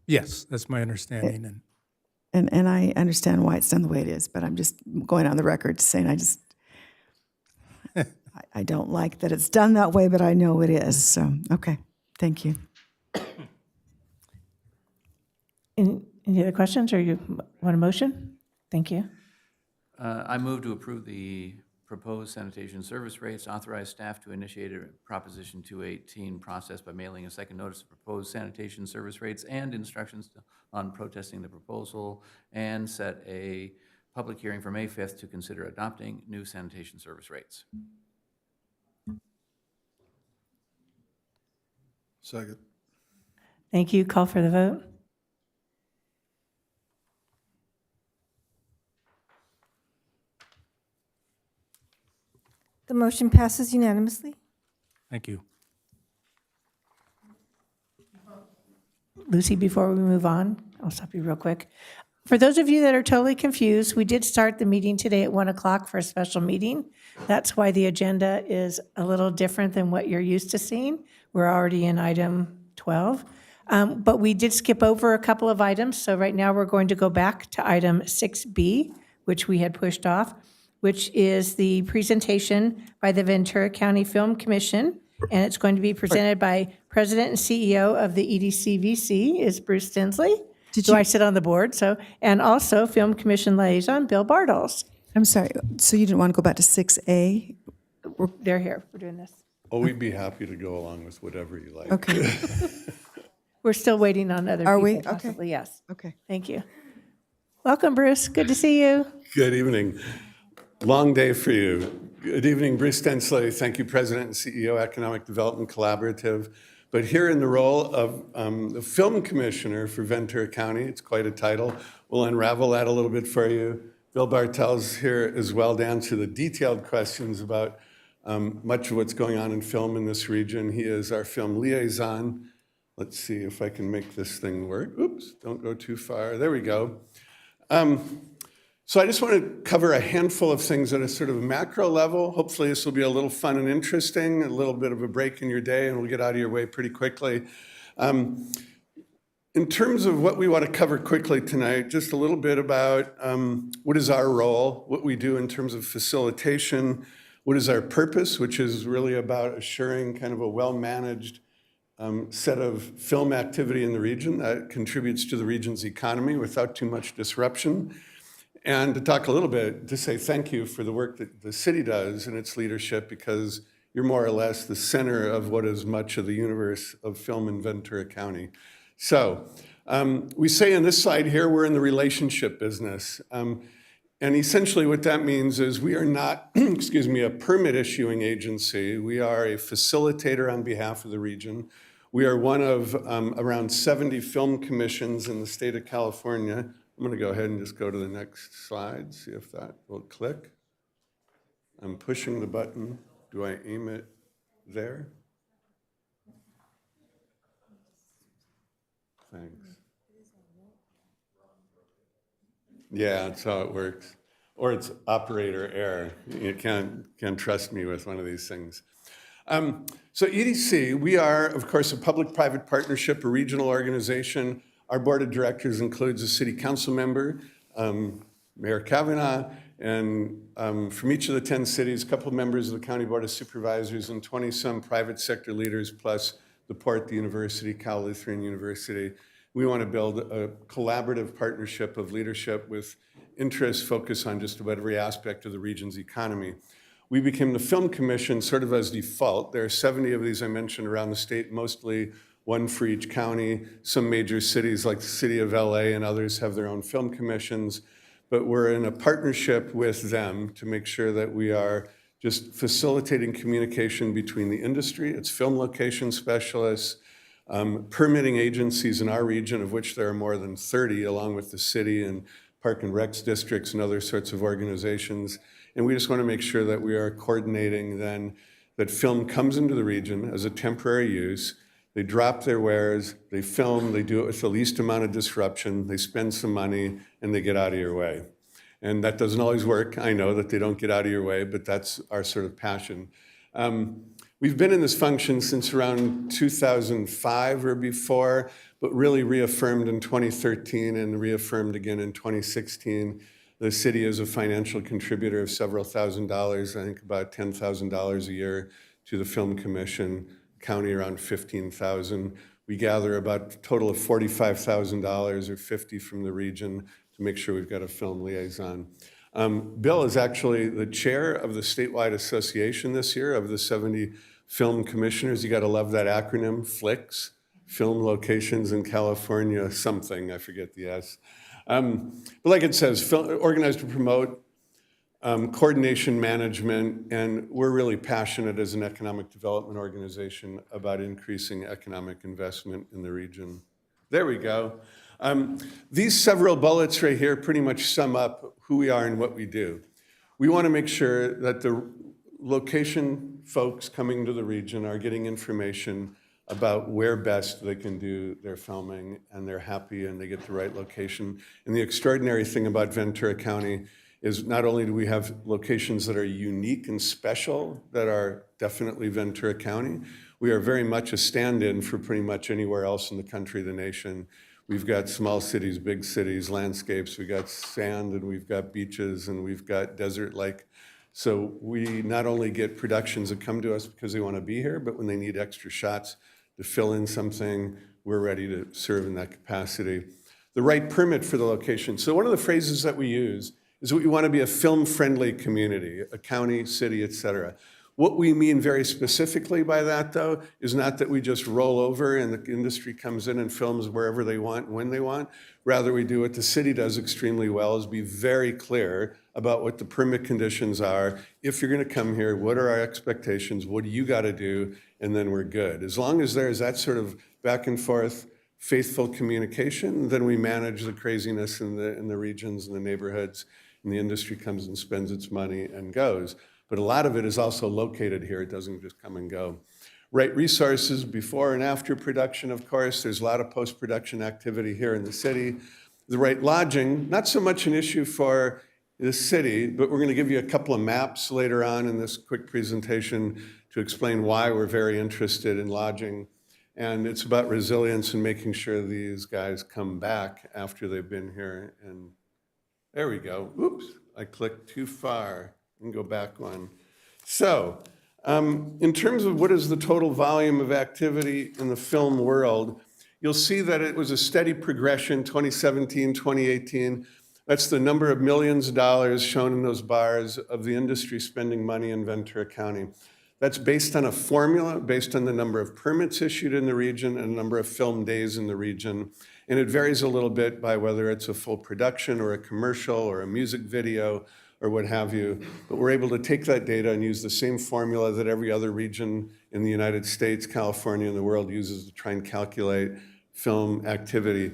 [SPEAKER 5] Yes, that's my understanding.
[SPEAKER 3] And I understand why it's done the way it is, but I'm just going on the record saying I don't like that it's done that way, but I know it is. So, okay, thank you.
[SPEAKER 1] Any other questions, or you want a motion? Thank you.
[SPEAKER 9] I move to approve the proposed sanitation service rates, authorize staff to initiate a Proposition 218 process by mailing a second notice of proposed sanitation service rates and instructions on protesting the proposal, and set a public hearing for May 5th to consider adopting new sanitation service rates.
[SPEAKER 8] Second.
[SPEAKER 1] Thank you. Call for the vote.
[SPEAKER 2] The motion passes unanimously.
[SPEAKER 5] Thank you.
[SPEAKER 1] Lucy, before we move on, I'll stop you real quick. For those of you that are totally confused, we did start the meeting today at 1 o'clock for a special meeting. That's why the agenda is a little different than what you're used to seeing. We're already in item 12. But we did skip over a couple of items. So right now we're going to go back to item 6B, which we had pushed off, which is the presentation by the Ventura County Film Commission and it's going to be presented by President and CEO of the EDCVC, is Bruce Tinsley, who I sit on the board, and also Film Commission Liaison Bill Bartles.
[SPEAKER 3] I'm sorry, so you didn't want to go back to 6A?
[SPEAKER 1] They're here. We're doing this.
[SPEAKER 11] Oh, we'd be happy to go along with whatever you like.
[SPEAKER 3] Okay.
[SPEAKER 1] We're still waiting on other
[SPEAKER 3] Are
[SPEAKER 1] people.
[SPEAKER 3] we? Okay.
[SPEAKER 1] Possibly, yes.
[SPEAKER 3] Okay.
[SPEAKER 1] Thank you. Welcome, Bruce. Good to see you.
[SPEAKER 6] Good evening. Long day for you. Good evening, Bruce Tinsley. Thank you, President and CEO, Economic Development Collaborative. But here in the role of the Film Commissioner for Ventura County, it's quite a title. We'll unravel that a little bit for you. Bill Bartels here as well, down to the detailed questions about much of what's going on in film in this region. He is our film liaison. Let's see if I can make this thing work. Oops, don't go too far. There we go. So I just want to cover a handful of things at a sort of macro level. Hopefully this will be a little fun and interesting, a little bit of a break in your day, and we'll get out of your way pretty quickly. In terms of what we want to cover quickly tonight, just a little bit about what is our role, what we do in terms of facilitation, what is our purpose, which is really about assuring kind of a well-managed set of film activity in the region that contributes to the region's economy without too much disruption. And to talk a little bit, to say thank you for the work that the city does and its leadership, because you're more or less the center of what is much of the universe of film in Ventura County. So we say in this slide here, we're in the relationship business. And essentially what that means is we are not, excuse me, a permit issuing agency. We are a facilitator on behalf of the region. We are one of around 70 film commissions in the state of California. I'm going to go ahead and just go to the next slide, see if that will click. I'm pushing the button. Do I aim it there? Thanks. Yeah, that's how it works. Or it's operator error. You can't trust me with one of these things. So EDC, we are, of course, a public-private partnership, a regional organization. Our board of directors includes a city council member, Mayor Kavanaugh, and from each of the 10 cities, a couple of members of the County Board of Supervisors, and 20-some private sector leaders, plus the Port, the University, Cal Lutheran University. We want to build a collaborative partnership of leadership with interests focused on just about every aspect of the region's economy. We became the Film Commission sort of as default. There are 70 of these I mentioned around the state, mostly one for each county. Some major cities like the city of LA and others have their own film commissions, but we're in a partnership with them to make sure that we are just facilitating communication between the industry, its film location specialists, permitting agencies in our region, of which there are more than 30, along with the city and park and recs districts and other sorts of organizations. And we just want to make sure that we are coordinating then that film comes into the region as a temporary use. They drop their wares, they film, they do it with the least amount of disruption, they spend some money, and they get out of your way. And that doesn't always work. I know that they don't get out of your way, but that's our sort of passion. We've been in this function since around 2005 or before, but really reaffirmed in 2013 and reaffirmed again in 2016. The city is a financial contributor of several $1,000s, I think about $10,000 a year to the Film Commission, county around $15,000. We gather about a total of $45,000 or $50 from the region to make sure we've got a film liaison. Bill is actually the chair of the statewide association this year of the 70 film commissioners. You got to love that acronym, FLICS, Film Locations in California something, I forget the S. But like it says, organized to promote coordination management, and we're really passionate as an economic development organization about increasing economic investment in the region. There we go. These several bullets right here pretty much sum up who we are and what we do. We want to make sure that the location folks coming to the region are getting information about where best they can do their filming, and they're happy and they get the right location. And the extraordinary thing about Ventura County is not only do we have locations that are unique and special that are definitely Ventura County, we are very much a stand-in for pretty much anywhere else in the country, the nation. We've got small cities, big cities, landscapes, we've got sand, and we've got beaches, and we've got desert-like So we not only get productions that come to us because they want to be here, but when they need extra shots to fill in something, we're ready to serve in that capacity. The right permit for the location. So one of the phrases that we use is that we want to be a film-friendly community, a county, city, et cetera. What we mean very specifically by that, though, is not that we just roll over and the industry comes in and films wherever they want, when they want. Rather, we do what the city does extremely well, is be very clear about what the permit conditions are. If you're going to come here, what are our expectations? What do you got to do? And then we're good. As long as there's that sort of back and forth, faithful communication, then we manage the craziness in the regions and the neighborhoods, and the industry comes and spends its money and goes. But a lot of it is also located here. It doesn't just come and go. Right resources before and after production, of course. There's a lot of post-production activity here in the city. The right lodging, not so much an issue for the city, but we're going to give you a couple of maps later on in this quick presentation to explain why we're very interested in lodging. And it's about resilience and making sure these guys come back after they've been here. And there we go. Oops, I clicked too far. And go back one. So, in terms of what is the total volume of activity in the film world, you'll see that it was a steady progression, 2017, 2018. That's the number of millions of dollars shown in those bars of the industry spending money in Ventura County. That's based on a formula, based on the number of permits issued in the region and the number of film days in the region. And it varies a little bit by whether it's a full production or a commercial or a music video or what have you. But we're able to take that data and use the same formula that every other region in the United States, California, and the world uses to try and calculate film activity.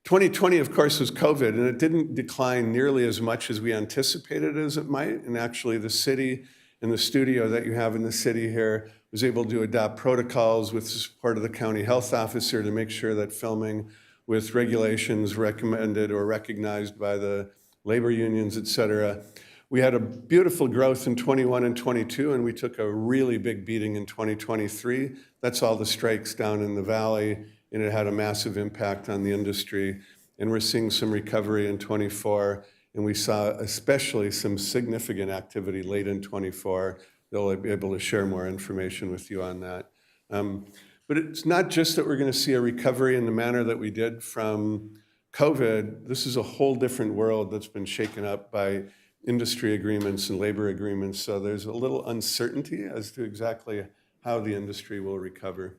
[SPEAKER 6] 2020, of course, was COVID, and it didn't decline nearly as much as we anticipated as it might. And actually, the city and the studio that you have in the city here was able to adopt protocols with the support of the county health officer to make sure that filming with regulations recommended or recognized by the labor unions, et cetera. We had a beautiful growth in 21 and 22, and we took a really big beating in 2023. That's all the strikes down in the valley, and it had a massive impact on the industry. And we're seeing some recovery in 24, and we saw especially some significant activity late in 24. They'll be able to share more information with you on that. But it's not just that we're going to see a recovery in the manner that we did from COVID. This is a whole different world that's been shaken up by industry agreements and labor agreements. So there's a little uncertainty as to exactly how the industry will recover.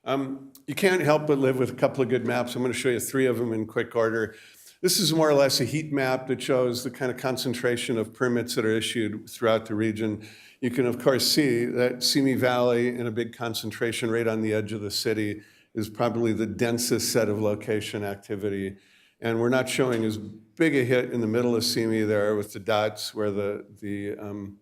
[SPEAKER 6] You can't help but live with a couple of good maps. I'm going to show you 3 of them in quick order. This is more or less a heat map that shows the kind of concentration of permits that are issued throughout the region. You can, of course, see that Simi Valley, in a big concentration right on the edge of the city, is probably the densest set of location activity. And we're not showing as big a hit in the middle of Simi there with the dots where the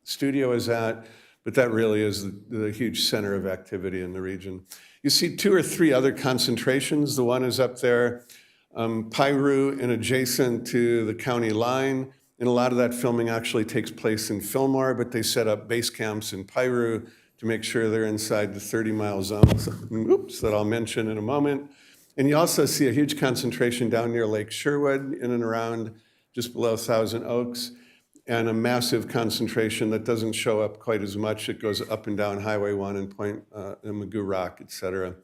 [SPEAKER 6] studio is at, but that really is the huge center of activity in the region. You see 2 or 3 other concentrations. The one is up there, Piru and adjacent to the county line. And a lot of that filming actually takes place in Fillmore, but they set up base camps in Piru to make sure they're inside the 30-mile zones, that I'll mention in a moment. And you also see a huge concentration down near Lake Sherwood, in and around just below Thousand Oaks, and a massive concentration that doesn't show up quite as much. It goes up and down Highway 1 and Point and Magoo Rock, et cetera.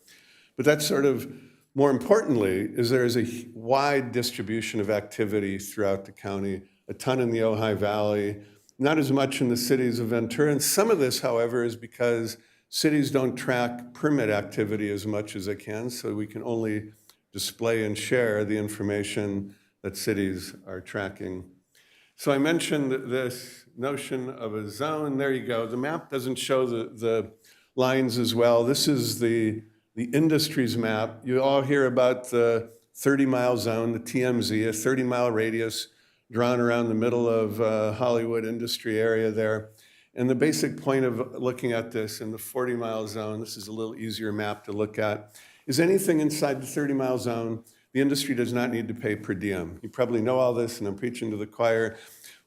[SPEAKER 6] But that's sort of, more importantly, is there is a wide distribution of activity throughout the county, a ton in the Ojai Valley, not as much in the cities of Ventura. And some of this, however, is because cities don't track permit activity as much as they can, so we can only display and share the information that cities are tracking. So I mentioned this notion of a zone. There you go. The map doesn't show the lines as well. This is the industry's map. You all hear about the 30-mile zone, the TMZ, a 30-mile radius drawn around the middle of Hollywood industry area there. And the basic point of looking at this in the 40-mile zone, this is a little easier map to look at, is anything inside the 30-mile zone, the industry does not need to pay per diem. You probably know all this, and I'm preaching to the choir.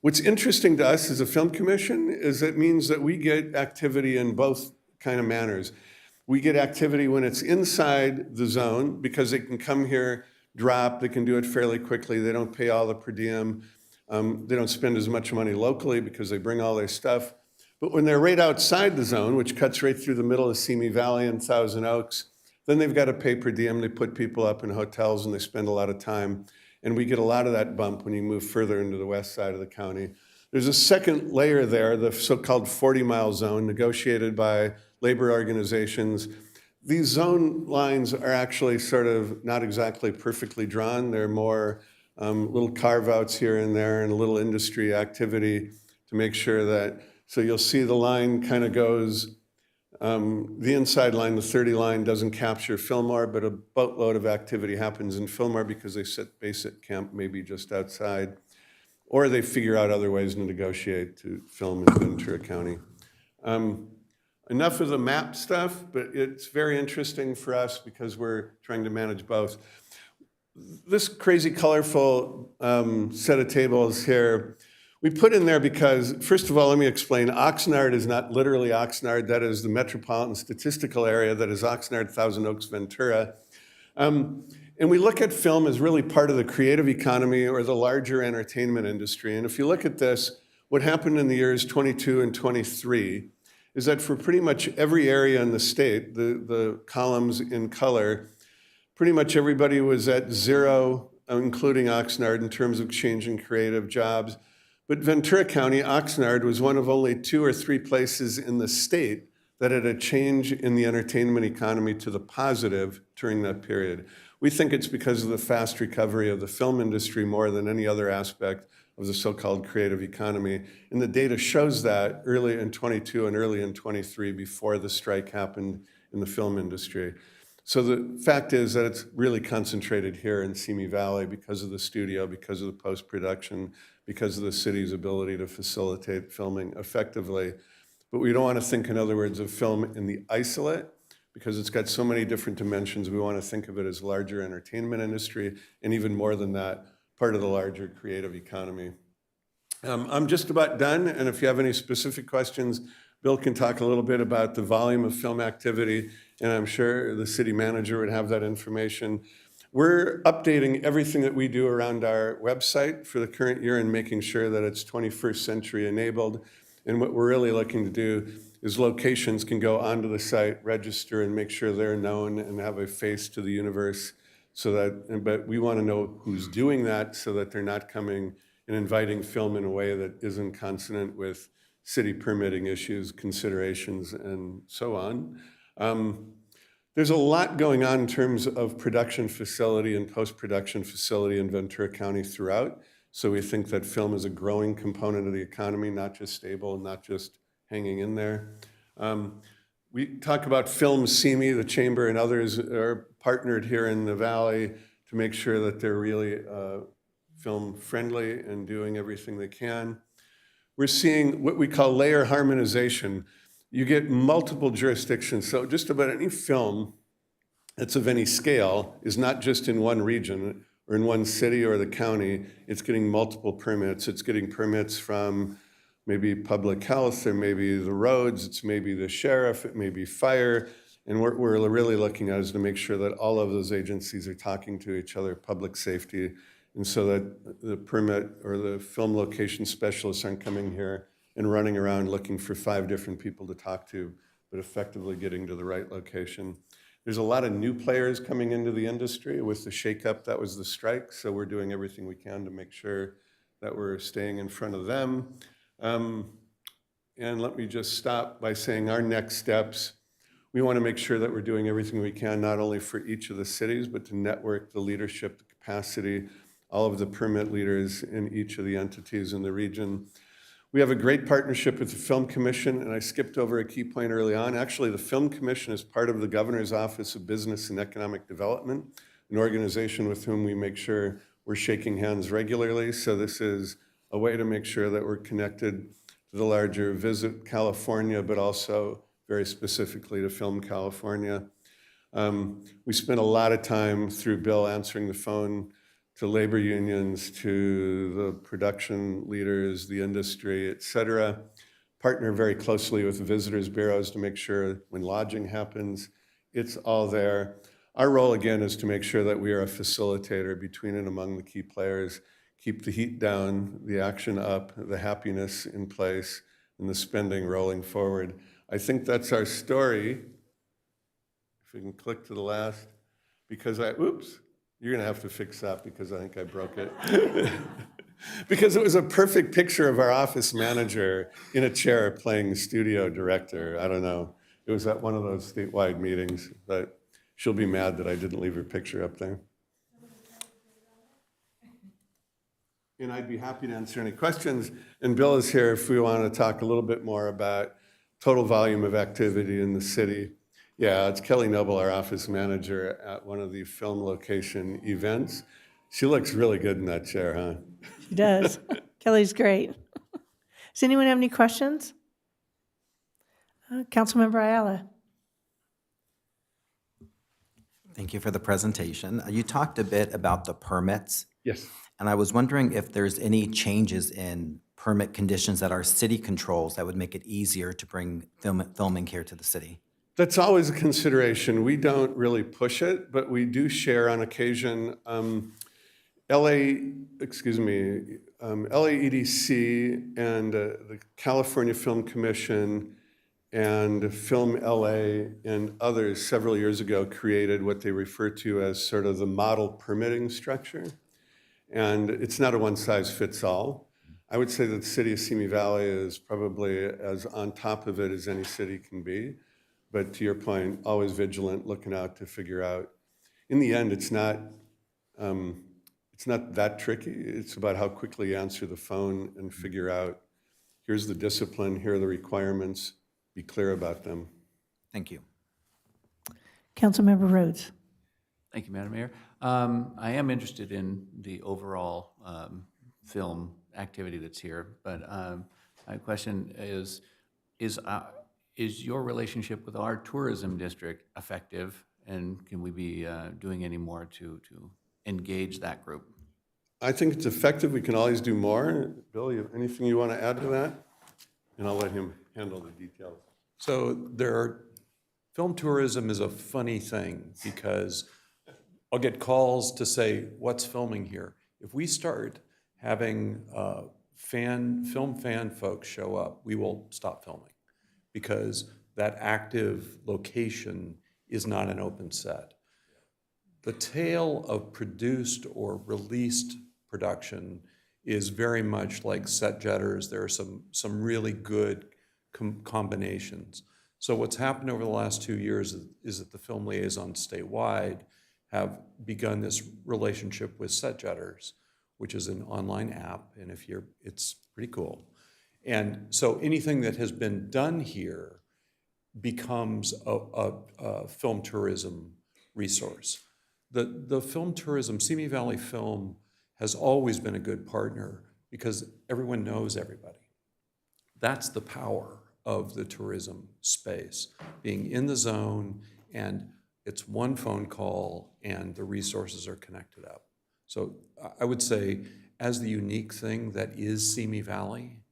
[SPEAKER 6] What's interesting to us as a film commission is it means that we get activity in both kind of manners. We get activity when it's inside the zone because they can come here, drop, they can do it fairly quickly, they don't pay all the per diem. They don't spend as much money locally because they bring all their stuff. But when they're right outside the zone, which cuts right through the middle of Simi Valley and Thousand Oaks, then they've got to pay per diem. They put people up in hotels and they spend a lot of time. And we get a lot of that bump when you move further into the west side of the county. There's a second layer there, the so-called 40-mile zone negotiated by labor organizations. These zone lines are actually sort of not exactly perfectly drawn. They're more little carve-outs here and there and a little industry activity to make sure that, so you'll see the line kind of goes, the inside line, the 30 line, doesn't capture Fillmore, but a boatload of activity happens in Fillmore because they set base at camp maybe just outside, or they figure out other ways to negotiate to film in Ventura County. Enough of the map stuff, but it's very interesting for us because we're trying to manage both. This crazy colorful set of tables here, we put in there because, first of all, let me explain. Oxnard is not literally Oxnard. That is the metropolitan statistical area that is Oxnard, Thousand Oaks, Ventura. And we look at film as really part of the creative economy or the larger entertainment industry. And if you look at this, what happened in the years 22 and 23 is that for pretty much every area in the state, the columns in color, pretty much everybody was at zero, including Oxnard, in terms of changing creative jobs. But Ventura County, Oxnard, was one of only 2 or 3 places in the state that had a change in the entertainment economy to the positive during that period. We think it's because of the fast recovery of the film industry more than any other aspect of the so-called creative economy. And the data shows that early in 22 and early in 23 before the strike happened in the film industry. So the fact is that it's really concentrated here in Simi Valley because of the studio, because of the post-production, because of the city's ability to facilitate filming effectively. But we don't want to think, in other words, of film in the isolate because it's got so many different dimensions. We want to think of it as larger entertainment industry and even more than that, part of the larger creative economy. I'm just about done, and if you have any specific questions, Bill can talk a little bit about the volume of film activity, and I'm sure the city manager would have that information. We're updating everything that we do around our website for the current year and making sure that it's 21st century enabled. And what we're really looking to do is locations can go onto the site, register, and make sure they're known and have a face to the universe. So that, but we want to know who's doing that so that they're not coming and inviting film in a way that isn't consonant with city permitting issues, considerations, and so on. There's a lot going on in terms of production facility and post-production facility in Ventura County throughout. So we think that film is a growing component of the economy, not just stable, not just hanging in there. We talk about Film Simi, the chamber and others are partnered here in the valley to make sure that they're really film friendly and doing everything they can. We're seeing what we call layer harmonization. You get multiple jurisdictions. So just about any film that's of any scale is not just in one region or in one city or the county. It's getting multiple permits. It's getting permits from maybe public health, or maybe the roads, it's maybe the sheriff, it may be fire. And what we're really looking at is to make sure that all of those agencies are talking to each other, public safety, and so that the permit or the film location specialists aren't coming here and running around looking for 5 different people to talk to, but effectively getting to the right location. There's a lot of new players coming into the industry with the shakeup that was the strike, so we're doing everything we can to make sure that we're staying in front of them. And let me just stop by saying our next steps, we want to make sure that we're doing everything we can, not only for each of the cities, but to network the leadership, the capacity, all of the permit leaders in each of the entities in the region. We have a great partnership with the Film Commission, and I skipped over a key point early on. Actually, the Film Commission is part of the Governor's Office of Business and Economic Development, an organization with whom we make sure we're shaking hands regularly. So this is a way to make sure that we're connected to the larger Visit California, but also very specifically to Film California. We spent a lot of time through Bill answering the phone to labor unions, to the production leaders, the industry, et cetera. Partner very closely with visitors bureaus to make sure when lodging happens, it's all there. Our role, again, is to make sure that we are a facilitator between and among the key players, keep the heat down, the action up, the happiness in place, and the spending rolling forward. I think that's our story. If we can click to the last, because oops, you're gonna have to fix that because I think I broke it. Because it was a perfect picture of our office manager in a chair playing studio director. I don't know. It was at one of those statewide meetings, but she'll be mad that I didn't leave her picture up there. And I'd be happy to answer any questions. And Bill is here if we want to talk a little bit more about total volume of activity in the city. Yeah, it's Kelly Noble, our office manager at one of the film location events. She looks really good in that chair, huh?
[SPEAKER 1] She does. Kelly's great. Does anyone have any questions? Councilmember Ayala.
[SPEAKER 12] Thank you for the presentation. You talked a bit about the permits.
[SPEAKER 6] Yes.
[SPEAKER 12] And I was wondering if there's any changes in permit conditions that our city controls that would make it easier to bring filming here to the city.
[SPEAKER 6] That's always a consideration. We don't really push it, but we do share on occasion. LAEDC and the California Film Commission and Film LA and others several years ago created what they refer to as sort of the model permitting structure. And it's not a one-size-fits-all. I would say that the city of Simi Valley is probably as on top of it as any city can be. But to your point, always vigilant, looking out to figure out. In the end, it's not that tricky. It's about how quickly you answer the phone and figure out, here's the discipline, here are the requirements, be clear about them.
[SPEAKER 12] Thank you.
[SPEAKER 1] Councilmember Rhodes.
[SPEAKER 9] Thank you, Madam Mayor. I am interested in the overall film activity that's here, but my question is your relationship with our tourism district effective, and can we be doing any more to engage that group?
[SPEAKER 6] I think it's effective. We can always do more. Bill, anything you want to add to that? And I'll let him handle the details.
[SPEAKER 13] So film tourism is a funny thing because I'll get calls to say, what's filming here? If we start having film fan folks show up, we will stop filming because that active location is not an open set. The tail of produced or released production is very much like set jetters. There are some really good combinations. So what's happened over the last 2 years is that the film liaisons statewide have begun this relationship with Set Jetters, which is an online app, and it's pretty cool. And so anything that has been done here becomes a film tourism resource. The film tourism, Simi Valley Film, has always been a good partner because everyone knows everybody. That's the power of the tourism space, being in the zone, and it's one phone call and the resources are connected up. So I would say, as the unique thing that is Simi Valley,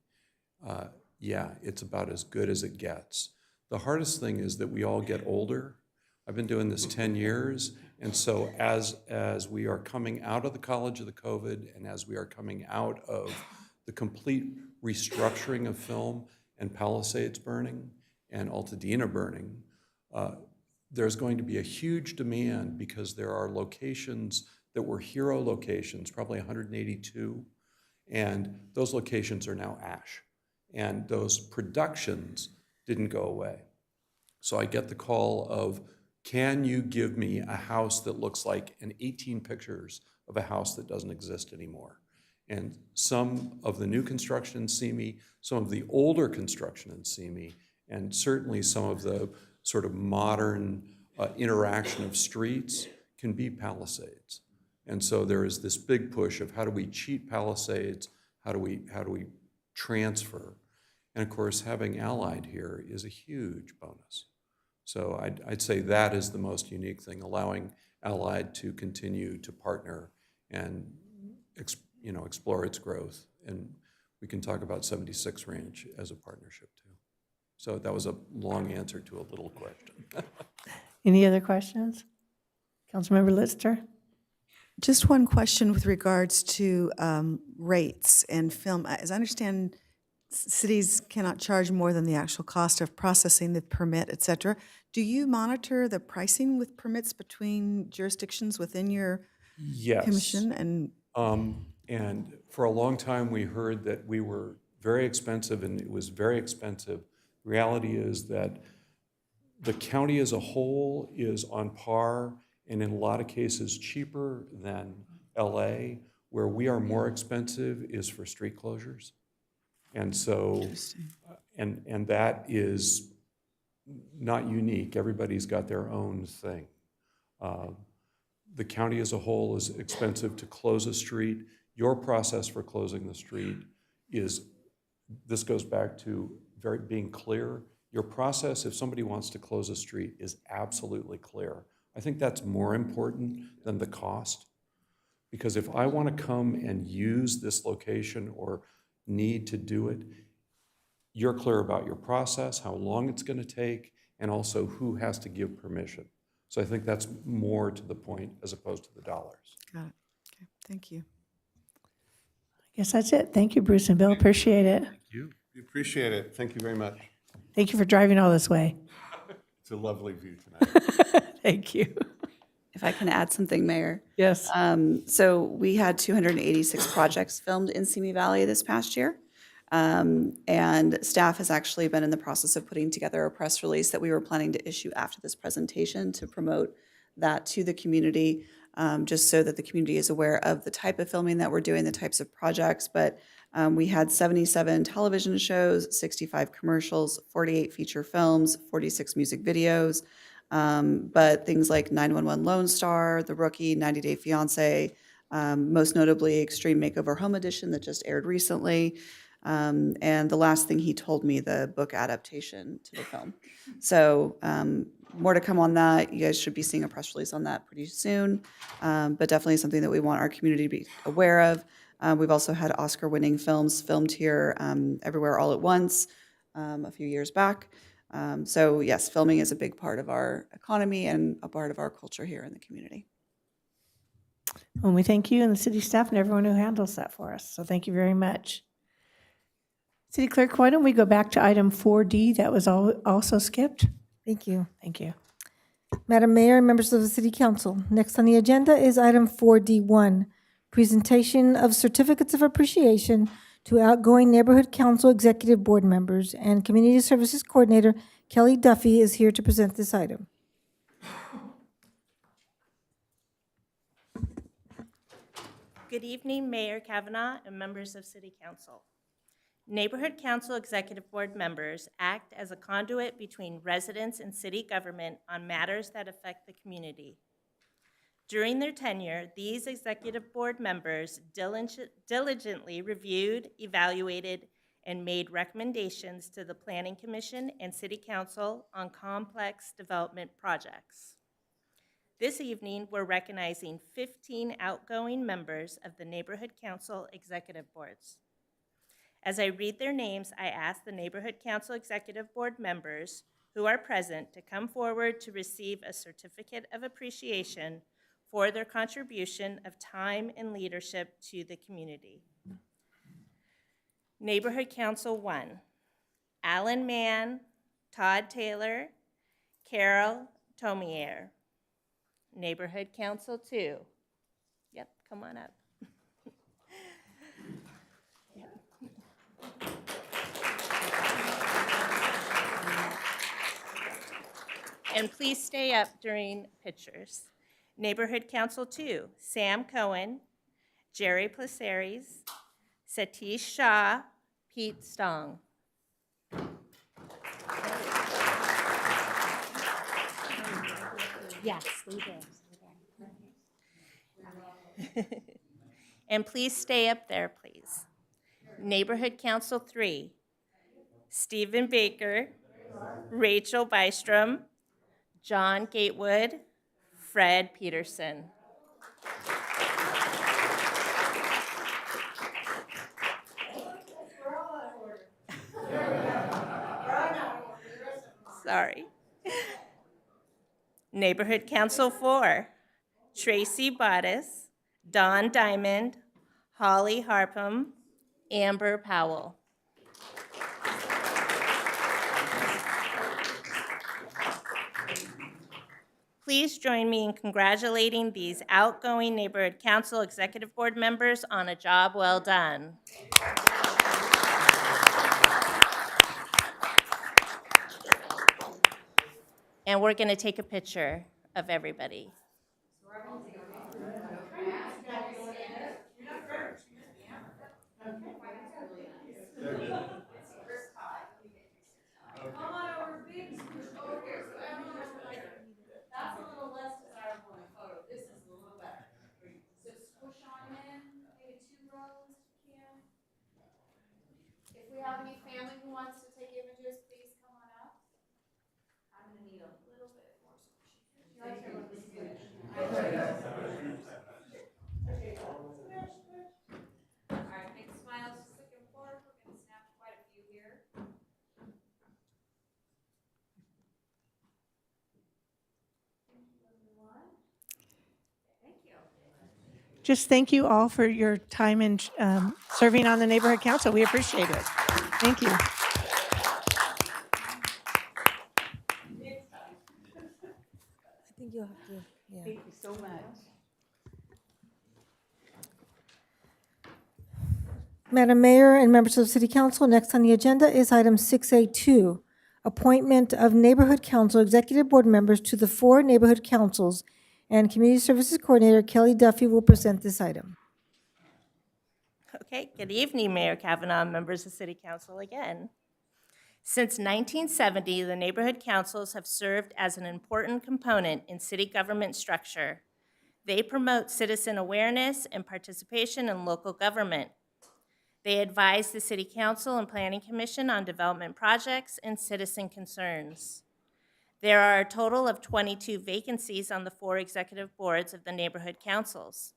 [SPEAKER 13] yeah, it's about as good as it gets. The hardest thing is that we all get older. I've been doing this 10 years, and so as we are coming out of the college of the COVID, and as we are coming out of the complete restructuring of film and Palisades burning and Altadena burning, there's going to be a huge demand because there are locations that were hero locations, probably 182, and those locations are now ash. And those productions didn't go away. So I get the call of, can you give me a house that looks like 18 pictures of a house that doesn't exist anymore? And some of the new construction in Simi, some of the older construction in Simi, and certainly some of the sort of modern interaction of streets can be Palisades. And so there is this big push of how do we cheat Palisades, how do we transfer? And of course, having Allied here is a huge bonus. So I'd say that is the most unique thing, allowing Allied to continue to partner and explore its growth. And we can talk about 76 Ranch as a partnership too. So that was a long answer to a little question.
[SPEAKER 1] Any other questions? Councilmember Lister?
[SPEAKER 3] Just one question with regards to rates and film. As I understand, cities cannot charge more than the actual cost of processing the permit, et cetera. Do you monitor the pricing with permits between jurisdictions within your
[SPEAKER 13] Yes.
[SPEAKER 3] commission?
[SPEAKER 13] And for a long time, we heard that we were very expensive, and it was very expensive. Reality is that the county as a whole is on par, and in a lot of cases cheaper than LA. Where we are more expensive is for street closures. And so, and that is not unique. Everybody's got their own thing. The county as a whole is expensive to close a street. Your process for closing the street is, this goes back to being clear. Your process, if somebody wants to close a street, is absolutely clear. I think that's more important than the cost. Because if I want to come and use this location or need to do it, you're clear about your process, how long it's going to take, and also who has to give permission. So I think that's more to the point as opposed to the dollars.
[SPEAKER 3] Got it. Okay, thank you.
[SPEAKER 1] I guess that's it. Thank you, Bruce and Bill. Appreciate it.
[SPEAKER 6] Thank you. We appreciate it. Thank you very much.
[SPEAKER 1] Thank you for driving all this way.
[SPEAKER 6] It's a lovely view tonight.
[SPEAKER 1] Thank you.
[SPEAKER 7] If I can add something, Mayor.
[SPEAKER 1] Yes.
[SPEAKER 7] So we had 286 projects filmed in Simi Valley this past year. And staff has actually been in the process of putting together a press release that we were planning to issue after this presentation to promote that to the community, just so that the community is aware of the type of filming that we're doing, the types of projects. But we had 77 television shows, 65 commercials, 48 feature films, 46 music videos. But things like 911 Lone Star, The Rookie, 90 Day Fiancé, most notably Extreme Makeover Home Edition that just aired recently. And the last thing he told me, the book adaptation to the film. So more to come on that. You guys should be seeing a press release on that pretty soon, but definitely something that we want our community to be aware of. We've also had Oscar-winning films filmed here, Everywhere All at Once, a few years back. So yes, filming is a big part of our economy and a part of our culture here in the community.
[SPEAKER 1] And we thank you and the city staff and everyone who handles that for us. So thank you very much. City Clerk, why don't we go back to item 4D that was also skipped?
[SPEAKER 2] Thank you.
[SPEAKER 1] Thank you.
[SPEAKER 2] Madam Mayor and members of the City Council, next on the agenda is item 4D1, presentation of certificates of appreciation to outgoing Neighborhood Council Executive Board members, and Community Services Coordinator Kelly Duffy is here to present this item.
[SPEAKER 14] Good evening, Mayor Kavanaugh and members of City Council. Neighborhood Council Executive Board members act as a conduit between residents and city government on matters that affect the community. During their tenure, these Executive Board members diligently reviewed, evaluated, and made recommendations to the Planning Commission and City Council on complex development projects. This evening, we're recognizing 15 outgoing members of the Neighborhood Council Executive Boards. As I read their names, I ask the Neighborhood Council Executive Board members who are present to come forward to receive a certificate of appreciation for their contribution of time and leadership to the community. Neighborhood Council 1, Alan Mann, Todd Taylor, Carol Tomier. Neighborhood Council 2, yep, come on up. And please stay up during pictures. Neighborhood Council 2, Sam Cohen, Jerry Placeres, Satish Shah, Pete Stong. Yes, stay there. And please stay up there, please. Neighborhood Council 3, Stephen Baker, Rachel Bystrom, John Gatewood, Fred Peterson. Sorry. Neighborhood Council 4, Tracy Bottis, Dawn Diamond, Holly Harpham, Amber Powell. Please join me in congratulating these outgoing Neighborhood Council Executive Board members on a job well done. And we're going to take a picture of everybody.
[SPEAKER 15] If we have any family who wants to take images, please come on up. I'm gonna need a little bit more All right, big smiles, just looking forward. We're gonna snap quite a few here. Thank you, everyone. Thank you.
[SPEAKER 1] Just thank you all for your time in serving on the Neighborhood Council. We appreciate it. Thank you.
[SPEAKER 2] I think you'll have to, yeah.
[SPEAKER 1] Thank you so much.
[SPEAKER 2] Madam Mayor and members of the City Council, next on the agenda is item 6A2, appointment of Neighborhood Council Executive Board members to the 4 Neighborhood Councils, and Community Services Coordinator Kelly Duffy will present this item.
[SPEAKER 14] Okay, good evening, Mayor Kavanaugh, members of City Council again. Since 1970, the neighborhood councils have served as an important component in city government structure. They promote citizen awareness and participation in local government. They advise the City Council and Planning Commission on development projects and citizen concerns. There are a total of 22 vacancies on the 4 executive boards of the neighborhood councils.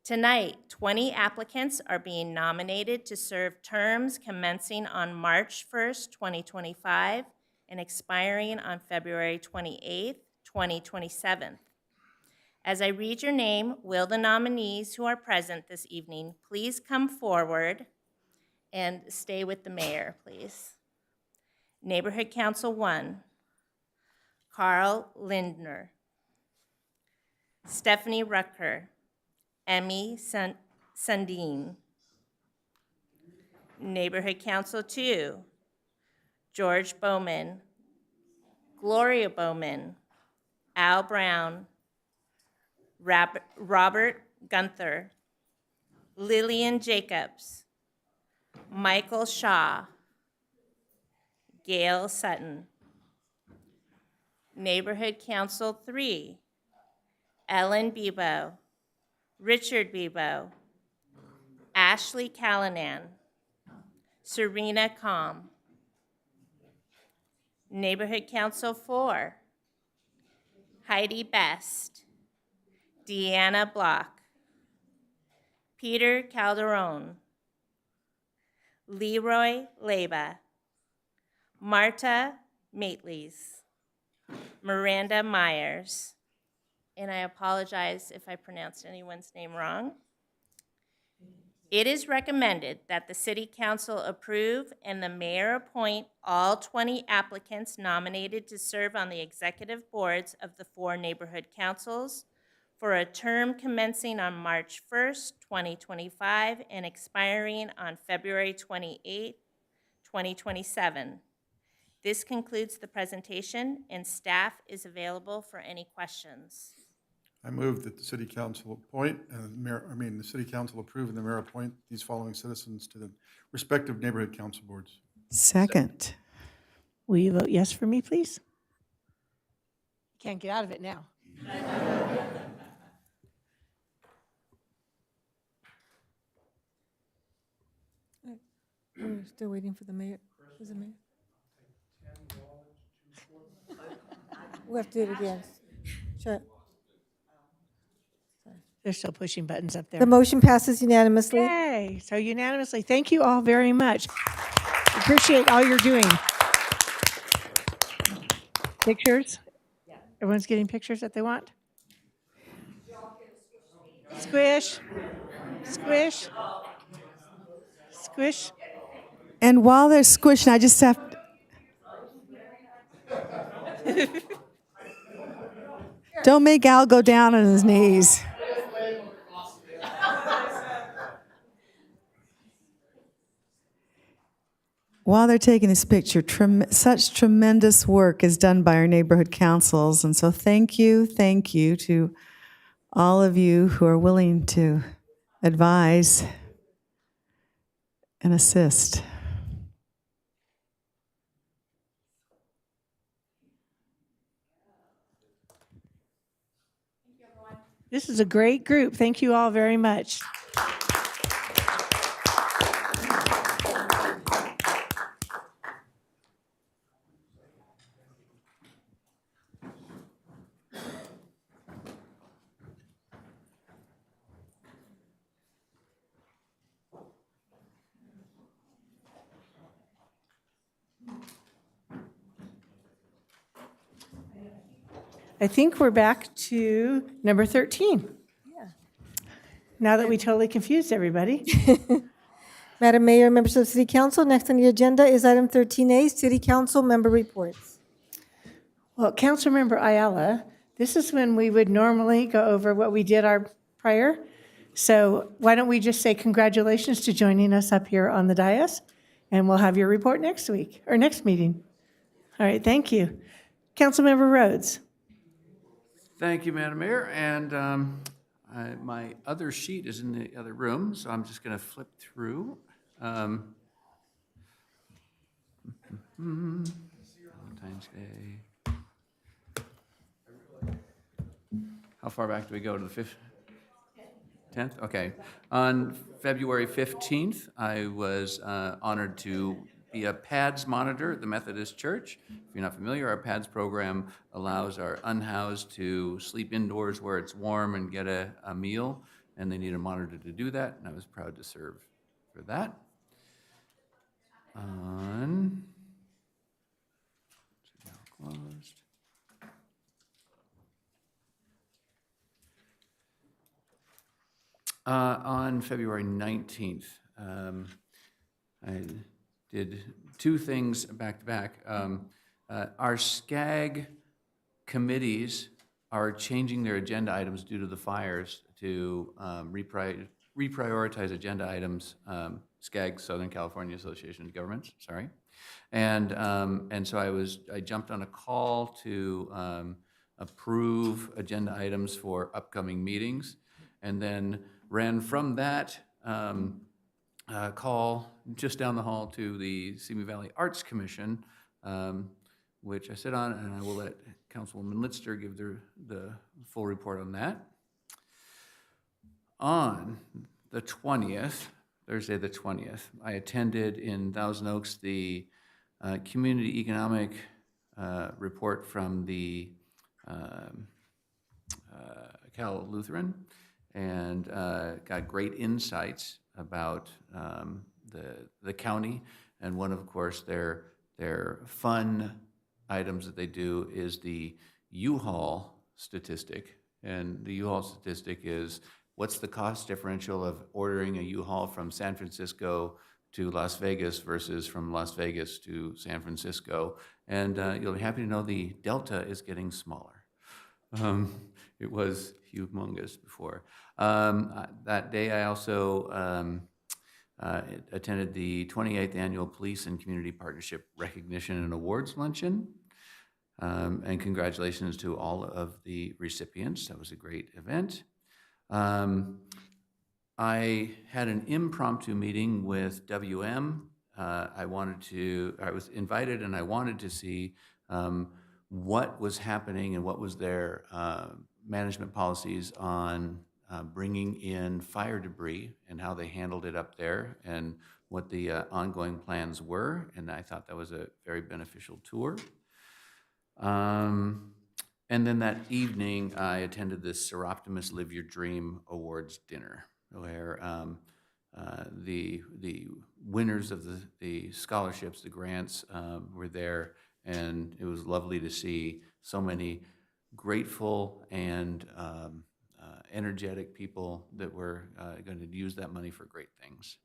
[SPEAKER 14] Tonight, 20 applicants are being nominated to serve terms commencing on March 1st, 2025, and expiring on February 28th, 2027. As I read your name, will the nominees who are present this evening please come forward and stay with the mayor, please. Neighborhood Council 1, Carl Lindner. Stephanie Rucker. Emmy Sundin. Neighborhood Council 2, George Bowman, Gloria Bowman, Al Brown, Robert Gunther, Lillian Jacobs, Michael Shaw, Gail Sutton. Neighborhood Council 3, Ellen Bebo, Richard Bebo, Ashley Callanan, Serena Calm. Neighborhood Council 4, Heidi Best, Deanna Block, Peter Calderon, Leroy Leba, Marta Maitleys, Miranda Myers, and I apologize if I pronounced anyone's name wrong. It is recommended that the City Council approve and the mayor appoint all 20 applicants nominated to serve on the executive boards of the 4 neighborhood councils for a term commencing on March 1st, 2025, and expiring on February 28th, 2027. This concludes the presentation, and staff is available for any questions.
[SPEAKER 8] I move that the city council appoint, the city council approve and the mayor appoint these following citizens to the respective neighborhood council boards.
[SPEAKER 3] Second.
[SPEAKER 1] Will you vote yes for me, please? Can't get out of it now.
[SPEAKER 2] We're still waiting for the mayor. Who's the mayor? We have to do it again. Sure.
[SPEAKER 1] They're still pushing buttons up there.
[SPEAKER 2] The motion passes unanimously.
[SPEAKER 1] Yay! So unanimously, thank you all very much. Appreciate all you're doing. Pictures? Everyone's getting pictures that they want? Squish, squish, squish.
[SPEAKER 3] And while they're squishing, I just have, don't make Al go down on his knees. While they're taking this picture, such tremendous work is done by our neighborhood councils. And so thank you to all of you who are willing to advise and assist.
[SPEAKER 1] This is a great group. Thank you all very much. I think we're back to number 13. Now that we totally confused everybody.
[SPEAKER 2] Madam Mayor, members of the City Council, next on the agenda is item 13A, City Council Member Reports.
[SPEAKER 1] Well, Councilmember Ayala, this is when we would normally go over what we did our prior. So why don't we just say congratulations to joining us up here on the dais, and we'll have your report next week, or next meeting. All right, thank you. Councilmember Rhodes.
[SPEAKER 9] Thank you, Madam Mayor, and my other sheet is in the other room, so I'm just going to flip through. Valentine's Day. How far back do we go, to the 10th? Okay. On February 15th, I was honored to be a PADS monitor at the Methodist Church. If you're not familiar, our PADS program allows our unhoused to sleep indoors where it's warm and get a meal, and they need a monitor to do that, and I was proud to serve for that. Closed. On February 19th, I did two things back to back. Our SCAG committees are changing their agenda items due to the fires to reprioritize agenda items. SCAG, Southern California Association of Governments, sorry. And so I jumped on a call to approve agenda items for upcoming meetings, and then ran from that call just down the hall to the Simi Valley Arts Commission, which I sit on, and I will let Councilwoman Litster give the full report on that. On the 20th, Thursday the 20th, I attended in Thousand Oaks the community economic report from the Cal Lutheran, and got great insights about the county. And one of course their fun items that they do is the U-Haul statistic. And the U-Haul statistic is what's the cost differential of ordering a U-Haul from San Francisco to Las Vegas versus from Las Vegas to San Francisco. And you'll be happy to know the delta is getting smaller. It was humongous before. That day I also attended the 28th Annual Police and Community Partnership Recognition and Awards Luncheon. And congratulations to all of the recipients. That was a great event. I had an impromptu meeting with WM. I was invited, and I wanted to see what was happening and what was their management policies on bringing in fire debris and how they handled it up there and what the ongoing plans were. And I thought that was a very beneficial tour. And then that evening, I attended this Seroptimus Live Your Dream Awards dinner, where the winners of the scholarships, the grants, were there, and it was lovely to see so many grateful and energetic people that were going to use that money for great things.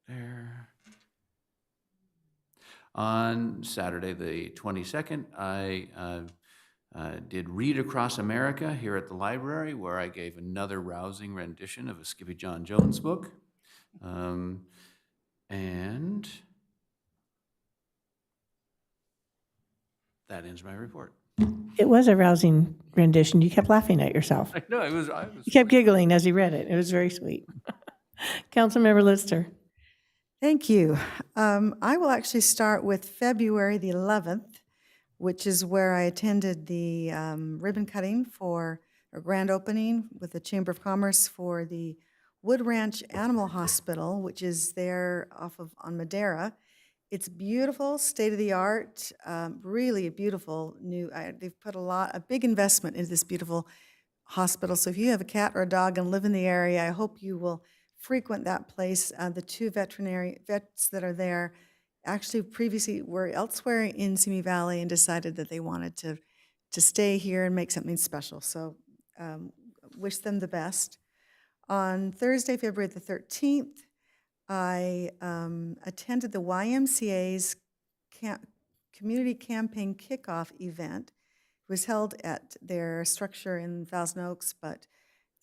[SPEAKER 9] There. On Saturday, the 22nd, I did Read Across America here at the library, where I gave another rousing rendition of a Skippy John Jones book. And that ends my report.
[SPEAKER 1] It was a rousing rendition. You kept laughing at yourself.
[SPEAKER 9] I know, I was
[SPEAKER 1] You kept giggling as you read it. It was very sweet. Councilmember Lister.
[SPEAKER 3] Thank you. I will actually start with February the 11th, which is where I attended the ribbon cutting for a grand opening with the Chamber of Commerce for the Wood Ranch Animal Hospital, which is there on Madera. It's beautiful, state-of-the-art, really a beautiful new, they've put a big investment into this beautiful hospital. So if you have a cat or a dog and live in the area, I hope you will frequent that place. The two vets that are there actually previously were elsewhere in Simi Valley and decided that they wanted to stay here and make something special. So wish them the best. On Thursday, February the 13th, I attended the YMCA's community campaign kickoff event. It was held at their structure in Thousand Oaks, but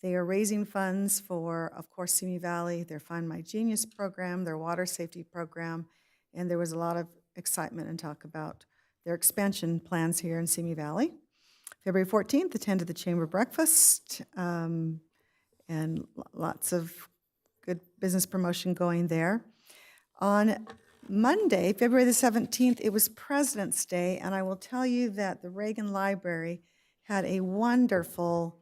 [SPEAKER 3] they are raising funds for, of course, Simi Valley, their Find My Genius program, their water safety program, and there was a lot of excitement and talk about their expansion plans here in Simi Valley. February 14th, attended the Chamber breakfast, and lots of good business promotion going there. On Monday, February the 17th, it was President's Day, and I will tell you that the Reagan Library had a wonderful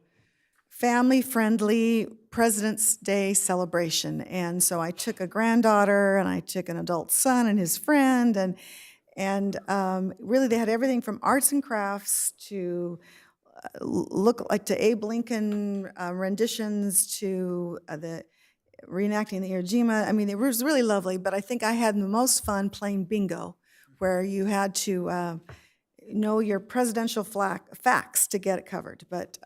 [SPEAKER 3] family-friendly President's Day celebration. And so I took a granddaughter and I took an adult son and his friend, and really they had everything from arts and crafts to look like to Abe Lincoln renditions to the reenacting the Iwo Jima. I mean, it was really lovely, but I think I had the most fun playing bingo, where you had to know your presidential facts to get it covered. But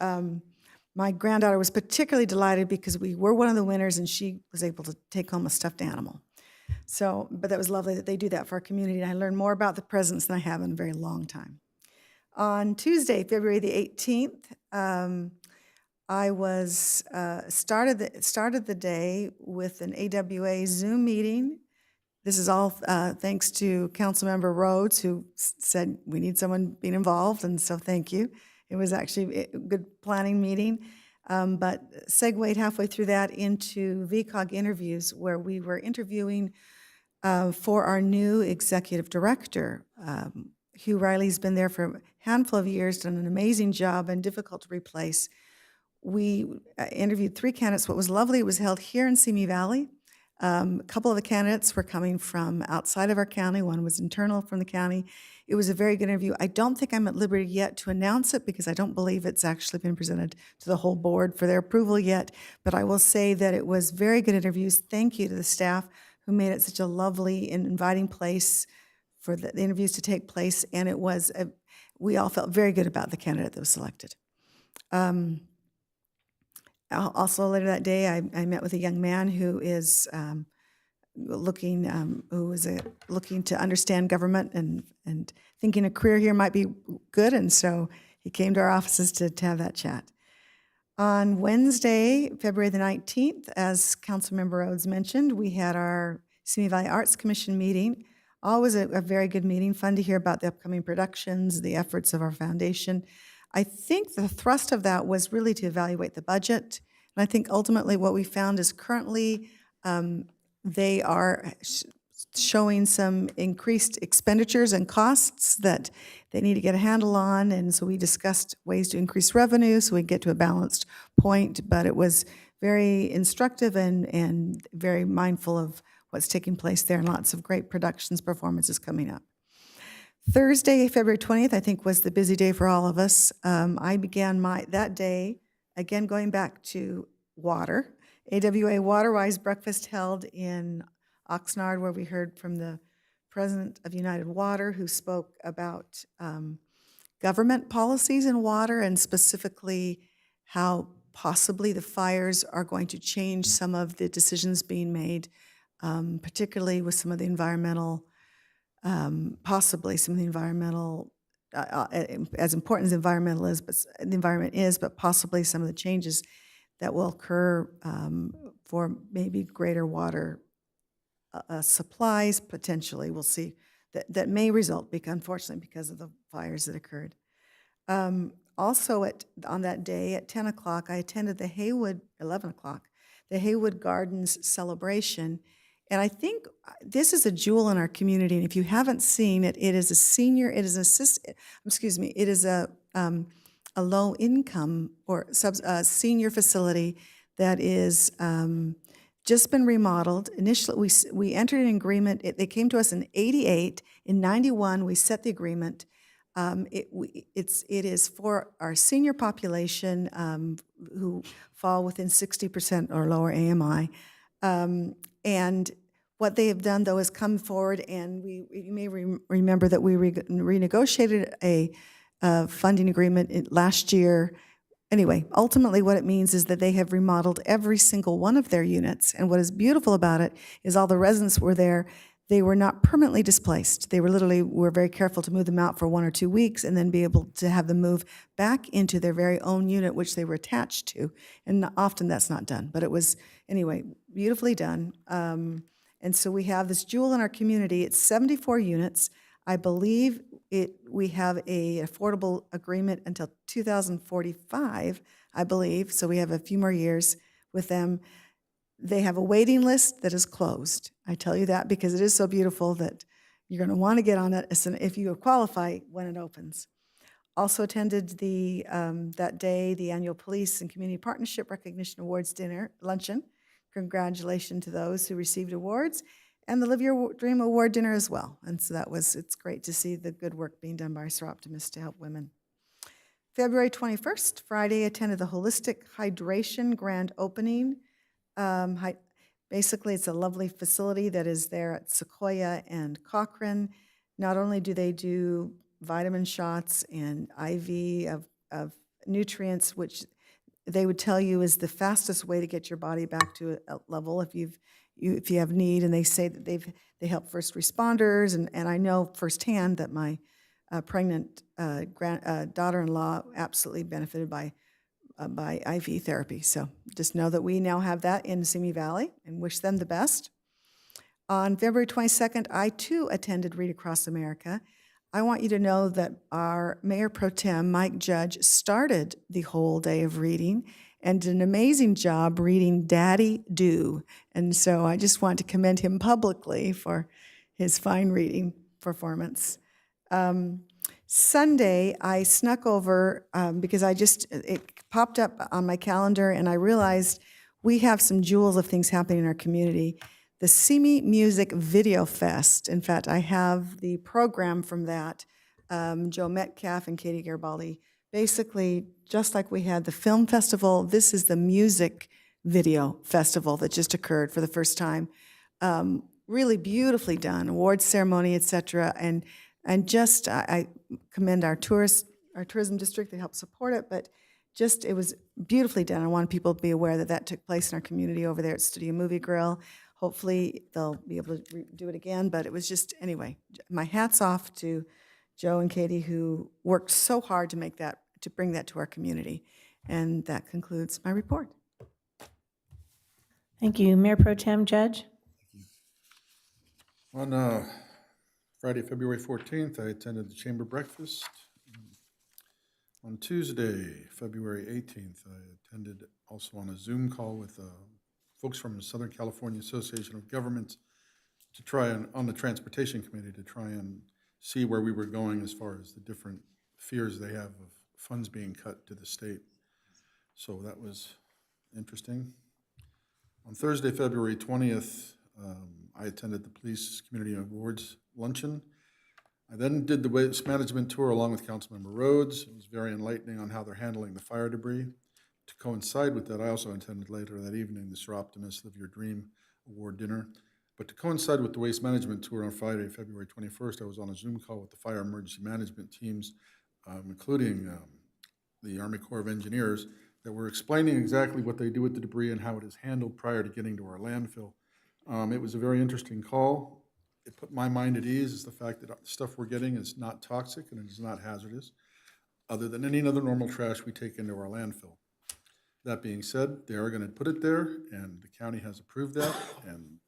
[SPEAKER 3] my granddaughter was particularly delighted because we were one of the winners and she was able to take home a stuffed animal. So, but that was lovely that they do that for our community, and I learned more about the presidents than I have in a very long time. On Tuesday, February the 18th, I was started the day with an AWA Zoom meeting. This is all thanks to Councilmember Rhodes, who said we need someone being involved, and so thank you. It was actually a good planning meeting, but segued halfway through that into VCOG interviews, where we were interviewing for our new executive director. Hugh Riley's been there for a handful of years, done an amazing job, and difficult to replace. We interviewed 3 candidates. What was lovely, it was held here in Simi Valley. A couple of the candidates were coming from outside of our county. One was internal from the county. It was a very good interview. I don't think I'm at liberty yet to announce it because I don't believe it's actually been presented to the whole board for their approval yet, but I will say that it was very good interviews. Thank you to the staff who made it such a lovely and inviting place for the interviews to take place, and it was, we all felt very good about the candidate that was selected. Also later that day, I met with a young man who is looking to understand government and thinking a career here might be good, and so he came to our offices to have that chat. On Wednesday, February the 19th, as Councilmember Rhodes mentioned, we had our Simi Valley Arts Commission meeting. Always a very good meeting, fun to hear about the upcoming productions, the efforts of our foundation. I think the thrust of that was really to evaluate the budget. And I think ultimately what we found is currently they are showing some increased expenditures and costs that they need to get a handle on. And so we discussed ways to increase revenue so we get to a balanced point. But it was very instructive and very mindful of what's taking place there, and lots of great productions, performances coming up. Thursday, February 20th, I think was the busy day for all of us. I began that day, again going back to water, AWA Waterwise breakfast held in Oxnard, where we heard from the president of United Water, who spoke about government policies in water, and specifically how possibly the fires are going to change some of the decisions being made, particularly with some of the environmental, possibly some of the environmental, as important as the environment is, but possibly some of the changes that will occur for maybe greater water supplies, potentially, we'll see, that may result, unfortunately, because of the fires that occurred. Also, on that day at 10 o'clock, I attended the Haywood, 11 o'clock, the Haywood Gardens celebration. And I think this is a jewel in our community. And if you haven't seen it, it is a low income or senior facility that is just been remodeled. Initially, we entered an agreement. They came to us in '88. In '91, we set the agreement. It is for our senior population who fall within 60% or lower AMI. And what they have done, though, is come forward, and you may remember that we renegotiated a funding agreement last year. Anyway, ultimately what it means is that they have remodeled every single one of their units. And what is beautiful about it is all the residents were there. They were not permanently displaced. They were very careful to move them out for 1 or 2 weeks and then be able to have them move back into their very own unit, which they were attached to. And often that's not done. But it was, anyway, beautifully done. And so we have this jewel in our community. It's 74 units. I believe we have a affordable agreement until 2045, I believe, so we have a few more years with them. They have a waiting list that is closed. I tell you that because it is so beautiful that you're going to want to get on it if you qualify when it opens. Also attended that day the annual Police and Community Partnership Recognition Awards luncheon. Congratulations to those who received awards. And the Live Your Dream Award dinner as well. And so it's great to see the good work being done by Soroptimist to help women. February 21st, Friday, attended the Holistic Hydration grand opening. Basically, it's a lovely facility that is there at Sequoia and Cochrane. Not only do they do vitamin shots and IV of nutrients, which they would tell you is the fastest way to get your body back to a level if you have need, and they say that they help first responders, and I know firsthand that my pregnant daughter-in-law absolutely benefited by IV therapy. So just know that we now have that in Simi Valley, and wish them the best. On February 22nd, I too attended Read Across America. I want you to know that our Mayor Pro Tem, Mike Judge, started the whole day of reading and did an amazing job reading Daddy Do. And so I just want to commend him publicly for his fine reading performance. Sunday, I snuck over because it popped up on my calendar and I realized we have some jewels of things happening in our community. The Simi Music Video Fest. In fact, I have the program from that. Joe Metcalf and Katie Garibaldi. Basically, just like we had the film festival, this is the music video festival that just occurred for the first time. Really beautifully done, awards ceremony, et cetera. And I commend our tourism district that helped support it, but it was beautifully done. I want people to be aware that took place in our community over there at Studio Movie Grill. Hopefully, they'll be able to do it again, but it was anyway, my hat's off to Joe and Katie who worked so hard to bring that to our community. And that concludes my report.
[SPEAKER 1] Thank you. Mayor Pro Tem Judge?
[SPEAKER 8] On Friday, February 14th, I attended the chamber breakfast. On Tuesday, February 18th, I attended also on a Zoom call with folks from the Southern California Association of Governments to try on the Transportation Committee to try and see where we were going as far as the different fears they have of funds being cut to the state. So that was interesting. On Thursday, February 20th, I attended the Police Community Awards luncheon. I then did the waste management tour along with Councilmember Rhodes. It was very enlightening on how they're handling the fire debris. To coincide with that, I also attended later that evening the Soroptimist Live Your Dream Award dinner. But to coincide with the waste management tour on Friday, February 21st, I was on a Zoom call with the fire emergency management teams including the Army Corps of Engineers, that were explaining exactly what they do with the debris and how it is handled prior to getting to our landfill. It was a very interesting call. It put my mind at ease, is the fact that the stuff we're getting is not toxic and it is not hazardous, other than any other normal trash we take into our landfill. That being said, they are going to put it there, and the county has approved that, and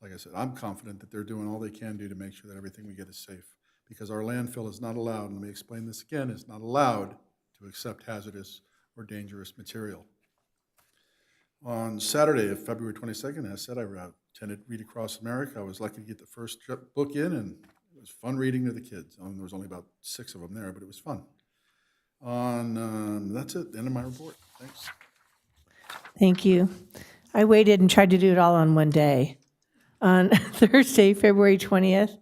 [SPEAKER 8] like I said, I'm confident that they're doing all they can do to make sure that everything we get is safe, because our landfill is not allowed, and let me explain this again, is not allowed to accept hazardous or dangerous material. On Saturday of February 22nd, as I said, I attended Read Across America. I was lucky to get the first book in, and it was fun reading to the kids. There was only about 6 of them there, but it was fun. That's it, the end of my report. Thanks.
[SPEAKER 1] Thank you. I waited and tried to do it all on one day. On Thursday, February 20th,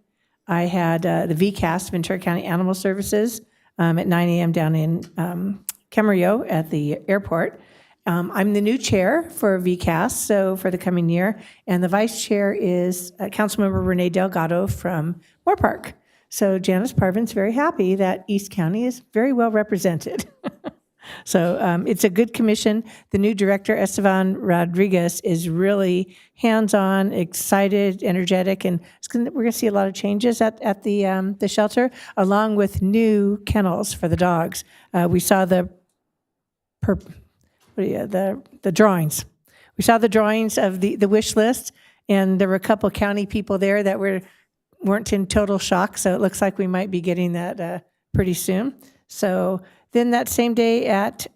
[SPEAKER 1] I had the VCAS, Ventura County Animal Services, at 9 a.m. down in Camarillo at the airport. I'm the new chair for VCAS, so for the coming year, and the vice chair is Councilmember Renee Delgado from Moore Park. So Janice Parvin's very happy that East County is very well represented. So it's a good commission. The new director, Esteban Rodriguez, is really hands-on, excited, energetic, and we're going to see a lot of changes at the shelter, along with new kennels for the dogs. We saw the drawings. We saw the drawings of the wish list, and there were a couple county people there that weren't in total shock, so it looks like we might be getting that pretty soon. So then that same day at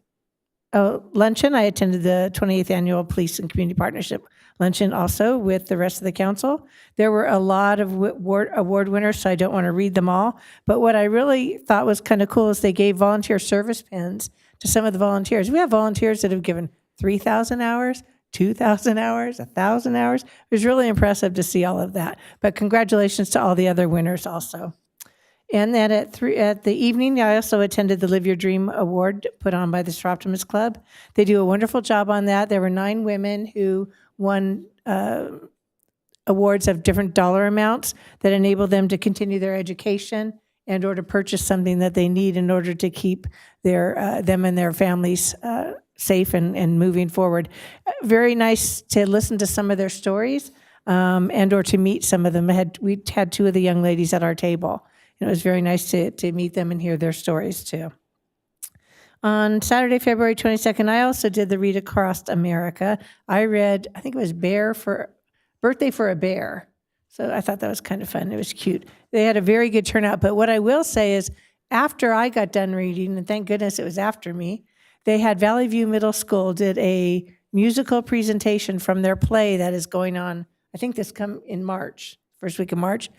[SPEAKER 1] luncheon, I attended the 28th Annual Police and Community Partnership Luncheon also with the rest of the council. There were a lot of award winners, so I don't want to read them all. But what I really thought was kind of cool is they gave volunteer service pins to some of the volunteers. We have volunteers that have given 3,000 hours, 2,000 hours, 1,000 hours. It was really impressive to see all of that. But congratulations to all the other winners also. And then at the evening, I also attended the Live Your Dream Award put on by the Stroptimus Club. They do a wonderful job on that. There were 9 women who won awards of different dollar amounts that enable them to continue their education and or to purchase something that they need in order to keep them and their families safe and moving forward. Very nice to listen to some of their stories and or to meet some of them. We had 2 of the young ladies at our table. And it was very nice to meet them and hear their stories too. On Saturday, February 22nd, I also did the Read Across America. I read, I think it was Birthday for a Bear. So I thought that was kind of fun. It was cute. They had a very good turnout. But what I will say is after I got done reading, and thank goodness it was after me, they had Valley View Middle School did a musical presentation from their play that is going on, I think this come in March. First week of March,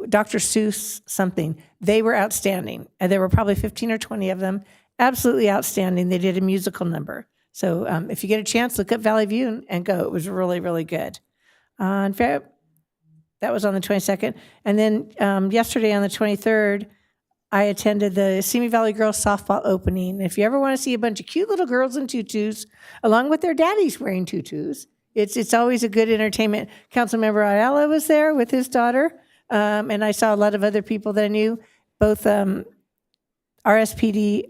[SPEAKER 1] Dr. Seuss something. They were outstanding. And there were probably 15 or 20 of them. Absolutely outstanding. They did a musical number. So if you get a chance, look up Valley View and go. It was really, really good. That was on the 22nd. And then yesterday on the 23rd, I attended the Simi Valley Girls Softball opening. If you ever want to see a bunch of cute little girls in tutus, along with their daddies wearing tutus, it's always a good entertainment. Councilmember Ayala was there with his daughter, and I saw a lot of other people that I knew. Both RSRPD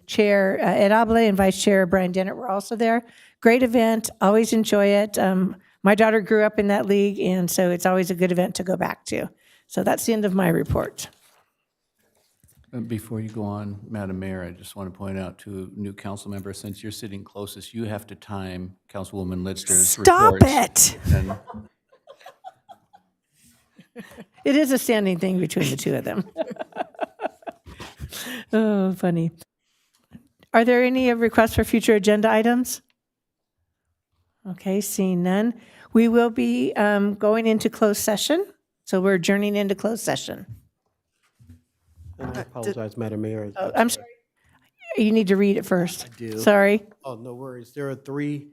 [SPEAKER 1] Chair Ed Able and Vice Chair Brian Dennett were also there. Great event, always enjoy it. My daughter grew up in that league, and so it's always a good event to go back to. So that's the end of my report.
[SPEAKER 9] Before you go on, Madam Mayor, I just want to point out to new council members, since you're sitting closest, you have to time Councilwoman Litzter's reports.
[SPEAKER 1] Stop it! It is a standing thing between the 2 of them. Oh, funny. Are there any requests for future agenda items? Okay, seeing none. We will be going into closed session, so we're adjourning into closed session.
[SPEAKER 10] And I apologize, Madam Mayor.
[SPEAKER 1] Oh, I'm sorry. You need to read it first.
[SPEAKER 10] I do.
[SPEAKER 1] Sorry.
[SPEAKER 10] Oh, no worries. There are 3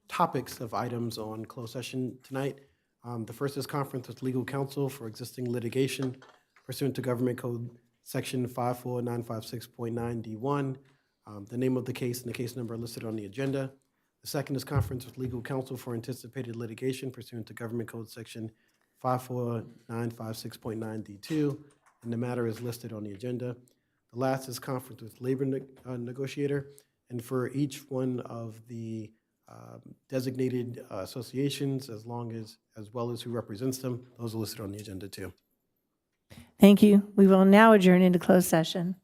[SPEAKER 10] topics of items on closed session tonight. The first is conference with legal counsel for existing litigation pursuant to Government Code Section 54956.9D1. The name of the case and the case number are listed on the agenda. The second is conference with legal counsel for anticipated litigation pursuant to Government Code Section 54956.9D2. and the matter is listed on the agenda. The last is conference with labor negotiator, and for each one of the designated associations, as well as who represents them, those are listed on the agenda too.
[SPEAKER 1] Thank you. We will now adjourn into closed session.